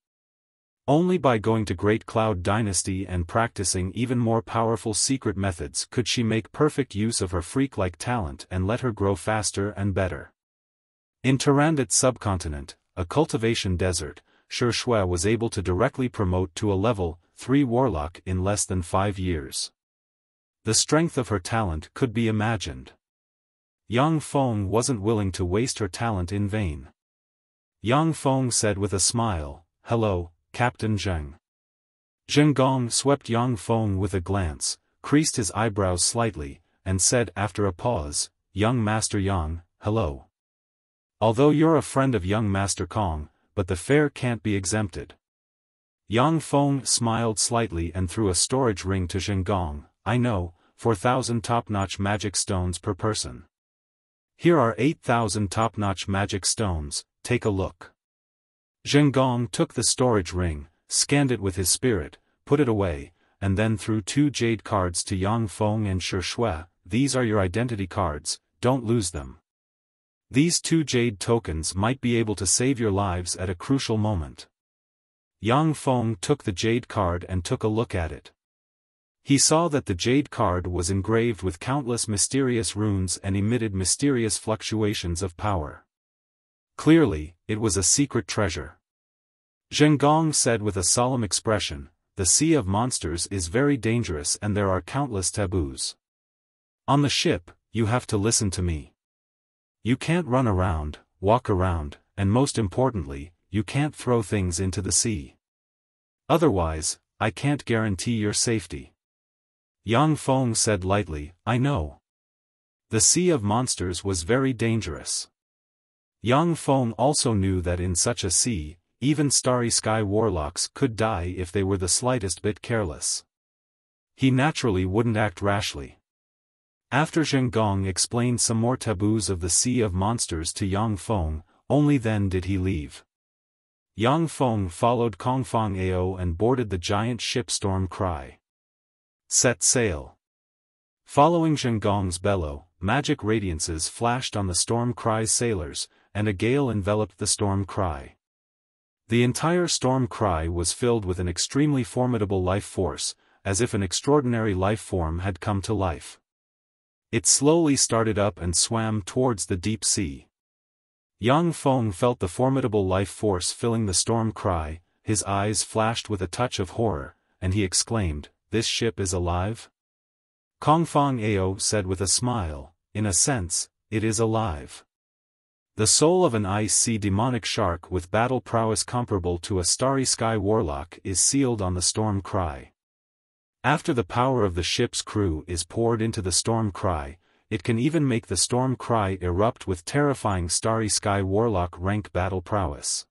Only by going to Great Cloud Dynasty and practicing even more powerful secret methods could she make perfect use of her freak-like talent and let her grow faster and better. In Tyrannid subcontinent, a cultivation desert, Shi Shui was able to directly promote to a level 3 warlock in less than 5 years. The strength of her talent could be imagined. Yang Feng wasn't willing to waste her talent in vain. Yang Feng said with a smile, "Hello, Captain Zheng." Zhengong swept Yang Feng with a glance, creased his eyebrows slightly, and said after a pause, "Young Master Yang, hello. Although you're a friend of young Master Kong, but the fare can't be exempted." Yang Feng smiled slightly and threw a storage ring to Zhengong. "I know, 4,000 top-notch magic stones per person. Here are 8,000 top-notch magic stones, take a look." Zhengong took the storage ring, scanned it with his spirit, put it away, and then threw 2 jade cards to Yang Feng and Shi Shui. "These are your identity cards, don't lose them. These 2 jade tokens might be able to save your lives at a crucial moment." Yang Feng took the jade card and took a look at it. He saw that the jade card was engraved with countless mysterious runes and emitted mysterious fluctuations of power. Clearly, it was a secret treasure. Zhengong said with a solemn expression, "The Sea of Monsters is very dangerous and there are countless taboos. On the ship, you have to listen to me. You can't run around, walk around, and most importantly, you can't throw things into the sea. Otherwise, I can't guarantee your safety." Yang Feng said lightly, "I know. The Sea of Monsters was very dangerous." Yang Feng also knew that in such a sea, even Starry Sky warlocks could die if they were the slightest bit careless. He naturally wouldn't act rashly. After Zhengong explained some more taboos of the Sea of Monsters to Yang Feng, only then did he leave. Yang Feng followed Kong Fong Ao and boarded the giant ship Storm Cry. Set sail. Following Zhengong's bellow, magic radiances flashed on the Storm Cry's sailors, and a gale enveloped the Storm Cry. The entire Storm Cry was filled with an extremely formidable life force, as if an extraordinary life form had come to life. It slowly started up and swam towards the deep sea. Yang Feng felt the formidable life force filling the Storm Cry, his eyes flashed with a touch of horror, and he exclaimed, "This ship is alive?" Kong Fong Ao said with a smile, "In a sense, it is alive. The soul of an ice sea demonic shark with battle prowess comparable to a Starry Sky warlock is sealed on the Storm Cry. After the power of the ship's crew is poured into the Storm Cry, it can even make the Storm Cry erupt with terrifying Starry Sky warlock rank battle prowess.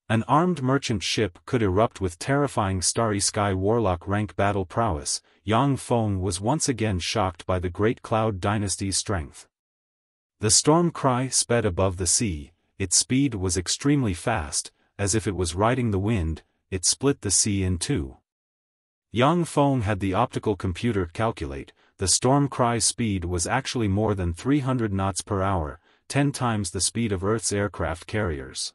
An armed merchant ship could erupt with terrifying Starry Sky warlock rank battle prowess. Yang Feng was once again shocked by the Great Cloud Dynasty's strength. The Storm Cry sped above the sea, its speed was extremely fast, as if it was riding the wind. It split the sea in two. Yang Feng had the optical computer calculate, the storm cry's speed was actually more than 300 knots per hour, 10 times the speed of Earth's aircraft carriers.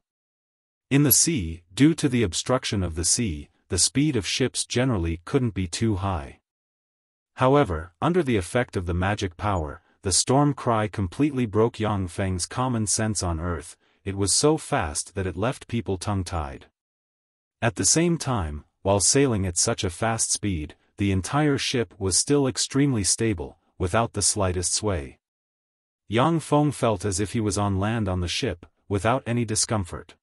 In the sea, due to the obstruction of the sea, the speed of ships generally couldn't be too high. However, under the effect of the magic power, the storm cry completely broke Yang Feng's common sense on Earth. It was so fast that it left people tongue-tied. At the same time, while sailing at such a fast speed, the entire ship was still extremely stable, without the slightest sway. Yang Feng felt as if he was on land on the ship, without any discomfort.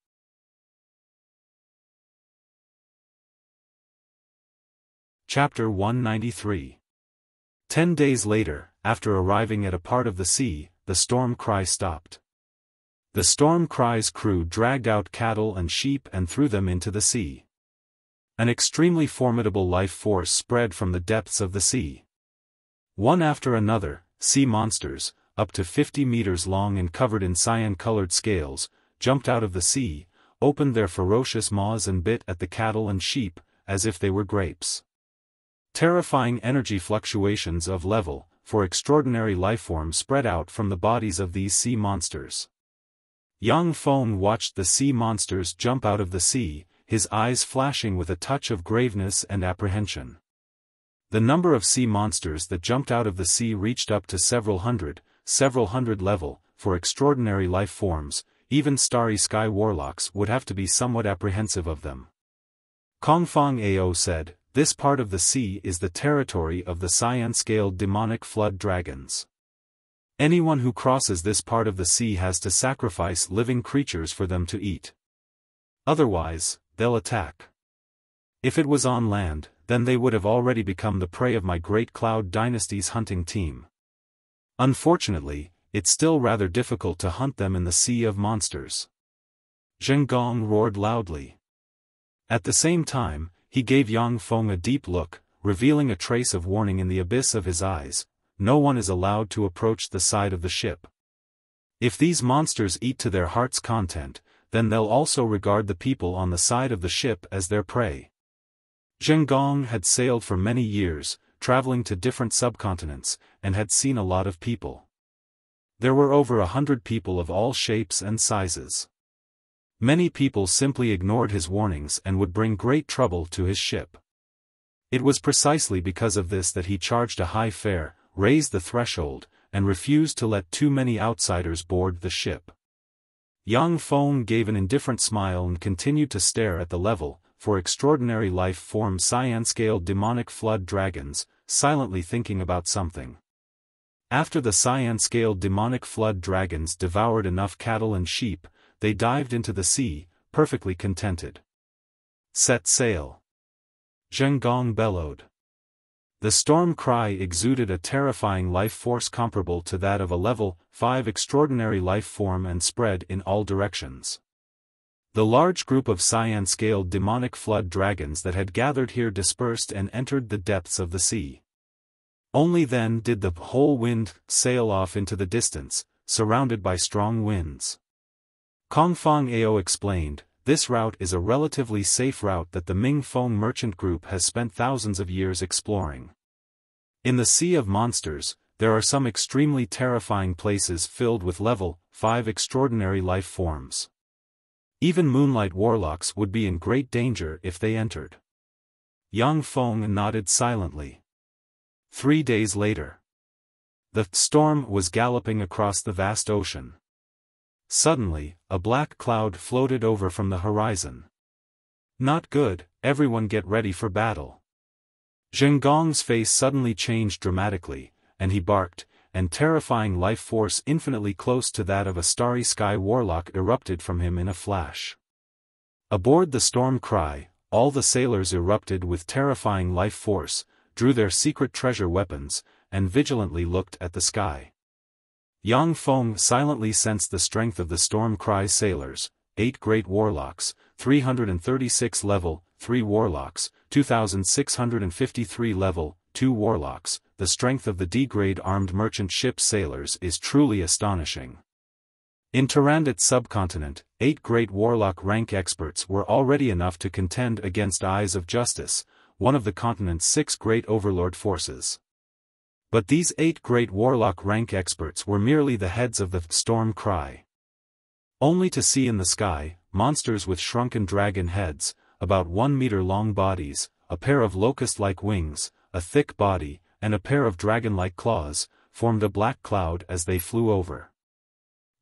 Chapter 193. 10 days later, after arriving at a part of the sea, the storm cry stopped. The storm cry's crew dragged out cattle and sheep and threw them into the sea. An extremely formidable life force spread from the depths of the sea. One after another, sea monsters, up to 50 meters long and covered in cyan-colored scales, jumped out of the sea, opened their ferocious maws and bit at the cattle and sheep, as if they were grapes. Terrifying energy fluctuations of level, for extraordinary lifeforms spread out from the bodies of these sea monsters. Yang Feng watched the sea monsters jump out of the sea, his eyes flashing with a touch of graveness and apprehension. The number of sea monsters that jumped out of the sea reached up to several hundred level. For extraordinary life forms, even starry sky warlocks would have to be somewhat apprehensive of them. Kongfang Ao said, "This part of the sea is the territory of the cyan-scaled demonic flood dragons. Anyone who crosses this part of the sea has to sacrifice living creatures for them to eat. Otherwise, they'll attack. If it was on land, then they would have already become the prey of my Great Cloud Dynasty's hunting team. Unfortunately, it's still rather difficult to hunt them in the sea of monsters." Zheng Gong roared loudly. At the same time, he gave Yang Feng a deep look, revealing a trace of warning in the abyss of his eyes. No one is allowed to approach the side of the ship. If these monsters eat to their heart's content, then they'll also regard the people on the side of the ship as their prey. Zheng Gong had sailed for many years, traveling to different subcontinents, and had seen a lot of people. There were over 100 people of all shapes and sizes. Many people simply ignored his warnings and would bring great trouble to his ship. It was precisely because of this that he charged a high fare, raised the threshold, and refused to let too many outsiders board the ship. Yang Feng gave an indifferent smile and continued to stare at the level, for extraordinary life form cyan-scaled demonic flood dragons, silently thinking about something. After the cyan-scaled demonic flood dragons devoured enough cattle and sheep, they dived into the sea, perfectly contented. "Set sail!" Zheng Gong bellowed. The storm cry exuded a terrifying life force comparable to that of a level 5 extraordinary life form and spread in all directions. The large group of cyan-scaled demonic flood dragons that had gathered here dispersed and entered the depths of the sea. Only then did the whole wind sail off into the distance, surrounded by strong winds. Kongfang Ao explained, "This route is a relatively safe route that the Ming Feng merchant group has spent thousands of years exploring. In the Sea of Monsters, there are some extremely terrifying places filled with level 5 extraordinary life forms. Even moonlight warlocks would be in great danger if they entered." Yang Feng nodded silently. 3 days later. The storm was galloping across the vast ocean. Suddenly, a black cloud floated over from the horizon. "Not good, everyone get ready for battle." Zheng Gong's face suddenly changed dramatically, and he barked, and terrifying life force infinitely close to that of a starry sky warlock erupted from him in a flash. Aboard the storm cry, all the sailors erupted with terrifying life force, drew their secret treasure weapons, and vigilantly looked at the sky. Yang Feng silently sensed the strength of the storm cry sailors, 8 great warlocks, 336 level 3 warlocks, 2653 level 2 warlocks. The strength of the D-grade armed merchant ship sailors is truly astonishing. In Tyrannid subcontinent, 8 great warlock rank experts were already enough to contend against Eyes of Justice, one of the continent's 6 great overlord forces. But these 8 great warlock rank experts were merely the heads of the storm cry. Only to see in the sky, monsters with shrunken dragon heads, about 1 meter long bodies, a pair of locust-like wings, a thick body, and a pair of dragon-like claws, formed a black cloud as they flew over.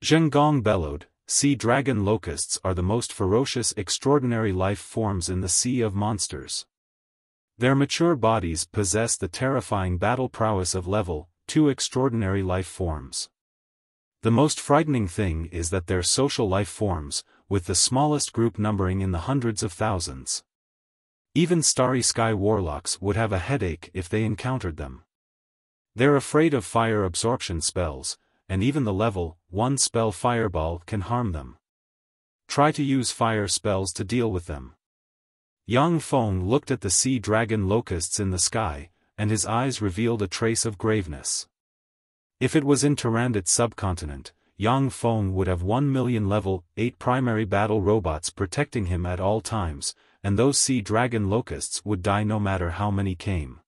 Zhengong bellowed, "Sea dragon locusts are the most ferocious extraordinary life forms in the sea of monsters. Their mature bodies possess the terrifying battle prowess of level 2 extraordinary life forms. The most frightening thing is that they're social life forms, with the smallest group numbering in the hundreds of thousands. Even starry sky warlocks would have a headache if they encountered them. They're afraid of fire absorption spells, and even the level 1 spell fireball can harm them. Try to use fire spells to deal with them." Yang Feng looked at the sea dragon locusts in the sky, and his eyes revealed a trace of graveness. If it was in Tyrannid subcontinent, Yang Feng would have 1 million level 8 primary battle robots protecting him at all times, and those sea dragon locusts would die no matter how many came.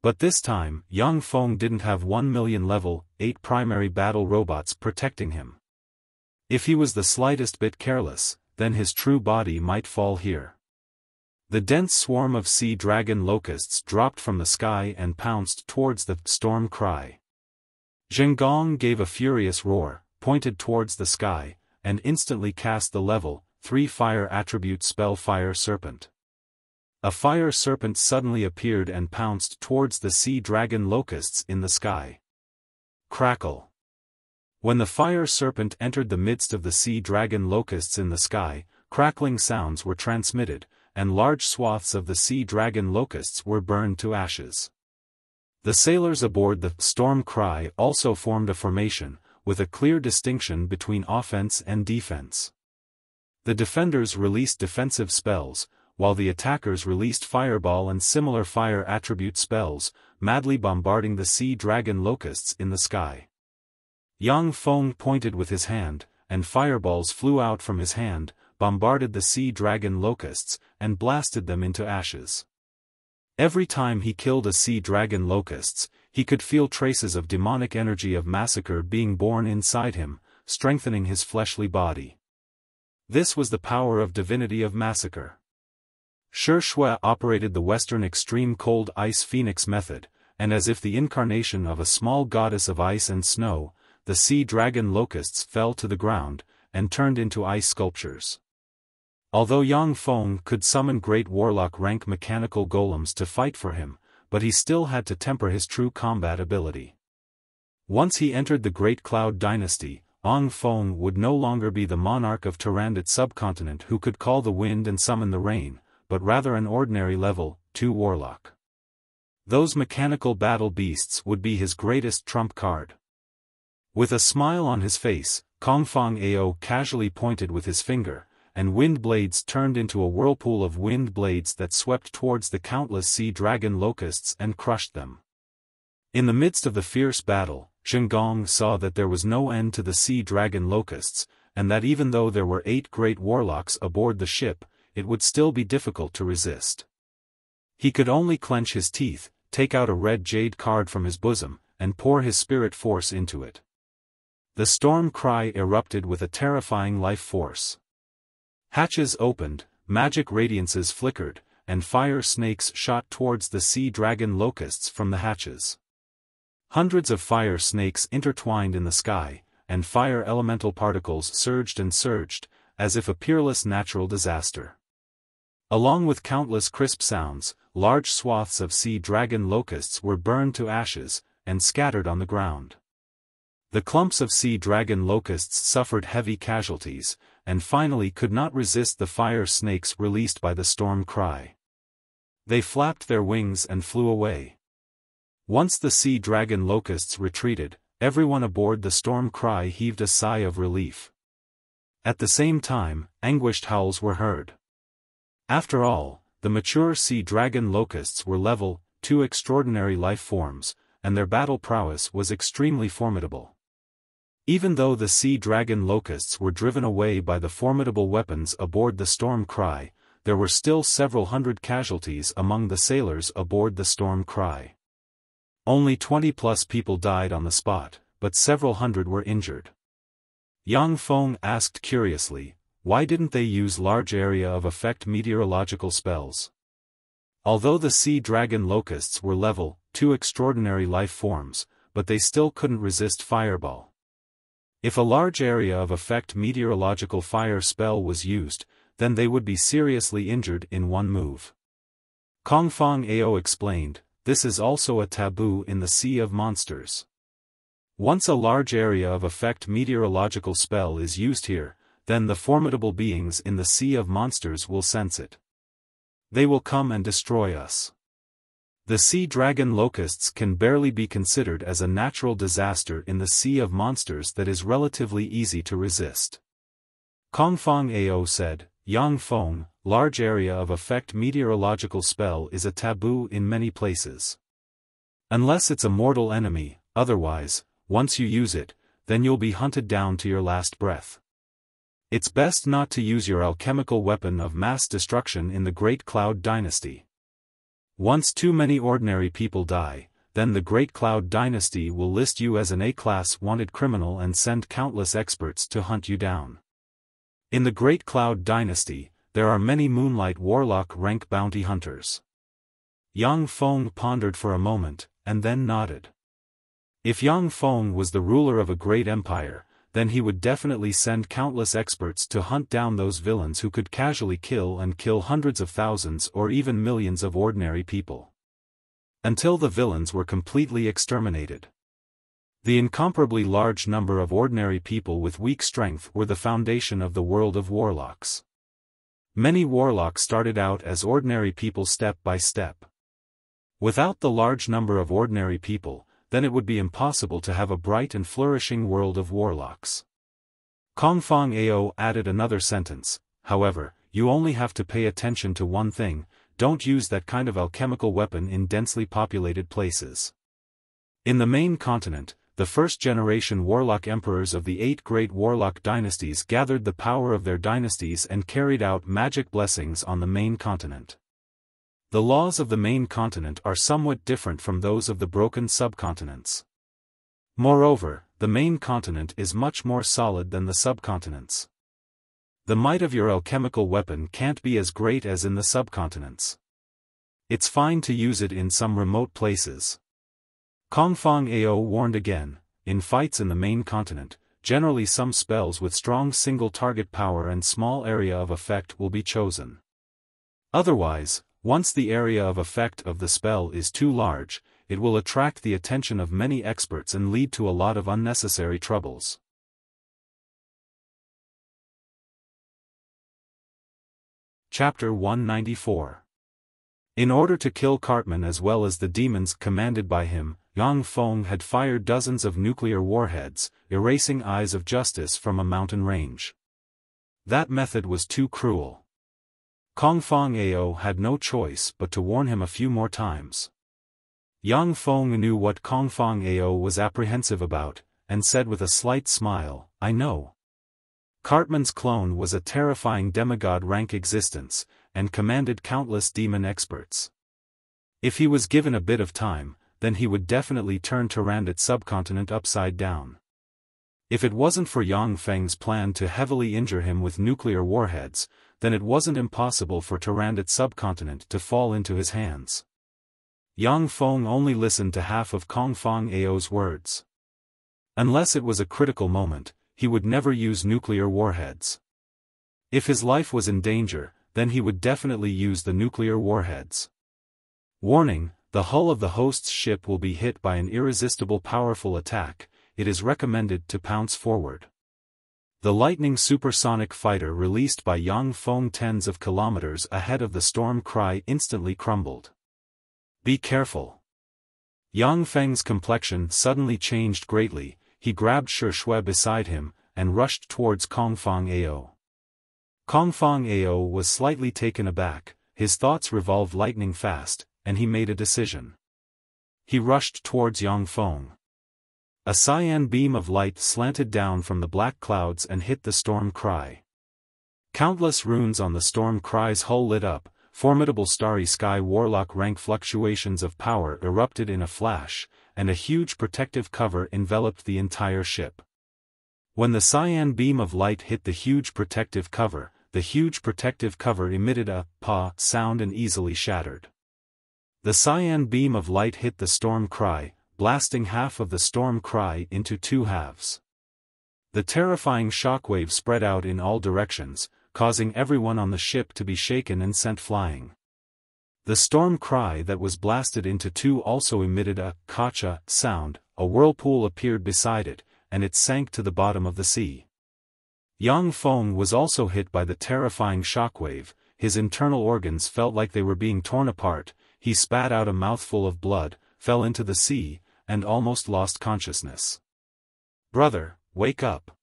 But this time, Yang Feng didn't have 1 million level 8 primary battle robots protecting him. If he was the slightest bit careless, then his true body might fall here. The dense swarm of sea dragon locusts dropped from the sky and pounced towards the storm cry. Zhengong gave a furious roar, pointed towards the sky, and instantly cast the level 3 fire attribute spell Fire Serpent. A fire serpent suddenly appeared and pounced towards the sea dragon locusts in the sky. Crackle. When the fire serpent entered the midst of the sea dragon locusts in the sky, crackling sounds were transmitted, and large swaths of the sea dragon locusts were burned to ashes. The sailors aboard the Storm Cry also formed a formation, with a clear distinction between offense and defense. The defenders released defensive spells, while the attackers released fireball and similar fire attribute spells, madly bombarding the sea dragon locusts in the sky. Yang Feng pointed with his hand, and fireballs flew out from his hand, bombarded the sea dragon locusts, and blasted them into ashes. Every time he killed a sea dragon locusts, he could feel traces of demonic energy of massacre being born inside him, strengthening his fleshly body. This was the power of divinity of massacre. Shi Shui operated the Western extreme cold ice phoenix method, and as if the incarnation of a small goddess of ice and snow, the sea dragon locusts fell to the ground, and turned into ice sculptures. Although Yang Feng could summon great warlock rank mechanical golems to fight for him, but he still had to temper his true combat ability. Once he entered the Great Cloud Dynasty, Yang Feng would no longer be the monarch of Tyrannid subcontinent who could call the wind and summon the rain, but rather an ordinary level 2 warlock. Those mechanical battle beasts would be his greatest trump card. With a smile on his face, Kongfang Ao casually pointed with his finger, and wind blades turned into a whirlpool of wind blades that swept towards the countless sea dragon locusts and crushed them. In the midst of the fierce battle, Zhengong saw that there was no end to the sea dragon locusts, and that even though there were 8 great warlocks aboard the ship, it would still be difficult to resist. He could only clench his teeth, take out a red jade card from his bosom, and pour his spirit force into it. The storm cry erupted with a terrifying life force. Hatches opened, magic radiances flickered, and fire snakes shot towards the sea dragon locusts from the hatches. Hundreds of fire snakes intertwined in the sky, and fire elemental particles surged and surged, as if a peerless natural disaster. Along with countless crisp sounds, large swaths of sea dragon locusts were burned to ashes, and scattered on the ground. The clumps of sea dragon locusts suffered heavy casualties, and finally could not resist the fire snakes released by the storm cry. They flapped their wings and flew away. Once the sea dragon locusts retreated, everyone aboard the storm cry heaved a sigh of relief. At the same time, anguished howls were heard. After all, the mature sea dragon locusts were level 2 extraordinary life forms, and their battle prowess was extremely formidable. Even though the sea dragon locusts were driven away by the formidable weapons aboard the Storm Cry, there were still several hundred casualties among the sailors aboard the Storm Cry. Only 20+ people died on the spot, but several hundred were injured. Yang Feng asked curiously, why didn't they use large area of effect meteorological spells? Although the sea dragon locusts were level 2 extraordinary life forms, but they still couldn't resist fireball. If a large area of effect meteorological fire spell was used, then they would be seriously injured in one move. Kong Fong Ao explained, this is also a taboo in the Sea of Monsters. Once a large area of effect meteorological spell is used here, then the formidable beings in the Sea of Monsters will sense it. They will come and destroy us. The sea dragon locusts can barely be considered as a natural disaster in the Sea of Monsters that is relatively easy to resist. Kong Fong Ao said, Yang Feng, large area of effect meteorological spell is a taboo in many places. Unless it's a mortal enemy, otherwise, once you use it, then you'll be hunted down to your last breath. It's best not to use your alchemical weapon of mass destruction in the Great Cloud Dynasty. Once too many ordinary people die, then the Great Cloud Dynasty will list you as an A-class wanted criminal and send countless experts to hunt you down. In the Great Cloud Dynasty, there are many Moonlight Warlock rank bounty hunters. Yang Feng pondered for a moment, and then nodded. If Yang Feng was the ruler of a great empire, then he would definitely send countless experts to hunt down those villains who could casually kill hundreds of thousands or even millions of ordinary people. Until the villains were completely exterminated. The incomparably large number of ordinary people with weak strength were the foundation of the world of warlocks. Many warlocks started out as ordinary people step by step. Without the large number of ordinary people, then it would be impossible to have a bright and flourishing world of warlocks. Kong Fong Ao added another sentence, however, you only have to pay attention to one thing, don't use that kind of alchemical weapon in densely populated places. In the main continent, the first-generation warlock emperors of the 8 great warlock dynasties gathered the power of their dynasties and carried out magic blessings on the main continent. The laws of the main continent are somewhat different from those of the broken subcontinents. Moreover, the main continent is much more solid than the subcontinents. The might of your alchemical weapon can't be as great as in the subcontinents. It's fine to use it in some remote places. Kong Fong Ao warned again, in fights in the main continent, generally some spells with strong single-target power and small area of effect will be chosen. Otherwise, once the area of effect of the spell is too large, it will attract the attention of many experts and lead to a lot of unnecessary troubles. Chapter 194. In order to kill Cartman as well as the demons commanded by him, Yang Feng had fired dozens of nuclear warheads, erasing eyes of justice from a mountain range. That method was too cruel. Kong Fong Ao had no choice but to warn him a few more times. Yang Feng knew what Kong Fong Ao was apprehensive about, and said with a slight smile, I know. Cartman's clone was a terrifying demigod-rank existence, and commanded countless demon experts. If he was given a bit of time, then he would definitely turn Tyrannid subcontinent upside down. If it wasn't for Yang Feng's plan to heavily injure him with nuclear warheads, then it wasn't impossible for Tyrannid subcontinent to fall into his hands. Yang Feng only listened to half of Kong Fong Ao's words. Unless it was a critical moment, he would never use nuclear warheads. If his life was in danger, then he would definitely use the nuclear warheads. Warning, the hull of the host's ship will be hit by an irresistible powerful attack, it is recommended to pounce forward. The lightning supersonic fighter released by Yang Feng tens of kilometers ahead of the Storm Cry instantly crumbled. Be careful. Yang Feng's complexion suddenly changed greatly, he grabbed Shi Shui beside him, and rushed towards Kong Fong Ao. Kong Fong Ao was slightly taken aback, his thoughts revolved lightning fast, and he made a decision. He rushed towards Yang Feng. A cyan beam of light slanted down from the black clouds and hit the storm cry. Countless runes on the storm cry's hull lit up, formidable starry sky warlock rank fluctuations of power erupted in a flash, and a huge protective cover enveloped the entire ship. When the cyan beam of light hit the huge protective cover emitted a "pa" sound and easily shattered. The cyan beam of light hit the storm cry, blasting half of the storm cry into two halves. The terrifying shockwave spread out in all directions, causing everyone on the ship to be shaken and sent flying. The storm cry that was blasted into two also emitted a "kacha" sound, a whirlpool appeared beside it, and it sank to the bottom of the sea. Yang Feng was also hit by the terrifying shockwave, his internal organs felt like they were being torn apart, he spat out a mouthful of blood, fell into the sea, and almost lost consciousness. "Brother, wake up."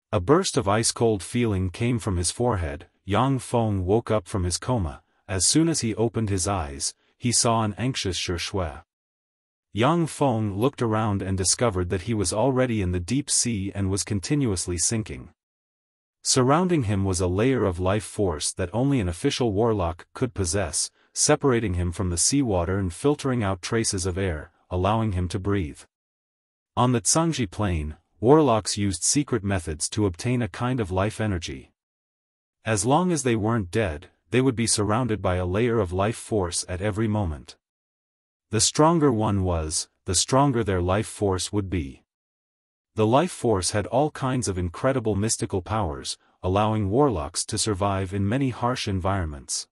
A burst of ice-cold feeling came from his forehead. Yang Feng woke up from his coma. As soon as he opened his eyes, he saw an anxious Xiaofan. Yang Feng looked around and discovered that he was already in the deep sea and was continuously sinking. Surrounding him was a layer of life force that only an official warlock could possess, separating him from the seawater and filtering out traces of air, allowing him to breathe. On the Tsangji plane, warlocks used secret methods to obtain a kind of life energy. As long as they weren't dead, they would be surrounded by a layer of life force at every moment. The stronger one was, the stronger their life force would be. The life force had all kinds of incredible mystical powers, allowing warlocks to survive in many harsh environments.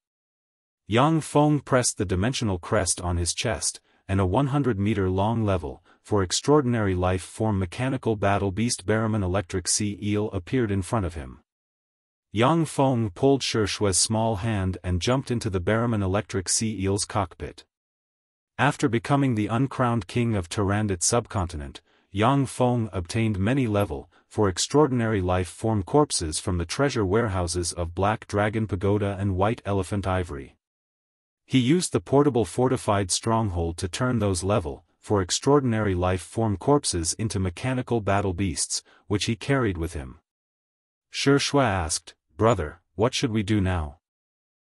Yang Feng pressed the dimensional crest on his chest, and a 100-meter-long level, for extraordinary life-form mechanical battle beast Barraman electric sea eel appeared in front of him. Yang Feng pulled Shui's small hand and jumped into the Barraman electric sea eel's cockpit. After becoming the uncrowned king of Tyrannid subcontinent, Yang Feng obtained many level, for extraordinary life-form corpses from the treasure warehouses of Black Dragon Pagoda and White Elephant Ivory. He used the portable fortified stronghold to turn those level, for extraordinary life-form corpses into mechanical battle beasts, which he carried with him. Shui asked, "Brother, what should we do now?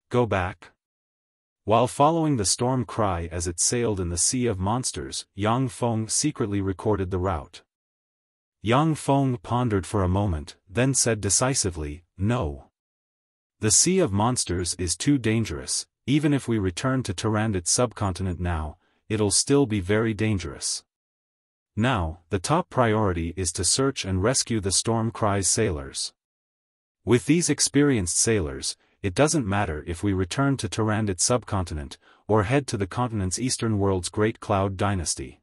Go back?" While following the storm cry as it sailed in the Sea of Monsters, Yang Feng secretly recorded the route. Yang Feng pondered for a moment, then said decisively, "No. The Sea of Monsters is too dangerous. Even if we return to Tyrannid subcontinent now, it'll still be very dangerous. Now, the top priority is to search and rescue the Storm Cry's sailors. With these experienced sailors, it doesn't matter if we return to Tyrannid subcontinent, or head to the continent's eastern world's Great Cloud Dynasty."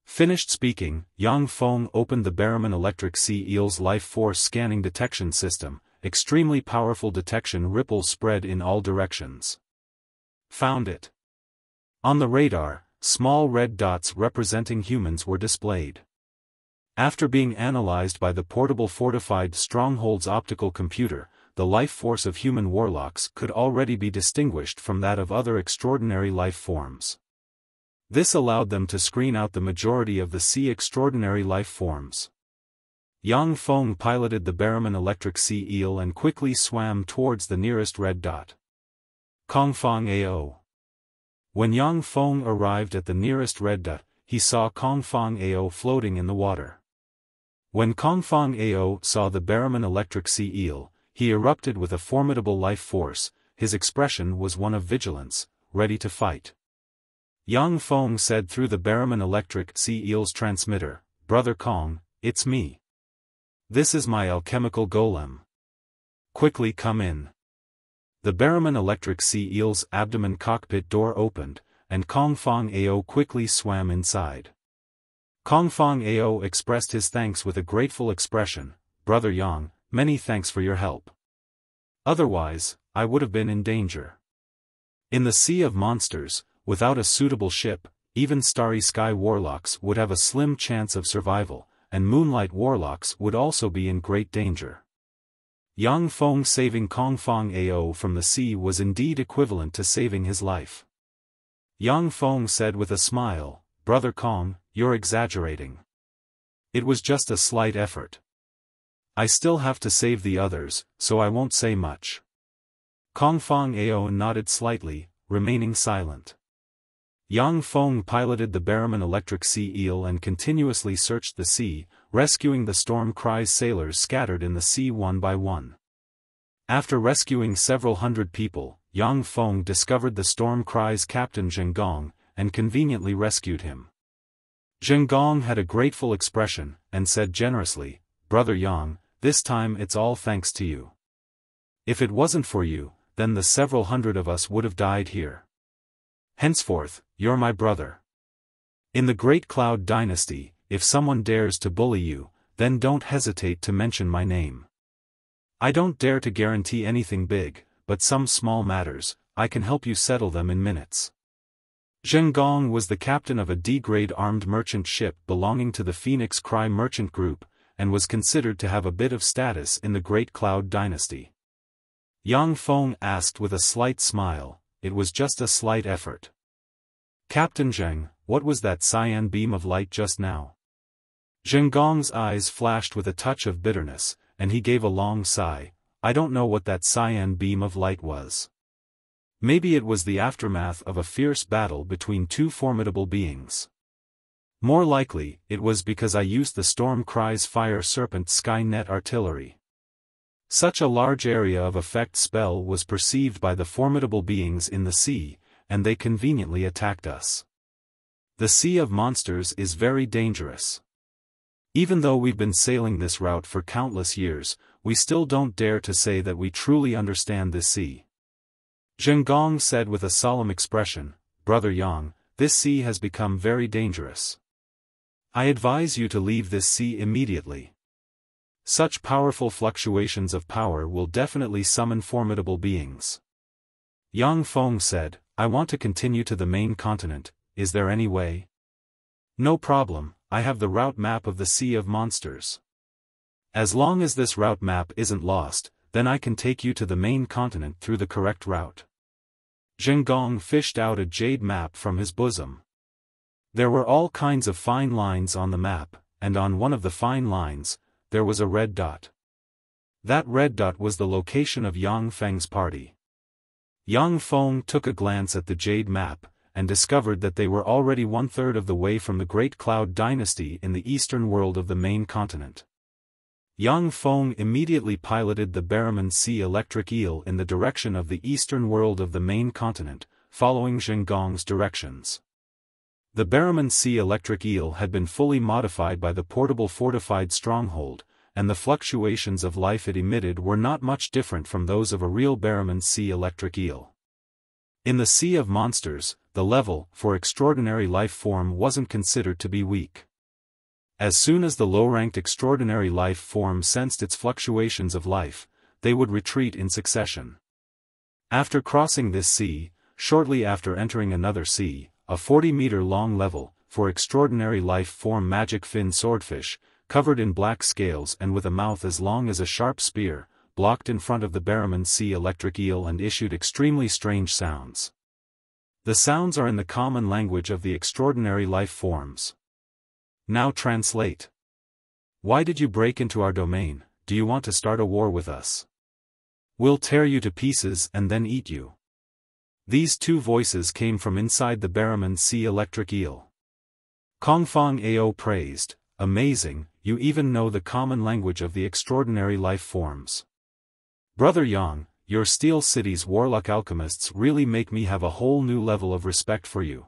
Finished speaking, Yang Feng opened the Barraman electric sea eel's life force scanning detection system. Extremely powerful detection ripples spread in all directions. Found it. On the radar, small red dots representing humans were displayed. After being analyzed by the portable fortified stronghold's optical computer, the life force of human warlocks could already be distinguished from that of other extraordinary life forms. This allowed them to screen out the majority of the sea extraordinary life forms. Yang Feng piloted the Barraman electric sea eel and quickly swam towards the nearest red dot. Kongfang Ao. When Yang Feng arrived at the nearest red dot, he saw Kongfang Ao floating in the water. When Kongfang Ao saw the Barraman electric sea eel, he erupted with a formidable life force. His expression was one of vigilance, ready to fight. Yang Feng said through the Barraman electric sea eel's transmitter, "Brother Kong, it's me. This is my alchemical golem. Quickly come in." The Barraman electric sea eel's abdomen cockpit door opened, and Kongfang Ao quickly swam inside. Kongfang Ao expressed his thanks with a grateful expression, "Brother Yang, many thanks for your help. Otherwise, I would have been in danger." In the Sea of Monsters, without a suitable ship, even Starry Sky warlocks would have a slim chance of survival, and Moonlight warlocks would also be in great danger. Yang Feng saving Kongfang Ao from the sea was indeed equivalent to saving his life. Yang Feng said with a smile, "Brother Kong, you're exaggerating. It was just a slight effort. I still have to save the others, so I won't say much. Kong Fong Ao nodded slightly, remaining silent. Yang Feng piloted the Barraman electric sea eel and continuously searched the sea, rescuing the Storm Cry's sailors scattered in the sea one by one. After rescuing several hundred people, Yang Feng discovered the Storm Cry's captain Zhengong, and conveniently rescued him. Zhengong had a grateful expression, and said generously, "Brother Yang, this time it's all thanks to you. If it wasn't for you, then the several hundred of us would have died here. Henceforth, you're my brother. In the Great Cloud Dynasty, if someone dares to bully you, then don't hesitate to mention my name. I don't dare to guarantee anything big, but some small matters, I can help you settle them in minutes." Zhengong was the captain of a D-grade armed merchant ship belonging to the Phoenix Cry Merchant Group, and was considered to have a bit of status in the Great Cloud Dynasty. Yang Feng asked with a slight smile, "It was just a slight effort. Captain Zheng, what was that cyan beam of light just now?" Zhengong's eyes flashed with a touch of bitterness, and he gave a long sigh. "I don't know what that cyan beam of light was. Maybe it was the aftermath of a fierce battle between two formidable beings. More likely, it was because I used the Storm Cry's Fire Serpent Skynet artillery. Such a large area of effect spell was perceived by the formidable beings in the sea, and they conveniently attacked us. The Sea of Monsters is very dangerous. Even though we've been sailing this route for countless years, we still don't dare to say that we truly understand this sea." Zhengong said with a solemn expression, "Brother Yang, this sea has become very dangerous. I advise you to leave this sea immediately. Such powerful fluctuations of power will definitely summon formidable beings." Yang Feng said, "I want to continue to the main continent, is there any way?" "No problem, I have the route map of the Sea of Monsters. As long as this route map isn't lost, then I can take you to the main continent through the correct route." Zhengong fished out a jade map from his bosom. There were all kinds of fine lines on the map, and on one of the fine lines, there was a red dot. That red dot was the location of Yang Feng's party. Yang Feng took a glance at the jade map, and discovered that they were already 1/3 of the way from the Great Cloud Dynasty in the eastern world of the main continent. Yang Feng immediately piloted the Barraman Sea electric eel in the direction of the eastern world of the main continent, following Zhengong's directions. The Barraman Sea electric eel had been fully modified by the portable fortified stronghold, and the fluctuations of life it emitted were not much different from those of a real Barraman Sea electric eel. In the Sea of Monsters, the level for extraordinary life form wasn't considered to be weak. As soon as the low-ranked extraordinary life form sensed its fluctuations of life, they would retreat in succession. After crossing this sea, shortly after entering another sea, a 40-meter-long level, for extraordinary life form magic fin swordfish, covered in black scales and with a mouth as long as a sharp spear, blocked in front of the Barraman Sea electric eel and issued extremely strange sounds. The sounds are in the common language of the extraordinary life forms. Now translate. Why did you break into our domain? Do you want to start a war with us? We'll tear you to pieces and then eat you. These two voices came from inside the Barraman Sea electric eel. Kong Fong Ao praised, "Amazing, you even know the common language of the extraordinary life forms. Brother Yang, your Steel City's warlock alchemists really make me have a whole new level of respect for you."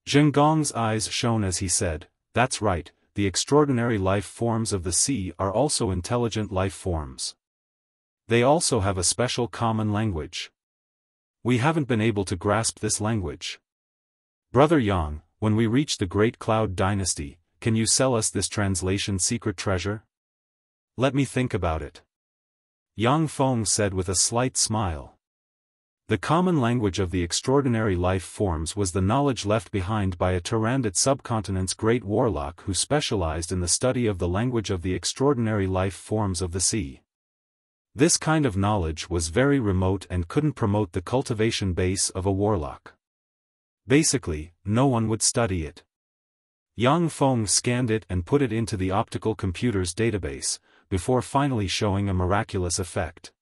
Zhengong's eyes shone as he said, "That's right, the extraordinary life forms of the sea are also intelligent life forms. They also have a special common language. We haven't been able to grasp this language. Brother Yang, when we reach the Great Cloud Dynasty, can you sell us this translation secret treasure? Let me think about it." Yang Feng said with a slight smile. The common language of the extraordinary life forms was the knowledge left behind by a Tyrannid subcontinent's great warlock who specialized in the study of the language of the extraordinary life forms of the sea. This kind of knowledge was very remote and couldn't promote the cultivation base of a warlock. Basically, no one would study it. Yang Feng scanned it and put it into the optical computer's database, before finally showing a miraculous effect.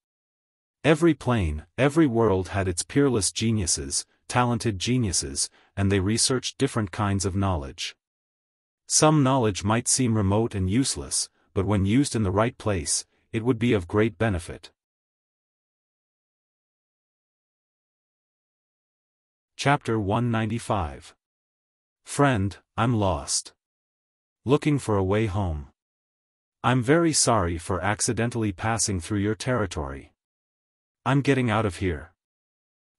Every plane, every world had its peerless geniuses, talented geniuses, and they researched different kinds of knowledge. Some knowledge might seem remote and useless, but when used in the right place, it would be of great benefit. Chapter 195. Friend, I'm lost. Looking for a way home. I'm very sorry for accidentally passing through your territory. I'm getting out of here.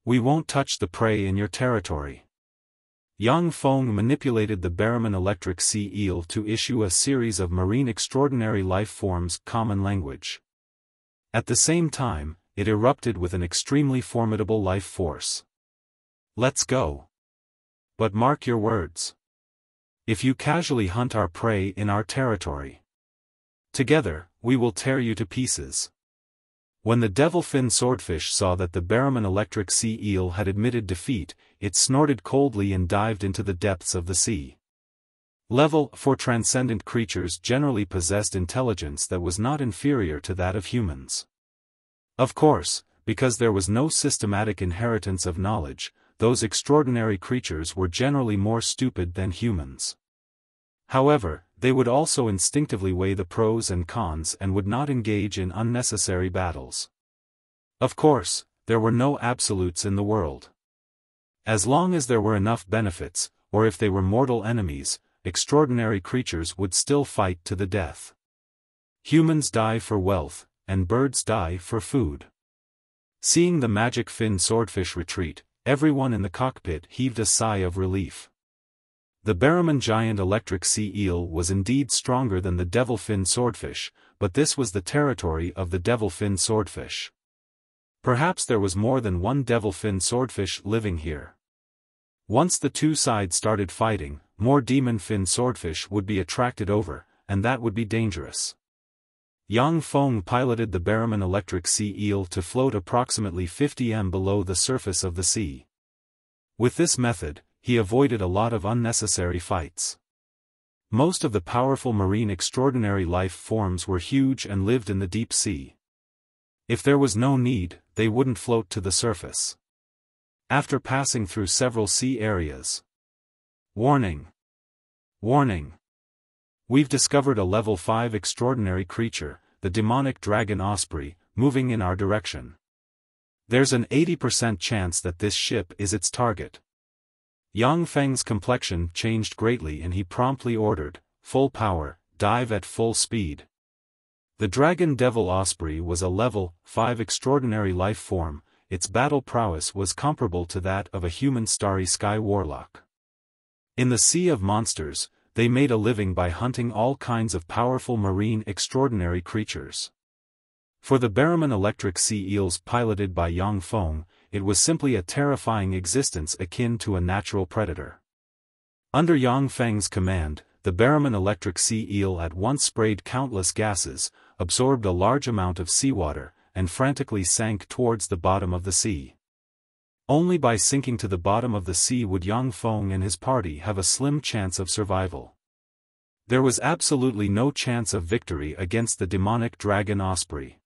We won't touch the prey in your territory. Yang Feng manipulated the Barraman electric sea eel to issue a series of marine extraordinary life forms' common language. At the same time, it erupted with an extremely formidable life force. Let's go. But mark your words. If you casually hunt our prey in our territory, together, we will tear you to pieces. When the devilfin swordfish saw that the Barraman electric sea eel had admitted defeat, it snorted coldly and dived into the depths of the sea. Level 4 transcendent creatures generally possessed intelligence that was not inferior to that of humans. Of course, because there was no systematic inheritance of knowledge, those extraordinary creatures were generally more stupid than humans. However, they would also instinctively weigh the pros and cons and would not engage in unnecessary battles. Of course, there were no absolutes in the world. As long as there were enough benefits, or if they were mortal enemies, extraordinary creatures would still fight to the death. Humans die for wealth, and birds die for food. Seeing the magic fin swordfish retreat, everyone in the cockpit heaved a sigh of relief. The Barraman giant electric sea eel was indeed stronger than the devilfin swordfish, but this was the territory of the devilfin swordfish. Perhaps there was more than one devilfin swordfish living here. Once the two sides started fighting, more demon fin swordfish would be attracted over, and that would be dangerous. Yang Feng piloted the Barraman electric sea eel to float approximately 50 m below the surface of the sea. With this method, he avoided a lot of unnecessary fights. Most of the powerful marine extraordinary life forms were huge and lived in the deep sea. If there was no need, they wouldn't float to the surface. After passing through several sea areas. Warning! Warning! We've discovered a level 5 extraordinary creature, the demonic dragon osprey, moving in our direction. There's an 80% chance that this ship is its target. Yang Feng's complexion changed greatly and he promptly ordered, full power, dive at full speed. The dragon devil osprey was a level 5 extraordinary life form, its battle prowess was comparable to that of a human starry sky warlock. In the Sea of Monsters, they made a living by hunting all kinds of powerful marine extraordinary creatures. For the Barraman electric sea eels piloted by Yang Feng, it was simply a terrifying existence akin to a natural predator. Under Yang Feng's command, the Barraman electric sea eel at once sprayed countless gases, absorbed a large amount of seawater, and frantically sank towards the bottom of the sea. Only by sinking to the bottom of the sea would Yang Feng and his party have a slim chance of survival. There was absolutely no chance of victory against the demonic dragon osprey.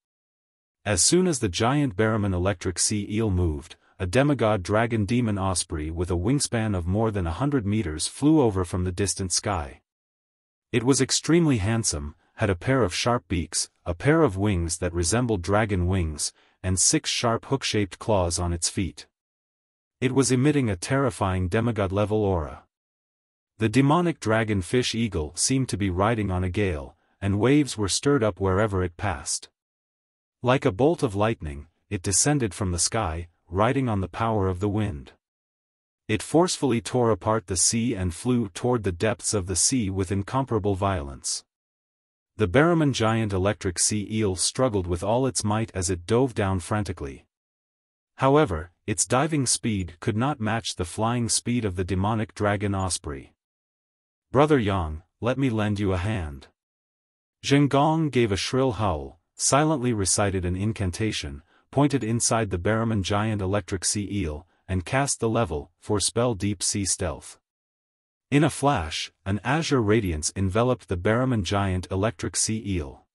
As soon as the giant Barraman electric sea eel moved, a demigod dragon demon osprey with a wingspan of more than 100 meters flew over from the distant sky. It was extremely handsome, had a pair of sharp beaks, a pair of wings that resembled dragon wings, and 6 sharp hook-shaped claws on its feet. It was emitting a terrifying demigod-level aura. The demonic dragon fish eagle seemed to be riding on a gale, and waves were stirred up wherever it passed. Like a bolt of lightning, it descended from the sky, riding on the power of the wind. It forcefully tore apart the sea and flew toward the depths of the sea with incomparable violence. The Barraman giant electric sea eel struggled with all its might as it dove down frantically. However, its diving speed could not match the flying speed of the demonic dragon osprey. "Brother Yang, let me lend you a hand." Zhengong gave a shrill howl, silently recited an incantation, pointed inside the Barraman giant electric sea eel, and cast the level 4 spell deep sea stealth. In a flash, an azure radiance enveloped the Barrowman giant electric sea eel.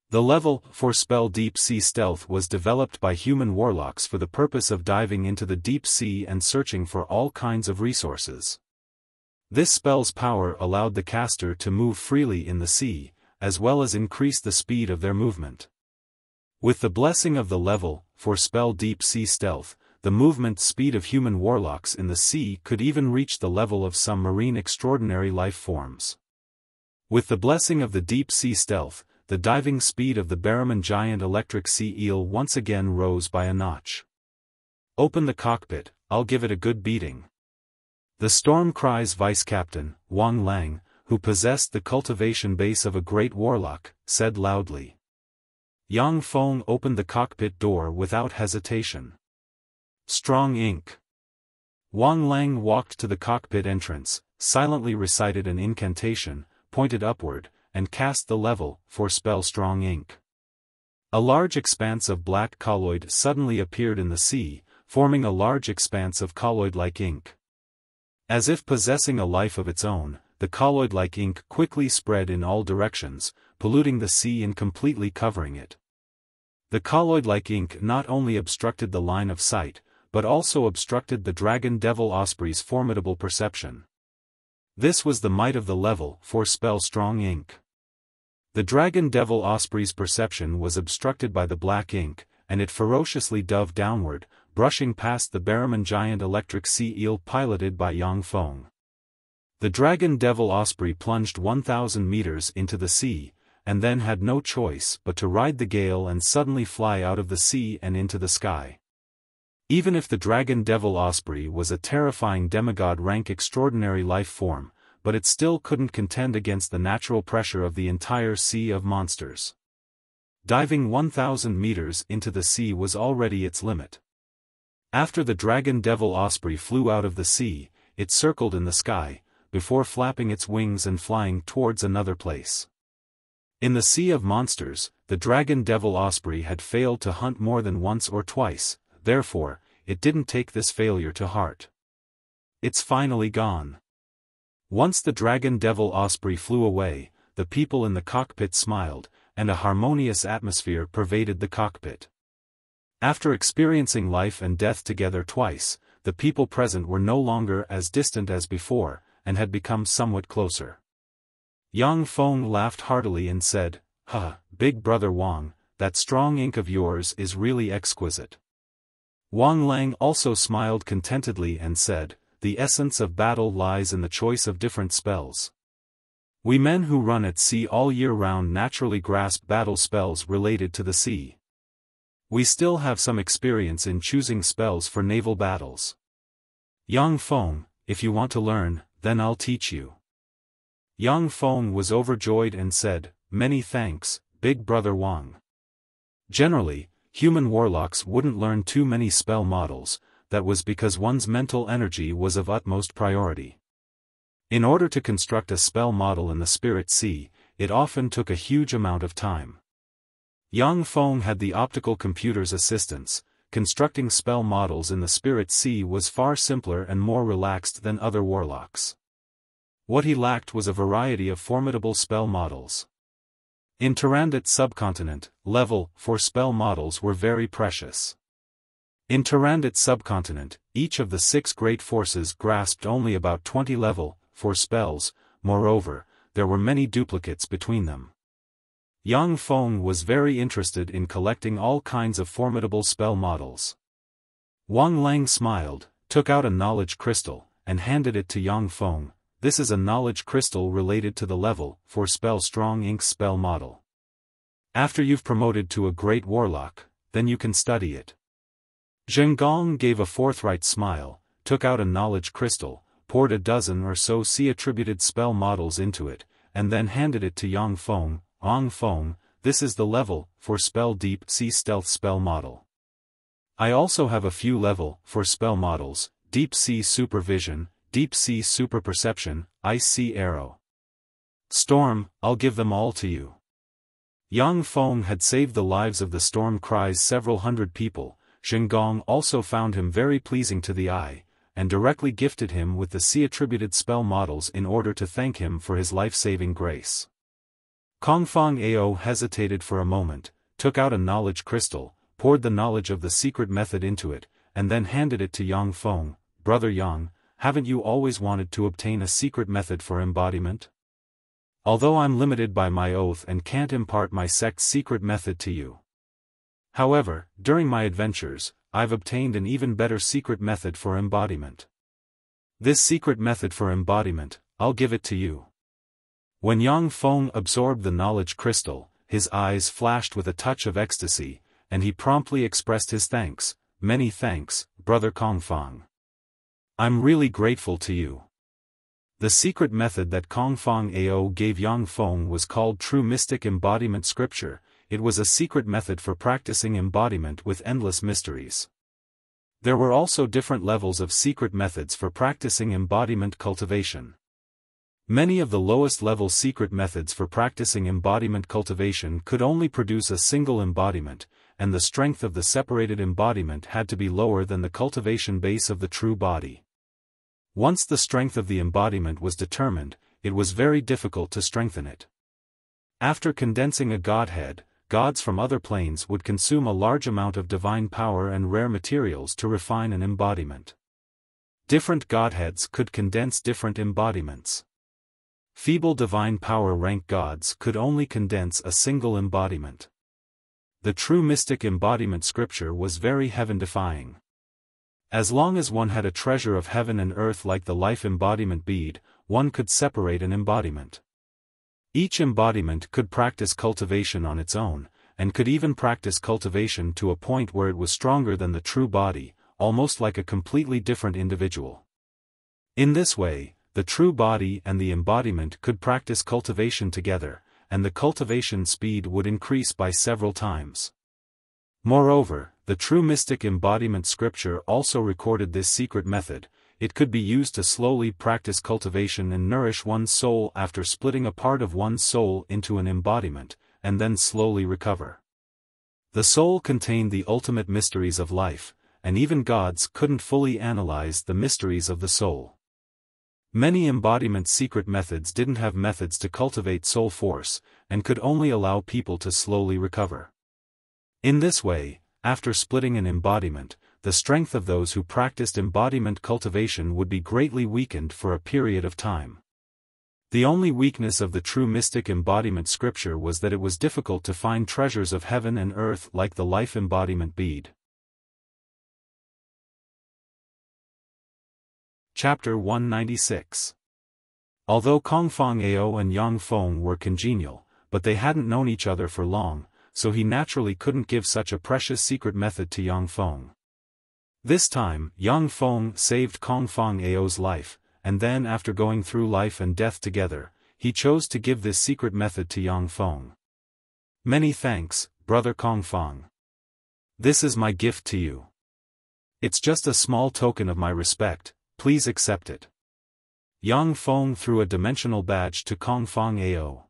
The level 4 spell Deep Sea Stealth was developed by human warlocks for the purpose of diving into the deep sea and searching for all kinds of resources. This spell's power allowed the caster to move freely in the sea, as well as increase the speed of their movement. With the blessing of the level 4 spell Deep Sea Stealth, the movement speed of human warlocks in the sea could even reach the level of some marine extraordinary life forms. With the blessing of the Deep Sea Stealth, the diving speed of the Barrowman giant electric sea eel once again rose by a notch. "Open the cockpit, I'll give it a good beating." The Storm Cry's vice captain, Wang Lang, who possessed the cultivation base of a great warlock, said loudly. Yang Feng opened the cockpit door without hesitation. "Strong ink." Wang Lang walked to the cockpit entrance, silently recited an incantation, pointed upward, and cast the level 4 spell Strong Ink. A large expanse of black colloid suddenly appeared in the sea, forming a large expanse of colloid-like ink. As if possessing a life of its own, the colloid-like ink quickly spread in all directions, polluting the sea and completely covering it. The colloid-like ink not only obstructed the line of sight, but also obstructed the dragon devil osprey's formidable perception. This was the might of the level 4 spell Strong Ink. The dragon devil osprey's perception was obstructed by the black ink, and it ferociously dove downward, brushing past the Barrowman giant electric sea eel piloted by Yang Feng. The dragon devil osprey plunged 1,000 meters into the sea, and then had no choice but to ride the gale and suddenly fly out of the sea and into the sky. Even if the dragon devil osprey was a terrifying demigod-rank extraordinary life form, but it still couldn't contend against the natural pressure of the entire sea of monsters. Diving 1,000 meters into the sea was already its limit. After the dragon devil osprey flew out of the sea, it circled in the sky, before flapping its wings and flying towards another place. In the sea of monsters, the dragon devil osprey had failed to hunt more than once or twice, therefore, it didn't take this failure to heart. It's finally gone. Once the dragon devil osprey flew away, the people in the cockpit smiled, and a harmonious atmosphere pervaded the cockpit. After experiencing life and death together twice, the people present were no longer as distant as before, and had become somewhat closer. Yang Feng laughed heartily and said, "Ha, big brother Wang, that strong ink of yours is really exquisite." Wang Lang also smiled contentedly and said, "The essence of battle lies in the choice of different spells. We men who run at sea all year round naturally grasp battle spells related to the sea. We still have some experience in choosing spells for naval battles. Yang Feng, if you want to learn, then I'll teach you." Yang Feng was overjoyed and said, "Many thanks, big brother Wang." Generally, human warlocks wouldn't learn too many spell models. That was because one's mental energy was of utmost priority. In order to construct a spell model in the Spirit Sea, it often took a huge amount of time. Yang Feng had the optical computer's assistance. Constructing spell models in the Spirit Sea was far simpler and more relaxed than other warlocks. What he lacked was a variety of formidable spell models. In Tyrannid subcontinent, level 4 spell models were very precious. In Tyrannid subcontinent, each of the 6 great forces grasped only about 20 level 4 spells, moreover, there were many duplicates between them. Yang Feng was very interested in collecting all kinds of formidable spell models. Wang Lang smiled, took out a knowledge crystal, and handed it to Yang Feng. "This is a knowledge crystal related to the level 4 spell Strong Ink spell model. After you've promoted to a great warlock, then you can study it." Zhengong gave a forthright smile, took out a knowledge crystal, poured a dozen or so sea-attributed spell models into it, and then handed it to Yang Feng. "Yang Feng, this is the level 4 spell Deep Sea Stealth spell model. I also have a few level 4 spell models, Deep Sea Supervision, Deep Sea Super Perception, Ice Sea Arrow. Storm, I'll give them all to you." Yang Feng had saved the lives of the Storm Cry's several hundred people. Zhengong also found him very pleasing to the eye, and directly gifted him with the sea-attributed spell models in order to thank him for his life-saving grace. Kongfang Ao hesitated for a moment, took out a knowledge crystal, poured the knowledge of the secret method into it, and then handed it to Yang Feng. "Brother Yang, haven't you always wanted to obtain a secret method for embodiment? Although I'm limited by my oath and can't impart my sect's secret method to you. However, during my adventures, I've obtained an even better secret method for embodiment. This secret method for embodiment, I'll give it to you." When Yang Feng absorbed the knowledge crystal, his eyes flashed with a touch of ecstasy, and he promptly expressed his thanks. "Many thanks, Brother Kongfang. I'm really grateful to you." The secret method that Kongfang Ao gave Yang Feng was called True Mystic Embodiment Scripture. It was a secret method for practicing embodiment with endless mysteries. There were also different levels of secret methods for practicing embodiment cultivation. Many of the lowest level secret methods for practicing embodiment cultivation could only produce a single embodiment, and the strength of the separated embodiment had to be lower than the cultivation base of the true body. Once the strength of the embodiment was determined, it was very difficult to strengthen it. After condensing a godhead, gods from other planes would consume a large amount of divine power and rare materials to refine an embodiment. Different godheads could condense different embodiments. Feeble divine power rank gods could only condense a single embodiment. The true mystic embodiment scripture was very heaven-defying. As long as one had a treasure of heaven and earth like the life embodiment bead, one could separate an embodiment. Each embodiment could practice cultivation on its own, and could even practice cultivation to a point where it was stronger than the true body, almost like a completely different individual. In this way, the true body and the embodiment could practice cultivation together, and the cultivation speed would increase by several times. Moreover, the true mystic embodiment scripture also recorded this secret method. It could be used to slowly practice cultivation and nourish one's soul after splitting a part of one's soul into an embodiment, and then slowly recover. The soul contained the ultimate mysteries of life, and even gods couldn't fully analyze the mysteries of the soul. Many embodiment secret methods didn't have methods to cultivate soul force, and could only allow people to slowly recover. In this way, after splitting an embodiment, the strength of those who practiced embodiment cultivation would be greatly weakened for a period of time. The only weakness of the true mystic embodiment scripture was that it was difficult to find treasures of heaven and earth like the life embodiment bead. Chapter 196. Although Kongfang Ao and Yang Feng were congenial, but they hadn't known each other for long, so he naturally couldn't give such a precious secret method to Yang Feng. This time, Yang Feng saved Kongfang Ao's life, and then after going through life and death together, he chose to give this secret method to Yang Feng. "Many thanks, Brother Kongfang. This is my gift to you. It's just a small token of my respect, please accept it." Yang Feng threw a dimensional badge to Kongfang Ao.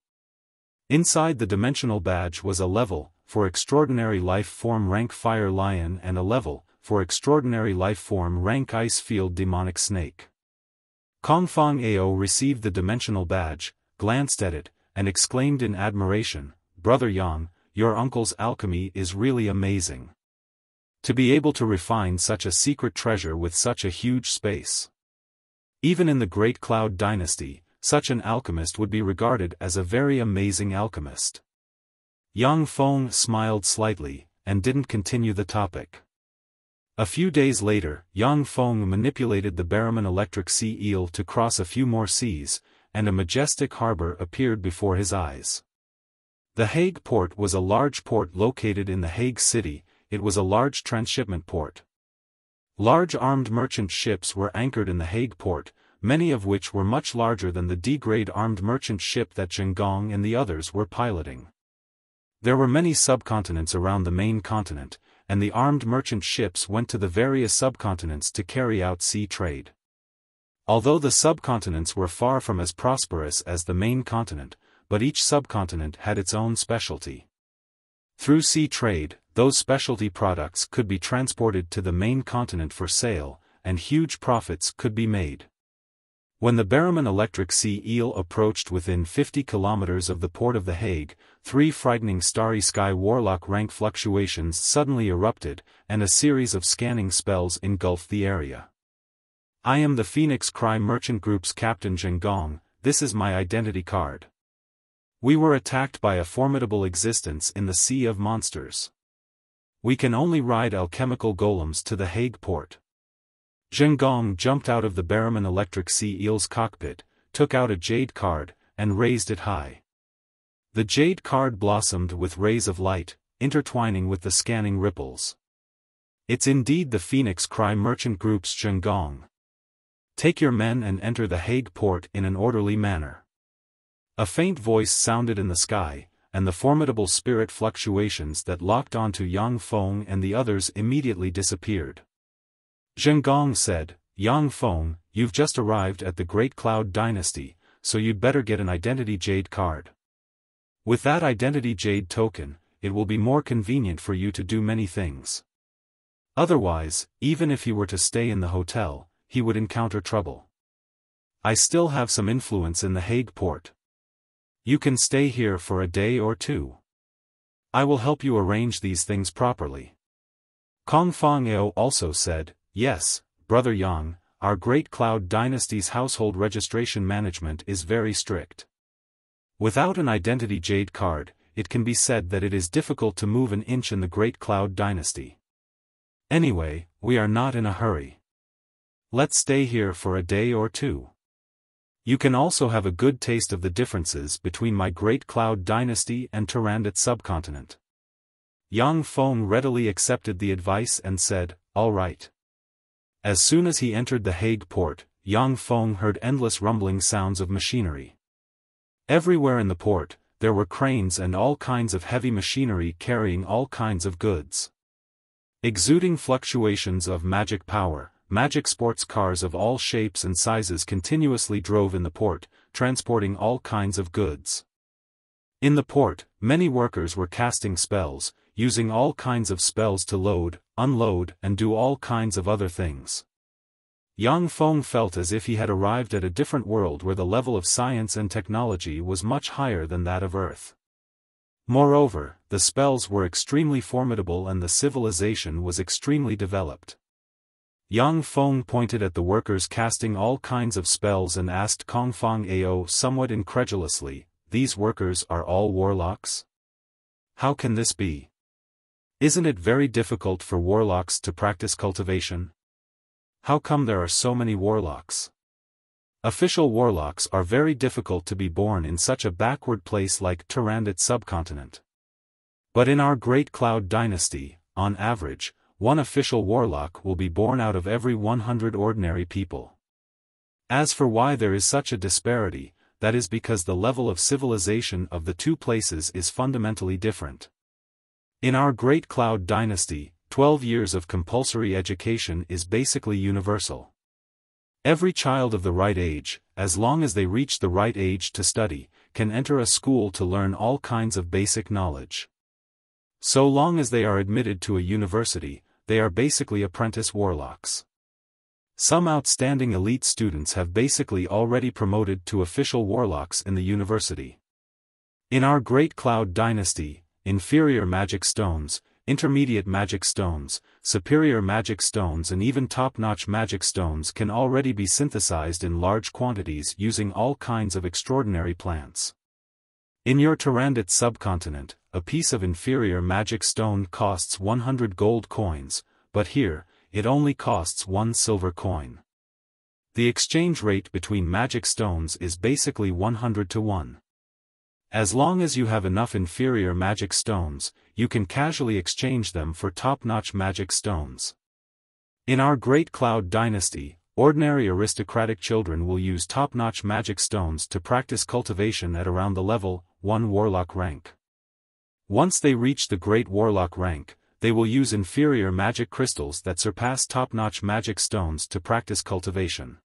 Inside the dimensional badge was a level, for extraordinary life form rank Fire Lion, and a level, for extraordinary life form rank Ice Field Demonic Snake. Kongfang Ao received the dimensional badge, glanced at it, and exclaimed in admiration, "Brother Yang, your uncle's alchemy is really amazing. To be able to refine such a secret treasure with such a huge space. Even in the Great Cloud Dynasty, such an alchemist would be regarded as a very amazing alchemist." Yang Feng smiled slightly, and didn't continue the topic. A few days later, Yang Feng manipulated the Barraman electric sea eel to cross a few more seas, and a majestic harbor appeared before his eyes. The Hague port was a large port located in the Hague city. It was a large transshipment port. Large armed merchant ships were anchored in the Hague port, many of which were much larger than the D-grade armed merchant ship that Zhengong and the others were piloting. There were many subcontinents around the main continent, and the armed merchant ships went to the various subcontinents to carry out sea trade. Although the subcontinents were far from as prosperous as the main continent, but each subcontinent had its own specialty. Through sea trade, those specialty products could be transported to the main continent for sale, and huge profits could be made. When the Barrowman electric sea eel approached within 50 kilometers of the port of The Hague, 3 frightening starry sky warlock rank fluctuations suddenly erupted, and a series of scanning spells engulfed the area. I am the Phoenix Crime Merchant Group's Captain Zhengong, this is my identity card. We were attacked by a formidable existence in the Sea of Monsters. We can only ride alchemical golems to The Hague port. Zhengong jumped out of the Barrowman electric sea eel's cockpit, took out a jade card, and raised it high. The jade card blossomed with rays of light, intertwining with the scanning ripples. It's indeed the Phoenix Crime Merchant Group's Zhengong. Take your men and enter The Hague port in an orderly manner. A faint voice sounded in the sky, and the formidable spirit fluctuations that locked onto Yang Feng and the others immediately disappeared. Zhengong said, Yang Feng, you've just arrived at the Great Cloud Dynasty, so you'd better get an Identity Jade card. With that Identity Jade token, it will be more convenient for you to do many things. Otherwise, even if he were to stay in the hotel, he would encounter trouble. I still have some influence in The Hague port. You can stay here for a day or 2. I will help you arrange these things properly. Kong Feng also said, Yes, Brother Yang, our Great Cloud Dynasty's household registration management is very strict. Without an Identity Jade card, it can be said that it is difficult to move an inch in the Great Cloud Dynasty. Anyway, we are not in a hurry. Let's stay here for a day or 2. You can also have a good taste of the differences between my Great Cloud Dynasty and Tyrannid subcontinent. Yang Feng readily accepted the advice and said, All right. As soon as he entered The Hague port, Yang Feng heard endless rumbling sounds of machinery. Everywhere in the port, there were cranes and all kinds of heavy machinery carrying all kinds of goods. Exuding fluctuations of magic power, magic sports cars of all shapes and sizes continuously drove in the port, transporting all kinds of goods. In the port, many workers were casting spells, using all kinds of spells to load, unload, and do all kinds of other things. Yang Feng felt as if he had arrived at a different world where the level of science and technology was much higher than that of Earth. Moreover, the spells were extremely formidable and the civilization was extremely developed. Yang Feng pointed at the workers casting all kinds of spells and asked Kong Feng Ao somewhat incredulously, These workers are all warlocks? How can this be? Isn't it very difficult for warlocks to practice cultivation? How come there are so many warlocks? Official warlocks are very difficult to be born in such a backward place like Tyrannid subcontinent. But in our Great Cloud Dynasty, on average, one official warlock will be born out of every 100 ordinary people. As for why there is such a disparity, that is because the level of civilization of the two places is fundamentally different. In our Great Cloud Dynasty, 12 years of compulsory education is basically universal. Every child of the right age, as long as they reach the right age to study, can enter a school to learn all kinds of basic knowledge. So long as they are admitted to a university, they are basically apprentice warlocks. Some outstanding elite students have basically already promoted to official warlocks in the university. In our Great Cloud Dynasty, inferior magic stones, intermediate magic stones, superior magic stones and even top-notch magic stones can already be synthesized in large quantities using all kinds of extraordinary plants. In your Tyrannid subcontinent, a piece of inferior magic stone costs 100 gold coins, but here, it only costs 1 silver coin. The exchange rate between magic stones is basically 100 to 1. As long as you have enough inferior magic stones, you can casually exchange them for top-notch magic stones. In our Great Cloud Dynasty, ordinary aristocratic children will use top-notch magic stones to practice cultivation at around the level 1 warlock rank. Once they reach the Great Warlock rank, they will use inferior magic crystals that surpass top-notch magic stones to practice cultivation.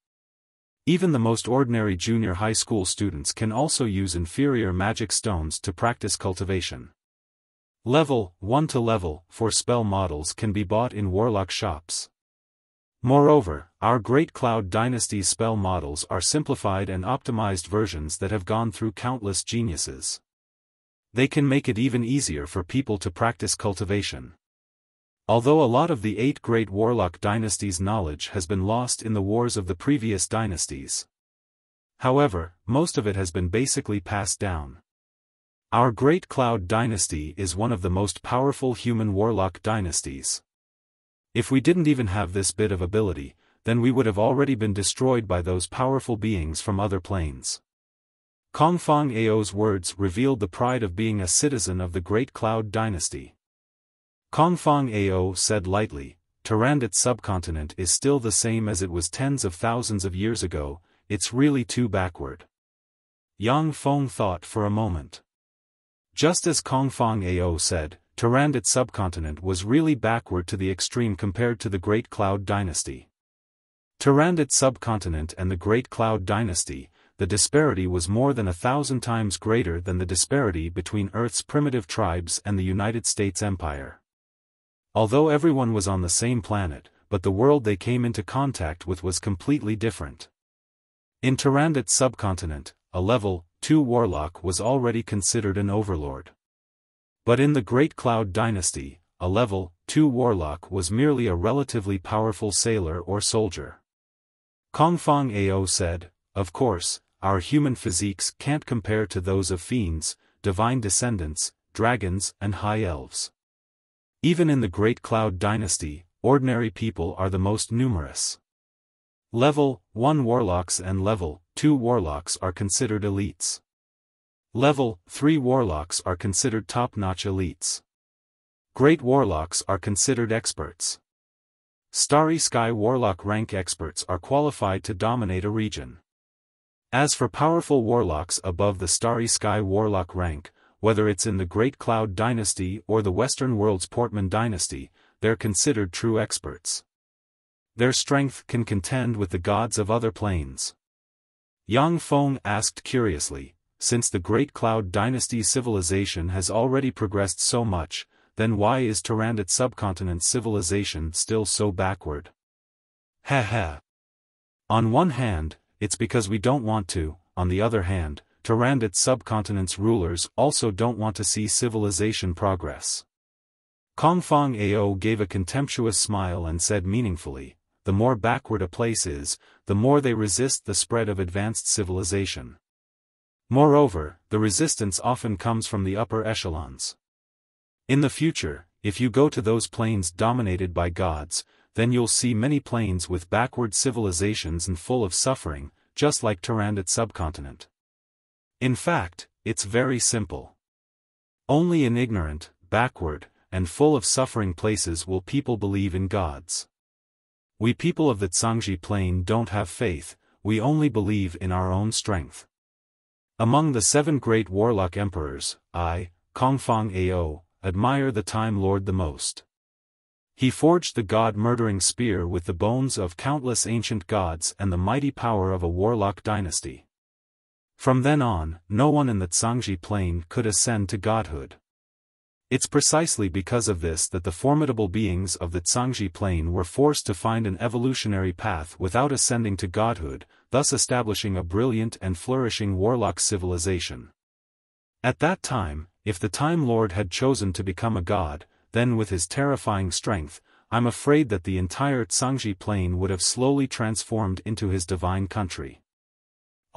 Even the most ordinary junior high school students can also use inferior magic stones to practice cultivation. Level 1 to level 4 spell models can be bought in warlock shops. Moreover, our Great Cloud Dynasty's spell models are simplified and optimized versions that have gone through countless geniuses. They can make it even easier for people to practice cultivation. Although a lot of the 8 great warlock dynasties' knowledge has been lost in the wars of the previous dynasties. However, most of it has been basically passed down. Our Great Cloud Dynasty is one of the most powerful human warlock dynasties. If we didn't even have this bit of ability, then we would have already been destroyed by those powerful beings from other planes. Kongfang Ao's words revealed the pride of being a citizen of the Great Cloud Dynasty. Kongfang Ao said lightly, Tyrandot's subcontinent is still the same as it was tens of thousands of years ago, it's really too backward. Yang Feng thought for a moment. Just as Kongfang Ao said, Tyrandot's subcontinent was really backward to the extreme compared to the Great Cloud Dynasty. Tyrandot's subcontinent and the Great Cloud Dynasty, the disparity was more than 1,000 times greater than the disparity between Earth's primitive tribes and the United States Empire. Although everyone was on the same planet, but the world they came into contact with was completely different. In Tyrandot's subcontinent, a level 2 warlock was already considered an overlord. But in the Great Cloud Dynasty, a level 2 warlock was merely a relatively powerful sailor or soldier. Kongfang Ao said, of course, our human physiques can't compare to those of fiends, divine descendants, dragons, and high elves. Even in the Great Cloud Dynasty, ordinary people are the most numerous. Level 1 warlocks and level 2 warlocks are considered elites. Level 3 warlocks are considered top-notch elites. Great warlocks are considered experts. Starry Sky warlock rank experts are qualified to dominate a region. As for powerful warlocks above the Starry Sky warlock rank, whether it's in the Great Cloud Dynasty or the Western World's Portman Dynasty, they're considered true experts. Their strength can contend with the gods of other planes. Yang Feng asked curiously, since the Great Cloud Dynasty civilization has already progressed so much, then why is Tyrandot's subcontinent civilization still so backward? Ha. On one hand, it's because we don't want to, on the other hand, Tyrandot's subcontinent's rulers also don't want to see civilization progress. Kongfang Ao gave a contemptuous smile and said meaningfully, the more backward a place is, the more they resist the spread of advanced civilization. Moreover, the resistance often comes from the upper echelons. In the future, if you go to those planes dominated by gods, then you'll see many planes with backward civilizations and full of suffering, just like Tyrandot's subcontinent. In fact, it's very simple. Only in ignorant, backward, and full of suffering places will people believe in gods. We people of the Zhangji plane don't have faith, we only believe in our own strength. Among the 7 great warlock emperors, I, Kongfang Ao, admire the Time Lord the most. He forged the god-murdering spear with the bones of countless ancient gods and the mighty power of a warlock dynasty. From then on, no one in the Zhangji plane could ascend to godhood. It's precisely because of this that the formidable beings of the Zhangji plane were forced to find an evolutionary path without ascending to godhood, thus establishing a brilliant and flourishing warlock civilization. At that time, if the Time Lord had chosen to become a god, then with his terrifying strength, I'm afraid that the entire Zhangji plane would have slowly transformed into his divine country.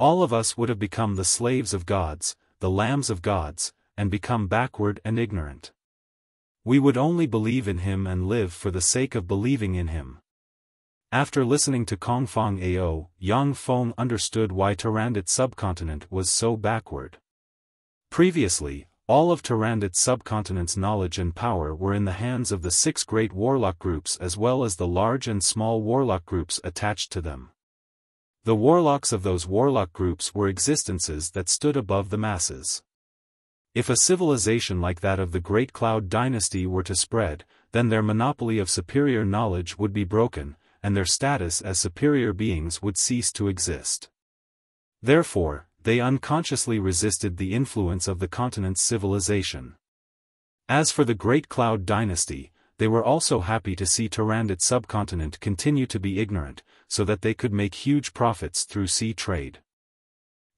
All of us would have become the slaves of gods, the lambs of gods, and become backward and ignorant. We would only believe in him and live for the sake of believing in him. After listening to Kongfang Ao, Yang Feng understood why Tyrandot's subcontinent was so backward. Previously, all of Tyrandot's subcontinent's knowledge and power were in the hands of the 6 great warlock groups as well as the large and small warlock groups attached to them. The warlocks of those warlock groups were existences that stood above the masses. If a civilization like that of the Great Cloud Dynasty were to spread, then their monopoly of superior knowledge would be broken, and their status as superior beings would cease to exist. Therefore, they unconsciously resisted the influence of the continent's civilization. As for the Great Cloud Dynasty, they were also happy to see Tyrannid subcontinent continue to be ignorant, so that they could make huge profits through sea trade.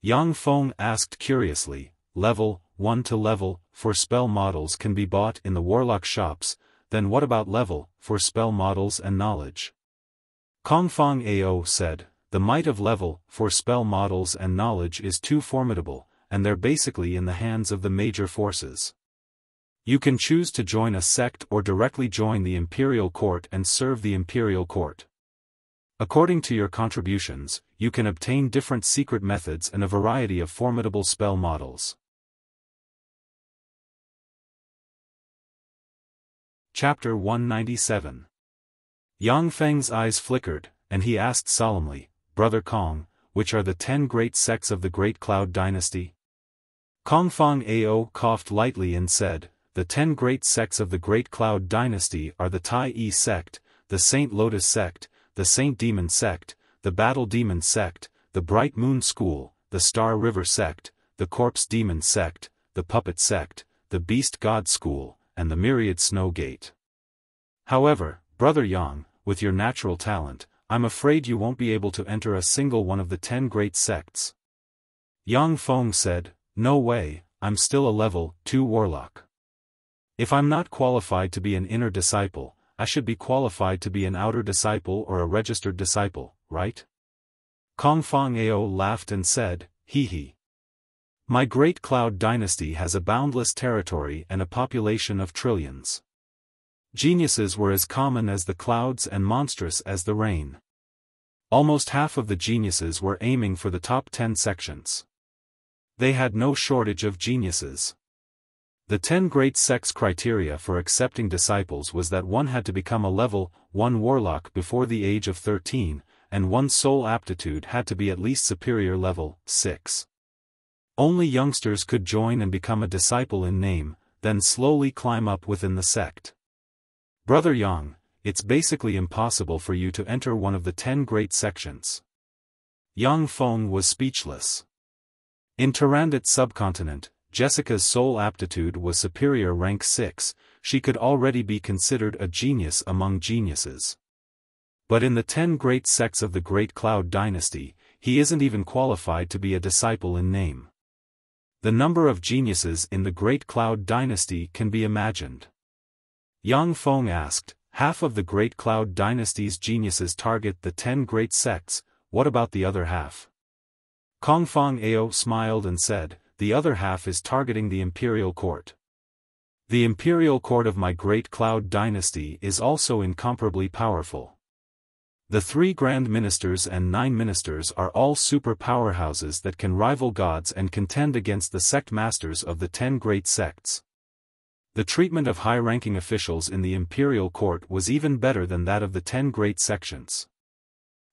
Yang Feng asked curiously, level 1 to level 4 spell models can be bought in the warlock shops, then what about level 4 spell models and knowledge? Kongfang Ao said, the might of level 4 spell models and knowledge is too formidable, and they're basically in the hands of the major forces. You can choose to join a sect or directly join the imperial court and serve the imperial court. According to your contributions, you can obtain different secret methods and a variety of formidable spell models. Chapter 197. Yang Feng's eyes flickered, and he asked solemnly, Brother Kong, which are the 10 great sects of the Great Cloud Dynasty? Kongfang Ao coughed lightly and said, the 10 great sects of the Great Cloud Dynasty are the Tai Yi sect, the Saint Lotus sect, the Saint Demon sect, the Battle Demon sect, the Bright Moon School, the Star River sect, the Corpse Demon sect, the Puppet sect, the Beast God School, and the Myriad Snow Gate. However, Brother Yang, with your natural talent, I'm afraid you won't be able to enter a single one of the 10 great sects. Yang Feng said, no way, I'm still a level 2 warlock. If I'm not qualified to be an inner disciple, I should be qualified to be an outer disciple or a registered disciple, right? Kongfang Ao laughed and said, hee hee. My Great Cloud Dynasty has a boundless territory and a population of trillions. Geniuses were as common as the clouds and monstrous as the rain. Almost half of the geniuses were aiming for the top 10 sections. They had no shortage of geniuses. The 10 great sects' criteria for accepting disciples was that one had to become a level 1 warlock before the age of 13, and one's soul aptitude had to be at least superior level 6. Only youngsters could join and become a disciple in name, then slowly climb up within the sect. Brother Yang, it's basically impossible for you to enter one of the 10 great sections. Yang Feng was speechless. In Tyrannid subcontinent, Jessica's soul aptitude was superior rank 6, she could already be considered a genius among geniuses. But in the 10 great sects of the Great Cloud Dynasty, he isn't even qualified to be a disciple in name. The number of geniuses in the Great Cloud Dynasty can be imagined. Yang Feng asked, half of the Great Cloud Dynasty's geniuses target the 10 great sects, what about the other half? Kongfang Ao smiled and said, the other half is targeting the imperial court. The imperial court of my Great Cloud Dynasty is also incomparably powerful. The 3 grand ministers and 9 ministers are all super powerhouses that can rival gods and contend against the sect masters of the 10 great sects. The treatment of high-ranking officials in the imperial court was even better than that of the 10 great sections.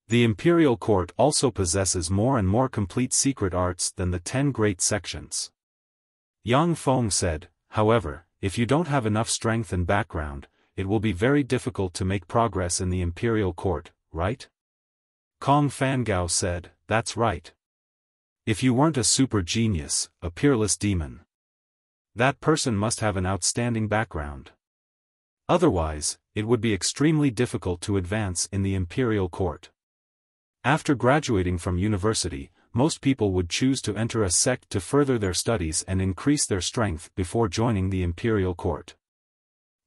The imperial court also possesses more and more complete secret arts than the 10 great sections. Yang Feng said, however, if you don't have enough strength and background, it will be very difficult to make progress in the imperial court, right? Kong Fangao said, that's right. If you weren't a super genius, a peerless demon, that person must have an outstanding background. Otherwise, it would be extremely difficult to advance in the imperial court. After graduating from university, most people would choose to enter a sect to further their studies and increase their strength before joining the imperial court.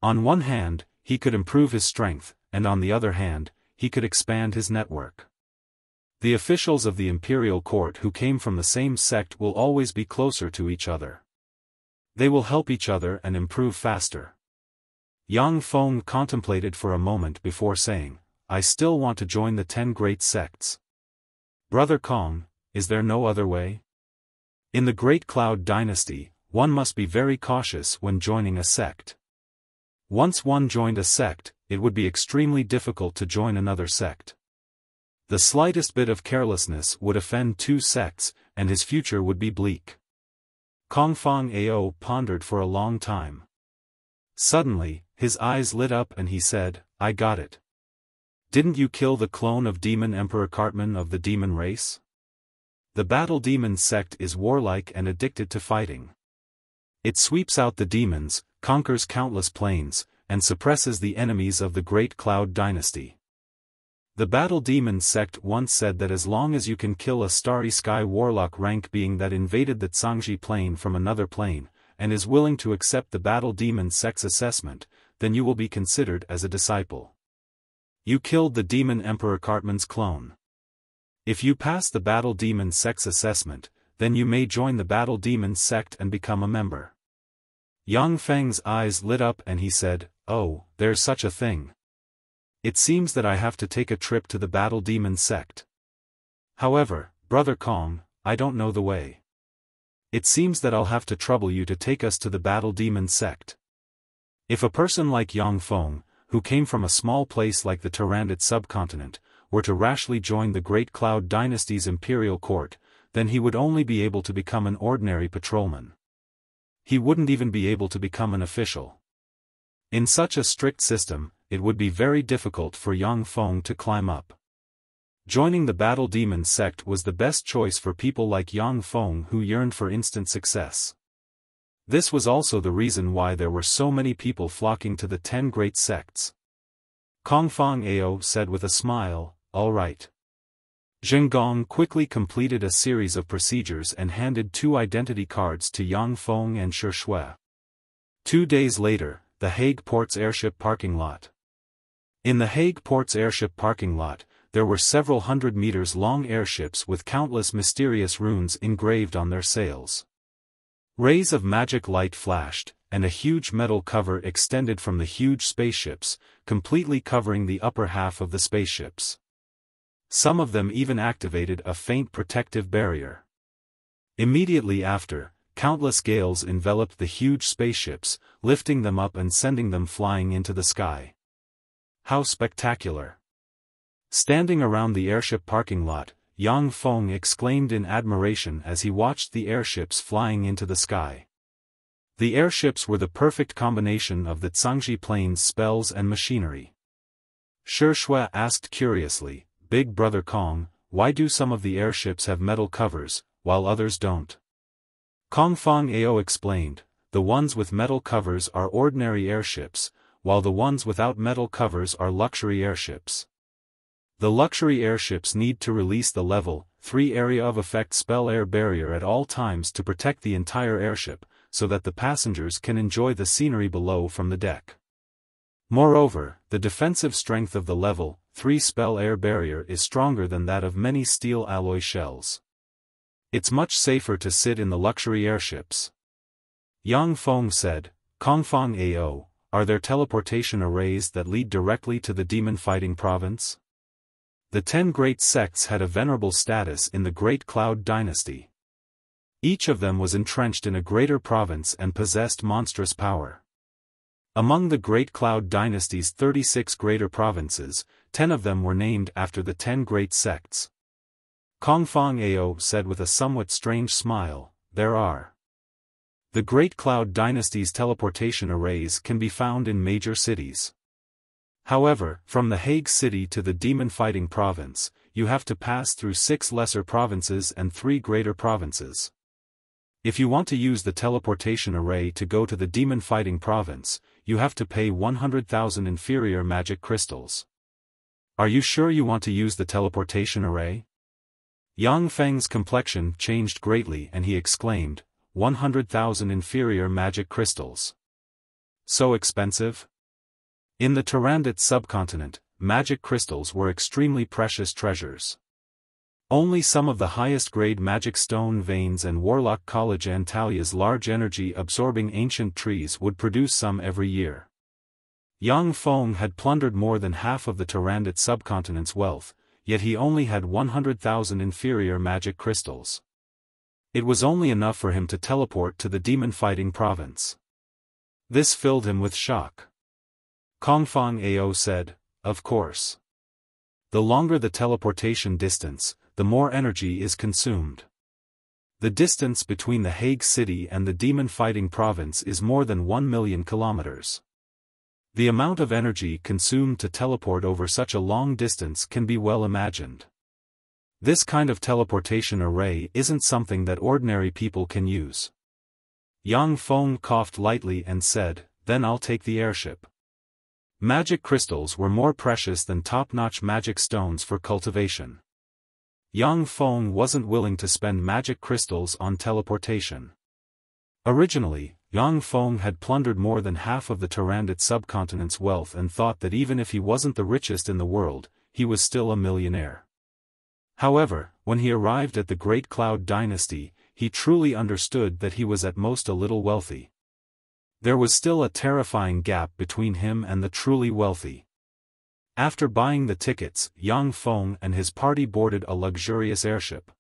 On one hand, he could improve his strength, and on the other hand, he could expand his network. The officials of the imperial court who came from the same sect will always be closer to each other. They will help each other and improve faster. Yang Feng contemplated for a moment before saying, I still want to join the 10 great sects. Brother Kong, is there no other way? In the Great Cloud Dynasty, one must be very cautious when joining a sect. Once one joined a sect, it would be extremely difficult to join another sect. The slightest bit of carelessness would offend 2 sects, and his future would be bleak. Kongfang Ao pondered for a long time. Suddenly, his eyes lit up and he said, I got it. Didn't you kill the clone of Demon Emperor Cartman of the demon race? The Battle Demon sect is warlike and addicted to fighting. It sweeps out the demons, conquers countless planes, and suppresses the enemies of the Great Cloud Dynasty. The Battle Demon sect once said that as long as you can kill a Starry Sky Warlock rank being that invaded the Zhangji plane from another plane, and is willing to accept the Battle Demon sect's assessment, then you will be considered as a disciple. You killed the Demon Emperor Cartman's clone. If you pass the Battle Demon sect's assessment, then you may join the Battle Demon sect and become a member. Yang Feng's eyes lit up and he said, "Oh, there's such a thing. It seems that I have to take a trip to the Battle Demon sect. However, Brother Kong, I don't know the way. It seems that I'll have to trouble you to take us to the Battle Demon sect." If a person like Yang Feng, who came from a small place like the Tyrannid subcontinent, were to rashly join the Great Cloud Dynasty's imperial court, then he would only be able to become an ordinary patrolman. He wouldn't even be able to become an official. In such a strict system, it would be very difficult for Yang Feng to climb up. Joining the Battle Demon sect was the best choice for people like Yang Feng who yearned for instant success. This was also the reason why there were so many people flocking to the 10 great sects. Kong Feng Ao said with a smile, "All right." Zheng Gong quickly completed a series of procedures and handed 2 identity cards to Yang Feng and Shi Shui. 2 days later, the Hague Port's airship parking lot. In the Hague Port's airship parking lot, there were several hundred meters long airships with countless mysterious runes engraved on their sails. Rays of magic light flashed, and a huge metal cover extended from the huge spaceships, completely covering the upper half of the spaceships. Some of them even activated a faint protective barrier. Immediately after, countless gales enveloped the huge spaceships, lifting them up and sending them flying into the sky. How spectacular! Standing around the airship parking lot, Yang Feng exclaimed in admiration as he watched the airships flying into the sky. The airships were the perfect combination of the Zhangji plane's spells and machinery. Shi Shui asked curiously, "Big Brother Kong, why do some of the airships have metal covers, while others don't?" Kong Feng Ao explained, "The ones with metal covers are ordinary airships, while the ones without metal covers are luxury airships. The luxury airships need to release the level 3 area of effect spell air barrier at all times to protect the entire airship, so that the passengers can enjoy the scenery below from the deck. Moreover, the defensive strength of the level 3 spell air barrier is stronger than that of many steel alloy shells. It's much safer to sit in the luxury airships." Yang Feng said, "Kong Feng Ao, are there teleportation arrays that lead directly to the demon fighting province?" The 10 great sects had a venerable status in the Great Cloud Dynasty. Each of them was entrenched in a greater province and possessed monstrous power. Among the Great Cloud Dynasty's 36 greater provinces, 10 of them were named after the 10 great sects. Kong Feng Ao said with a somewhat strange smile, "There are. The Great Cloud Dynasty's teleportation arrays can be found in major cities. However, from the Hague city to the demon fighting province, you have to pass through 6 lesser provinces and 3 greater provinces. If you want to use the teleportation array to go to the demon fighting province, you have to pay 100,000 inferior magic crystals. Are you sure you want to use the teleportation array?" Yang Feng's complexion changed greatly and he exclaimed, 100,000 inferior magic crystals. So expensive? In the Tyrannid subcontinent, magic crystals were extremely precious treasures. Only some of the highest-grade magic stone veins and Warlock College Antalia's large energy-absorbing ancient trees would produce some every year. Yang Feng had plundered more than half of the Tyrannid subcontinent's wealth, yet he only had 100,000 inferior magic crystals. It was only enough for him to teleport to the demon-fighting province. This filled him with shock. Kong Feng Ao said, "Of course. The longer the teleportation distance, the more energy is consumed. The distance between the Hague city and the demon-fighting province is more than 1 million kilometers. The amount of energy consumed to teleport over such a long distance can be well imagined. This kind of teleportation array isn't something that ordinary people can use." Yang Feng coughed lightly and said, "Then I'll take the airship." Magic crystals were more precious than top-notch magic stones for cultivation. Yang Feng wasn't willing to spend magic crystals on teleportation. Originally, Yang Feng had plundered more than half of the Tarandit subcontinent's wealth and thought that even if he wasn't the richest in the world, he was still a millionaire. However, when he arrived at the Great Cloud Dynasty, he truly understood that he was at most a little wealthy. There was still a terrifying gap between him and the truly wealthy. After buying the tickets, Yang Feng and his party boarded a luxurious airship.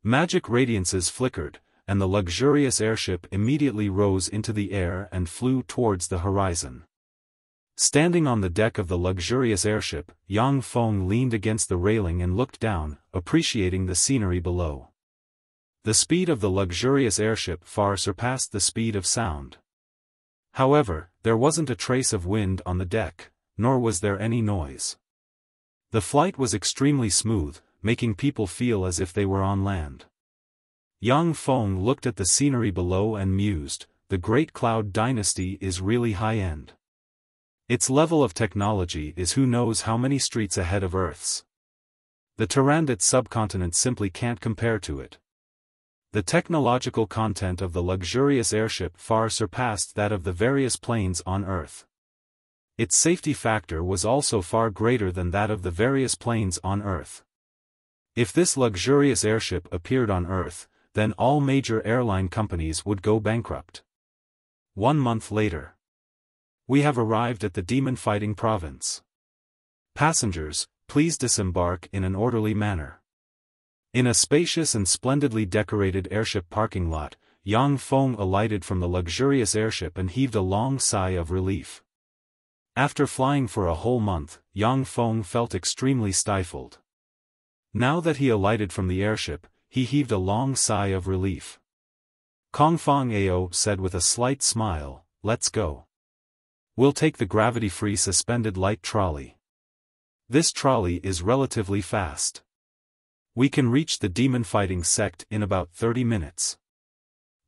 Magic radiances flickered, and the luxurious airship immediately rose into the air and flew towards the horizon. Standing on the deck of the luxurious airship, Yang Feng leaned against the railing and looked down, appreciating the scenery below. The speed of the luxurious airship far surpassed the speed of sound. However, there wasn't a trace of wind on the deck, nor was there any noise. The flight was extremely smooth, making people feel as if they were on land. Yang Feng looked at the scenery below and mused, the Great Cloud Dynasty is really high-end. Its level of technology is who knows how many streets ahead of Earth's. The Tarandit subcontinent simply can't compare to it. The technological content of the luxurious airship far surpassed that of the various planes on Earth. Its safety factor was also far greater than that of the various planes on Earth. If this luxurious airship appeared on Earth, then all major airline companies would go bankrupt. 1 month later. We have arrived at the demon-fighting province. Passengers, please disembark in an orderly manner. In a spacious and splendidly decorated airship parking lot, Yang Feng alighted from the luxurious airship and heaved a long sigh of relief. After flying for a whole month, Yang Feng felt extremely stifled. Now that he alighted from the airship, he heaved a long sigh of relief. Kongfang Ao said with a slight smile, "Let's go. We'll take the gravity-free suspended light trolley. This trolley is relatively fast. We can reach the demon-fighting sect in about 30 minutes.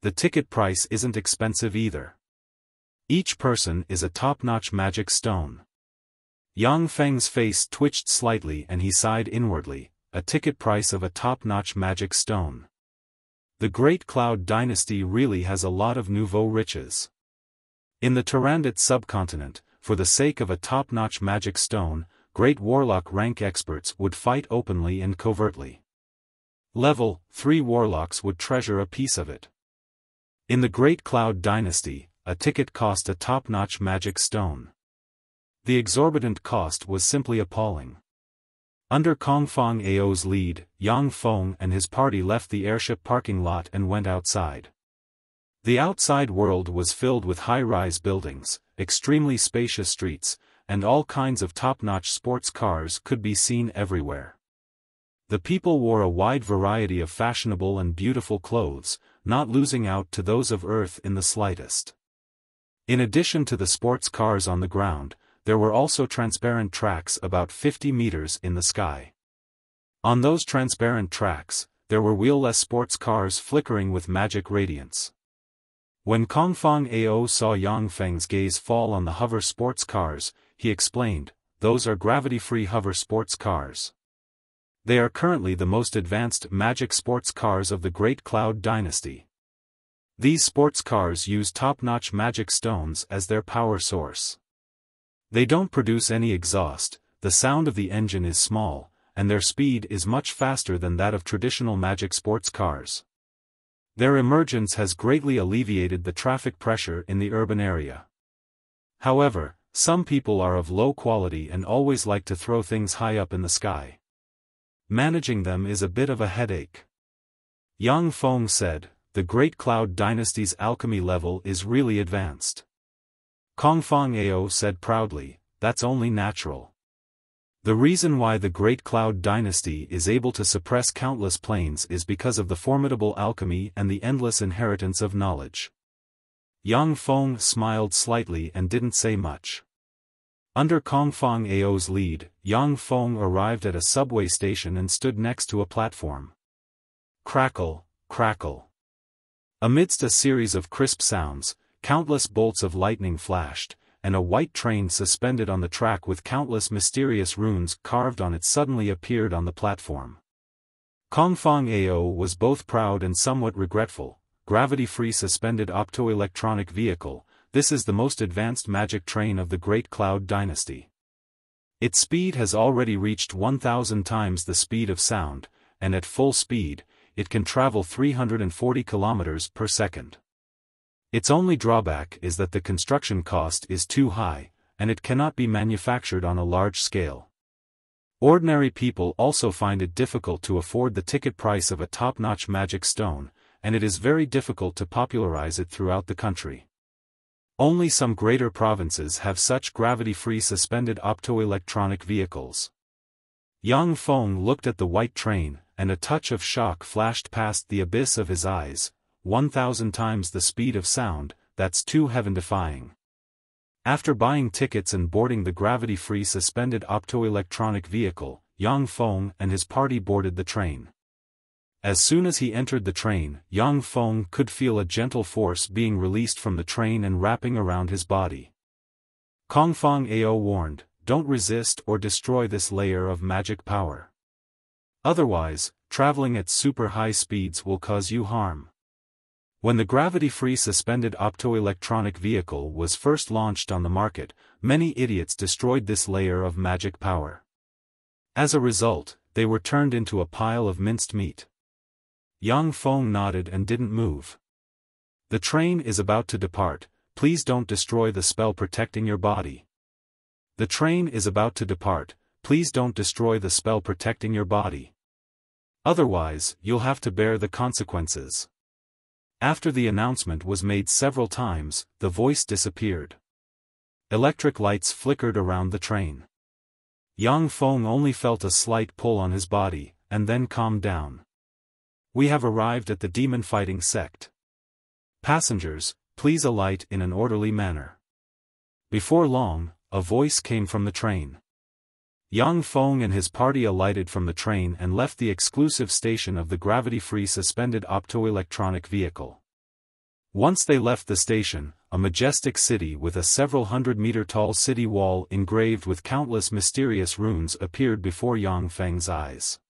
The ticket price isn't expensive either. Each person is a top-notch magic stone." Yang Feng's face twitched slightly and he sighed inwardly, a ticket price of a top-notch magic stone. The Great Cloud Dynasty really has a lot of nouveau riches. In the Tarandit subcontinent, for the sake of a top-notch magic stone, great warlock rank experts would fight openly and covertly. Level 3 warlocks would treasure a piece of it. In the Great Cloud Dynasty, a ticket cost a top-notch magic stone. The exorbitant cost was simply appalling. Under Kongfang Ao's lead, Yang Feng and his party left the airship parking lot and went outside. The outside world was filled with high-rise buildings, extremely spacious streets, and all kinds of top-notch sports cars could be seen everywhere. The people wore a wide variety of fashionable and beautiful clothes, not losing out to those of Earth in the slightest. In addition to the sports cars on the ground, there were also transparent tracks about 50 meters in the sky. On those transparent tracks, there were wheel-less sports cars flickering with magic radiance. When Kongfang Ao saw Yang Feng's gaze fall on the hover sports cars, he explained, "Those are gravity-free hover sports cars. They are currently the most advanced magic sports cars of the Great Cloud Dynasty. These sports cars use top-notch magic stones as their power source. They don't produce any exhaust, the sound of the engine is small, and their speed is much faster than that of traditional magic sports cars. Their emergence has greatly alleviated the traffic pressure in the urban area. However, some people are of low quality and always like to throw things high up in the sky. Managing them is a bit of a headache." Yang Feng said, "The Great Cloud Dynasty's alchemy level is really advanced." Kongfang Ao said proudly, "That's only natural. The reason why the Great Cloud Dynasty is able to suppress countless planes is because of the formidable alchemy and the endless inheritance of knowledge." Yang Feng smiled slightly and didn't say much. Under Kongfang Ao's lead, Yang Feng arrived at a subway station and stood next to a platform. Crackle, crackle. Amidst a series of crisp sounds, countless bolts of lightning flashed, and a white train suspended on the track with countless mysterious runes carved on it suddenly appeared on the platform. Kongfang Ao was both proud and somewhat regretful. Gravity-free suspended optoelectronic vehicle, this is the most advanced magic train of the Great Cloud Dynasty. Its speed has already reached 1,000 times the speed of sound, and at full speed, it can travel 340 kilometers per second. Its only drawback is that the construction cost is too high, and it cannot be manufactured on a large scale. Ordinary people also find it difficult to afford the ticket price of a top-notch magic stone, and it is very difficult to popularize it throughout the country. Only some greater provinces have such gravity-free suspended optoelectronic vehicles. Yang Feng looked at the white train, and a touch of shock flashed past the abyss of his eyes. 1,000 times the speed of sound, that's too heaven-defying. After buying tickets and boarding the gravity-free suspended optoelectronic vehicle, Yang Feng and his party boarded the train. As soon as he entered the train, Yang Feng could feel a gentle force being released from the train and wrapping around his body. Kongfang Ao warned, "Don't resist or destroy this layer of magic power. Otherwise, traveling at super high speeds will cause you harm." When the gravity-free suspended optoelectronic vehicle was first launched on the market, many idiots destroyed this layer of magic power. As a result, they were turned into a pile of minced meat. Yang Feng nodded and didn't move. "The train is about to depart, please don't destroy the spell protecting your body. The train is about to depart, please don't destroy the spell protecting your body. Otherwise, you'll have to bear the consequences." After the announcement was made several times, the voice disappeared. Electric lights flickered around the train. Yang Feng only felt a slight pull on his body, and then calmed down. "We have arrived at the demon-fighting sect. Passengers, please alight in an orderly manner." Before long, a voice came from the train. Yang Feng and his party alighted from the train and left the exclusive station of the gravity-free suspended optoelectronic vehicle. Once they left the station, a majestic city with a several hundred-meter-tall city wall engraved with countless mysterious runes appeared before Yang Feng's eyes.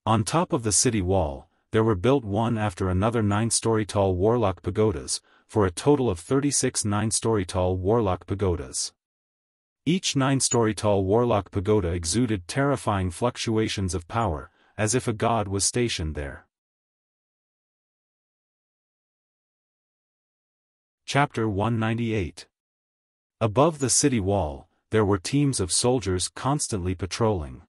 On top of the city wall, there were built one after another 9-story-tall warlock pagodas, for a total of 36 9-story-tall warlock pagodas. Each 9-story-tall warlock pagoda exuded terrifying fluctuations of power, as if a god was stationed there. Chapter 198. Above the city wall, there were teams of soldiers constantly patrolling.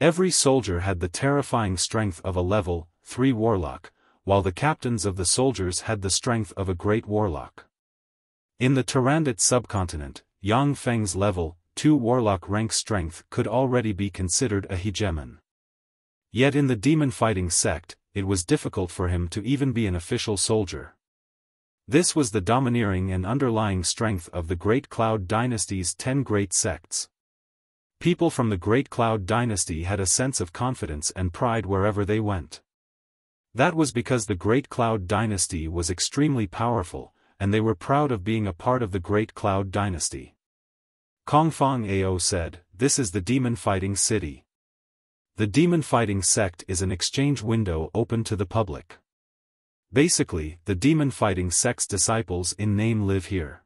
Every soldier had the terrifying strength of a level 3 warlock, while the captains of the soldiers had the strength of a great warlock. In the Tyrannid subcontinent, Yang Feng's level 2 warlock rank strength could already be considered a hegemon. Yet in the demon-fighting sect, it was difficult for him to even be an official soldier. This was the domineering and underlying strength of the Great Cloud Dynasty's 10 great sects. People from the Great Cloud Dynasty had a sense of confidence and pride wherever they went. That was because the Great Cloud Dynasty was extremely powerful, and they were proud of being a part of the Great Cloud Dynasty. Kongfang Ao said, "This is the demon-fighting city. The demon-fighting sect is an exchange window open to the public. Basically, the demon-fighting sect's disciples in name live here.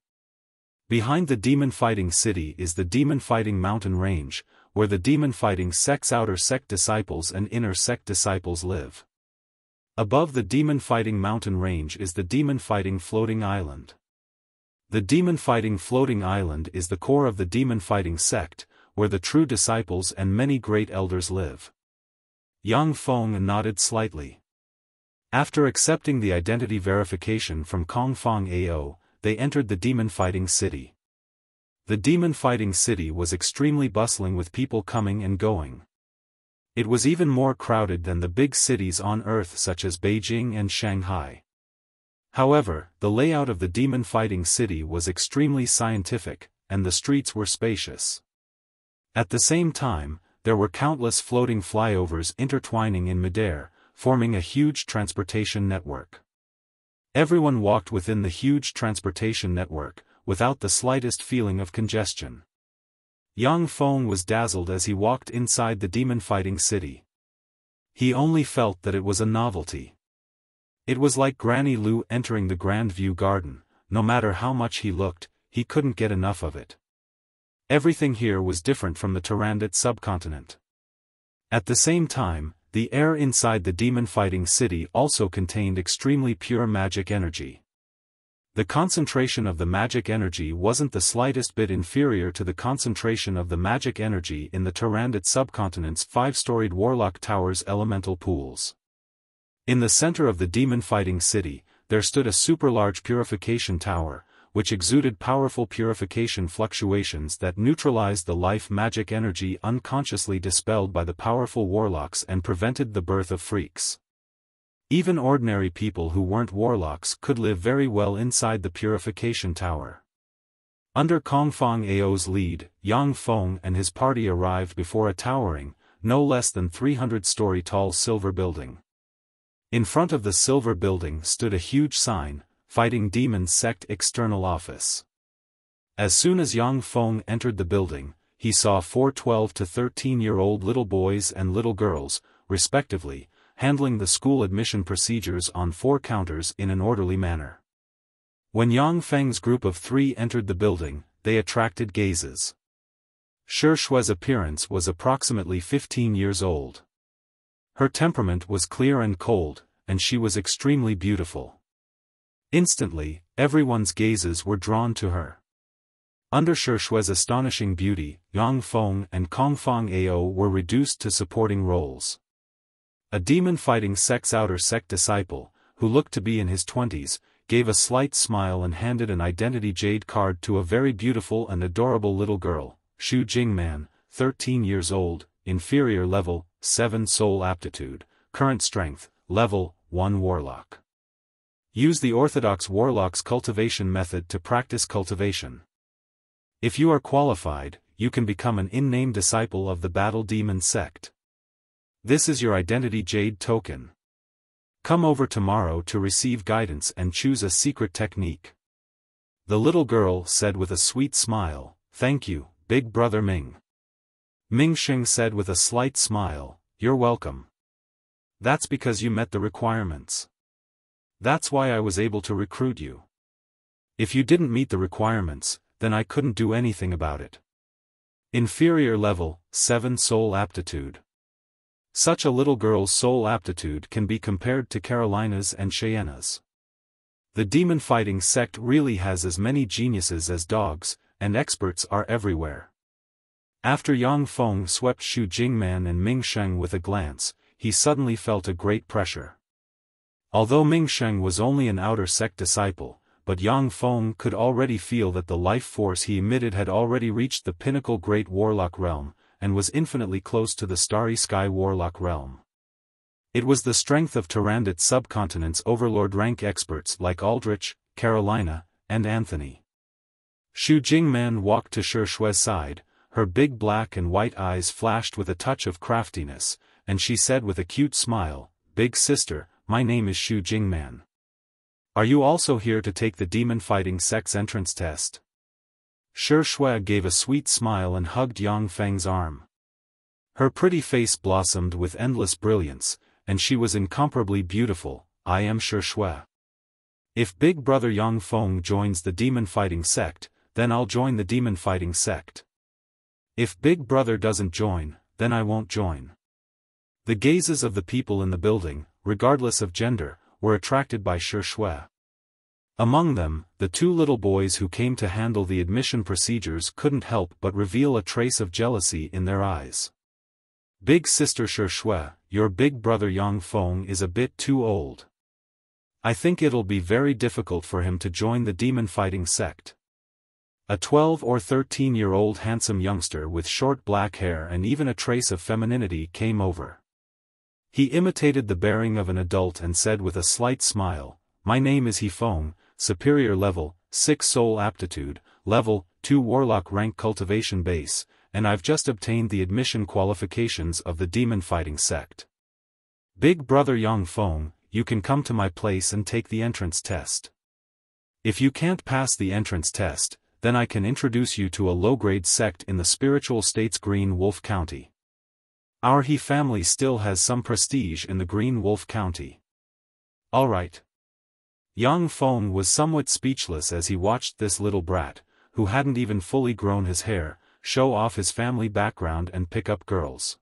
Behind the demon-fighting city is the demon-fighting mountain range, where the demon-fighting sect's outer sect disciples and inner sect disciples live. Above the demon-fighting mountain range is the demon-fighting floating island. The demon-fighting floating island is the core of the demon-fighting sect, where the true disciples and many great elders live." Yang Feng nodded slightly. After accepting the identity verification from Kongfang Ao, they entered the demon-fighting city. The demon-fighting city was extremely bustling with people coming and going. It was even more crowded than the big cities on Earth such as Beijing and Shanghai. However, the layout of the demon-fighting city was extremely scientific, and the streets were spacious. At the same time, there were countless floating flyovers intertwining in midair, forming a huge transportation network. Everyone walked within the huge transportation network, without the slightest feeling of congestion. Yang Feng was dazzled as he walked inside the demon-fighting city. He only felt that it was a novelty. It was like Granny Lu entering the Grand View Garden. No matter how much he looked, he couldn't get enough of it. Everything here was different from the Tyrannid subcontinent. At the same time, the air inside the demon-fighting city also contained extremely pure magic energy. The concentration of the magic energy wasn't the slightest bit inferior to the concentration of the magic energy in the Tyrannid subcontinent's 5-storied Warlock Tower's elemental pools. In the center of the demon-fighting city, there stood a super-large purification tower, which exuded powerful purification fluctuations that neutralized the life magic energy unconsciously dispelled by the powerful warlocks and prevented the birth of freaks. Even ordinary people who weren't warlocks could live very well inside the purification tower. Under Kongfang Ao's lead, Yang Feng and his party arrived before a towering, no less than 300-story tall silver building. In front of the silver building stood a huge sign, Fighting Demons Sect External Office. As soon as Yang Feng entered the building, he saw 4 12 to 13-year-old little boys and little girls, respectively, handling the school admission procedures on 4 counters in an orderly manner. When Yang Feng's group of 3 entered the building, they attracted gazes. Shi Shui's appearance was approximately 15 years old. Her temperament was clear and cold, and she was extremely beautiful. Instantly, everyone's gazes were drawn to her. Under Shi Shui's astonishing beauty, Yang Feng and Kongfang Ao were reduced to supporting roles. A demon-fighting sect's outer sect disciple, who looked to be in his 20s, gave a slight smile and handed an identity jade card to a very beautiful and adorable little girl, Xu Jingman, 13 years old, inferior level, 7 soul aptitude, current strength, level 1 warlock. Use the Orthodox Warlock's cultivation method to practice cultivation. If you are qualified, you can become an in-name disciple of the Battle Demon Sect. This is your identity jade token. Come over tomorrow to receive guidance and choose a secret technique. The little girl said with a sweet smile, "Thank you, Big Brother Ming." Ming Sheng said with a slight smile, "You're welcome. That's because you met the requirements. That's why I was able to recruit you. If you didn't meet the requirements, then I couldn't do anything about it." Inferior level, 7 soul aptitude. Such a little girl's soul aptitude can be compared to Carolina's and Cheyenne's. The demon-fighting sect really has as many geniuses as dogs, and experts are everywhere. After Yang Feng swept Xu Jingman and Ming Sheng with a glance, he suddenly felt a great pressure. Although Ming Sheng was only an outer sect disciple, but Yang Feng could already feel that the life force he emitted had already reached the pinnacle Great Warlock realm, and was infinitely close to the Starry Sky Warlock realm. It was the strength of Tyrannid subcontinent's overlord rank experts like Aldrich, Carolina, and Anthony. Xu Jingman walked to Shi Shui's side, her big black and white eyes flashed with a touch of craftiness, and she said with a cute smile, "Big sister, my name is Xu Jingman. Are you also here to take the demon-fighting sect's entrance test?" Shi Shui gave a sweet smile and hugged Yang Feng's arm. Her pretty face blossomed with endless brilliance, and she was incomparably beautiful. "I am Shi Shui. If Big Brother Yang Feng joins the demon-fighting sect, then I'll join the demon-fighting sect. If Big Brother doesn't join, then I won't join." The gazes of the people in the building, regardless of gender, were attracted by Shi Shui. Among them, the 2 little boys who came to handle the admission procedures couldn't help but reveal a trace of jealousy in their eyes. "Big sister Shi Shui, your big brother Yang Feng is a bit too old. I think it'll be very difficult for him to join the demon-fighting sect." A 12 or 13-year-old handsome youngster with short black hair and even a trace of femininity came over. He imitated the bearing of an adult and said with a slight smile, "My name is He Feng, superior level, 6 soul aptitude, level 2 warlock rank cultivation base, and I've just obtained the admission qualifications of the demon-fighting sect. Big Brother Yang Feng, you can come to my place and take the entrance test." If you can't pass the entrance test, then I can introduce you to a low-grade sect in the spiritual state's Green Wolf County. Our He family still has some prestige in the Green Wolf County. Alright. Yang Feng was somewhat speechless as he watched this little brat, who hadn't even fully grown his hair, show off his family background and pick up girls.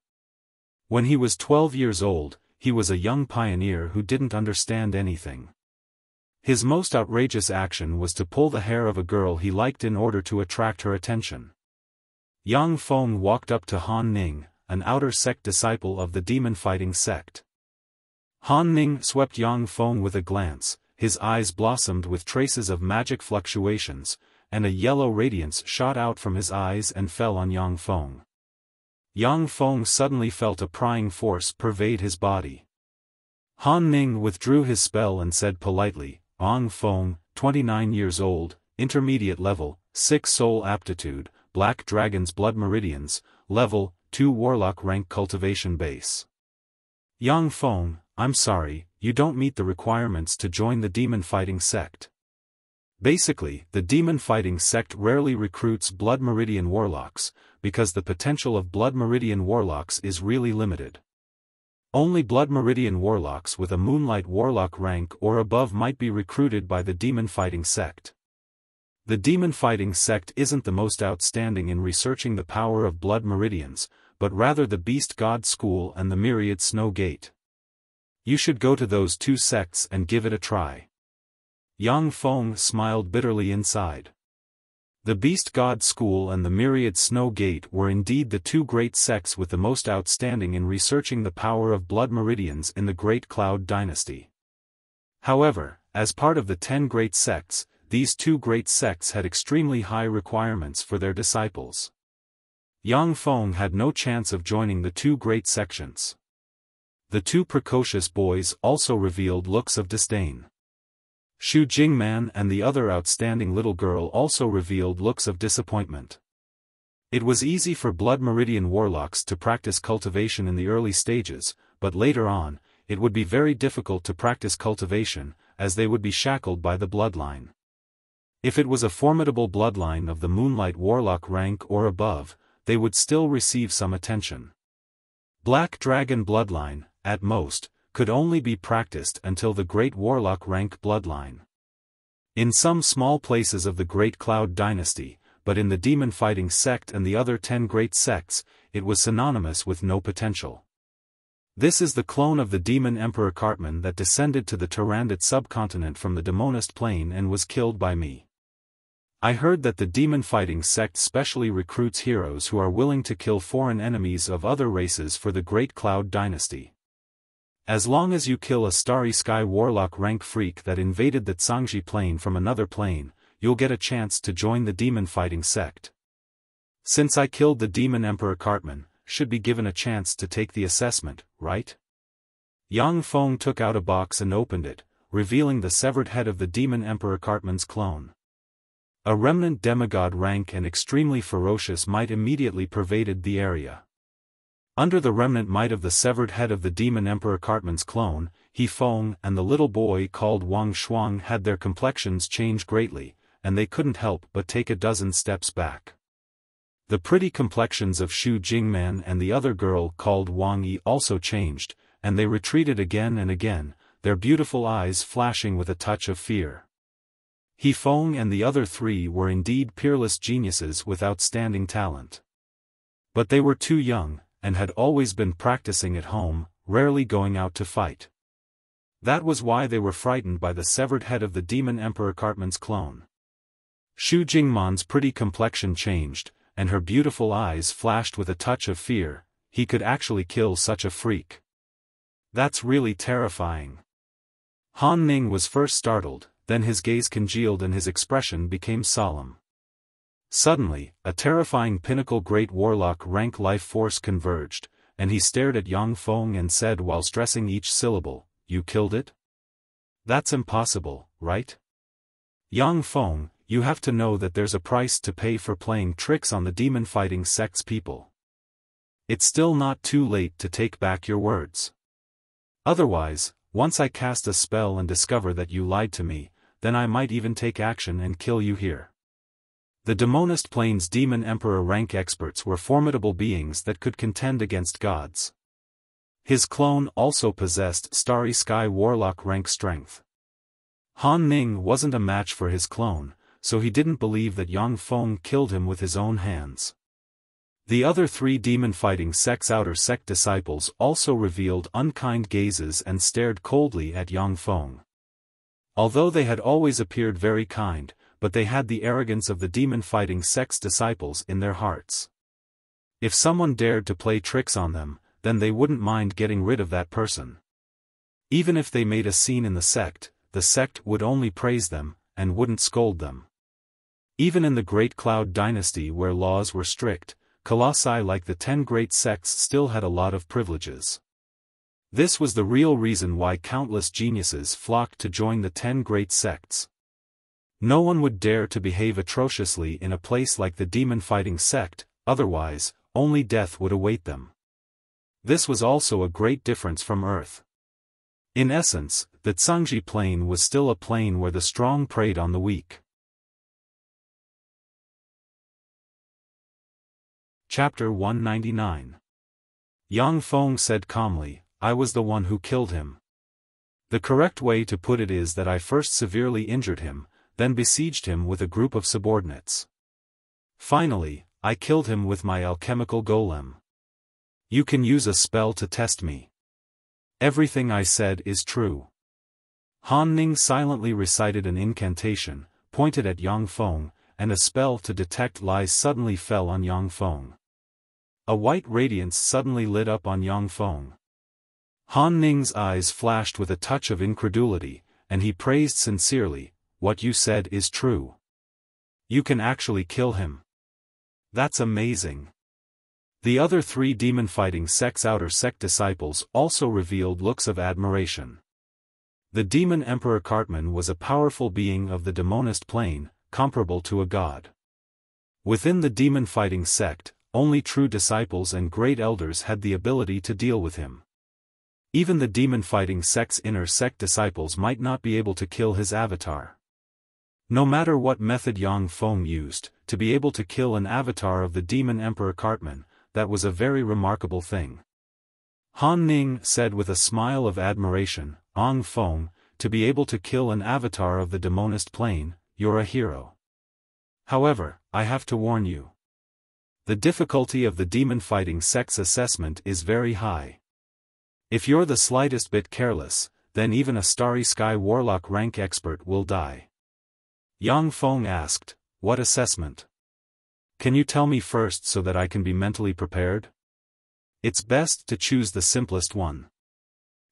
When he was 12 years old, he was a young pioneer who didn't understand anything. His most outrageous action was to pull the hair of a girl he liked in order to attract her attention. Yang Feng walked up to Han Ning, an outer sect disciple of the demon-fighting sect. Han Ning swept Yang Feng with a glance, his eyes blossomed with traces of magic fluctuations, and a yellow radiance shot out from his eyes and fell on Yang Feng. Yang Feng suddenly felt a prying force pervade his body. Han Ning withdrew his spell and said politely, Yang Feng, 29 years old, intermediate level, 6 soul aptitude, Black Dragon's Blood Meridians, level 2 Warlock rank cultivation base. Yang Feng, I'm sorry, you don't meet the requirements to join the demon-fighting sect. Basically, the demon-fighting sect rarely recruits Blood Meridian Warlocks, because the potential of Blood Meridian Warlocks is really limited. Only Blood Meridian Warlocks with a Moonlight Warlock rank or above might be recruited by the demon-fighting sect. The demon-fighting sect isn't the most outstanding in researching the power of Blood Meridians, but rather the Beast God School and the Myriad Snow Gate. You should go to those two sects and give it a try. Yang Feng smiled bitterly inside. The Beast God School and the Myriad Snow Gate were indeed the two great sects with the most outstanding in researching the power of Blood Meridians in the Great Cloud Dynasty. However, as part of the 10 great sects, these two great sects had extremely high requirements for their disciples. Yang Feng had no chance of joining the two great sections. The two precocious boys also revealed looks of disdain. Xu Jingman and the other outstanding little girl also revealed looks of disappointment. It was easy for Blood Meridian Warlocks to practice cultivation in the early stages, but later on, it would be very difficult to practice cultivation, as they would be shackled by the bloodline. If it was a formidable bloodline of the Moonlight Warlock rank or above, they would still receive some attention. Black Dragon bloodline, at most, could only be practiced until the Great Warlock rank bloodline. In some small places of the Great Cloud Dynasty, but in the demon-fighting sect and the other 10 great sects, it was synonymous with no potential. This is the clone of the demon Emperor Cartman that descended to the Tyrannid subcontinent from the Demonist plane and was killed by me. I heard that the demon-fighting sect specially recruits heroes who are willing to kill foreign enemies of other races for the Great Cloud Dynasty. As long as you kill a Starry Sky Warlock rank freak that invaded the Tsangji plane from another plane, you'll get a chance to join the demon-fighting sect. Since I killed the demon Emperor Cartman, should be given a chance to take the assessment, right? Yang Feng took out a box and opened it, revealing the severed head of the demon Emperor Cartman's clone. A remnant demigod rank and extremely ferocious might immediately pervaded the area. Under the remnant might of the severed head of the demon Emperor Cartman's clone, He Feng and the little boy called Wang Shuang had their complexions change greatly, and they couldn't help but take a dozen steps back. The pretty complexions of Xu Jingman and the other girl called Wang Yi also changed, and they retreated again and again, their beautiful eyes flashing with a touch of fear. He Feng and the other three were indeed peerless geniuses with outstanding talent. But they were too young, and had always been practicing at home, rarely going out to fight. That was why they were frightened by the severed head of the demon Emperor Cartman's clone. Xu Jingman's pretty complexion changed, and her beautiful eyes flashed with a touch of fear. He could actually kill such a freak. That's really terrifying. Han Ning was first startled, then his gaze congealed and his expression became solemn. Suddenly, a terrifying pinnacle Great Warlock rank life force converged, and he stared at Yang Feng and said while stressing each syllable, "You killed it? That's impossible, right? Yang Feng, you have to know that there's a price to pay for playing tricks on the demon-fighting sect's people. It's still not too late to take back your words. Otherwise, once I cast a spell and discover that you lied to me, then I might even take action and kill you here. The Demonist Plains Demon Emperor rank experts were formidable beings that could contend against gods. His clone also possessed Starry Sky Warlock rank strength. Han Ning wasn't a match for his clone, so he didn't believe that Yang Feng killed him with his own hands. The other 3 demon-fighting sect's outer sect disciples also revealed unkind gazes and stared coldly at Yang Feng. Although they had always appeared very kind, but they had the arrogance of the demon-fighting sect's disciples in their hearts. If someone dared to play tricks on them, then they wouldn't mind getting rid of that person. Even if they made a scene in the sect would only praise them, and wouldn't scold them. Even in the Great Cloud Dynasty where laws were strict, colossi like the 10 great sects still had a lot of privileges. This was the real reason why countless geniuses flocked to join the 10 great sects. No one would dare to behave atrociously in a place like the demon-fighting sect, otherwise, only death would await them. This was also a great difference from Earth. In essence, the Zhangji Plain was still a plain where the strong preyed on the weak. Chapter 199. Yang Feng said calmly, "I was the one who killed him. The correct way to put it is that I first severely injured him, then besieged him with a group of subordinates. Finally, I killed him with my alchemical golem. You can use a spell to test me. Everything I said is true." Han Ning silently recited an incantation, pointed at Yang Feng, and a spell to detect lies suddenly fell on Yang Feng. A white radiance suddenly lit up on Yang Feng. Han Ning's eyes flashed with a touch of incredulity, and he praised sincerely, "What you said is true. You can actually kill him. That's amazing." The other 3 demon-fighting sect's outer sect disciples also revealed looks of admiration. The Demon Emperor Cartman was a powerful being of the Demonist Plane, comparable to a god. Within the demon-fighting sect, only true disciples and great elders had the ability to deal with him. Even the demon-fighting sect's inner sect disciples might not be able to kill his avatar. No matter what method Yang Feng used, to be able to kill an avatar of the Demon Emperor Cartman, that was a very remarkable thing. Han Ning said with a smile of admiration, "Yang Feng, to be able to kill an avatar of the Demonist Plane, you're a hero. However, I have to warn you. The difficulty of the demon-fighting sect's assessment is very high. If you're the slightest bit careless, then even a Starry Sky Warlock rank expert will die." Yang Feng asked, "What assessment? Can you tell me first so that I can be mentally prepared? It's best to choose the simplest one.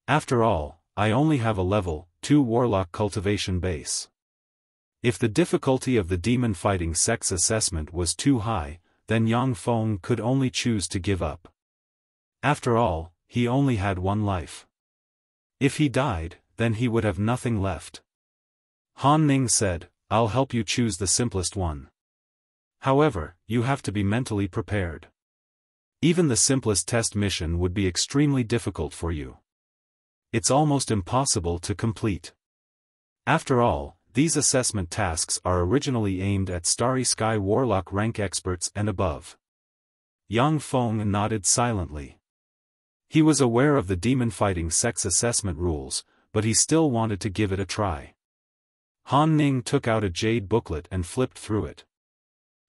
After all, I only have a level 2 Warlock cultivation base. If the difficulty of the demon-fighting sect's assessment was too high, then Yang Feng could only choose to give up. After all, he only had one life. If he died, then he would have nothing left." Han Ning said, "I'll help you choose the simplest one. However, you have to be mentally prepared. Even the simplest test mission would be extremely difficult for you. It's almost impossible to complete. After all, these assessment tasks are originally aimed at Starry Sky Warlock rank experts and above." Yang Feng nodded silently. He was aware of the demon-fighting sect's assessment rules, but he still wanted to give it a try. Han Ning took out a jade booklet and flipped through it.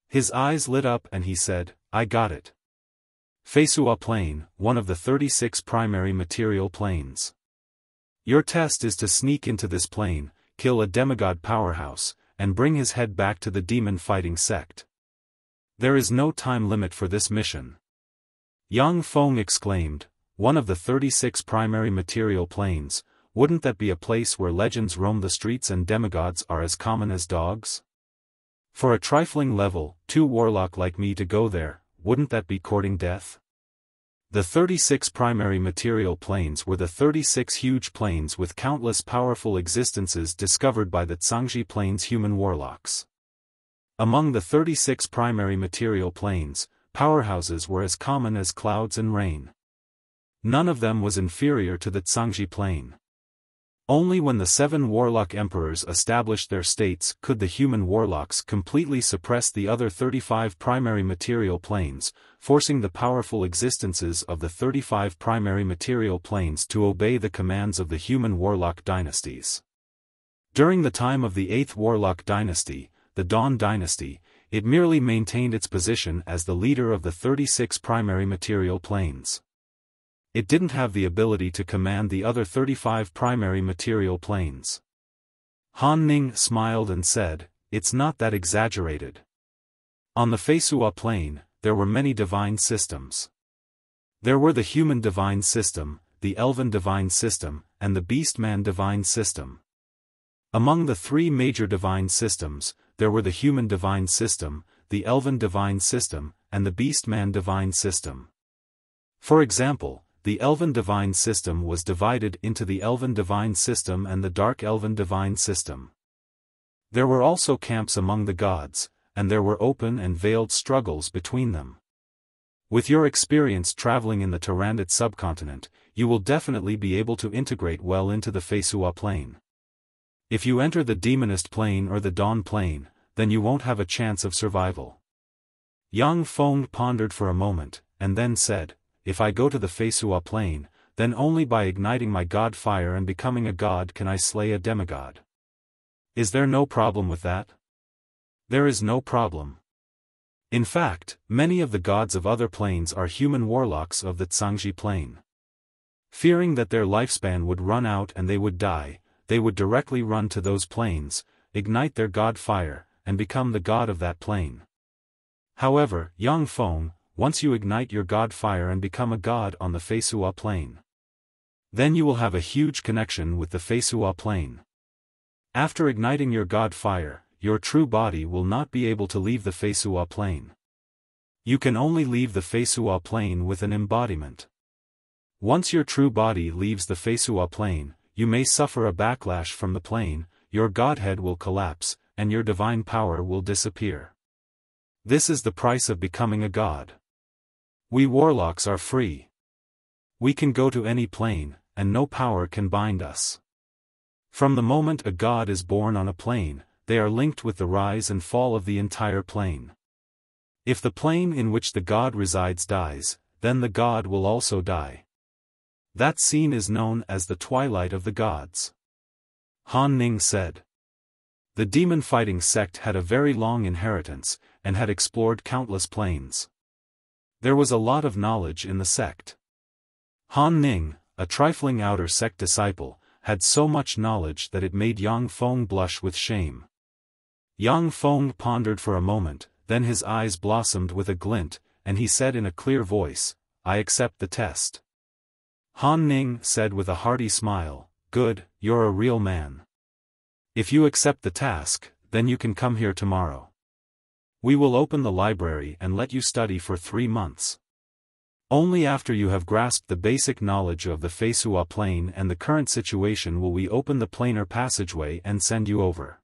His eyes lit up and he said, "I got it. Feisua Plane, one of the 36 primary material planes. Your test is to sneak into this plane, kill a demigod powerhouse, and bring his head back to the demon-fighting sect. There is no time limit for this mission." Yang Feng exclaimed, "One of the 36 primary material planes, wouldn't that be a place where legends roam the streets and demigods are as common as dogs? For a trifling level 2 warlock like me to go there, wouldn't that be courting death?" The 36 primary material planes were the 36 huge planes with countless powerful existences discovered by the Zhangji Plains human warlocks. Among the 36 primary material planes, powerhouses were as common as clouds and rain. None of them was inferior to the Zhangji Plain. Only when the 7 warlock emperors established their states could the human warlocks completely suppress the other 35 primary material planes, forcing the powerful existences of the 35 primary material planes to obey the commands of the human warlock dynasties. During the time of the 8th warlock dynasty, the Dawn dynasty, it merely maintained its position as the leader of the 36 primary material planes. It didn't have the ability to command the other 35 primary material planes. Han Ning smiled and said, "It's not that exaggerated." On the Feisua plane, there were many divine systems. There were the human divine system, the elven divine system, and the beastman divine system. Among the 3 major divine systems, there were the human divine system, the elven divine system, and the beastman divine system. For example, the elven divine system was divided into the elven divine system and the dark elven divine system. There were also camps among the gods, and there were open and veiled struggles between them. With your experience traveling in the Tyrannid subcontinent, you will definitely be able to integrate well into the Feisua plane. If you enter the Demonist plane or the Dawn plane, then you won't have a chance of survival. Yang Feng pondered for a moment, and then said, "If I go to the Feisua plane, then only by igniting my god fire and becoming a god can I slay a demigod. Is there no problem with that?" There is no problem. In fact, many of the gods of other planes are human warlocks of the Zhangji plane. Fearing that their lifespan would run out and they would die, they would directly run to those planes, ignite their god fire, and become the god of that plane. However, Yang Feng, once you ignite your god fire and become a god on the Feisua plane, then you will have a huge connection with the Feisua plane. After igniting your god fire, your true body will not be able to leave the Feisua plane. You can only leave the Feisua plane with an embodiment. Once your true body leaves the Feisua plane, you may suffer a backlash from the plane, your godhead will collapse, and your divine power will disappear. This is the price of becoming a god. We warlocks are free. We can go to any plane, and no power can bind us. From the moment a god is born on a plane, they are linked with the rise and fall of the entire plane. If the plane in which the god resides dies, then the god will also die. That scene is known as the Twilight of the Gods. Han Ning said. The demon-fighting sect had a very long inheritance, and had explored countless planes. There was a lot of knowledge in the sect. Han Ning, a trifling outer sect disciple, had so much knowledge that it made Yang Feng blush with shame. Yang Feng pondered for a moment, then his eyes blossomed with a glint, and he said in a clear voice, "I accept the test." Han Ning said with a hearty smile, "Good, you're a real man. If you accept the task, then you can come here tomorrow. We will open the library and let you study for 3 months. Only after you have grasped the basic knowledge of the Feisua plane and the current situation will we open the planar passageway and send you over.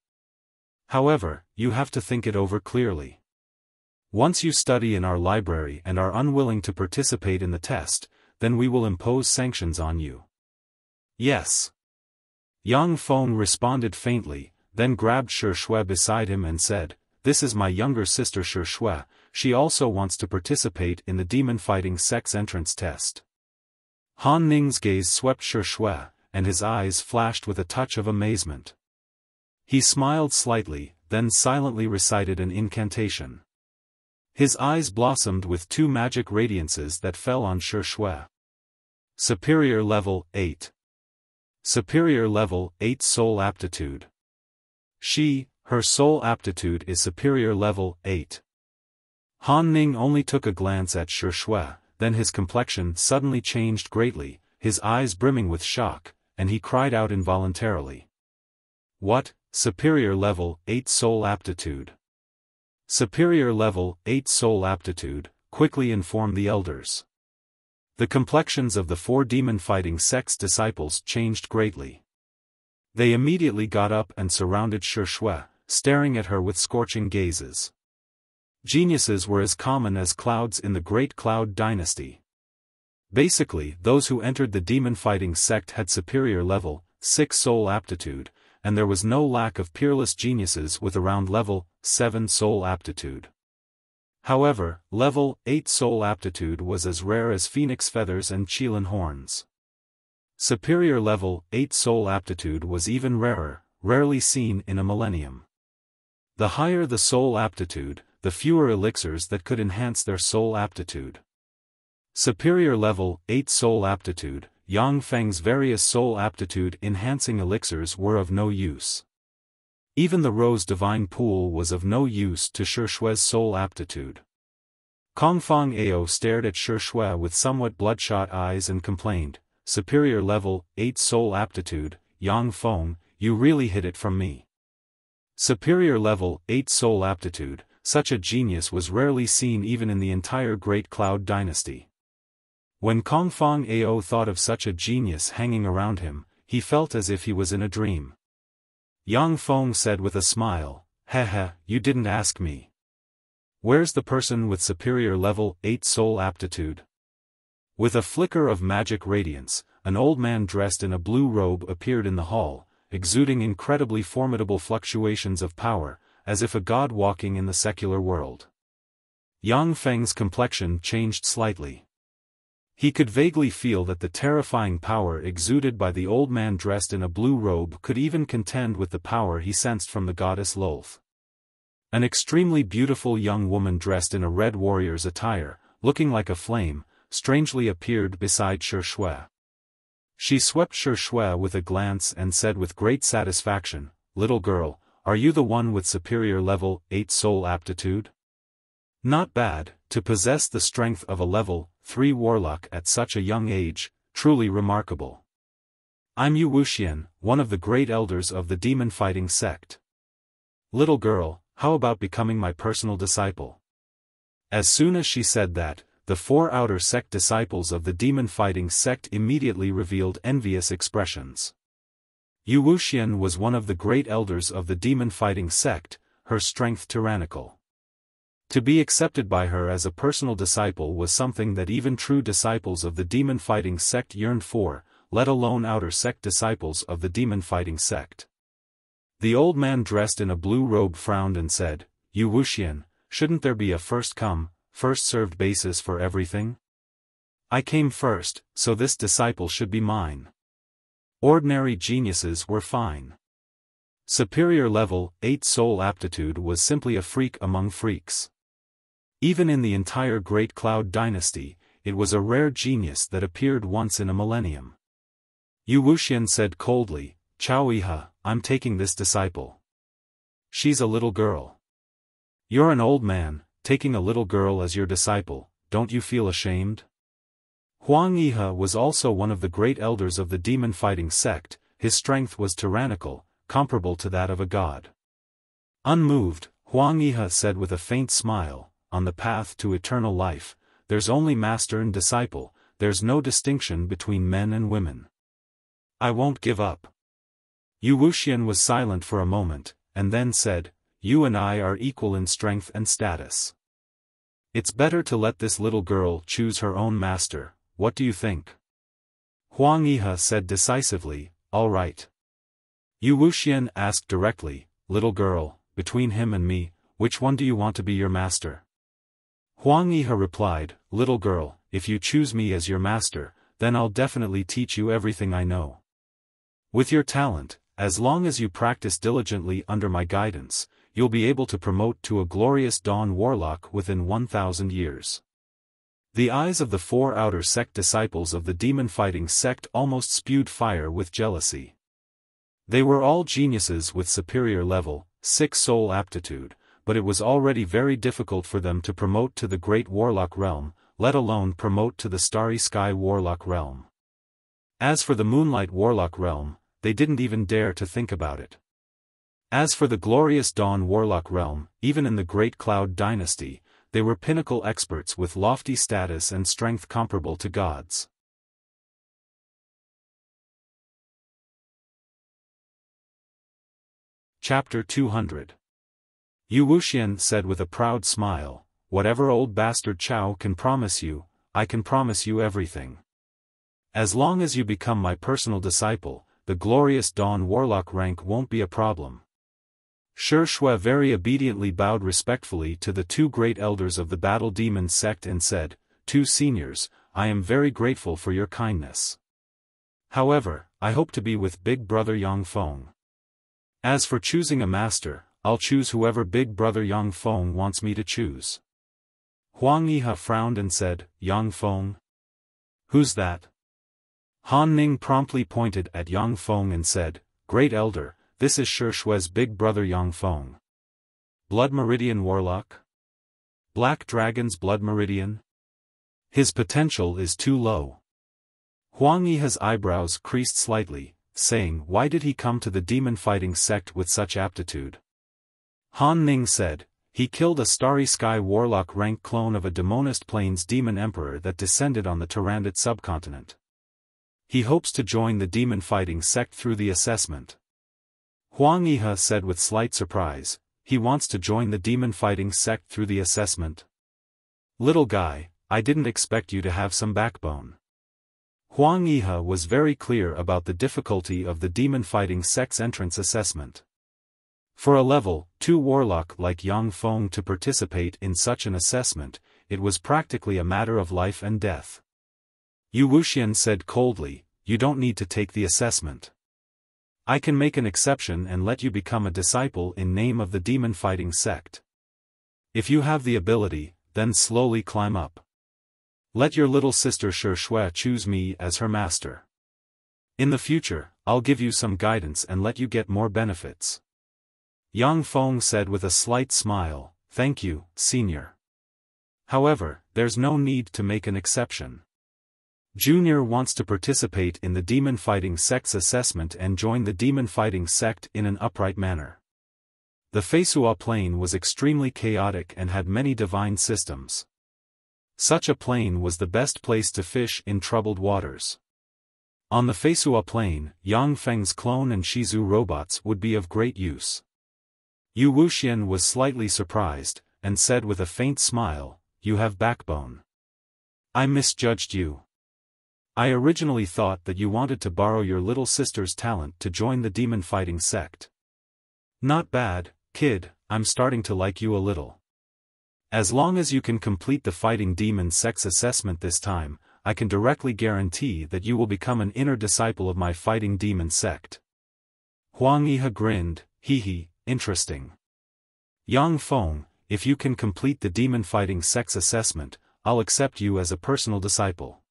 However, you have to think it over clearly. Once you study in our library and are unwilling to participate in the test, then we will impose sanctions on you." "Yes." Yang Feng responded faintly, then grabbed Shui beside him and said, "This is my younger sister Shui, she also wants to participate in the demon-fighting sect's entrance test." Han Ning's gaze swept Shui, and his eyes flashed with a touch of amazement. He smiled slightly, then silently recited an incantation. His eyes blossomed with 2 magic radiances that fell on Shui. Superior Level 8. Superior Level 8 Soul Aptitude. Her soul aptitude is Superior Level 8. Han Ning only took a glance at Shui, then his complexion suddenly changed greatly, his eyes brimming with shock, and he cried out involuntarily. "What, Superior Level 8 Soul Aptitude?" "Superior Level 8 Soul Aptitude," quickly informed the elders. The complexions of the 4 demon-fighting sect's disciples changed greatly. They immediately got up and surrounded Shui, staring at her with scorching gazes. Geniuses were as common as clouds in the Great Cloud Dynasty. Basically, those who entered the demon-fighting sect had superior level, 6 soul aptitude, and there was no lack of peerless geniuses with around level 7 soul aptitude. However, level 8 soul aptitude was as rare as phoenix feathers and Qilin horns. Superior level 8 soul aptitude was even rarer, rarely seen in a millennium. The higher the soul aptitude, the fewer elixirs that could enhance their soul aptitude. Superior level 8 soul aptitude, Yang Feng's various soul aptitude enhancing elixirs were of no use. Even the Rose Divine Pool was of no use to Shi Shui's soul aptitude. Kongfang Ao stared at Shi Shui with somewhat bloodshot eyes and complained, "Superior level 8 soul aptitude, Yang Feng, you really hid it from me." Superior level 8 soul aptitude, such a genius was rarely seen even in the entire Great Cloud dynasty. When Kongfang Ao thought of such a genius hanging around him, he felt as if he was in a dream. Yang Feng said with a smile, "Heh, you didn't ask me. Where's the person with superior level 8 soul aptitude?" With a flicker of magic radiance, an old man dressed in a blue robe appeared in the hall, exuding incredibly formidable fluctuations of power, as if a god walking in the secular world. Yang Feng's complexion changed slightly. He could vaguely feel that the terrifying power exuded by the old man dressed in a blue robe could even contend with the power he sensed from the goddess Lolth. An extremely beautiful young woman dressed in a red warrior's attire, looking like a flame, strangely appeared beside Shi Shui. She swept Shi Shui with a glance and said with great satisfaction, "Little girl, are you the one with superior level 8 soul aptitude? Not bad, to possess the strength of a level 3 warlock at such a young age, truly remarkable. I'm Wuxia, one of the great elders of the demon-fighting sect. Little girl, how about becoming my personal disciple?" As soon as she said that, the 4 outer sect disciples of the demon-fighting sect immediately revealed envious expressions. Wuxia was one of the great elders of the demon-fighting sect, her strength tyrannical. To be accepted by her as a personal disciple was something that even true disciples of the demon-fighting sect yearned for, let alone outer sect disciples of the demon-fighting sect. The old man dressed in a blue robe frowned and said, "Wuxia, shouldn't there be a first-come, first-served basis for everything? I came first, so this disciple should be mine." Ordinary geniuses were fine. Superior level 8 soul aptitude was simply a freak among freaks. Even in the entire Great Cloud dynasty, it was a rare genius that appeared once in a millennium. Wuxia said coldly, "Chao, I'm taking this disciple. She's a little girl. You're an old man, taking a little girl as your disciple, don't you feel ashamed?" Huang Yihe was also one of the great elders of the demon-fighting sect. His strength was tyrannical, comparable to that of a god. Unmoved, Huang Yihe said with a faint smile, "On the path to eternal life, there's only master and disciple, there's no distinction between men and women. I won't give up." Wuxia was silent for a moment, and then said, "You and I are equal in strength and status. It's better to let this little girl choose her own master, what do you think?" Huang Yihe said decisively, "All right." Wuxia asked directly, "Little girl, between him and me, which one do you want to be your master?" Huang Yihe replied, "Little girl, if you choose me as your master, then I'll definitely teach you everything I know. With your talent, as long as you practice diligently under my guidance, you'll be able to promote to a glorious dawn warlock within 1,000 years. The eyes of the 4 outer sect disciples of the demon-fighting sect almost spewed fire with jealousy. They were all geniuses with superior level 6 soul aptitude, but it was already very difficult for them to promote to the Great Warlock realm, let alone promote to the Starry Sky Warlock realm. As for the Moonlight Warlock realm, they didn't even dare to think about it. As for the Glorious Dawn Warlock realm, even in the Great Cloud dynasty, they were pinnacle experts with lofty status and strength comparable to gods. Chapter 200. Wuxia said with a proud smile, "Whatever old bastard Chao can promise you, I can promise you everything. As long as you become my personal disciple, the glorious Dawn Warlock rank won't be a problem. Shi Shui very obediently bowed respectfully to the two great elders of the Battle Demon sect and said, "Two seniors, I am very grateful for your kindness. However, I hope to be with Big Brother Yang Feng. As for choosing a master, I'll choose whoever Big Brother Yang Feng wants me to choose." Huang Yihe frowned and said, "Yang Feng? Who's that?" Han Ning promptly pointed at Yang Feng and said, "Great Elder, this is Shi Shui's big brother Yang Feng. Blood Meridian Warlock? Black Dragon's Blood Meridian? His potential is too low." Huang Yihe's eyebrows creased slightly, saying, "Why did he come to the demon fighting sect with such aptitude?" Han Ning said, "He killed a Starry Sky Warlock rank clone of a Demonist Plains Demon Emperor that descended on the Tyrannid subcontinent. He hopes to join the demon fighting sect through the assessment." Huang Yihe said with slight surprise, "He wants to join the demon fighting sect through the assessment? Little guy, I didn't expect you to have some backbone." Huang Yihe was very clear about the difficulty of the demon fighting sect's entrance assessment. For a level 2 warlock like Yang Feng to participate in such an assessment, it was practically a matter of life and death. Yu Wuxian said coldly, "You don't need to take the assessment. I can make an exception and let you become a disciple in name of the demon fighting sect. If you have the ability, then slowly climb up. Let your little sister Shi Shui choose me as her master. In the future, I'll give you some guidance and let you get more benefits." Yang Feng said with a slight smile, "Thank you, senior. However, there's no need to make an exception. Junior wants to participate in the demon fighting sect's assessment and join the demon fighting sect in an upright manner." The Feisua plane was extremely chaotic and had many divine systems. Such a plane was the best place to fish in troubled waters. On the Feisua plane, Yang Feng's clone and Shizu robots would be of great use. Yu Wuxian was slightly surprised, and said with a faint smile, "You have backbone. I misjudged you. I originally thought that you wanted to borrow your little sister's talent to join the demon fighting sect. Not bad, kid, I'm starting to like you a little. As long as you can complete the fighting demon sect's assessment this time, I can directly guarantee that you will become an inner disciple of my fighting demon sect." Huang Yihe grinned, "Hee, interesting. Yang Feng, if you can complete the demon fighting sect's assessment, I'll accept you as a personal disciple."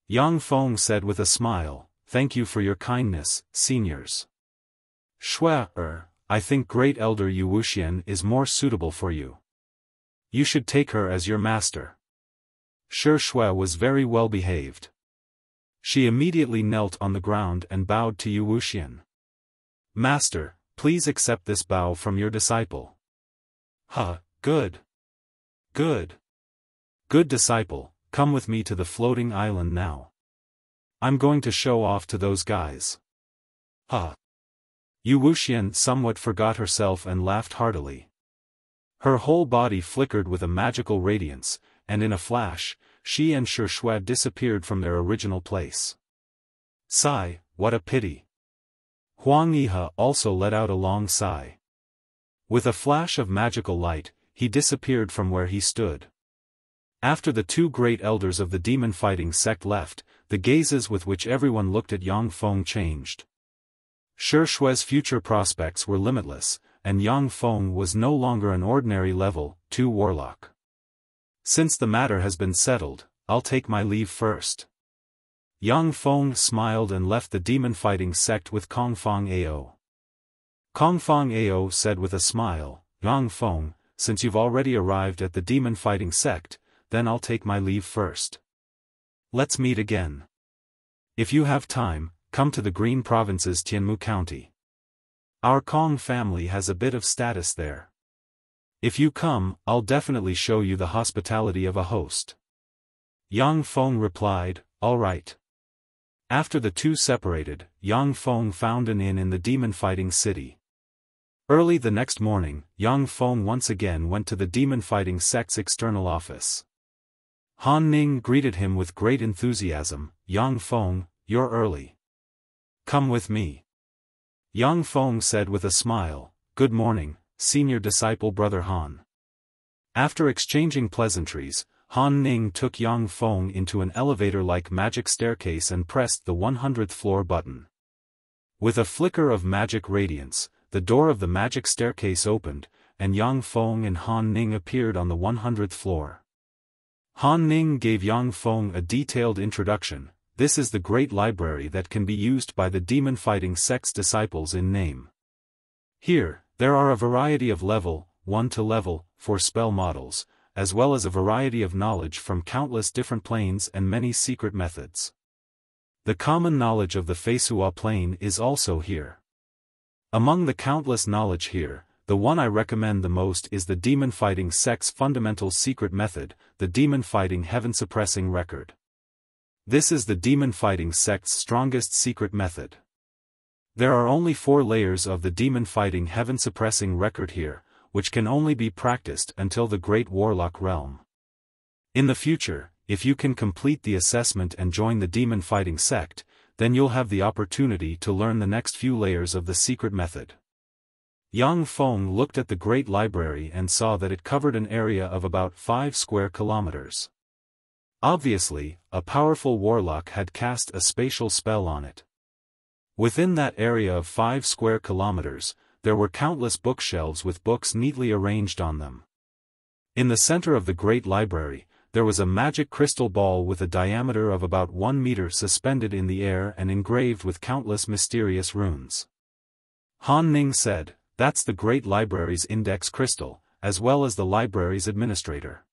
Yang Feng said with a smile, "Thank you for your kindness, seniors. Shui, I think Great Elder Yu Wuxian is more suitable for you. You should take her as your master." Shi Shui was very well behaved. She immediately knelt on the ground and bowed to Yu Wuxian. "Master, please accept this bow from your disciple." Good. Good. Good disciple, come with me to the floating island now. I'm going to show off to those guys. Yu Wuxian somewhat forgot herself and laughed heartily. Her whole body flickered with a magical radiance, and in a flash, she and Shi Shui disappeared from their original place. Sigh, what a pity. Huang Yihe also let out a long sigh. With a flash of magical light, he disappeared from where he stood. After the two great elders of the demon fighting sect left, the gazes with which everyone looked at Yang Feng changed. Shi Shui's future prospects were limitless, and Yang Feng was no longer an ordinary level 2 warlock. "Since the matter has been settled, I'll take my leave first." Yang Feng smiled and left the demon fighting sect with Kongfang Ao. Kongfang Ao said with a smile, "Yang Feng, since you've already arrived at the demon fighting sect, then I'll take my leave first. Let's meet again. If you have time, come to the Green Province's Tianmu County. Our Kong family has a bit of status there. If you come, I'll definitely show you the hospitality of a host." Yang Feng replied, "All right." After the two separated, Yang Feng found an inn in the demon fighting city. Early the next morning, Yang Feng once again went to the demon fighting sect's external office. Han Ning greeted him with great enthusiasm, "Yang Feng, you're early. Come with me. Yang Feng said with a smile, Good morning, senior disciple Brother Han. After exchanging pleasantries, Han Ning took Yang Feng into an elevator-like magic staircase and pressed the 100th floor button. With a flicker of magic radiance, the door of the magic staircase opened, and Yang Feng and Han Ning appeared on the 100th floor. Han Ning gave Yang Feng a detailed introduction. This is the great library that can be used by the demon-fighting sect's disciples in name. Here, there are a variety of level 1 to level 4 spell models, as well as a variety of knowledge from countless different planes and many secret methods. The common knowledge of the Feisua plane is also here. Among the countless knowledge here, the one I recommend the most is the demon-fighting sect's fundamental secret method, the demon-fighting heaven-suppressing record. This is the demon-fighting sect's strongest secret method. There are only 4 layers of the demon-fighting heaven-suppressing record here, which can only be practiced until the Great Warlock realm. In the future, if you can complete the assessment and join the demon-fighting sect, then you'll have the opportunity to learn the next few layers of the secret method. Yang Feng looked at the great library and saw that it covered an area of about 5 square kilometers. Obviously, a powerful warlock had cast a spatial spell on it. Within that area of 5 square kilometers, there were countless bookshelves with books neatly arranged on them. In the center of the great library, there was a magic crystal ball with a diameter of about 1 meter suspended in the air and engraved with countless mysterious runes. Han Ning said, That's the great library's index crystal, as well as the library's administrator.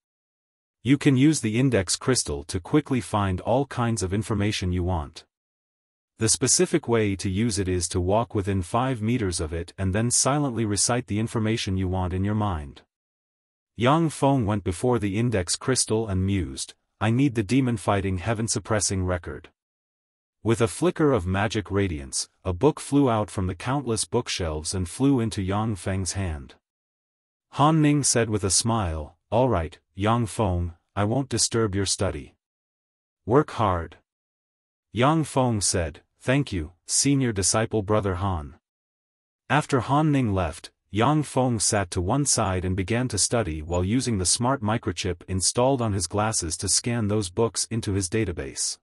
You can use the index crystal to quickly find all kinds of information you want. The specific way to use it is to walk within 5 meters of it and then silently recite the information you want in your mind. Yang Feng went before the index crystal and mused, I need the demon-fighting heaven-suppressing record. With a flicker of magic radiance, a book flew out from the countless bookshelves and flew into Yang Feng's hand. Han Ning said with a smile, All right, Yang Feng, I won't disturb your study. Work hard. Yang Feng said, Thank you, senior disciple Brother Han. After Han Ning left, Yang Feng sat to one side and began to study while using the smart microchip installed on his glasses to scan those books into his database.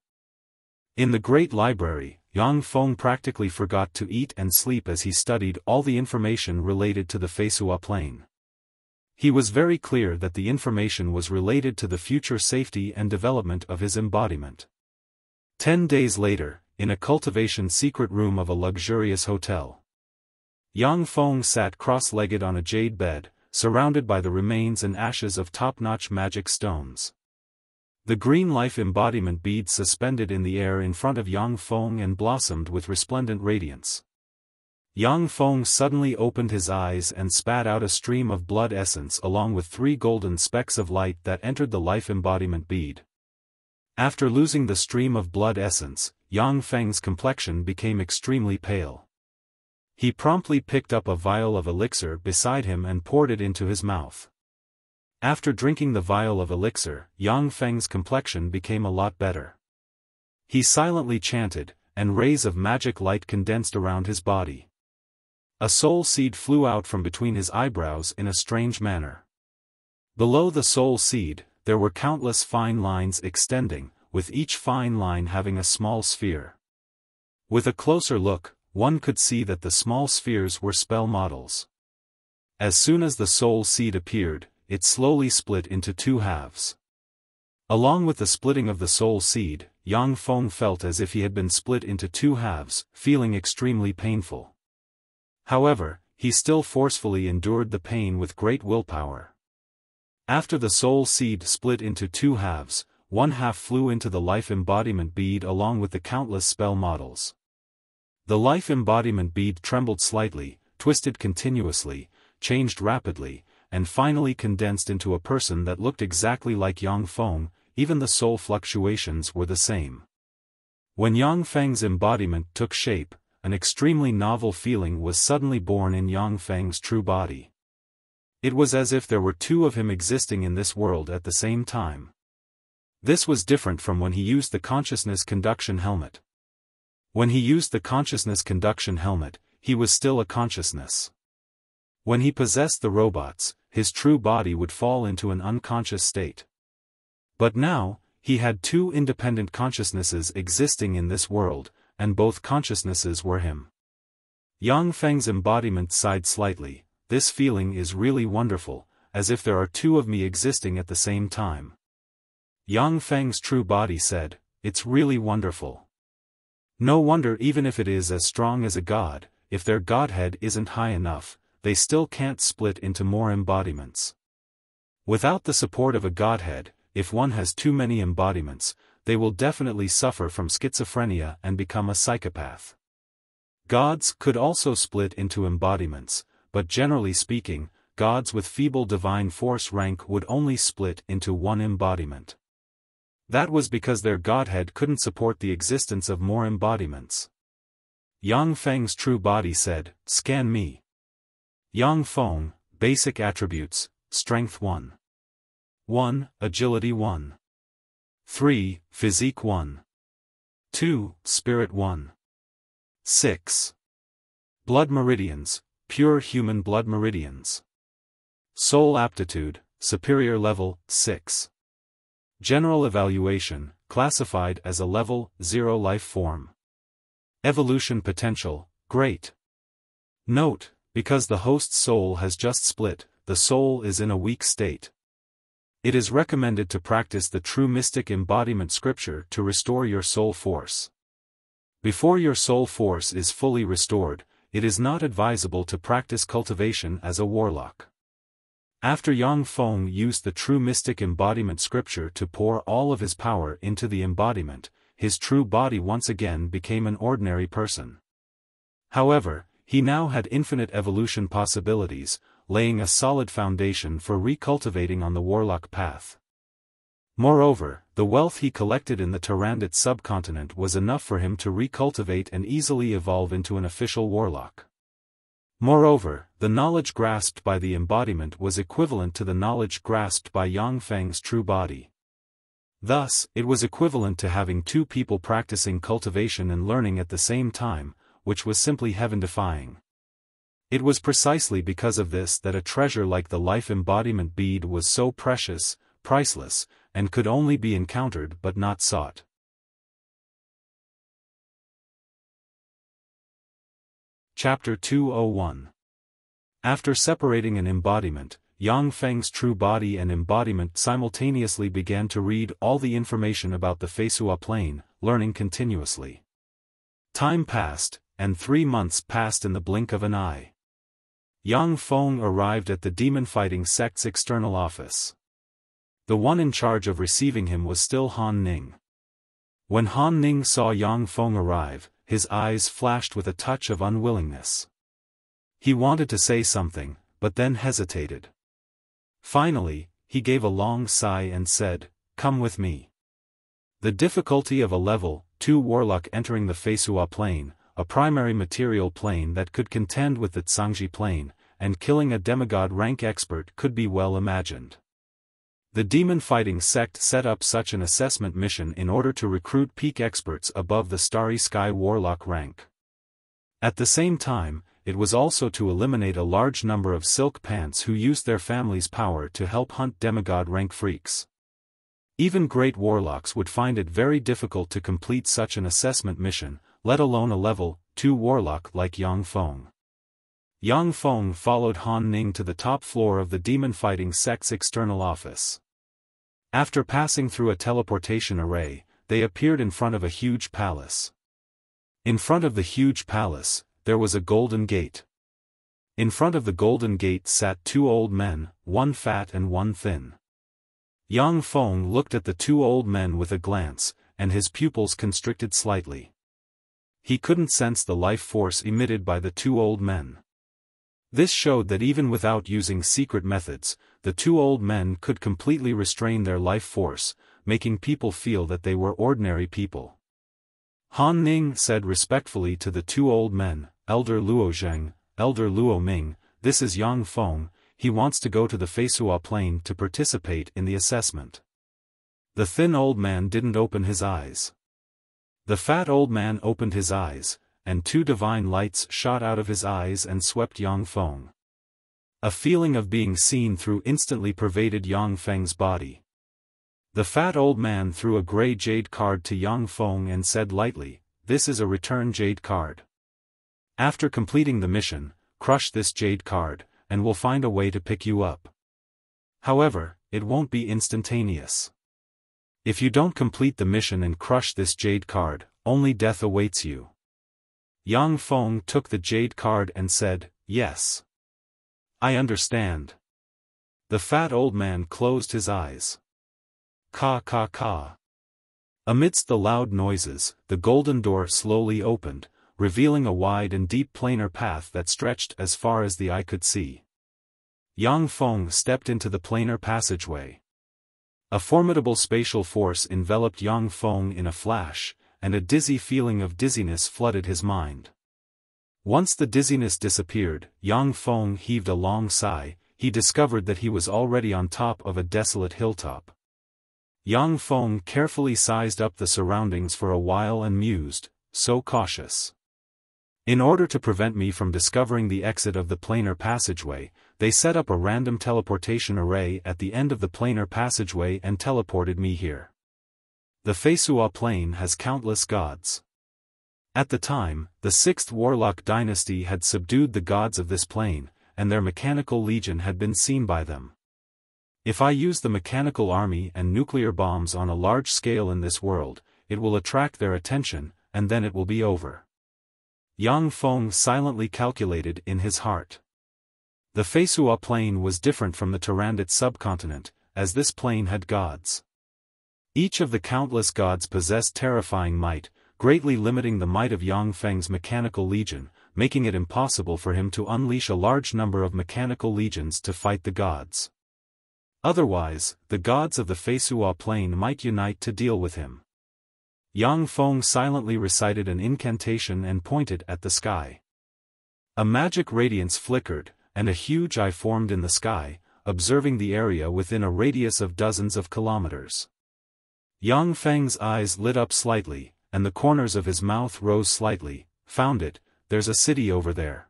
In the great library, Yang Feng practically forgot to eat and sleep as he studied all the information related to the Feisua plane. He was very clear that the information was related to the future safety and development of his embodiment. 10 days later, in a cultivation secret room of a luxurious hotel, Yang Feng sat cross-legged on a jade bed, surrounded by the remains and ashes of top-notch magic stones. The green life embodiment beads suspended in the air in front of Yang Feng and blossomed with resplendent radiance. Yang Feng suddenly opened his eyes and spat out a stream of blood essence along with 3 golden specks of light that entered the life embodiment bead. After losing the stream of blood essence, Yang Feng's complexion became extremely pale. He promptly picked up a vial of elixir beside him and poured it into his mouth. After drinking the vial of elixir, Yang Feng's complexion became a lot better. He silently chanted, and rays of magic light condensed around his body. A soul seed flew out from between his eyebrows in a strange manner. Below the soul seed, there were countless fine lines extending, with each fine line having a small sphere. With a closer look, one could see that the small spheres were spell models. As soon as the soul seed appeared, it slowly split into 2 halves. Along with the splitting of the soul seed, Yang Feng felt as if he had been split into 2 halves, feeling extremely painful. However, he still forcefully endured the pain with great willpower. After the soul seed split into 2 halves, 1 half flew into the life embodiment bead along with the countless spell models. The life embodiment bead trembled slightly, twisted continuously, changed rapidly, and finally condensed into a person that looked exactly like Yang Feng. Even the soul fluctuations were the same. When Yang Feng's embodiment took shape, an extremely novel feeling was suddenly born in Yang Feng's true body. It was as if there were 2 of him existing in this world at the same time. This was different from when he used the consciousness conduction helmet. When he used the consciousness conduction helmet, he was still a consciousness. When he possessed the robots, his true body would fall into an unconscious state. But now, he had two independent consciousnesses existing in this world, and both consciousnesses were him. Yang Feng's embodiment sighed slightly. This feeling is really wonderful, as if there are two of me existing at the same time. Yang Feng's true body said, it's really wonderful. No wonder even if it is as strong as a god, if their godhead isn't high enough, they still can't split into more embodiments. Without the support of a godhead, if one has too many embodiments, they will definitely suffer from schizophrenia and become a psychopath. Gods could also split into embodiments, but generally speaking, gods with feeble divine force rank would only split into one embodiment. That was because their godhead couldn't support the existence of more embodiments. Yang Feng's true body said, scan me. Yang Feng, basic attributes, strength 1. 1, agility 1. 3, physique 1. 2, spirit 1. 6. Blood meridians, pure human blood meridians. Soul aptitude, superior level, 6. General evaluation, classified as a level 0 life form. Evolution potential, great. Note, because the host's soul has just split, the soul is in a weak state. It is recommended to practice the true mystic embodiment scripture to restore your soul force. Before your soul force is fully restored, it is not advisable to practice cultivation as a warlock. After Yang Feng used the true mystic embodiment scripture to pour all of his power into the embodiment, his true body once again became an ordinary person. However, he now had infinite evolution possibilities, laying a solid foundation for recultivating on the warlock path. Moreover, the wealth he collected in the Tyrannid subcontinent was enough for him to recultivate and easily evolve into an official warlock. Moreover, the knowledge grasped by the embodiment was equivalent to the knowledge grasped by Yang Feng's true body. Thus, it was equivalent to having two people practicing cultivation and learning at the same time, which was simply heaven-defying. It was precisely because of this that a treasure like the life embodiment bead was so precious, priceless, and could only be encountered but not sought. Chapter 201. After separating an embodiment, Yang Feng's true body and embodiment simultaneously began to read all the information about the Feisua plane, learning continuously. Time passed, and 3 months passed in the blink of an eye. Yang Feng arrived at the demon-fighting sect's external office. The one in charge of receiving him was still Han Ning. When Han Ning saw Yang Feng arrive, his eyes flashed with a touch of unwillingness. He wanted to say something, but then hesitated. Finally, he gave a long sigh and said, "Come with me." The difficulty of a level 2 warlock entering the Feisua plane, a primary material plane that could contend with the Zhangji plane, and killing a demigod rank expert could be well imagined. The demon-fighting sect set up such an assessment mission in order to recruit peak experts above the Starry Sky Warlock rank. At the same time, it was also to eliminate a large number of silk pants who used their family's power to help hunt demigod rank freaks. Even great warlocks would find it very difficult to complete such an assessment mission, let alone a level 2 warlock like Yang Feng. Yang Feng followed Han Ning to the top floor of the demon-fighting sect's external office. After passing through a teleportation array, they appeared in front of a huge palace. In front of the huge palace, there was a golden gate. In front of the golden gate sat 2 old men, one fat and one thin. Yang Feng looked at the 2 old men with a glance, and his pupils constricted slightly. He couldn't sense the life force emitted by the 2 old men. This showed that even without using secret methods, the 2 old men could completely restrain their life force, making people feel that they were ordinary people. Han Ning said respectfully to the 2 old men, "Elder Luo Zheng, Elder Luo Ming, this is Yang Feng, he wants to go to the Feisua plane to participate in the assessment." The thin old man didn't open his eyes. The fat old man opened his eyes, and two divine lights shot out of his eyes and swept Yang Feng. A feeling of being seen through instantly pervaded Yang Feng's body. The fat old man threw a gray jade card to Yang Feng and said lightly, "This is a return jade card. After completing the mission, crush this jade card, and we'll find a way to pick you up. However, it won't be instantaneous. If you don't complete the mission and crush this jade card, only death awaits you." Yang Feng took the jade card and said, "Yes. I understand." The fat old man closed his eyes. Ka ka ka. Amidst the loud noises, the golden door slowly opened, revealing a wide and deep planar path that stretched as far as the eye could see. Yang Feng stepped into the planar passageway. A formidable spatial force enveloped Yang Feng in a flash, and a dizzy feeling of dizziness flooded his mind. Once the dizziness disappeared, Yang Feng heaved a long sigh. He discovered that he was already on top of a desolate hilltop. Yang Feng carefully sized up the surroundings for a while and mused, "So cautious. In order to prevent me from discovering the exit of the planar passageway, they set up a random teleportation array at the end of the planar passageway and teleported me here. The Feisua plane has countless gods. At the time, the 6th Warlock dynasty had subdued the gods of this plane, and their mechanical legion had been seen by them. If I use the mechanical army and nuclear bombs on a large scale in this world, it will attract their attention, and then it will be over." Yang Feng silently calculated in his heart. The Feisua plane was different from the Tyrannid subcontinent, as this plane had gods. Each of the countless gods possessed terrifying might, greatly limiting the might of Yang Feng's mechanical legion, making it impossible for him to unleash a large number of mechanical legions to fight the gods. Otherwise, the gods of the Feisua plane might unite to deal with him. Yang Feng silently recited an incantation and pointed at the sky. A magic radiance flickered, and a huge eye formed in the sky, observing the area within a radius of dozens of kilometers. Yang Feng's eyes lit up slightly, and the corners of his mouth rose slightly. "Found it, there's a city over there."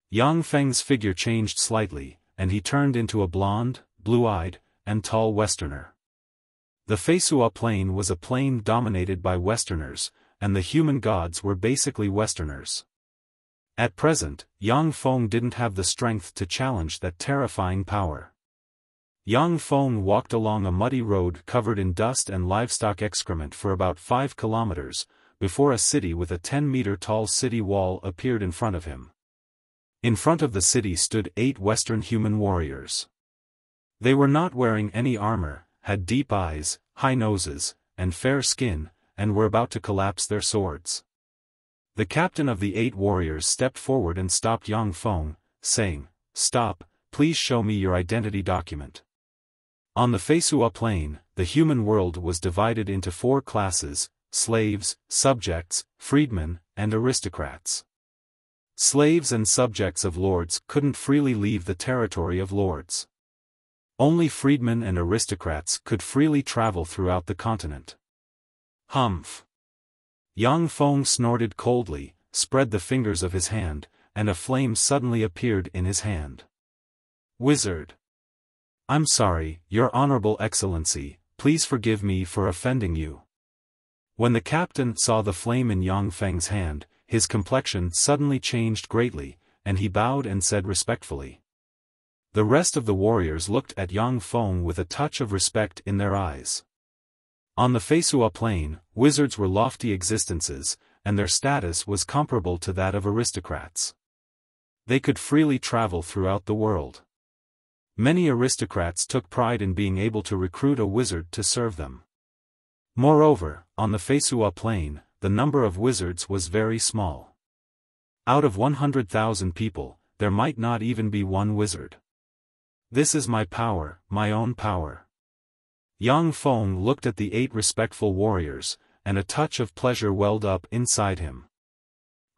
Yang Feng's figure changed slightly, and he turned into a blonde, blue-eyed, and tall Westerner. The Feisua plane was a plane dominated by Westerners, and the human gods were basically Westerners. At present, Yang Feng didn't have the strength to challenge that terrifying power. Yang Feng walked along a muddy road covered in dust and livestock excrement for about 5 kilometers, before a city with a 10-meter-tall city wall appeared in front of him. In front of the city stood 8 Western human warriors. They were not wearing any armor, had deep eyes, high noses, and fair skin, and were about to collapse their swords. The captain of the 8 warriors stepped forward and stopped Yang Feng, saying, "Stop, please show me your identity document." On the Feisua plane, the human world was divided into 4 classes: slaves, subjects, freedmen, and aristocrats. Slaves and subjects of lords couldn't freely leave the territory of lords. Only freedmen and aristocrats could freely travel throughout the continent. Humph! Yang Feng snorted coldly, spread the fingers of his hand, and a flame suddenly appeared in his hand. "Wizard! I'm sorry, Your Honorable Excellency, please forgive me for offending you." When the captain saw the flame in Yang Feng's hand, his complexion suddenly changed greatly, and he bowed and said respectfully. The rest of the warriors looked at Yang Feng with a touch of respect in their eyes. On the Feisua plane, wizards were lofty existences, and their status was comparable to that of aristocrats. They could freely travel throughout the world. Many aristocrats took pride in being able to recruit a wizard to serve them. Moreover, on the Feisua plane, the number of wizards was very small. Out of 100,000 people, there might not even be one wizard. "This is my power, my own power." Yang Feng looked at the 8 respectful warriors, and a touch of pleasure welled up inside him.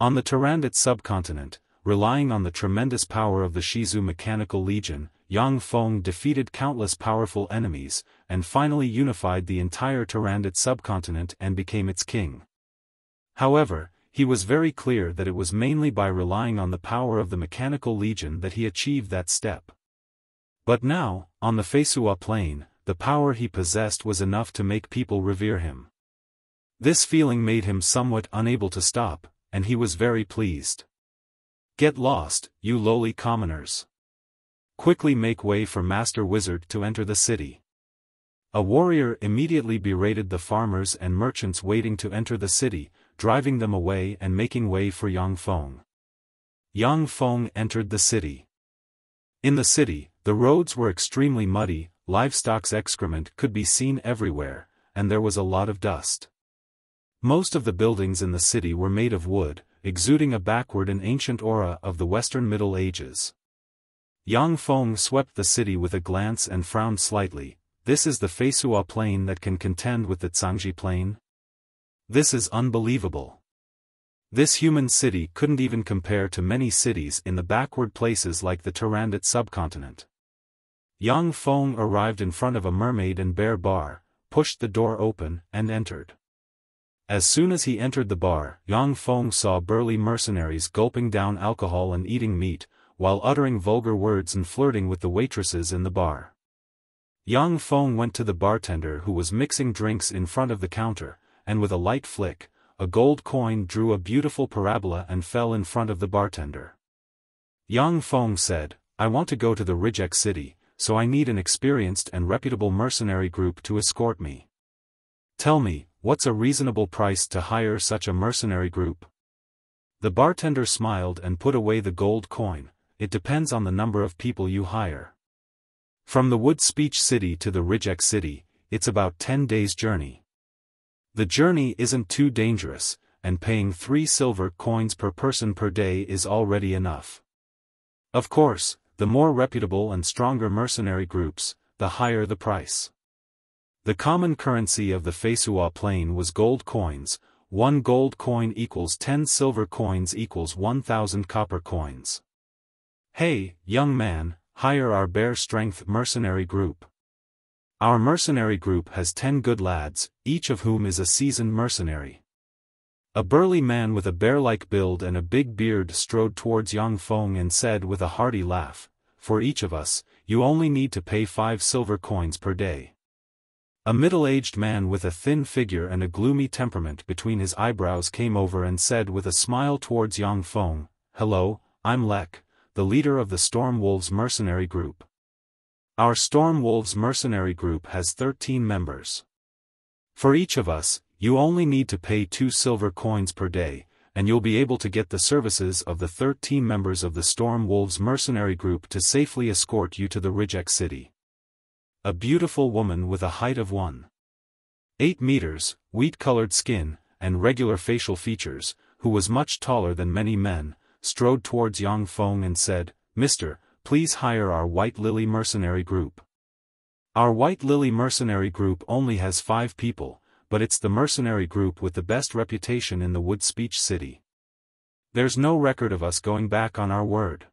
On the Tyrannid subcontinent, relying on the tremendous power of the Shizu Mechanical Legion, Yang Feng defeated countless powerful enemies, and finally unified the entire Tyrannid subcontinent and became its king. However, he was very clear that it was mainly by relying on the power of the mechanical legion that he achieved that step. But now, on the Feisua plane, the power he possessed was enough to make people revere him. This feeling made him somewhat unable to stop, and he was very pleased. Get lost, you lowly commoners. Quickly make way for Master Wizard to enter the city. A warrior immediately berated the farmers and merchants waiting to enter the city, driving them away and making way for Yang Feng. Yang Feng entered the city. In the city, the roads were extremely muddy, livestock's excrement could be seen everywhere, and there was a lot of dust. Most of the buildings in the city were made of wood, exuding a backward and ancient aura of the Western Middle Ages. Yang Feng swept the city with a glance and frowned slightly. This is the Feisua plane that can contend with the Zhangji plane? This is unbelievable. This human city couldn't even compare to many cities in the backward places like the Turandot subcontinent. Yang Feng arrived in front of a mermaid and bear bar, pushed the door open, and entered. As soon as he entered the bar, Yang Feng saw burly mercenaries gulping down alcohol and eating meat, while uttering vulgar words and flirting with the waitresses in the bar. Yang Feng went to the bartender who was mixing drinks in front of the counter, and with a light flick, a gold coin drew a beautiful parabola and fell in front of the bartender. Yang Feng said, "I want to go to the Rijek city, so I need an experienced and reputable mercenary group to escort me. Tell me, what's a reasonable price to hire such a mercenary group?" The bartender smiled and put away the gold coin. "It depends on the number of people you hire. From the Wood Speech City to the Rijek city, it's about 10 days' journey. The journey isn't too dangerous, and paying 3 silver coins per person per day is already enough. Of course, the more reputable and stronger mercenary groups, the higher the price." The common currency of the Feisua plane was gold coins. 1 gold coin equals 10 silver coins equals 1,000 copper coins. "Hey, young man, hire our bear strength mercenary group. Our mercenary group has 10 good lads, each of whom is a seasoned mercenary." A burly man with a bear-like build and a big beard strode towards Yang Feng and said with a hearty laugh, "For each of us, you only need to pay 5 silver coins per day." A middle-aged man with a thin figure and a gloomy temperament between his eyebrows came over and said with a smile towards Yang Feng, "Hello, I'm Lek, the leader of the Storm Wolves mercenary group. Our Storm Wolves mercenary group has 13 members. For each of us, you only need to pay 2 silver coins per day, and you'll be able to get the services of the 13 members of the Storm Wolves mercenary group to safely escort you to the Rijek city." A beautiful woman with a height of 1.8 meters, wheat-colored skin, and regular facial features, who was much taller than many men, strode towards Yang Feng and said, "Mister, please hire our White Lily mercenary group. Our White Lily mercenary group only has 5 people, but it's the mercenary group with the best reputation in the Wood Speech City. There's no record of us going back on our word.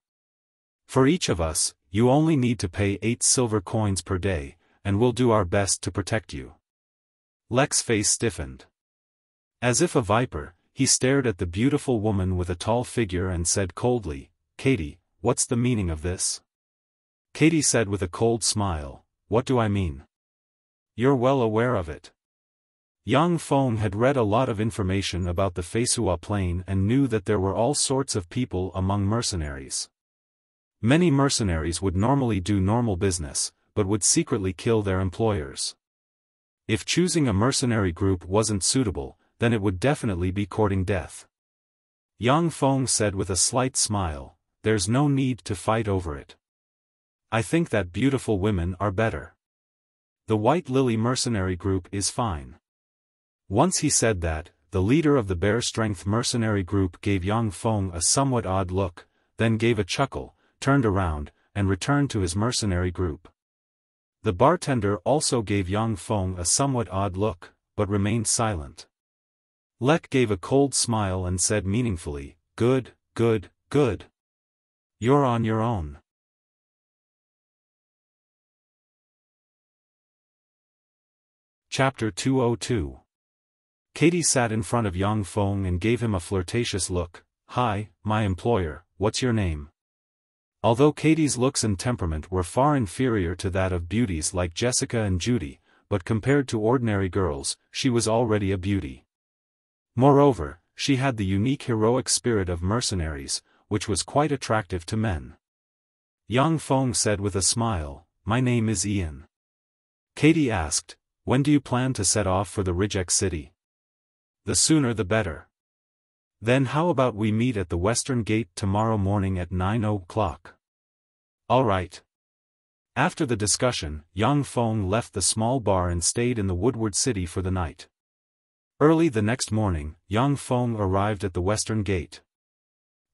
For each of us, you only need to pay 8 silver coins per day, and we'll do our best to protect you." Lek's face stiffened. As if a viper, he stared at the beautiful woman with a tall figure and said coldly, "Katie, what's the meaning of this?" Katie said with a cold smile, "What do I mean? You're well aware of it." Yang Feng had read a lot of information about the Feisua plane and knew that there were all sorts of people among mercenaries. Many mercenaries would normally do normal business, but would secretly kill their employers. If choosing a mercenary group wasn't suitable, then it would definitely be courting death. Yang Feng said with a slight smile, "There's no need to fight over it. I think that beautiful women are better. The White Lily mercenary group is fine." Once he said that, the leader of the Bear Strength mercenary group gave Yang Feng a somewhat odd look, then gave a chuckle, turned around, and returned to his mercenary group. The bartender also gave Yang Feng a somewhat odd look, but remained silent. Lek gave a cold smile and said meaningfully, "Good, good, good. You're on your own." Chapter 202. Katie sat in front of Yang Feng and gave him a flirtatious look. "Hi, my employer, what's your name?" Although Katie's looks and temperament were far inferior to that of beauties like Jessica and Judy, but compared to ordinary girls, she was already a beauty. Moreover, she had the unique heroic spirit of mercenaries, which was quite attractive to men. Yang Feng said with a smile, "My name is Ian." Katie asked, "When do you plan to set off for the Rijek city?" "The sooner the better." "Then how about we meet at the Western Gate tomorrow morning at 9 o'clock? "All right." After the discussion, Yang Feng left the small bar and stayed in the Woodward City for the night. Early the next morning, Yang Feng arrived at the Western Gate.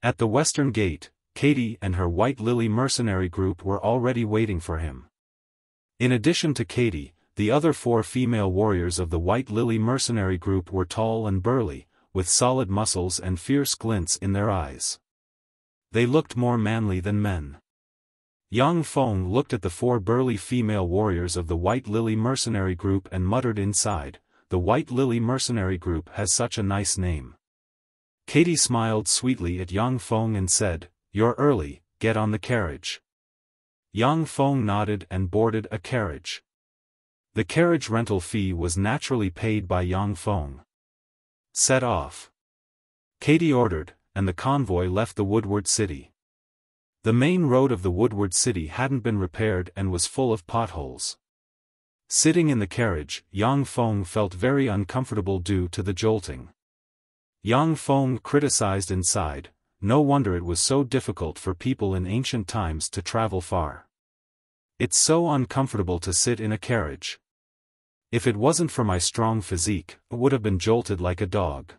At the Western Gate, Katie and her White Lily mercenary group were already waiting for him. In addition to Katie, the other 4 female warriors of the White Lily mercenary group were tall and burly, with solid muscles and fierce glints in their eyes. They looked more manly than men. Yang Feng looked at the 4 burly female warriors of the White Lily mercenary group and muttered inside, "The White Lily mercenary group has such a nice name." Katie smiled sweetly at Yang Feng and said, "You're early, get on the carriage." Yang Feng nodded and boarded a carriage. The carriage rental fee was naturally paid by Yang Feng. "Set off," Katie ordered, and the convoy left the Woodward City. The main road of the Woodward City hadn't been repaired and was full of potholes. Sitting in the carriage, Yang Feng felt very uncomfortable due to the jolting. Yang Feng criticized inside, no wonder it was so difficult for people in ancient times to travel far. "It's so uncomfortable to sit in a carriage. If it wasn't for my strong physique, I would have been jolted like a dog."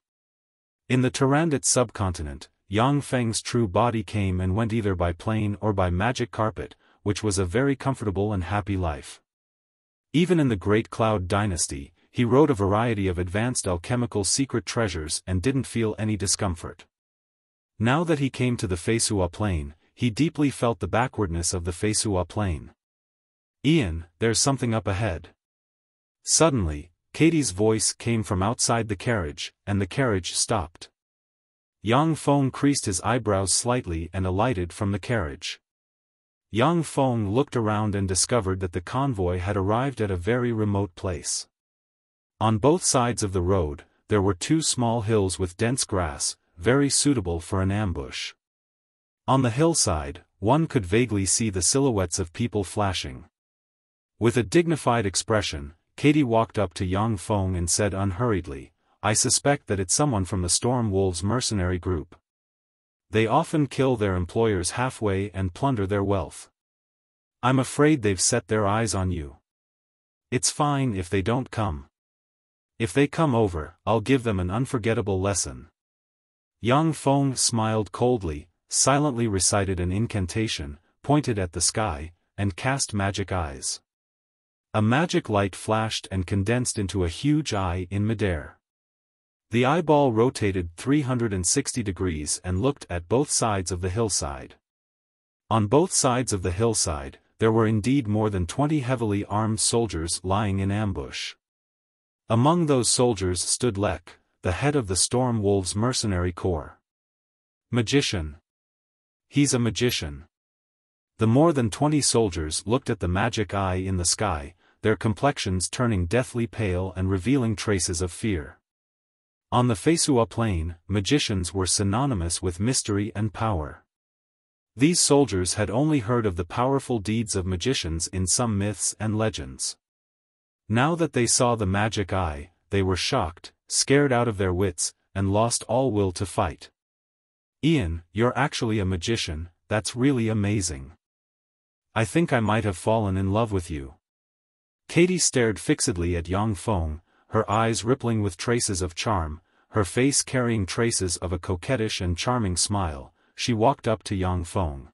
In the Turandot subcontinent, Yang Feng's true body came and went either by plane or by magic carpet, which was a very comfortable and happy life. Even in the Great Cloud Dynasty, he rode a variety of advanced alchemical secret treasures and didn't feel any discomfort. Now that he came to the Feisua Plain, he deeply felt the backwardness of the Feisua Plain. "Ian, there's something up ahead." Suddenly, Katie's voice came from outside the carriage, and the carriage stopped. Yang Feng creased his eyebrows slightly and alighted from the carriage. Yang Feng looked around and discovered that the convoy had arrived at a very remote place. On both sides of the road, there were 2 small hills with dense grass, very suitable for an ambush. On the hillside, one could vaguely see the silhouettes of people flashing. With a dignified expression, Katie walked up to Yang Feng and said unhurriedly, "I suspect that it's someone from the Storm Wolves mercenary group. They often kill their employers halfway and plunder their wealth. I'm afraid they've set their eyes on you. It's fine if they don't come. If they come over, I'll give them an unforgettable lesson." Yang Feng smiled coldly, silently recited an incantation, pointed at the sky, and cast magic eyes. A magic light flashed and condensed into a huge eye in midair. The eyeball rotated 360 degrees and looked at both sides of the hillside. On both sides of the hillside, there were indeed more than 20 heavily armed soldiers lying in ambush. Among those soldiers stood Lek, the head of the Storm Wolves mercenary corps. "Magician. He's a magician." The more than 20 soldiers looked at the magic eye in the sky, their complexions turning deathly pale and revealing traces of fear. On the Feisua Plain, magicians were synonymous with mystery and power. These soldiers had only heard of the powerful deeds of magicians in some myths and legends. Now that they saw the magic eye, they were shocked, scared out of their wits, and lost all will to fight. "Ian, you're actually a magician, that's really amazing. I think I might have fallen in love with you." Katie stared fixedly at Yang Feng, her eyes rippling with traces of charm, her face carrying traces of a coquettish and charming smile. She walked up to Yang Feng.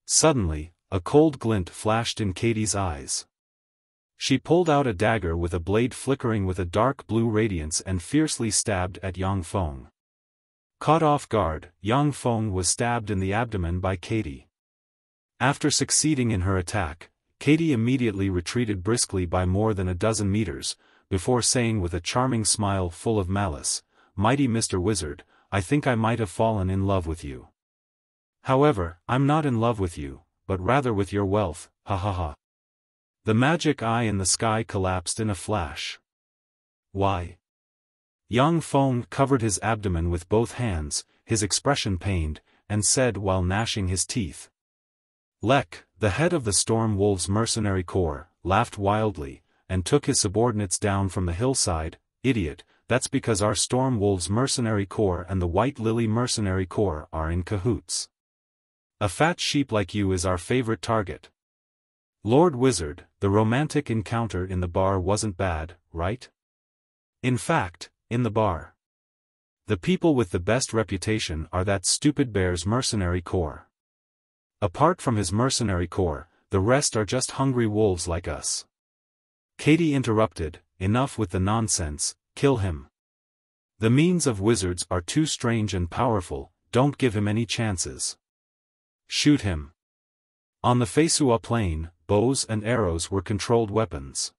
Suddenly, a cold glint flashed in Katie's eyes. She pulled out a dagger with a blade flickering with a dark blue radiance and fiercely stabbed at Yang Feng. Caught off guard, Yang Feng was stabbed in the abdomen by Katie. After succeeding in her attack, Katie immediately retreated briskly by more than a dozen meters, before saying with a charming smile full of malice, "Mighty Mr. Wizard, I think I might have fallen in love with you. However, I'm not in love with you, but rather with your wealth, ha ha ha." The magic eye in the sky collapsed in a flash. "Why?" Yang Feng covered his abdomen with both hands, his expression pained, and said while gnashing his teeth. Lek, the head of the Storm Wolves Mercenary Corps, laughed wildly, and took his subordinates down from the hillside. "Idiot, that's because our Storm Wolves Mercenary Corps and the White Lily Mercenary Corps are in cahoots. A fat sheep like you is our favorite target." "Lord Wizard, the romantic encounter in the bar wasn't bad, right? In fact, in the bar. The people with the best reputation are that stupid bear's mercenary corps. Apart from his mercenary corps, the rest are just hungry wolves like us." Katie interrupted, "Enough with the nonsense, kill him. The means of wizards are too strange and powerful, don't give him any chances. Shoot him." On the Feisua plain, bows and arrows were controlled weapons.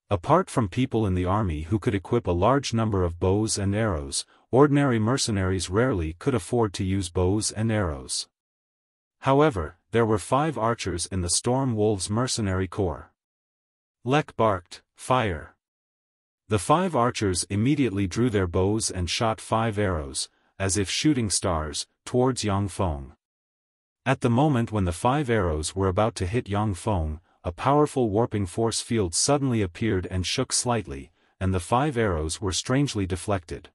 Apart from people in the army who could equip a large number of bows and arrows, ordinary mercenaries rarely could afford to use bows and arrows. However, there were 5 archers in the Storm Wolves Mercenary Corps. Lek barked, "Fire!" The 5 archers immediately drew their bows and shot 5 arrows, as if shooting stars, towards Yang Feng. At the moment when the 5 arrows were about to hit Yang Feng, a powerful warping force field suddenly appeared and shook slightly, and the 5 arrows were strangely deflected.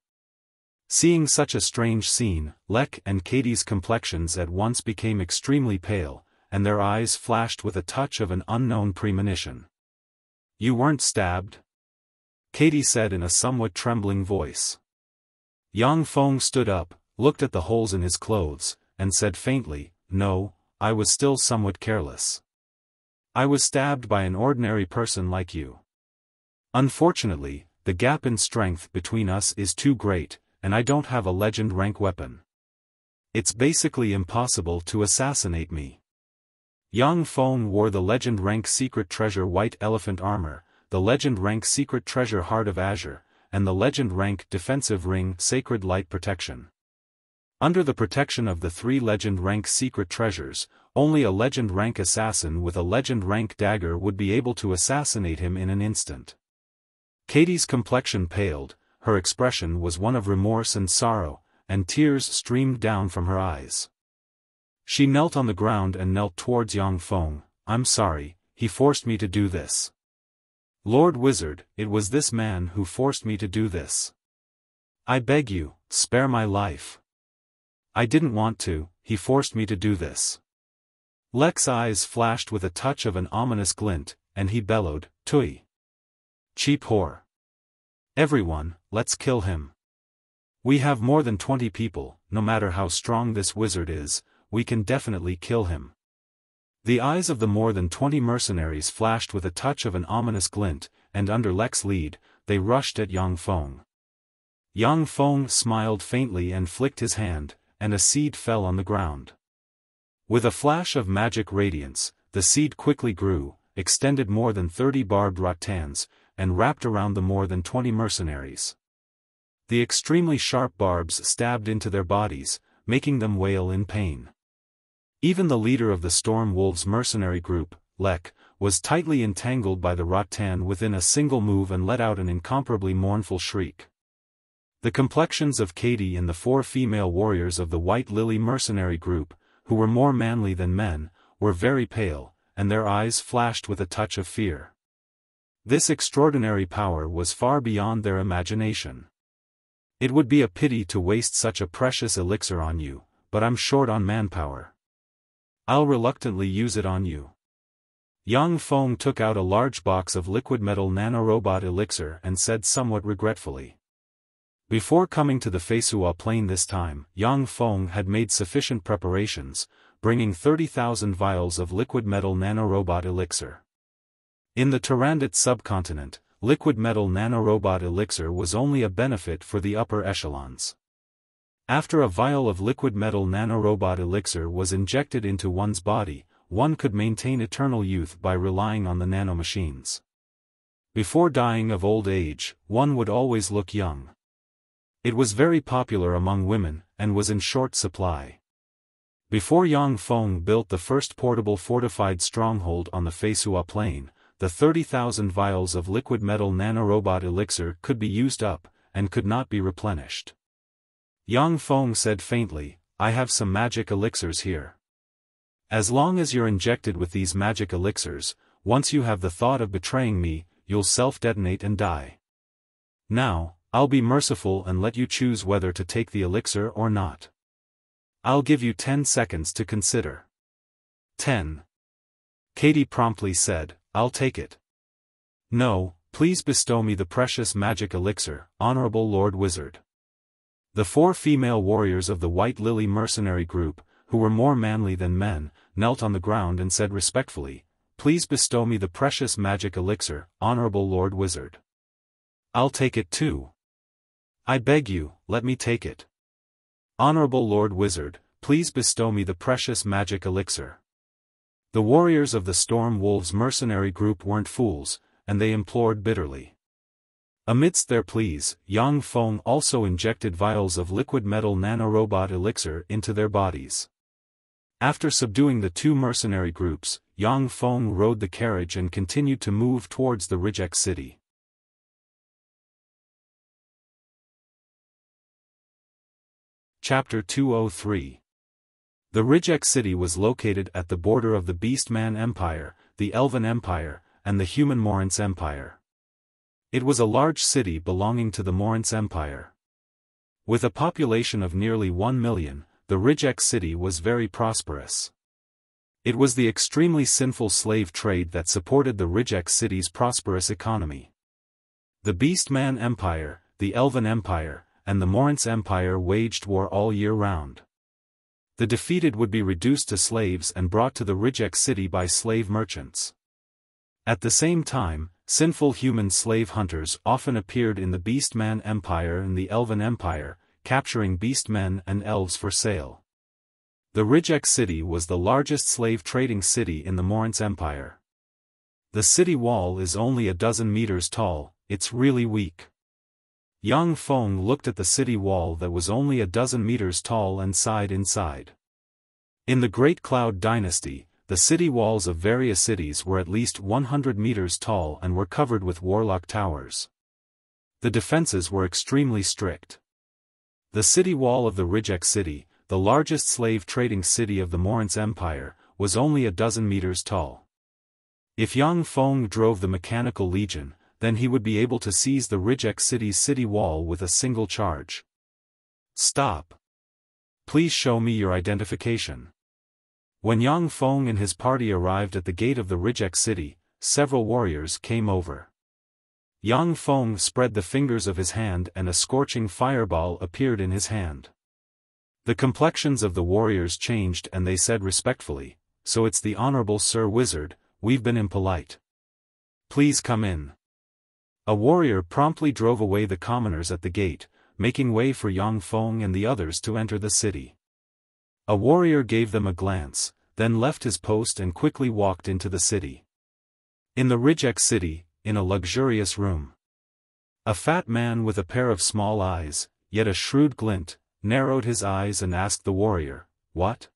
Seeing such a strange scene, Lek and Katie's complexions at once became extremely pale, and their eyes flashed with a touch of an unknown premonition. "You weren't stabbed?" Katie said in a somewhat trembling voice. Yang Feng stood up, looked at the holes in his clothes, and said faintly, "No, I was still somewhat careless. I was stabbed by an ordinary person like you. Unfortunately, the gap in strength between us is too great, and I don't have a legend rank weapon. It's basically impossible to assassinate me." Yang Feng wore the legend rank secret treasure white elephant armor, the legend rank secret treasure heart of azure, and the legend rank defensive ring sacred light protection. Under the protection of the 3 legend rank secret treasures, only a legend rank assassin with a legend rank dagger would be able to assassinate him in an instant. Katie's complexion paled, her expression was one of remorse and sorrow, and tears streamed down from her eyes. She knelt on the ground and knelt towards Yang Feng. "I'm sorry, he forced me to do this. Lord Wizard, it was this man who forced me to do this. I beg you, spare my life. I didn't want to, he forced me to do this." Lek's eyes flashed with a touch of an ominous glint, and he bellowed, "Tui! Cheap whore! Everyone, let's kill him. We have more than 20 people, no matter how strong this wizard is, we can definitely kill him." The eyes of the more than 20 mercenaries flashed with a touch of an ominous glint, and under Lek's lead, they rushed at Yang Feng. Yang Feng smiled faintly and flicked his hand, and a seed fell on the ground. With a flash of magic radiance, the seed quickly grew, extended more than 30 barbed rattans, and wrapped around the more than 20 mercenaries. The extremely sharp barbs stabbed into their bodies, making them wail in pain. Even the leader of the Storm Wolves mercenary group, Lek, was tightly entangled by the rattan within a single move and let out an incomparably mournful shriek. The complexions of Katie and the 4 female warriors of the White Lily mercenary group, who were more manly than men, were very pale, and their eyes flashed with a touch of fear. This extraordinary power was far beyond their imagination. "It would be a pity to waste such a precious elixir on you, but I'm short on manpower. I'll reluctantly use it on you." Yang Feng took out a large box of liquid metal nanorobot elixir and said somewhat regretfully. Before coming to the Feisua plain this time, Yang Feng had made sufficient preparations, bringing 30,000 vials of liquid metal nanorobot elixir. In the Tarandit subcontinent, liquid metal nanorobot elixir was only a benefit for the upper echelons. After a vial of liquid metal nanorobot elixir was injected into one's body, one could maintain eternal youth by relying on the nanomachines. Before dying of old age, one would always look young. It was very popular among women, and was in short supply. Before Yang Feng built the first portable fortified stronghold on the Feisua plain, the 30,000 vials of liquid metal nanorobot elixir could be used up, and could not be replenished. Yang Feng said faintly, "I have some magic elixirs here. As long as you're injected with these magic elixirs, once you have the thought of betraying me, you'll self-detonate and die. Now, I'll be merciful and let you choose whether to take the elixir or not. I'll give you 10 seconds to consider." 10. Katie promptly said, "I'll take it." "No, please bestow me the precious magic elixir, Honorable Lord Wizard." The 4 female warriors of the White Lily mercenary group, who were more manly than men, knelt on the ground and said respectfully, "Please bestow me the precious magic elixir, Honorable Lord Wizard." "I'll take it too." "I beg you, let me take it." "Honorable Lord Wizard, please bestow me the precious magic elixir." The warriors of the Storm Wolves mercenary group weren't fools, and they implored bitterly. Amidst their pleas, Yang Feng also injected vials of liquid metal nanorobot elixir into their bodies. After subduing the 2 mercenary groups, Yang Feng rode the carriage and continued to move towards the Rijek city. Chapter 203. The Rijek city was located at the border of the Beastman Empire, the Elven Empire, and the Human Morance Empire. It was a large city belonging to the Morance Empire. With a population of nearly 1 million, the Rijek city was very prosperous. It was the extremely sinful slave trade that supported the Rijek city's prosperous economy. The Beastman Empire, the Elven Empire, and the Morance Empire waged war all year round. The defeated would be reduced to slaves and brought to the Rijek city by slave merchants. At the same time, sinful human slave hunters often appeared in the Beastman Empire and the Elven Empire, capturing beastmen and elves for sale. The Rijek city was the largest slave trading city in the Morance Empire. The city wall is only a dozen meters tall, it's really weak. Yang Feng looked at the city wall that was only a dozen meters tall and sighed inside. In the Great Cloud Dynasty, the city walls of various cities were at least 100 meters tall and were covered with warlock towers. The defenses were extremely strict. The city wall of the Rijek city, the largest slave trading city of the Morance Empire, was only a dozen meters tall. If Yang Feng drove the Mechanical Legion, then he would be able to seize the Rijek city's city wall with a single charge. "Stop. Please show me your identification." When Yang Feng and his party arrived at the gate of the Rijek city, several warriors came over. Yang Feng spread the fingers of his hand and a scorching fireball appeared in his hand. The complexions of the warriors changed and they said respectfully, "So it's the Honorable Sir Wizard, we've been impolite. Please come in." A warrior promptly drove away the commoners at the gate, making way for Yang Feng and the others to enter the city. A warrior gave them a glance, then left his post and quickly walked into the city. In the Rijek city, in a luxurious room, a fat man with a pair of small eyes, yet a shrewd glint, narrowed his eyes and asked the warrior, "What?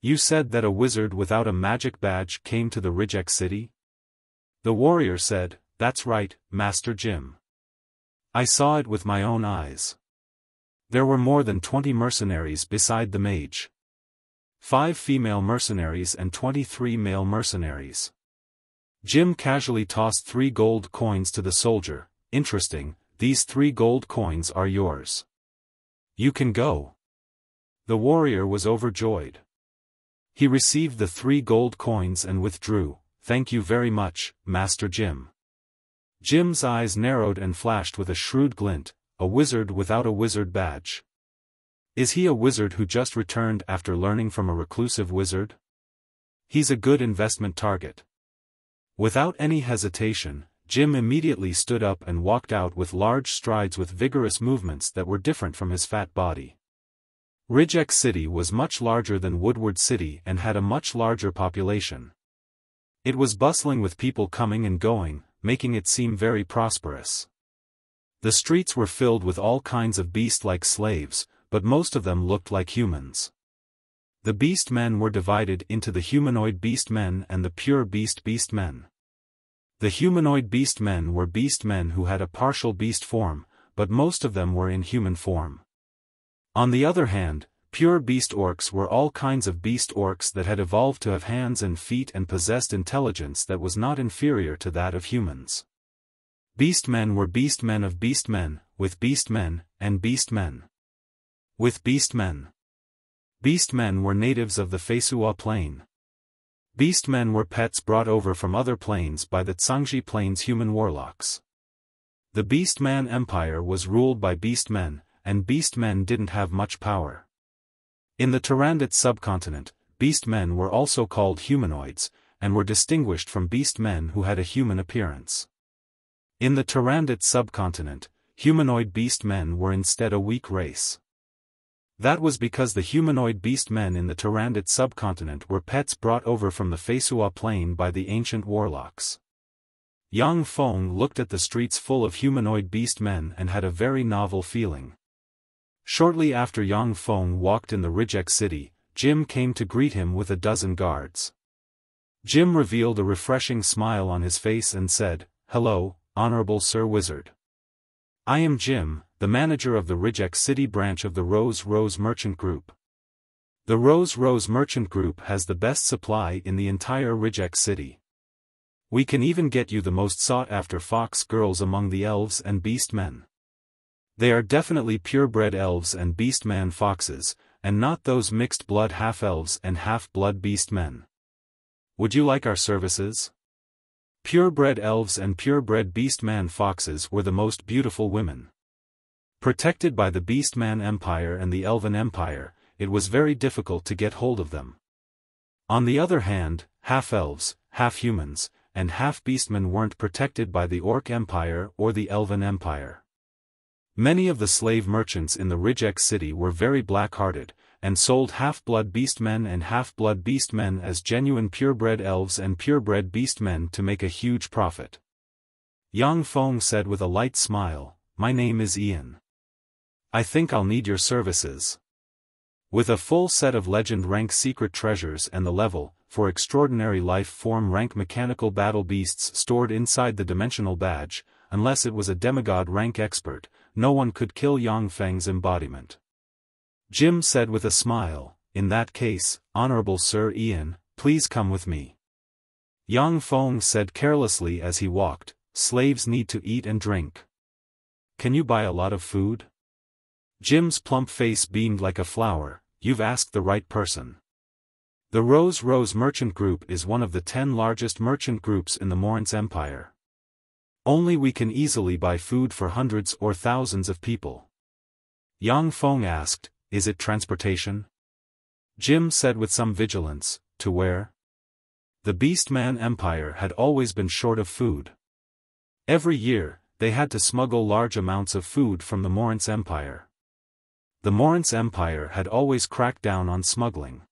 You said that a wizard without a magic badge came to the Rijek city?" The warrior said, "That's right, Master Jim. I saw it with my own eyes. There were more than 20 mercenaries beside the mage. 5 female mercenaries and 23 male mercenaries." Jim casually tossed 3 gold coins to the soldier. "Interesting, these 3 gold coins are yours. You can go." The warrior was overjoyed. He received the 3 gold coins and withdrew. "Thank you very much, Master Jim." Jim's eyes narrowed and flashed with a shrewd glint. A wizard without a wizard badge. Is he a wizard who just returned after learning from a reclusive wizard? He's a good investment target. Without any hesitation, Jim immediately stood up and walked out with large strides with vigorous movements that were different from his fat body. Rijek City was much larger than Woodward City and had a much larger population. It was bustling with people coming and going, making it seem very prosperous. The streets were filled with all kinds of beast-like slaves, but most of them looked like humans. The beast men were divided into the humanoid beast men and the pure beast men. The humanoid beast men were beast men who had a partial beast form, but most of them were in human form. On the other hand, pure beast orcs were all kinds of beast orcs that had evolved to have hands and feet and possessed intelligence that was not inferior to that of humans. Beast men were beast men of beast men, with beast men, and beast men. With beast men. Beast men were natives of the Feisua plain. Beast men were pets brought over from other plains by the Tsangji Plains human warlocks. The Beast Man Empire was ruled by beast men, and beast men didn't have much power. In the Tyrannid subcontinent, beast men were also called humanoids, and were distinguished from beast men who had a human appearance. In the Tyrannid subcontinent, humanoid beast men were instead a weak race. That was because the humanoid beast men in the Tyrannid subcontinent were pets brought over from the Feisua plain by the ancient warlocks. Yang Feng looked at the streets full of humanoid beast men and had a very novel feeling. Shortly after Yang Feng walked in the Rijek city, Jim came to greet him with a dozen guards. Jim revealed a refreshing smile on his face and said, "Hello, Honorable Sir Wizard. I am Jim, the manager of the Rijek City branch of the Rose Merchant Group. The Rose Merchant Group has the best supply in the entire Rijek City. We can even get you the most sought-after fox girls among the elves and beast men. They are definitely purebred elves and beast man foxes, and not those mixed-blood half-elves and half-blood beast men. Would you like our services?" Purebred elves and purebred beast man foxes were the most beautiful women. Protected by the Beast Man Empire and the Elven Empire, it was very difficult to get hold of them. On the other hand, half-elves, half-humans, and half-beastmen weren't protected by the Orc Empire or the Elven Empire. Many of the slave merchants in the Rijek city were very black-hearted, and sold half-blood beastmen and half-blood beastmen as genuine purebred elves and purebred beastmen to make a huge profit. Yang Feng said with a light smile, "My name is Ian. I think I'll need your services." With a full set of legend rank secret treasures and the level, for extraordinary life form rank mechanical battle beasts stored inside the dimensional badge, unless it was a demigod rank expert, no one could kill Yang Feng's embodiment. Jim said with a smile, "In that case, Honorable Sir Ian, please come with me." Yang Feng said carelessly as he walked, "Slaves need to eat and drink. Can you buy a lot of food?" Jim's plump face beamed like a flower. "You've asked the right person. The Rose Merchant Group is one of the 10 largest merchant groups in the Morince Empire. Only we can easily buy food for hundreds or thousands of people." Yang Feng asked, "Is it transportation?" Jim said with some vigilance, "To where?" The Beast Man Empire had always been short of food. Every year, they had to smuggle large amounts of food from the Morince Empire. The Morince Empire had always cracked down on smuggling.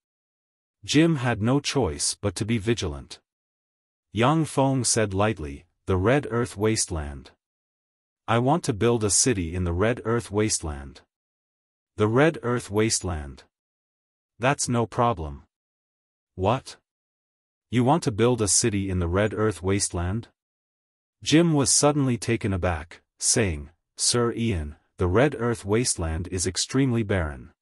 Jim had no choice but to be vigilant. Yang Feng said lightly, "The Red Earth Wasteland. I want to build a city in the Red Earth Wasteland." "The Red Earth Wasteland. That's no problem." "What? You want to build a city in the Red Earth Wasteland?" Jim was suddenly taken aback, saying, "Sir Ian, the Red Earth Wasteland is extremely barren.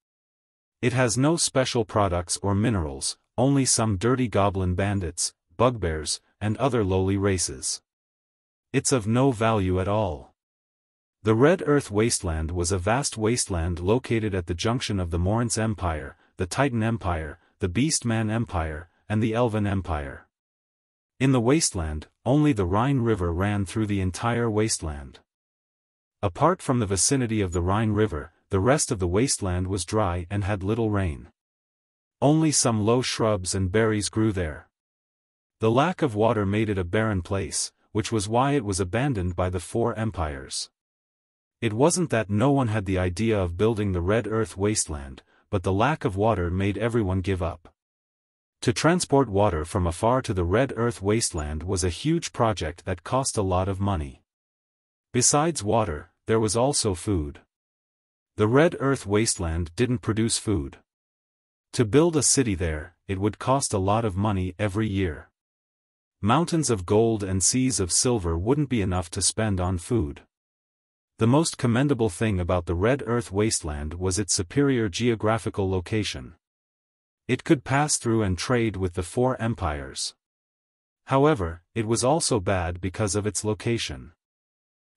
It has no special products or minerals, only some dirty goblin bandits, bugbears, and other lowly races. It's of no value at all." The Red Earth Wasteland was a vast wasteland located at the junction of the Morince Empire, the Titan Empire, the Beast Man Empire, and the Elven Empire. In the wasteland, only the Rhine River ran through the entire wasteland. Apart from the vicinity of the Rhine River, the rest of the wasteland was dry and had little rain. Only some low shrubs and berries grew there. The lack of water made it a barren place, which was why it was abandoned by the 4 empires. It wasn't that no one had the idea of building the Red Earth Wasteland, but the lack of water made everyone give up. To transport water from afar to the Red Earth wasteland was a huge project that cost a lot of money. Besides water, there was also food. The Red Earth wasteland didn't produce food. To build a city there, it would cost a lot of money every year. Mountains of gold and seas of silver wouldn't be enough to spend on food. The most commendable thing about the Red Earth wasteland was its superior geographical location. It could pass through and trade with the 4 empires. However, it was also bad because of its location.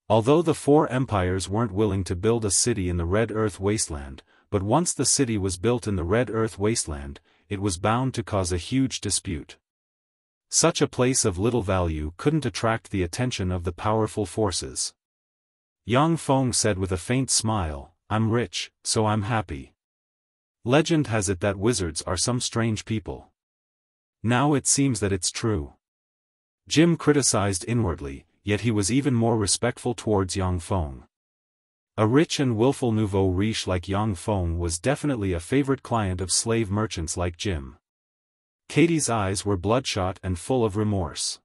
Although the 4 empires weren't willing to build a city in the Red Earth wasteland, but once the city was built in the Red Earth wasteland, it was bound to cause a huge dispute. Such a place of little value couldn't attract the attention of the powerful forces. Yang Feng said with a faint smile, "I'm rich, so I'm happy. Legend has it that wizards are some strange people. Now it seems that it's true." Jim criticized inwardly, yet he was even more respectful towards Yang Feng. A rich and willful nouveau riche like Yang Feng was definitely a favorite client of slave merchants like Jim. Katie's eyes were bloodshot and full of remorse.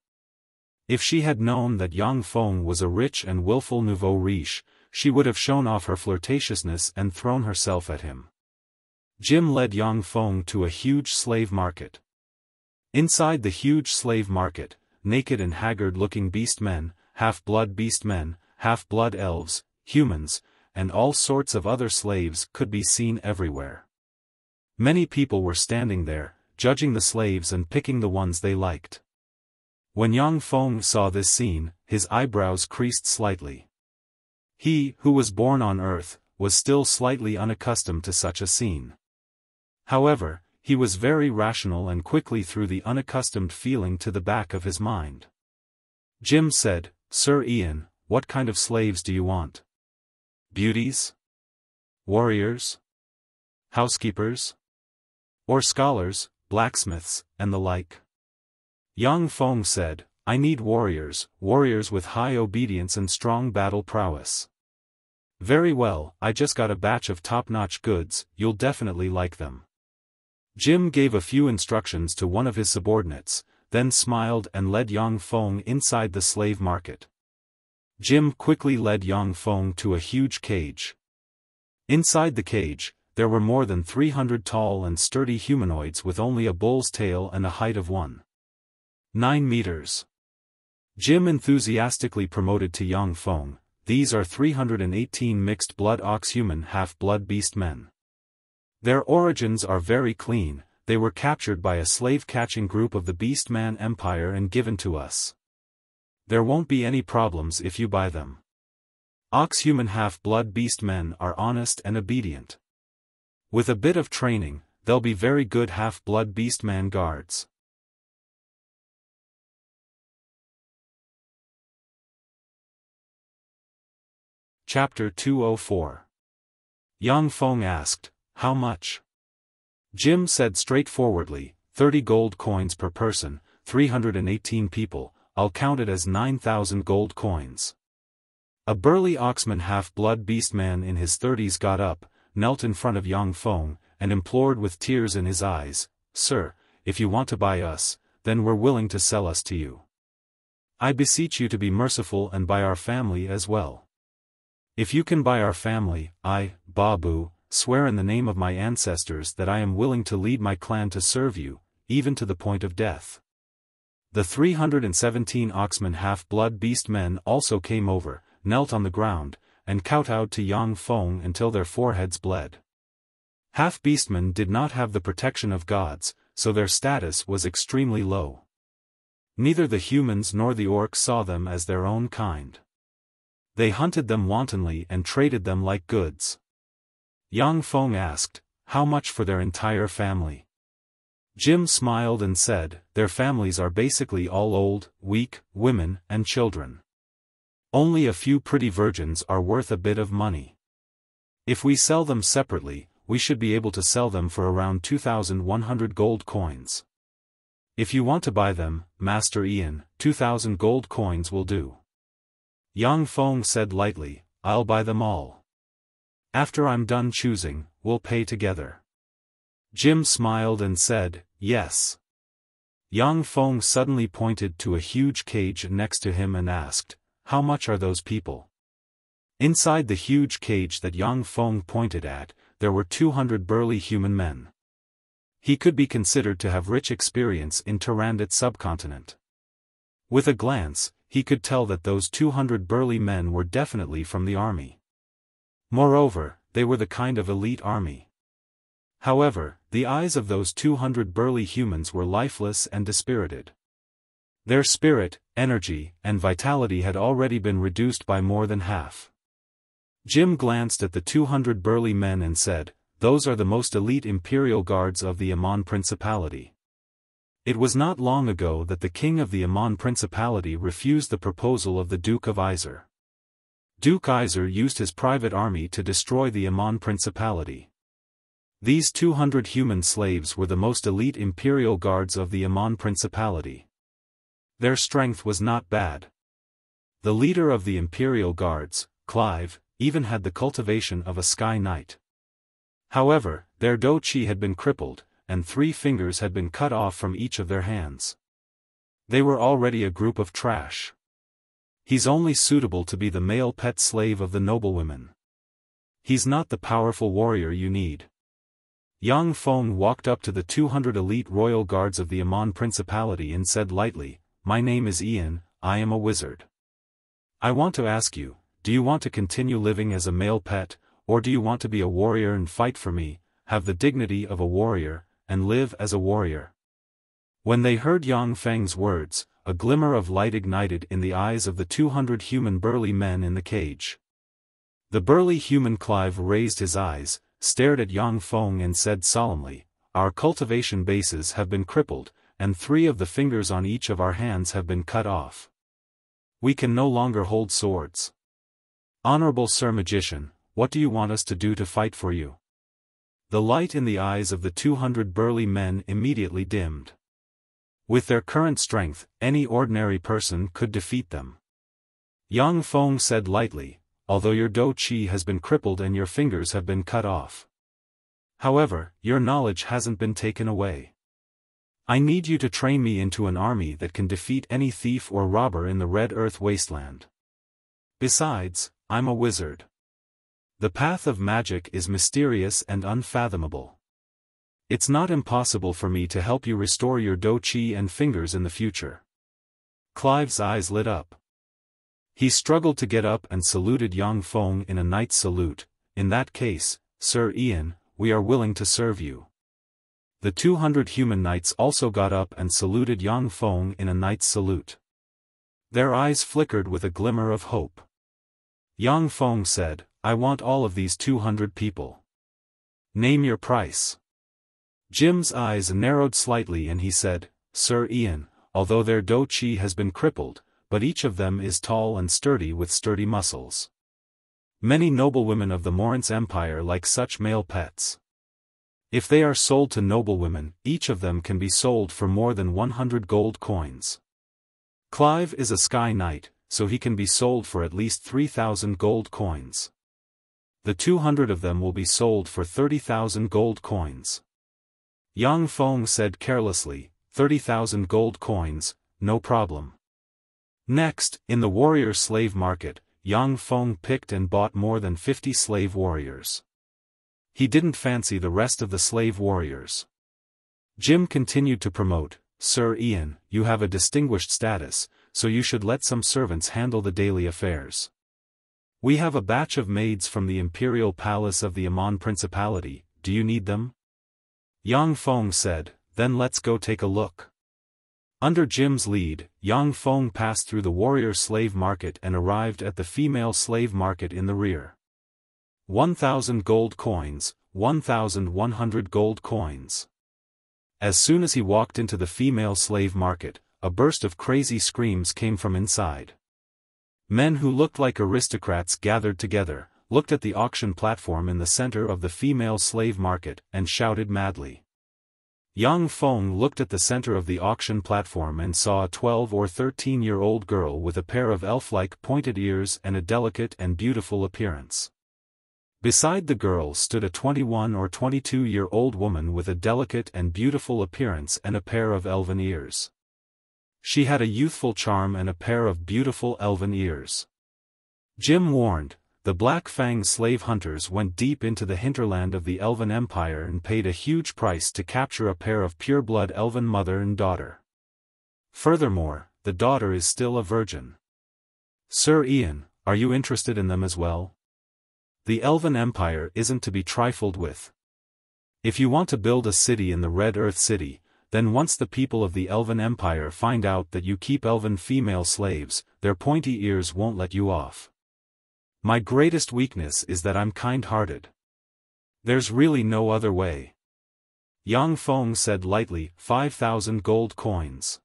If she had known that Yang Feng was a rich and willful nouveau riche, she would have shown off her flirtatiousness and thrown herself at him. Jim led Yang Feng to a huge slave market. Inside the huge slave market, naked and haggard-looking beast men, half-blood beast men, half-blood elves, humans, and all sorts of other slaves could be seen everywhere. Many people were standing there, judging the slaves and picking the ones they liked. When Yang Feng saw this scene, his eyebrows creased slightly. He, who was born on Earth, was still slightly unaccustomed to such a scene. However, he was very rational and quickly threw the unaccustomed feeling to the back of his mind. Jim said, "Sir Ian, what kind of slaves do you want? Beauties? Warriors? Housekeepers? Or scholars, blacksmiths, and the like?" Yang Feng said, "I need warriors with high obedience and strong battle prowess." "Very well, I just got a batch of top-notch goods, you'll definitely like them." Jim gave a few instructions to one of his subordinates, then smiled and led Yang Feng inside the slave market. Jim quickly led Yang Feng to a huge cage. Inside the cage, there were more than 300 tall and sturdy humanoids with only a bull's tail and a height of 1.9 meters. Jim enthusiastically promoted to Yang Feng, "These are 318 mixed-blood ox-human half-blood beast men. Their origins are very clean, they were captured by a slave-catching group of the Beastman Empire and given to us. There won't be any problems if you buy them. Ox-human half-blood beast men are honest and obedient. With a bit of training, they'll be very good half-blood beastman guards." Chapter 204. Yang Feng asked, "How much?" Jim said straightforwardly, 30 gold coins per person, 318 people, I'll count it as 9,000 gold coins. A burly oxman half-blood beastman in his 30s got up, knelt in front of Yang Feng, and implored with tears in his eyes, "Sir, if you want to buy us, then we're willing to sell us to you. I beseech you to be merciful and buy our family as well. If you can buy our family, I, Babu, swear in the name of my ancestors that I am willing to lead my clan to serve you, even to the point of death." The 317 oxmen half-blood beast men also came over, knelt on the ground, and kowtowed to Yang Feng until their foreheads bled. Half-beastmen did not have the protection of gods, so their status was extremely low. Neither the humans nor the orcs saw them as their own kind. They hunted them wantonly and traded them like goods. Yang Feng asked, "How much for their entire family?" Jim smiled and said, "Their families are basically all old, weak, women, and children. Only a few pretty virgins are worth a bit of money. If we sell them separately, we should be able to sell them for around 2,100 gold coins. If you want to buy them, Master Ian, 2,000 gold coins will do." Yang Feng said lightly, "I'll buy them all. After I'm done choosing, we'll pay together." Jim smiled and said, "Yes." Yang Feng suddenly pointed to a huge cage next to him and asked, "How much are those people?" Inside the huge cage that Yang Feng pointed at, there were 200 burly human men. He could be considered to have rich experience in Tyrannid subcontinent. With a glance, he could tell that those 200 burly men were definitely from the army. Moreover, they were the kind of elite army. However, the eyes of those 200 burly humans were lifeless and dispirited. Their spirit, energy, and vitality had already been reduced by more than half. Jim glanced at the 200 burly men and said, "Those are the most elite imperial guards of the Amon Principality." It was not long ago that the king of the Amon Principality refused the proposal of the Duke of Iser. Duke Iser used his private army to destroy the Amon Principality. These 200 human slaves were the most elite imperial guards of the Amon Principality. Their strength was not bad. The leader of the imperial guards, Clive, even had the cultivation of a sky knight. However, their Do Chi had been crippled, and 3 fingers had been cut off from each of their hands. They were already a group of trash. He's only suitable to be the male pet slave of the noblewomen. He's not the powerful warrior you need. Yang Feng walked up to the 200 elite royal guards of the Amon Principality and said lightly, "My name is Ian, I am a wizard. I want to ask you, do you want to continue living as a male pet, or do you want to be a warrior and fight for me, have the dignity of a warrior, and live as a warrior?" When they heard Yang Feng's words, a glimmer of light ignited in the eyes of the 200 human burly men in the cage. The burly human Clive raised his eyes, stared at Yang Feng and said solemnly, "Our cultivation bases have been crippled, and 3 of the fingers on each of our hands have been cut off. We can no longer hold swords. Honorable Sir Magician, what do you want us to do to fight for you?" The light in the eyes of the 200 burly men immediately dimmed. With their current strength, any ordinary person could defeat them. Yang Feng said lightly, "Although your Do Chi has been crippled and your fingers have been cut off. However, your knowledge hasn't been taken away. I need you to train me into an army that can defeat any thief or robber in the Red Earth Wasteland. Besides, I'm a wizard. The path of magic is mysterious and unfathomable. It's not impossible for me to help you restore your Do Chi and fingers in the future." Clive's eyes lit up. He struggled to get up and saluted Yang Feng in a knight's salute. "In that case, Sir Ian, we are willing to serve you." The 200 human knights also got up and saluted Yang Feng in a knight's salute. Their eyes flickered with a glimmer of hope. Yang Feng said, "I want all of these 200 people. Name your price." Jim's eyes narrowed slightly and he said, "Sir Ian, although their Do Chi has been crippled, but each of them is tall and sturdy with sturdy muscles. Many noblewomen of the Morince Empire like such male pets. If they are sold to noblewomen, each of them can be sold for more than 100 gold coins. Clive is a sky knight, so he can be sold for at least 3,000 gold coins. The 200 of them will be sold for 30,000 gold coins." Yang Feng said carelessly, 30,000 gold coins, no problem. Next, in the warrior slave market, Yang Feng picked and bought more than 50 slave warriors. He didn't fancy the rest of the slave warriors. Jim continued to promote, "Sir Ian, you have a distinguished status, so you should let some servants handle the daily affairs. We have a batch of maids from the imperial palace of the Amon Principality, do you need them?" Yang Feng said, "Then let's go take a look." Under Jim's lead, Yang Feng passed through the warrior slave market and arrived at the female slave market in the rear. 1,000 gold coins, 1,100 gold coins. As soon as he walked into the female slave market, a burst of crazy screams came from inside. Men who looked like aristocrats gathered together, looked at the auction platform in the center of the female slave market, and shouted madly. Yang Feng looked at the center of the auction platform and saw a 12 or 13-year-old girl with a pair of elf-like pointed ears and a delicate and beautiful appearance. Beside the girl stood a 21 or 22-year-old woman with a delicate and beautiful appearance and a pair of elven ears. She had a youthful charm and a pair of beautiful elven ears. Jim warned, the Black Fang slave hunters went deep into the hinterland of the Elven Empire and paid a huge price to capture a pair of pure-blood elven mother and daughter. Furthermore, the daughter is still a virgin. Sir Ian, are you interested in them as well? The Elven Empire isn't to be trifled with. If you want to build a city in the Red Earth City, then once the people of the Elven Empire find out that you keep elven female slaves, their pointy ears won't let you off. My greatest weakness is that I'm kind-hearted. There's really no other way. Yang Feng said lightly, 5,000 gold coins.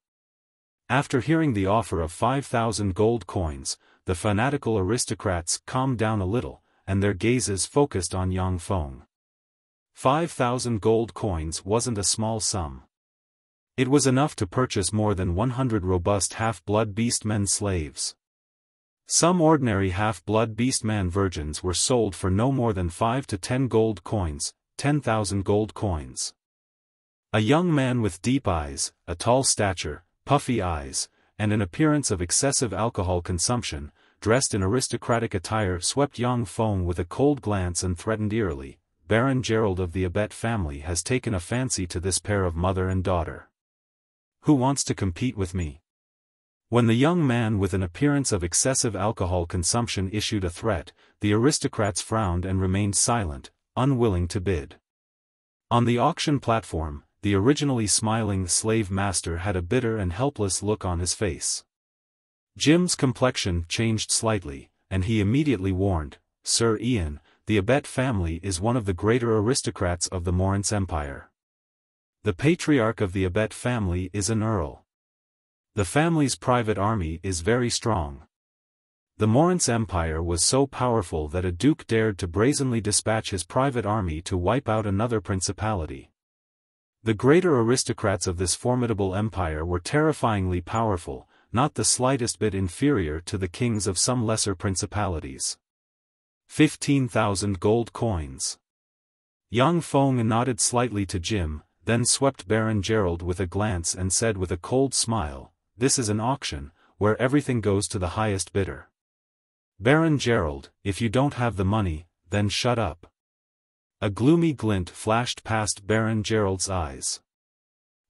After hearing the offer of 5,000 gold coins, the fanatical aristocrats calmed down a little, and their gazes focused on Yang Feng. 5,000 gold coins wasn't a small sum. It was enough to purchase more than 100 robust half-blood beastmen slaves. Some ordinary half-blood beastman virgins were sold for no more than 5 to 10 gold coins, 10,000 gold coins. A young man with deep eyes, a tall stature, puffy eyes, and an appearance of excessive alcohol consumption, dressed in aristocratic attire swept Yang Feng with a cold glance and threatened eerily, Baron Gerald of the Abet family has taken a fancy to this pair of mother and daughter. Who wants to compete with me? When the young man with an appearance of excessive alcohol consumption issued a threat, the aristocrats frowned and remained silent, unwilling to bid. On the auction platform, the originally smiling slave master had a bitter and helpless look on his face. Jim's complexion changed slightly, and he immediately warned, Sir Ian, the Abet family is one of the greater aristocrats of the Morance Empire. The patriarch of the Abet family is an earl. The family's private army is very strong. The Morance Empire was so powerful that a duke dared to brazenly dispatch his private army to wipe out another principality. The greater aristocrats of this formidable empire were terrifyingly powerful, not the slightest bit inferior to the kings of some lesser principalities. 15,000 gold coins. Yang Feng nodded slightly to Jim, then swept Baron Gerald with a glance and said with a cold smile, This is an auction, where everything goes to the highest bidder. Baron Gerald, if you don't have the money, then shut up. A gloomy glint flashed past Baron Gerald's eyes.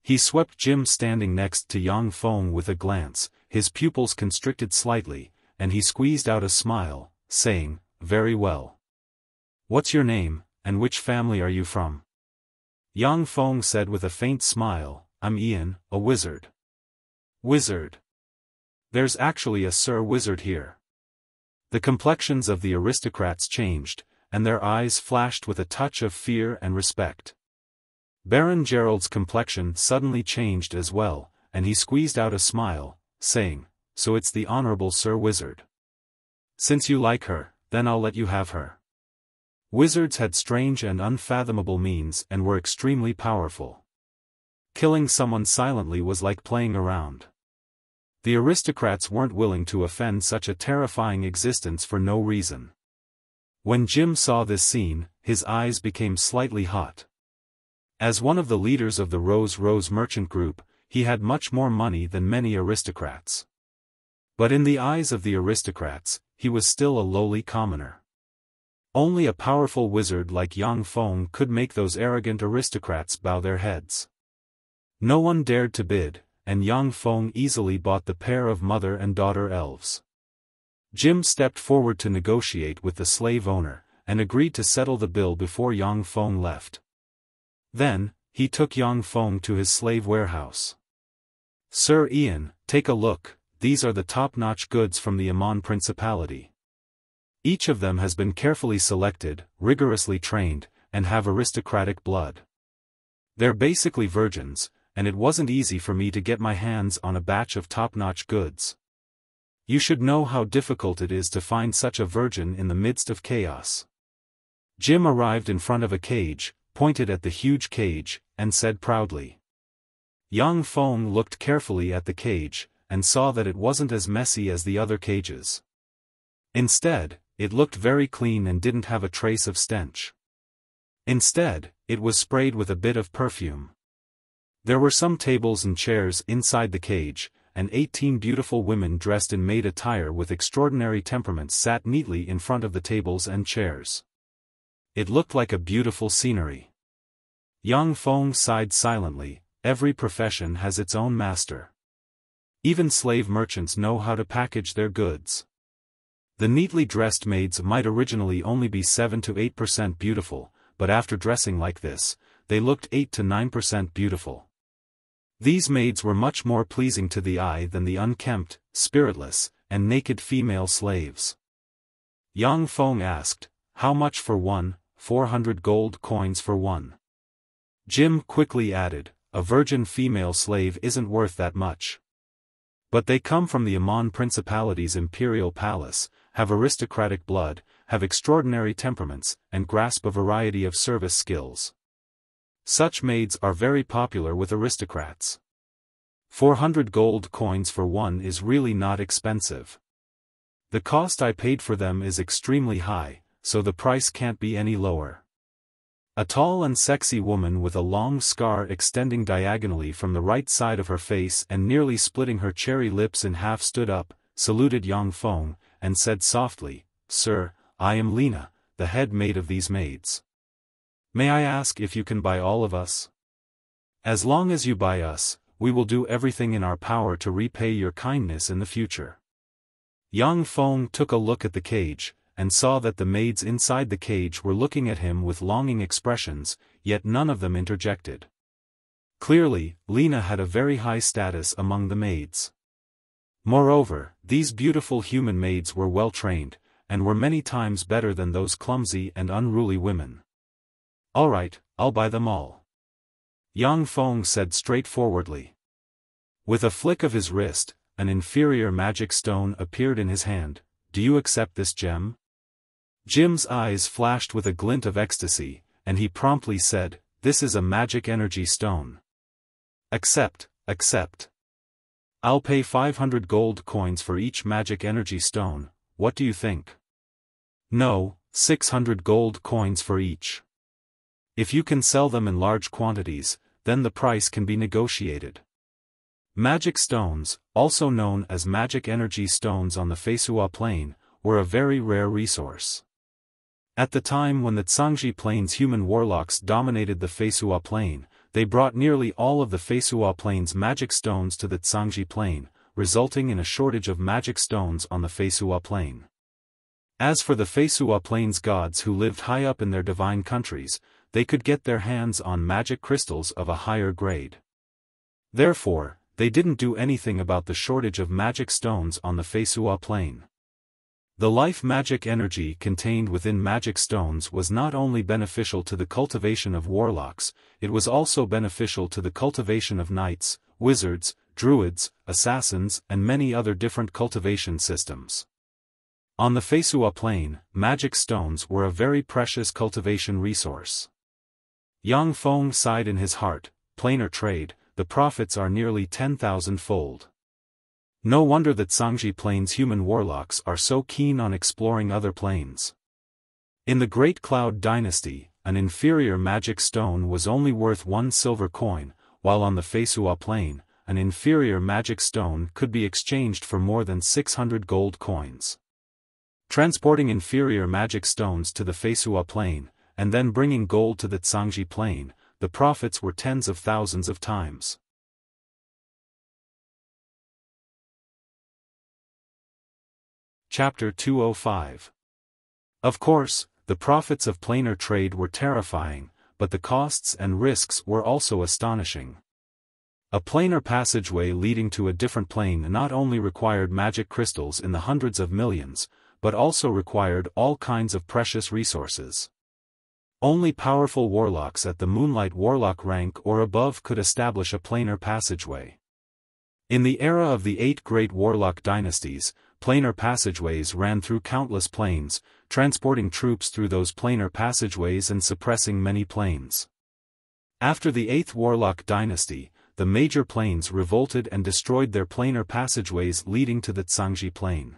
He swept Jim standing next to Yang Feng with a glance, his pupils constricted slightly, and he squeezed out a smile, saying, Very well. What's your name, and which family are you from? Yang Feng said with a faint smile, I'm Ian, a wizard. Wizard. There's actually a Sir Wizard here. The complexions of the aristocrats changed, and their eyes flashed with a touch of fear and respect. Baron Gerald's complexion suddenly changed as well, and he squeezed out a smile, saying, So it's the Honorable Sir Wizard. Since you like her, then I'll let you have her. Wizards had strange and unfathomable means and were extremely powerful. Killing someone silently was like playing around. The aristocrats weren't willing to offend such a terrifying existence for no reason. When Jim saw this scene, his eyes became slightly hot. As one of the leaders of the Rose Merchant Group, he had much more money than many aristocrats. But in the eyes of the aristocrats, he was still a lowly commoner. Only a powerful wizard like Yang Feng could make those arrogant aristocrats bow their heads. No one dared to bid, and Yang Feng easily bought the pair of mother and daughter elves. Jim stepped forward to negotiate with the slave owner, and agreed to settle the bill before Yang Feng left. Then, he took Yang Feng to his slave warehouse. Sir Ian, take a look, these are the top-notch goods from the Amon Principality. Each of them has been carefully selected, rigorously trained, and have aristocratic blood. They're basically virgins, and it wasn't easy for me to get my hands on a batch of top-notch goods. You should know how difficult it is to find such a virgin in the midst of chaos. Jim arrived in front of a cage, pointed at the huge cage, and said proudly. Yang Feng looked carefully at the cage, and saw that it wasn't as messy as the other cages. Instead, it looked very clean and didn't have a trace of stench. Instead, it was sprayed with a bit of perfume. There were some tables and chairs inside the cage, and 18 beautiful women dressed in maid attire with extraordinary temperaments sat neatly in front of the tables and chairs. It looked like a beautiful scenery. Yang Feng sighed silently. Every profession has its own master. Even slave merchants know how to package their goods. The neatly dressed maids might originally only be 7 to 8% beautiful, but after dressing like this, they looked 8 to 9% beautiful. These maids were much more pleasing to the eye than the unkempt, spiritless, and naked female slaves. Yang Feng asked, "How much for one?" 400 gold coins for one. Jim quickly added, "A virgin female slave isn't worth that much. But they come from the Amon Principality's imperial palace, have aristocratic blood, have extraordinary temperaments, and grasp a variety of service skills. Such maids are very popular with aristocrats. 400 gold coins for one is really not expensive. The cost I paid for them is extremely high, so the price can't be any lower." A tall and sexy woman with a long scar extending diagonally from the right side of her face and nearly splitting her cherry lips in half stood up, saluted Yang Feng, and said softly, "Sir, I am Lena, the head maid of these maids. May I ask if you can buy all of us? As long as you buy us, we will do everything in our power to repay your kindness in the future." Yang Feng took a look at the cage, and saw that the maids inside the cage were looking at him with longing expressions, yet none of them interjected. Clearly, Lena had a very high status among the maids. Moreover, these beautiful human maids were well trained, and were many times better than those clumsy and unruly women. "All right, I'll buy them all," Yang Feng said straightforwardly. With a flick of his wrist, an inferior magic stone appeared in his hand. "Do you accept this gem?" Jim's eyes flashed with a glint of ecstasy, and he promptly said, "This is a magic energy stone. Accept, accept. I'll pay 500 gold coins for each magic energy stone, what do you think?" "No, 600 gold coins for each. If you can sell them in large quantities, then the price can be negotiated." Magic stones, also known as magic energy stones on the Feisua Plain, were a very rare resource. At the time when the Tsangji Plain's human warlocks dominated the Feisua Plain, they brought nearly all of the Feisua Plain's magic stones to the Tsangji Plain, resulting in a shortage of magic stones on the Feisua Plain. As for the Feisua Plain's gods who lived high up in their divine countries, they could get their hands on magic crystals of a higher grade. Therefore, they didn't do anything about the shortage of magic stones on the Feisua Plain. The life magic energy contained within magic stones was not only beneficial to the cultivation of warlocks, it was also beneficial to the cultivation of knights, wizards, druids, assassins, and many other different cultivation systems. On the Feisua Plain, magic stones were a very precious cultivation resource. Yang Feng sighed in his heart, "Plainer trade, the profits are nearly 10,000-fold. No wonder that Tsangji Plain's human warlocks are so keen on exploring other planes." In the Great Cloud Dynasty, an inferior magic stone was only worth 1 silver coin, while on the Feisua Plain, an inferior magic stone could be exchanged for more than 600 gold coins. Transporting inferior magic stones to the Feisua Plain, and then bringing gold to the Tsangji Plain, the profits were tens of thousands of times. Chapter 205. Of course, the profits of planar trade were terrifying, but the costs and risks were also astonishing. A planar passageway leading to a different plane not only required magic crystals in the hundreds of millions, but also required all kinds of precious resources. Only powerful warlocks at the Moonlight Warlock rank or above could establish a planar passageway. In the era of the 8 great warlock dynasties, planar passageways ran through countless planes, transporting troops through those planar passageways and suppressing many planes. After the 8th warlock dynasty, the major planes revolted and destroyed their planar passageways leading to the Tsangji Plain.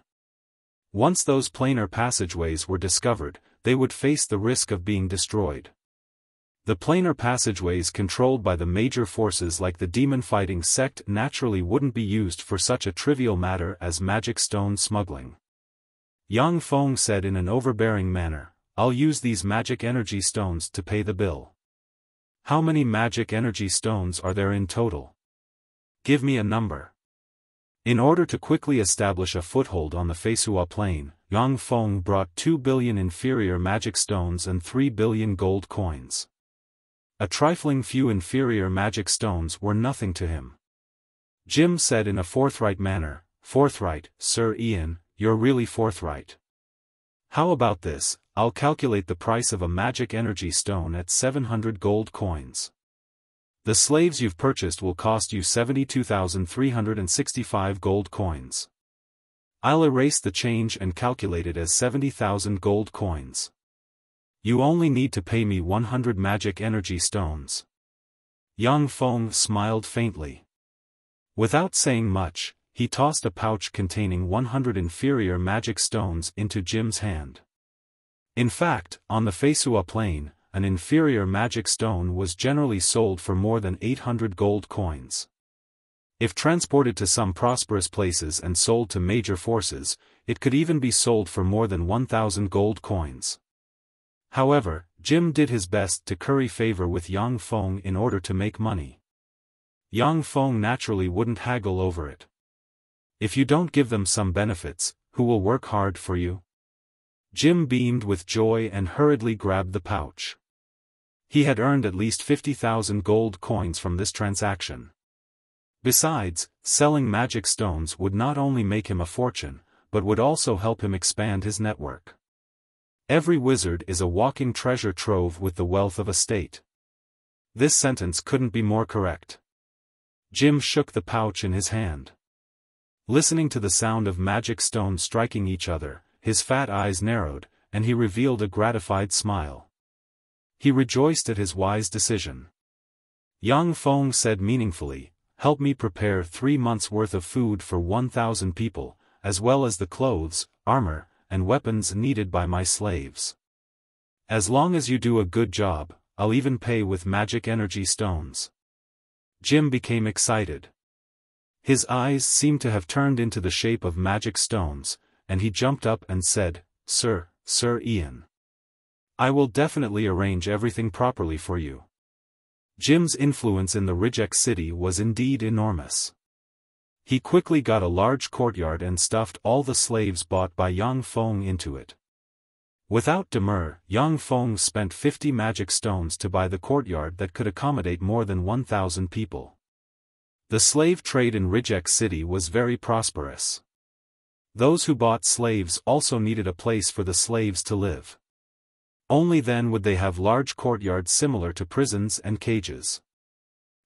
Once those planar passageways were discovered, they would face the risk of being destroyed. The planar passageways controlled by the major forces like the demon-fighting sect naturally wouldn't be used for such a trivial matter as magic stone smuggling. Yang Feng said in an overbearing manner, "I'll use these magic energy stones to pay the bill." "How many magic energy stones are there in total? Give me a number." In order to quickly establish a foothold on the Feisua plain, Yang Feng brought 2 billion inferior magic stones and 3 billion gold coins. A trifling few inferior magic stones were nothing to him. Jim said in a forthright manner, "Forthright, Sir Ian, you're really forthright. How about this? I'll calculate the price of a magic energy stone at 700 gold coins. The slaves you've purchased will cost you 72,365 gold coins. I'll erase the change and calculate it as 70,000 gold coins. You only need to pay me 100 magic energy stones." Yang Feng smiled faintly. Without saying much, he tossed a pouch containing 100 inferior magic stones into Jim's hand. In fact, on the Feisua plain, an inferior magic stone was generally sold for more than 800 gold coins. If transported to some prosperous places and sold to major forces, it could even be sold for more than 1,000 gold coins. However, Jim did his best to curry favor with Yang Feng in order to make money. Yang Feng naturally wouldn't haggle over it. "If you don't give them some benefits, who will work hard for you?" Jim beamed with joy and hurriedly grabbed the pouch. He had earned at least 50,000 gold coins from this transaction. Besides, selling magic stones would not only make him a fortune, but would also help him expand his network. Every wizard is a walking treasure trove with the wealth of a state. This sentence couldn't be more correct. Jim shook the pouch in his hand. Listening to the sound of magic stones striking each other, his fat eyes narrowed, and he revealed a gratified smile. He rejoiced at his wise decision. Yang Feng said meaningfully, "Help me prepare 3 months' worth of food for 1,000 people, as well as the clothes, armor, and weapons needed by my slaves. As long as you do a good job, I'll even pay with magic energy stones." Jim became excited. His eyes seemed to have turned into the shape of magic stones, and he jumped up and said, Sir Ian. I will definitely arrange everything properly for you." Jim's influence in the Rijek city was indeed enormous. He quickly got a large courtyard and stuffed all the slaves bought by Yang Feng into it. Without demur, Yang Feng spent 50 magic stones to buy the courtyard that could accommodate more than 1,000 people. The slave trade in Rijek city was very prosperous. Those who bought slaves also needed a place for the slaves to live. Only then would they have large courtyards similar to prisons and cages.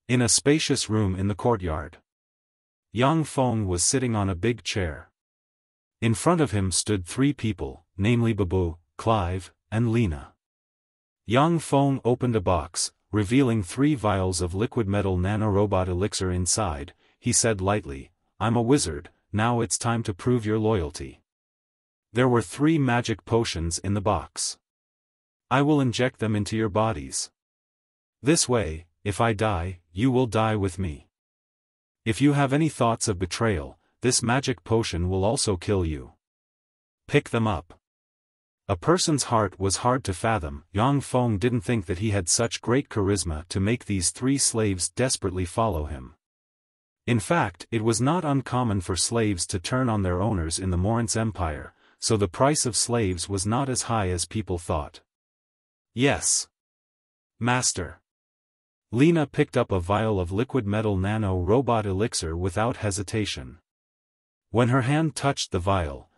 In a spacious room in the courtyard, Yang Feng was sitting on a big chair. In front of him stood 3 people, namely Babu, Clive, and Lena. Yang Feng opened a box, revealing 3 vials of liquid metal nanorobot elixir inside. He said lightly, "I'm a wizard, now it's time to prove your loyalty." There were 3 magic potions in the box. "I will inject them into your bodies. This way, if I die, you will die with me. If you have any thoughts of betrayal, this magic potion will also kill you. Pick them up." A person's heart was hard to fathom. Yang Feng didn't think that he had such great charisma to make these 3 slaves desperately follow him. In fact, it was not uncommon for slaves to turn on their owners in the Morin's Empire, so the price of slaves was not as high as people thought. "Yes, Master." Lena picked up a vial of liquid metal nano-robot elixir without hesitation. When her hand touched the vial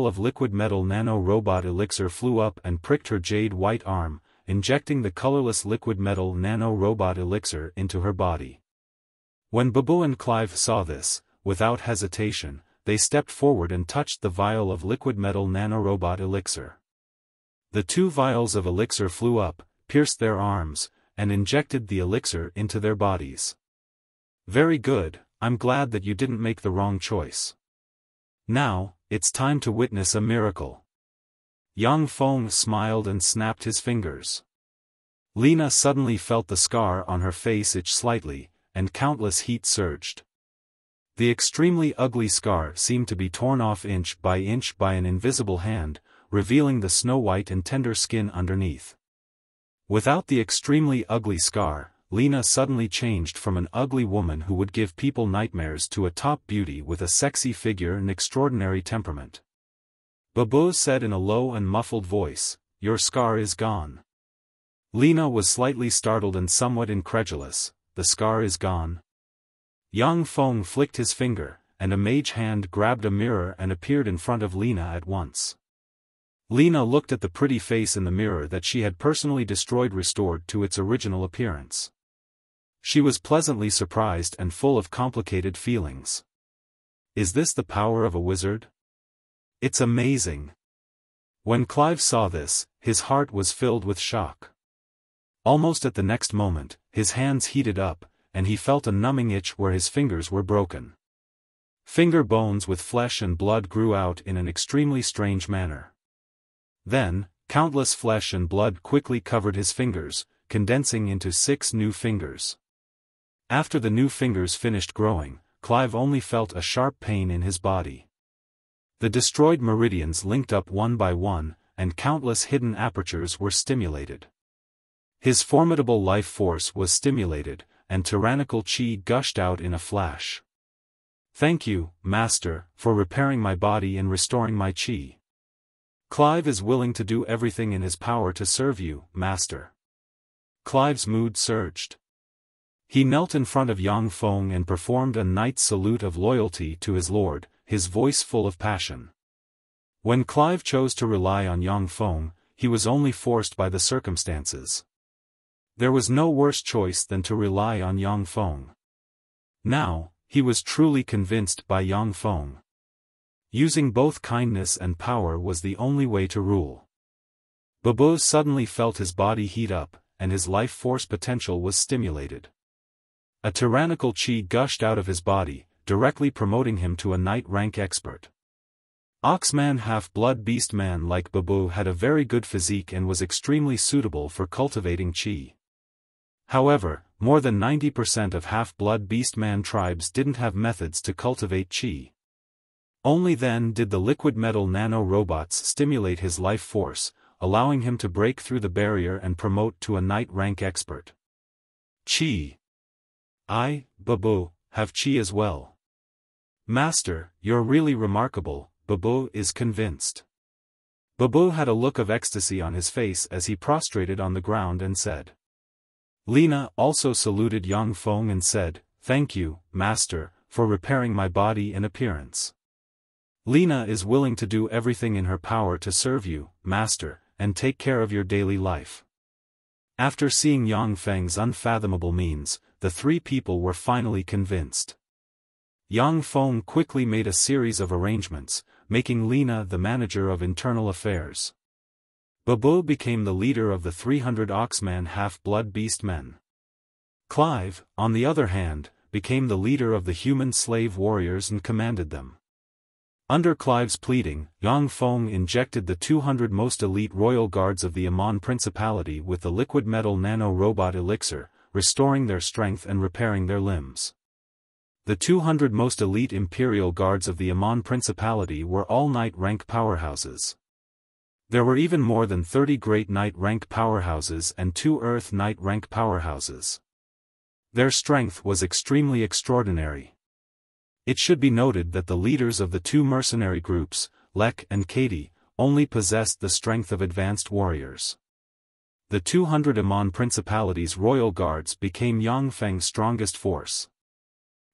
of liquid metal nano-robot elixir flew up and pricked her jade-white arm, injecting the colorless liquid metal nano-robot elixir into her body. When Babu and Clive saw this, without hesitation, they stepped forward and touched the vial of liquid metal nanorobot elixir. The 2 vials of elixir flew up, pierced their arms, and injected the elixir into their bodies. "Very good, I'm glad that you didn't make the wrong choice. Now, it's time to witness a miracle. Yang Feng smiled and snapped his fingers. Lena suddenly felt the scar on her face itch slightly, and countless heat surged. The extremely ugly scar seemed to be torn off inch by an invisible hand, revealing the snow-white and tender skin underneath. Without the extremely ugly scar, Lena suddenly changed from an ugly woman who would give people nightmares to a top beauty with a sexy figure and extraordinary temperament. Babo said in a low and muffled voice, "Your scar is gone." Lena was slightly startled and somewhat incredulous. "The scar is gone?" Yang Feng flicked his finger, and a mage hand grabbed a mirror and appeared in front of Lena at once. Lena looked at the pretty face in the mirror that she had personally destroyed, restored to its original appearance. She was pleasantly surprised and full of complicated feelings. Is this the power of a wizard? It's amazing. When Clive saw this, his heart was filled with shock. Almost at the next moment, his hands heated up, and he felt a numbing itch where his fingers were broken. Finger bones with flesh and blood grew out in an extremely strange manner. Then, countless flesh and blood quickly covered his fingers, condensing into 6 new fingers. After the new fingers finished growing, Clive only felt a sharp pain in his body. The destroyed meridians linked up one by one, and countless hidden apertures were stimulated. His formidable life force was stimulated, and tyrannical chi gushed out in a flash. "Thank you, Master, for repairing my body and restoring my chi. Clive is willing to do everything in his power to serve you, Master." Clive's mood surged. He knelt in front of Yang Feng and performed a knight's salute of loyalty to his lord, his voice full of passion. When Clive chose to rely on Yang Feng, he was only forced by the circumstances. There was no worse choice than to rely on Yang Feng. Now, he was truly convinced by Yang Feng. Using both kindness and power was the only way to rule. Babo suddenly felt his body heat up, and his life force potential was stimulated. A tyrannical chi gushed out of his body, directly promoting him to a knight rank expert. Oxman half-blood beast man like Babo had a very good physique and was extremely suitable for cultivating chi. However, more than 90% of half-blood beast man tribes didn't have methods to cultivate chi. Only then did the liquid metal nano-robots stimulate his life force, allowing him to break through the barrier and promote to a knight rank expert. Chi. I, Babo, have chi as well. Master, you're really remarkable, Babo is convinced. Babo had a look of ecstasy on his face as he prostrated on the ground and said. Lena also saluted Yang Feng and said, "Thank you, Master, for repairing my body and appearance. Lena is willing to do everything in her power to serve you, Master, and take care of your daily life." After seeing Yang Feng's unfathomable means, the 3 people were finally convinced. Yang Feng quickly made a series of arrangements, making Lena the manager of internal affairs. Babo became the leader of the 300 Oxman half-blood beast men. Clive, on the other hand, became the leader of the human slave warriors and commanded them. Under Clive's pleading, Yang Feng injected the 200 most elite royal guards of the Amon Principality with the liquid metal nano-robot elixir, restoring their strength and repairing their limbs. The 200 most elite imperial guards of the Amon Principality were all knight rank powerhouses. There were even more than 30 great knight rank powerhouses and 2 earth knight rank powerhouses. Their strength was extremely extraordinary. It should be noted that the leaders of the 2 mercenary groups, Lek and Katie, only possessed the strength of advanced warriors. The 200 Amon Principality's royal guards became Yang Feng's strongest force.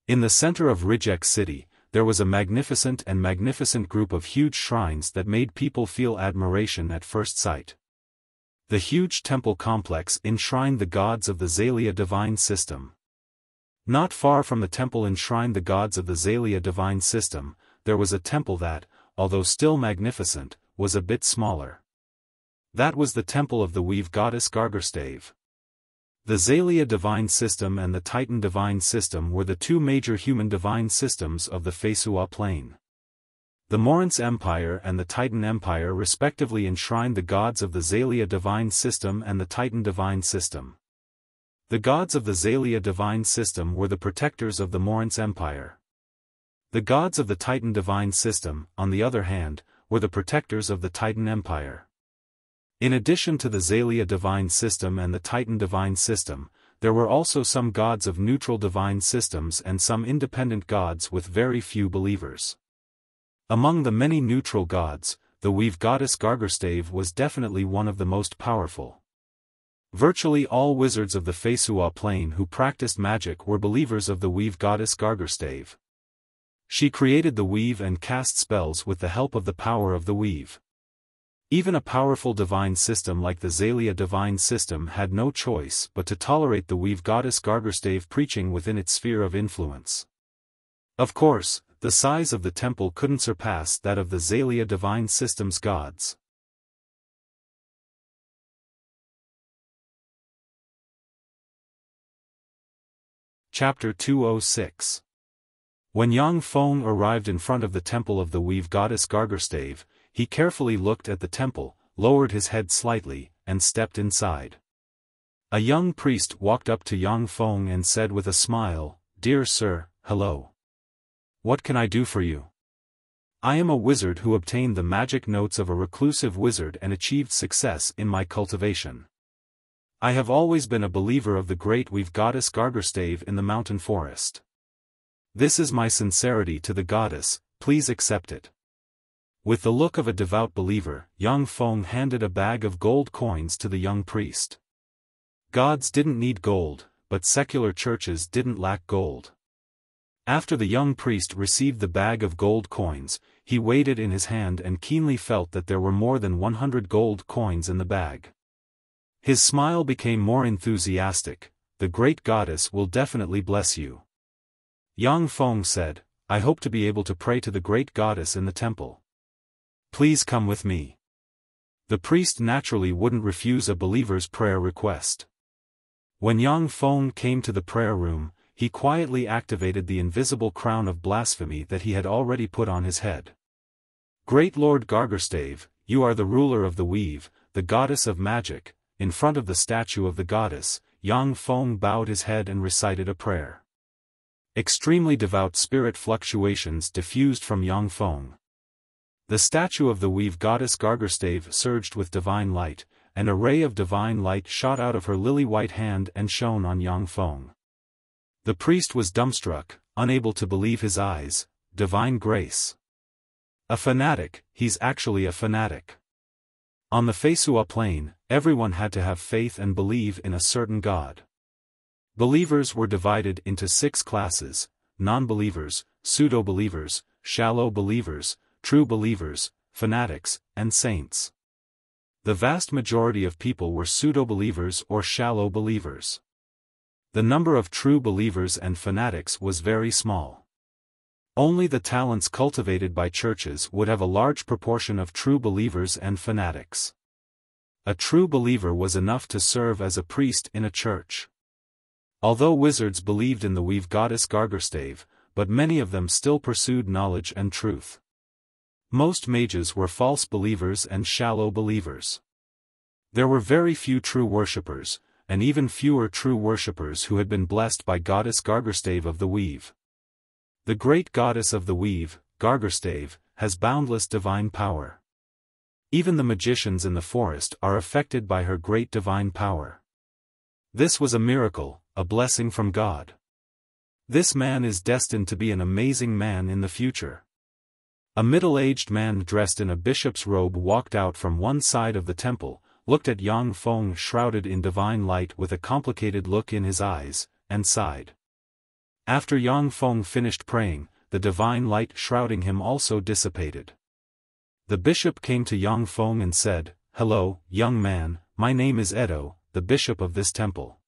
In the center of Rijek City, there was a magnificent group of huge shrines that made people feel admiration at first sight. The huge temple complex enshrined the gods of the Zalia divine system. Not far from the temple enshrined the gods of the Zalia divine system, there was a temple that, although still magnificent, was a bit smaller. That was the temple of the weave goddess Gargarstave. The Zalia divine system and the Titan divine system were the 2 major human divine systems of the Fesua plain. The Morince Empire and the Titan Empire respectively enshrined the gods of the Xalia divine system and the Titan divine system. The gods of the Xalia divine system were the protectors of the Morince Empire. The gods of the Titan divine system, on the other hand, were the protectors of the Titan Empire. In addition to the Xalia divine system and the Titan divine system, there were also some gods of neutral divine systems and some independent gods with very few believers. Among the many neutral gods, the weave goddess Gargarstave was definitely one of the most powerful. Virtually all wizards of the Feisua plane who practiced magic were believers of the weave goddess Gargarstave. She created the weave and cast spells with the help of the power of the weave. Even a powerful divine system like the Xalia divine system had no choice but to tolerate the weave goddess Gargarstave preaching within its sphere of influence. Of course, the size of the temple couldn't surpass that of the Xalia divine system's gods. Chapter 206. When Yang Feng arrived in front of the temple of the weave goddess Gargarstave, he carefully looked at the temple, lowered his head slightly, and stepped inside. A young priest walked up to Yang Feng and said with a smile, "Dear sir, hello. What can I do for you? I am a wizard who obtained the magic notes of a reclusive wizard and achieved success in my cultivation. I have always been a believer of the great weave goddess Gargarstave in the mountain forest. This is my sincerity to the goddess, please accept it." With the look of a devout believer, Yang Feng handed a bag of gold coins to the young priest. Gods didn't need gold, but secular churches didn't lack gold. After the young priest received the bag of gold coins, he weighed it in his hand and keenly felt that there were more than 100 gold coins in the bag. His smile became more enthusiastic. "The great goddess will definitely bless you." Yang Feng said, "I hope to be able to pray to the great goddess in the temple. Please come with me." The priest naturally wouldn't refuse a believer's prayer request. When Yang Feng came to the prayer room, he quietly activated the invisible crown of blasphemy that he had already put on his head. "Great Lord Gargarstave, you are the ruler of the weave, the goddess of magic." In front of the statue of the goddess, Yang Feng bowed his head and recited a prayer. Extremely devout spirit fluctuations diffused from Yang Feng. The statue of the weave goddess Gargarstave surged with divine light, and a ray of divine light shot out of her lily-white hand and shone on Yang Feng. The priest was dumbstruck, unable to believe his eyes. Divine grace. A fanatic, he's actually a fanatic. On the Feisua plane, everyone had to have faith and believe in a certain god. Believers were divided into 6 classes: non-believers, pseudo-believers, shallow believers, true believers, fanatics, and saints. The vast majority of people were pseudo-believers or shallow believers. The number of true believers and fanatics was very small. Only the talents cultivated by churches would have a large proportion of true believers and fanatics. A true believer was enough to serve as a priest in a church. Although wizards believed in the weave goddess Gargarstave, but many of them still pursued knowledge and truth. Most mages were false believers and shallow believers. There were very few true worshippers, and even fewer true worshippers who had been blessed by goddess Gargarstave of the weave. The great goddess of the weave, Gargarstave, has boundless divine power. Even the magicians in the forest are affected by her great divine power. This was a miracle, a blessing from God. This man is destined to be an amazing man in the future. A middle-aged man dressed in a bishop's robe walked out from one side of the temple, looked at Yang Feng shrouded in divine light with a complicated look in his eyes, and sighed. After Yang Feng finished praying, the divine light shrouding him also dissipated. The bishop came to Yang Feng and said, "Hello, young man, my name is Edo, the bishop of this temple.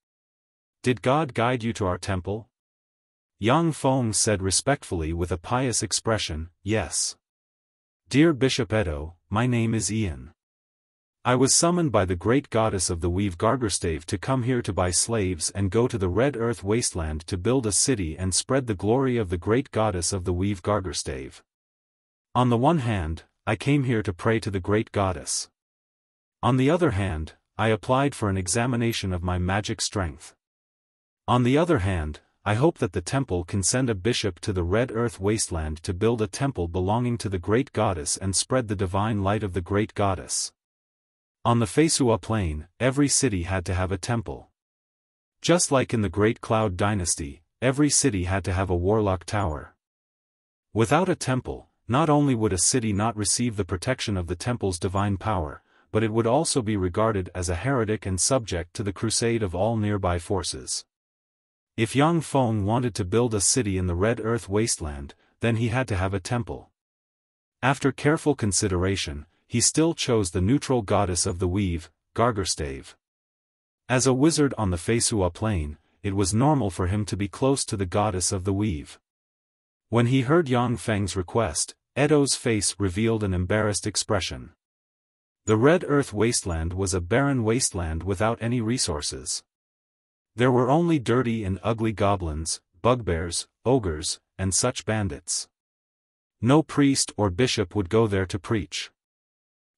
Did God guide you to our temple?" Yang Feng said respectfully with a pious expression, "Yes. Dear Bishop Edo, my name is Ian. I was summoned by the great goddess of the weave Gargarstave to come here to buy slaves and go to the Red Earth wasteland to build a city and spread the glory of the great goddess of the weave Gargarstave. On the one hand, I came here to pray to the great goddess. On the other hand, I applied for an examination of my magic strength. On the other hand, I hope that the temple can send a bishop to the Red Earth wasteland to build a temple belonging to the great goddess and spread the divine light of the great goddess. On the Feisua plain, every city had to have a temple. Just like in the Great Cloud Dynasty, every city had to have a warlock tower. Without a temple, not only would a city not receive the protection of the temple's divine power, but it would also be regarded as a heretic and subject to the crusade of all nearby forces. If Yang Feng wanted to build a city in the Red Earth wasteland, then he had to have a temple. After careful consideration, he still chose the neutral goddess of the weave, Gargerstave. As a wizard on the Feisua plain, it was normal for him to be close to the goddess of the weave. When he heard Yang Feng's request, Edo's face revealed an embarrassed expression. The Red Earth wasteland was a barren wasteland without any resources. There were only dirty and ugly goblins, bugbears, ogres, and such bandits. No priest or bishop would go there to preach.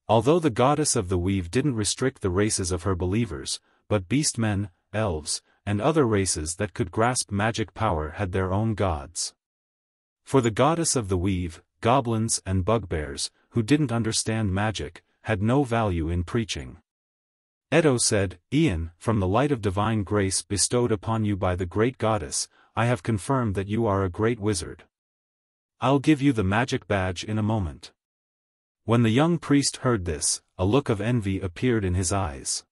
Although the goddess of the weave didn't restrict the races of her believers, but beastmen, elves, and other races that could grasp magic power had their own gods. For the goddess of the weave, goblins and bugbears, who didn't understand magic, had no value in preaching. Edo said, "Ian, from the light of divine grace bestowed upon you by the great goddess, I have confirmed that you are a great wizard. I'll give you the magic badge in a moment." When the young priest heard this, a look of envy appeared in his eyes.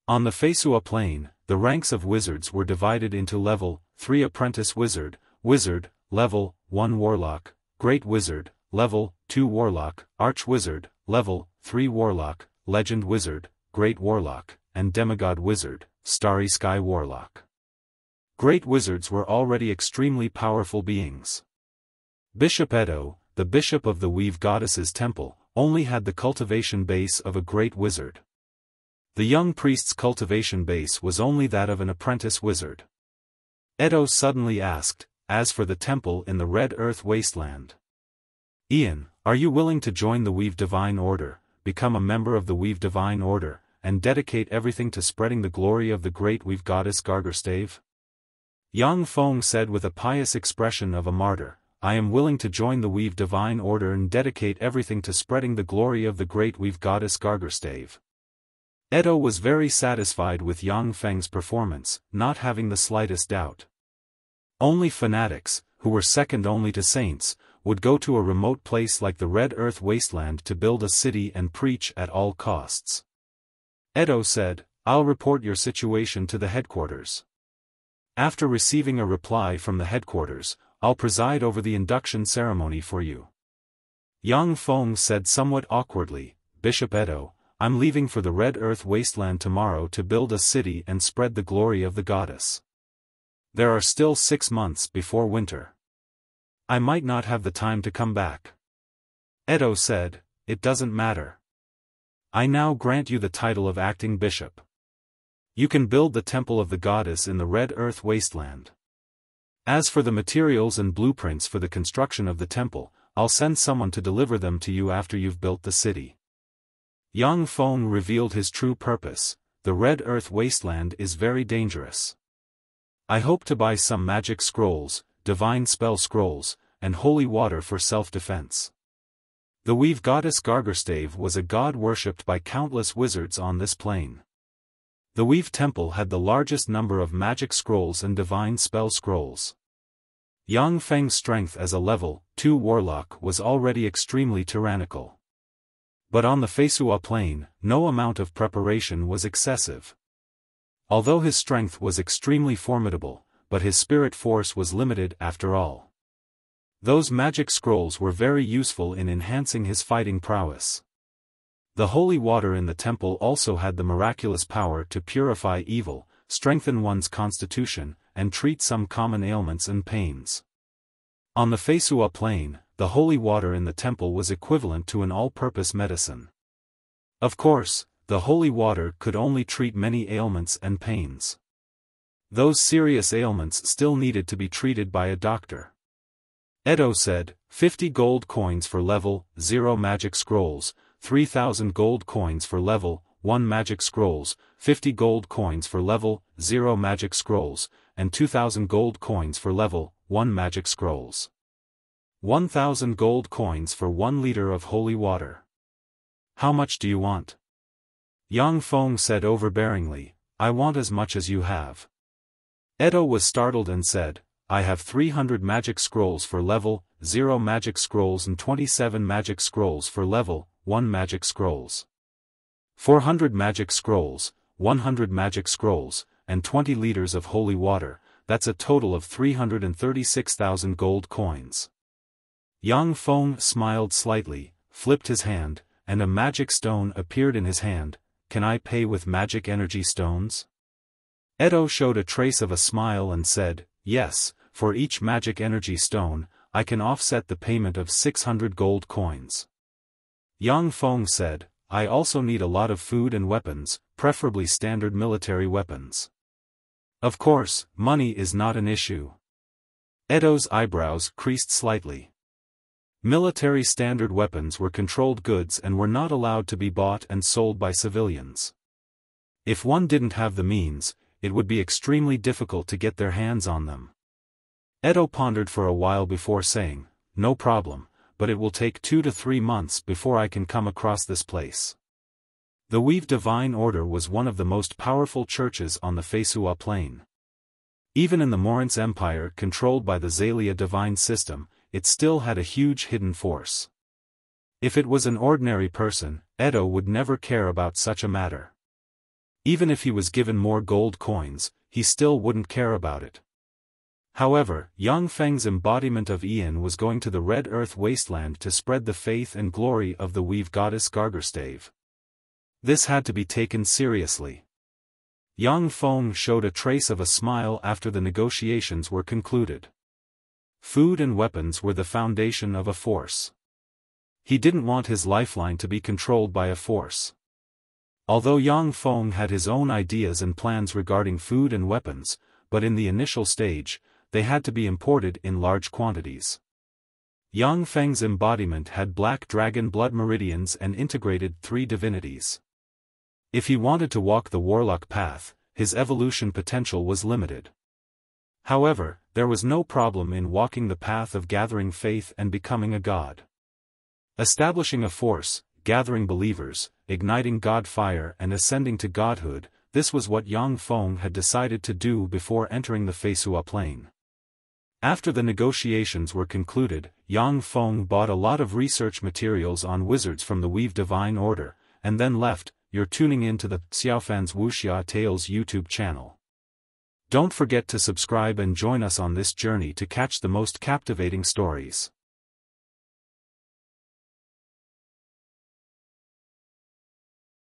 On the Feisua plain, the ranks of wizards were divided into level 3 apprentice wizard, level 1 warlock, great wizard, level 2 warlock, arch wizard, level 3 warlock, legend wizard, great warlock, and demigod wizard, starry sky warlock. Great wizards were already extremely powerful beings. Bishop Edo, the bishop of the weave goddess's temple, only had the cultivation base of a great wizard. The young priest's cultivation base was only that of an apprentice wizard. Edo suddenly asked, "As for the temple in the Red Earth wasteland, Ian, are you willing to join the Weave Divine Order, become a member of the Weave Divine Order, and dedicate everything to spreading the glory of the great weave goddess Gargerstave?" Yang Feng said with a pious expression of a martyr, "I am willing to join the Weave Divine Order and dedicate everything to spreading the glory of the great weave goddess Gargerstave." Edo was very satisfied with Yang Feng's performance, not having the slightest doubt. Only fanatics, who were second only to saints, would go to a remote place like the Red Earth wasteland to build a city and preach at all costs. Edo said, "I'll report your situation to the headquarters. After receiving a reply from the headquarters, I'll preside over the induction ceremony for you." Yang Feng said somewhat awkwardly, "Bishop Edo, I'm leaving for the Red Earth wasteland tomorrow to build a city and spread the glory of the goddess. There are still 6 months before winter. I might not have the time to come back." Edo said, "It doesn't matter. I now grant you the title of acting bishop. You can build the temple of the goddess in the Red Earth wasteland. As for the materials and blueprints for the construction of the temple, I'll send someone to deliver them to you after you've built the city." Yang Feng revealed his true purpose: the Red Earth wasteland is very dangerous. I hope to buy some magic scrolls, divine spell scrolls, and holy water for self-defense. The weave goddess Gargerstave was a god worshipped by countless wizards on this plane. The weave temple had the largest number of magic scrolls and divine spell scrolls. Yang Feng's strength as a level 2 warlock was already extremely tyrannical. But on the Feisua plain, no amount of preparation was excessive. Although his strength was extremely formidable, but his spirit force was limited after all. Those magic scrolls were very useful in enhancing his fighting prowess. The holy water in the temple also had the miraculous power to purify evil, strengthen one's constitution, and treat some common ailments and pains. On the Feisua plain, the holy water in the temple was equivalent to an all-purpose medicine. Of course, the holy water could only treat many ailments and pains. Those serious ailments still needed to be treated by a doctor. Edo said, 50 gold coins for level 0 magic scrolls, 3,000 gold coins for level 1 magic scrolls, 50 gold coins for level 0 magic scrolls, and 2,000 gold coins for level 1 magic scrolls. 1,000 gold coins for 1 liter of holy water. How much do you want? Yang Feng said overbearingly, I want as much as you have. Edo was startled and said, I have 300 magic scrolls for level 0 magic scrolls and 27 magic scrolls for level 1 magic scrolls. 400 magic scrolls, 100 magic scrolls, and 20 liters of holy water, that's a total of 336,000 gold coins. Yang Feng smiled slightly, flipped his hand, and a magic stone appeared in his hand. Can I pay with magic energy stones? Edo showed a trace of a smile and said, yes, for each magic energy stone, I can offset the payment of 600 gold coins. Yang Feng said, I also need a lot of food and weapons, preferably standard military weapons. Of course, money is not an issue. Edo's eyebrows creased slightly. Military standard weapons were controlled goods and were not allowed to be bought and sold by civilians. If one didn't have the means, it would be extremely difficult to get their hands on them. Edo pondered for a while before saying, no problem, but it will take 2 to 3 months before I can come across this place. The Weave Divine Order was one of the most powerful churches on the Feisua Plain. Even in the Morin's Empire controlled by the Xalia Divine System, it still had a huge hidden force. If it was an ordinary person, Edo would never care about such a matter. Even if he was given more gold coins, he still wouldn't care about it. However, Yang Feng's embodiment of Ian was going to the Red Earth Wasteland to spread the faith and glory of the Weave Goddess Gargerstave. This had to be taken seriously. Yang Feng showed a trace of a smile after the negotiations were concluded. Food and weapons were the foundation of a force. He didn't want his lifeline to be controlled by a force. Although Yang Feng had his own ideas and plans regarding food and weapons, but in the initial stage, they had to be imported in large quantities. Yang Feng's embodiment had black dragon blood meridians and integrated 3 divinities. If he wanted to walk the warlock path, his evolution potential was limited. However, there was no problem in walking the path of gathering faith and becoming a god. Establishing a force, gathering believers, igniting god fire and ascending to godhood, this was what Yang Feng had decided to do before entering the Feisua Plain. After the negotiations were concluded, Yang Feng bought a lot of research materials on wizards from the Weave Divine Order, and then left. You're tuning in to the Xiaofan's Wuxia Tales YouTube channel. Don't forget to subscribe and join us on this journey to catch the most captivating stories.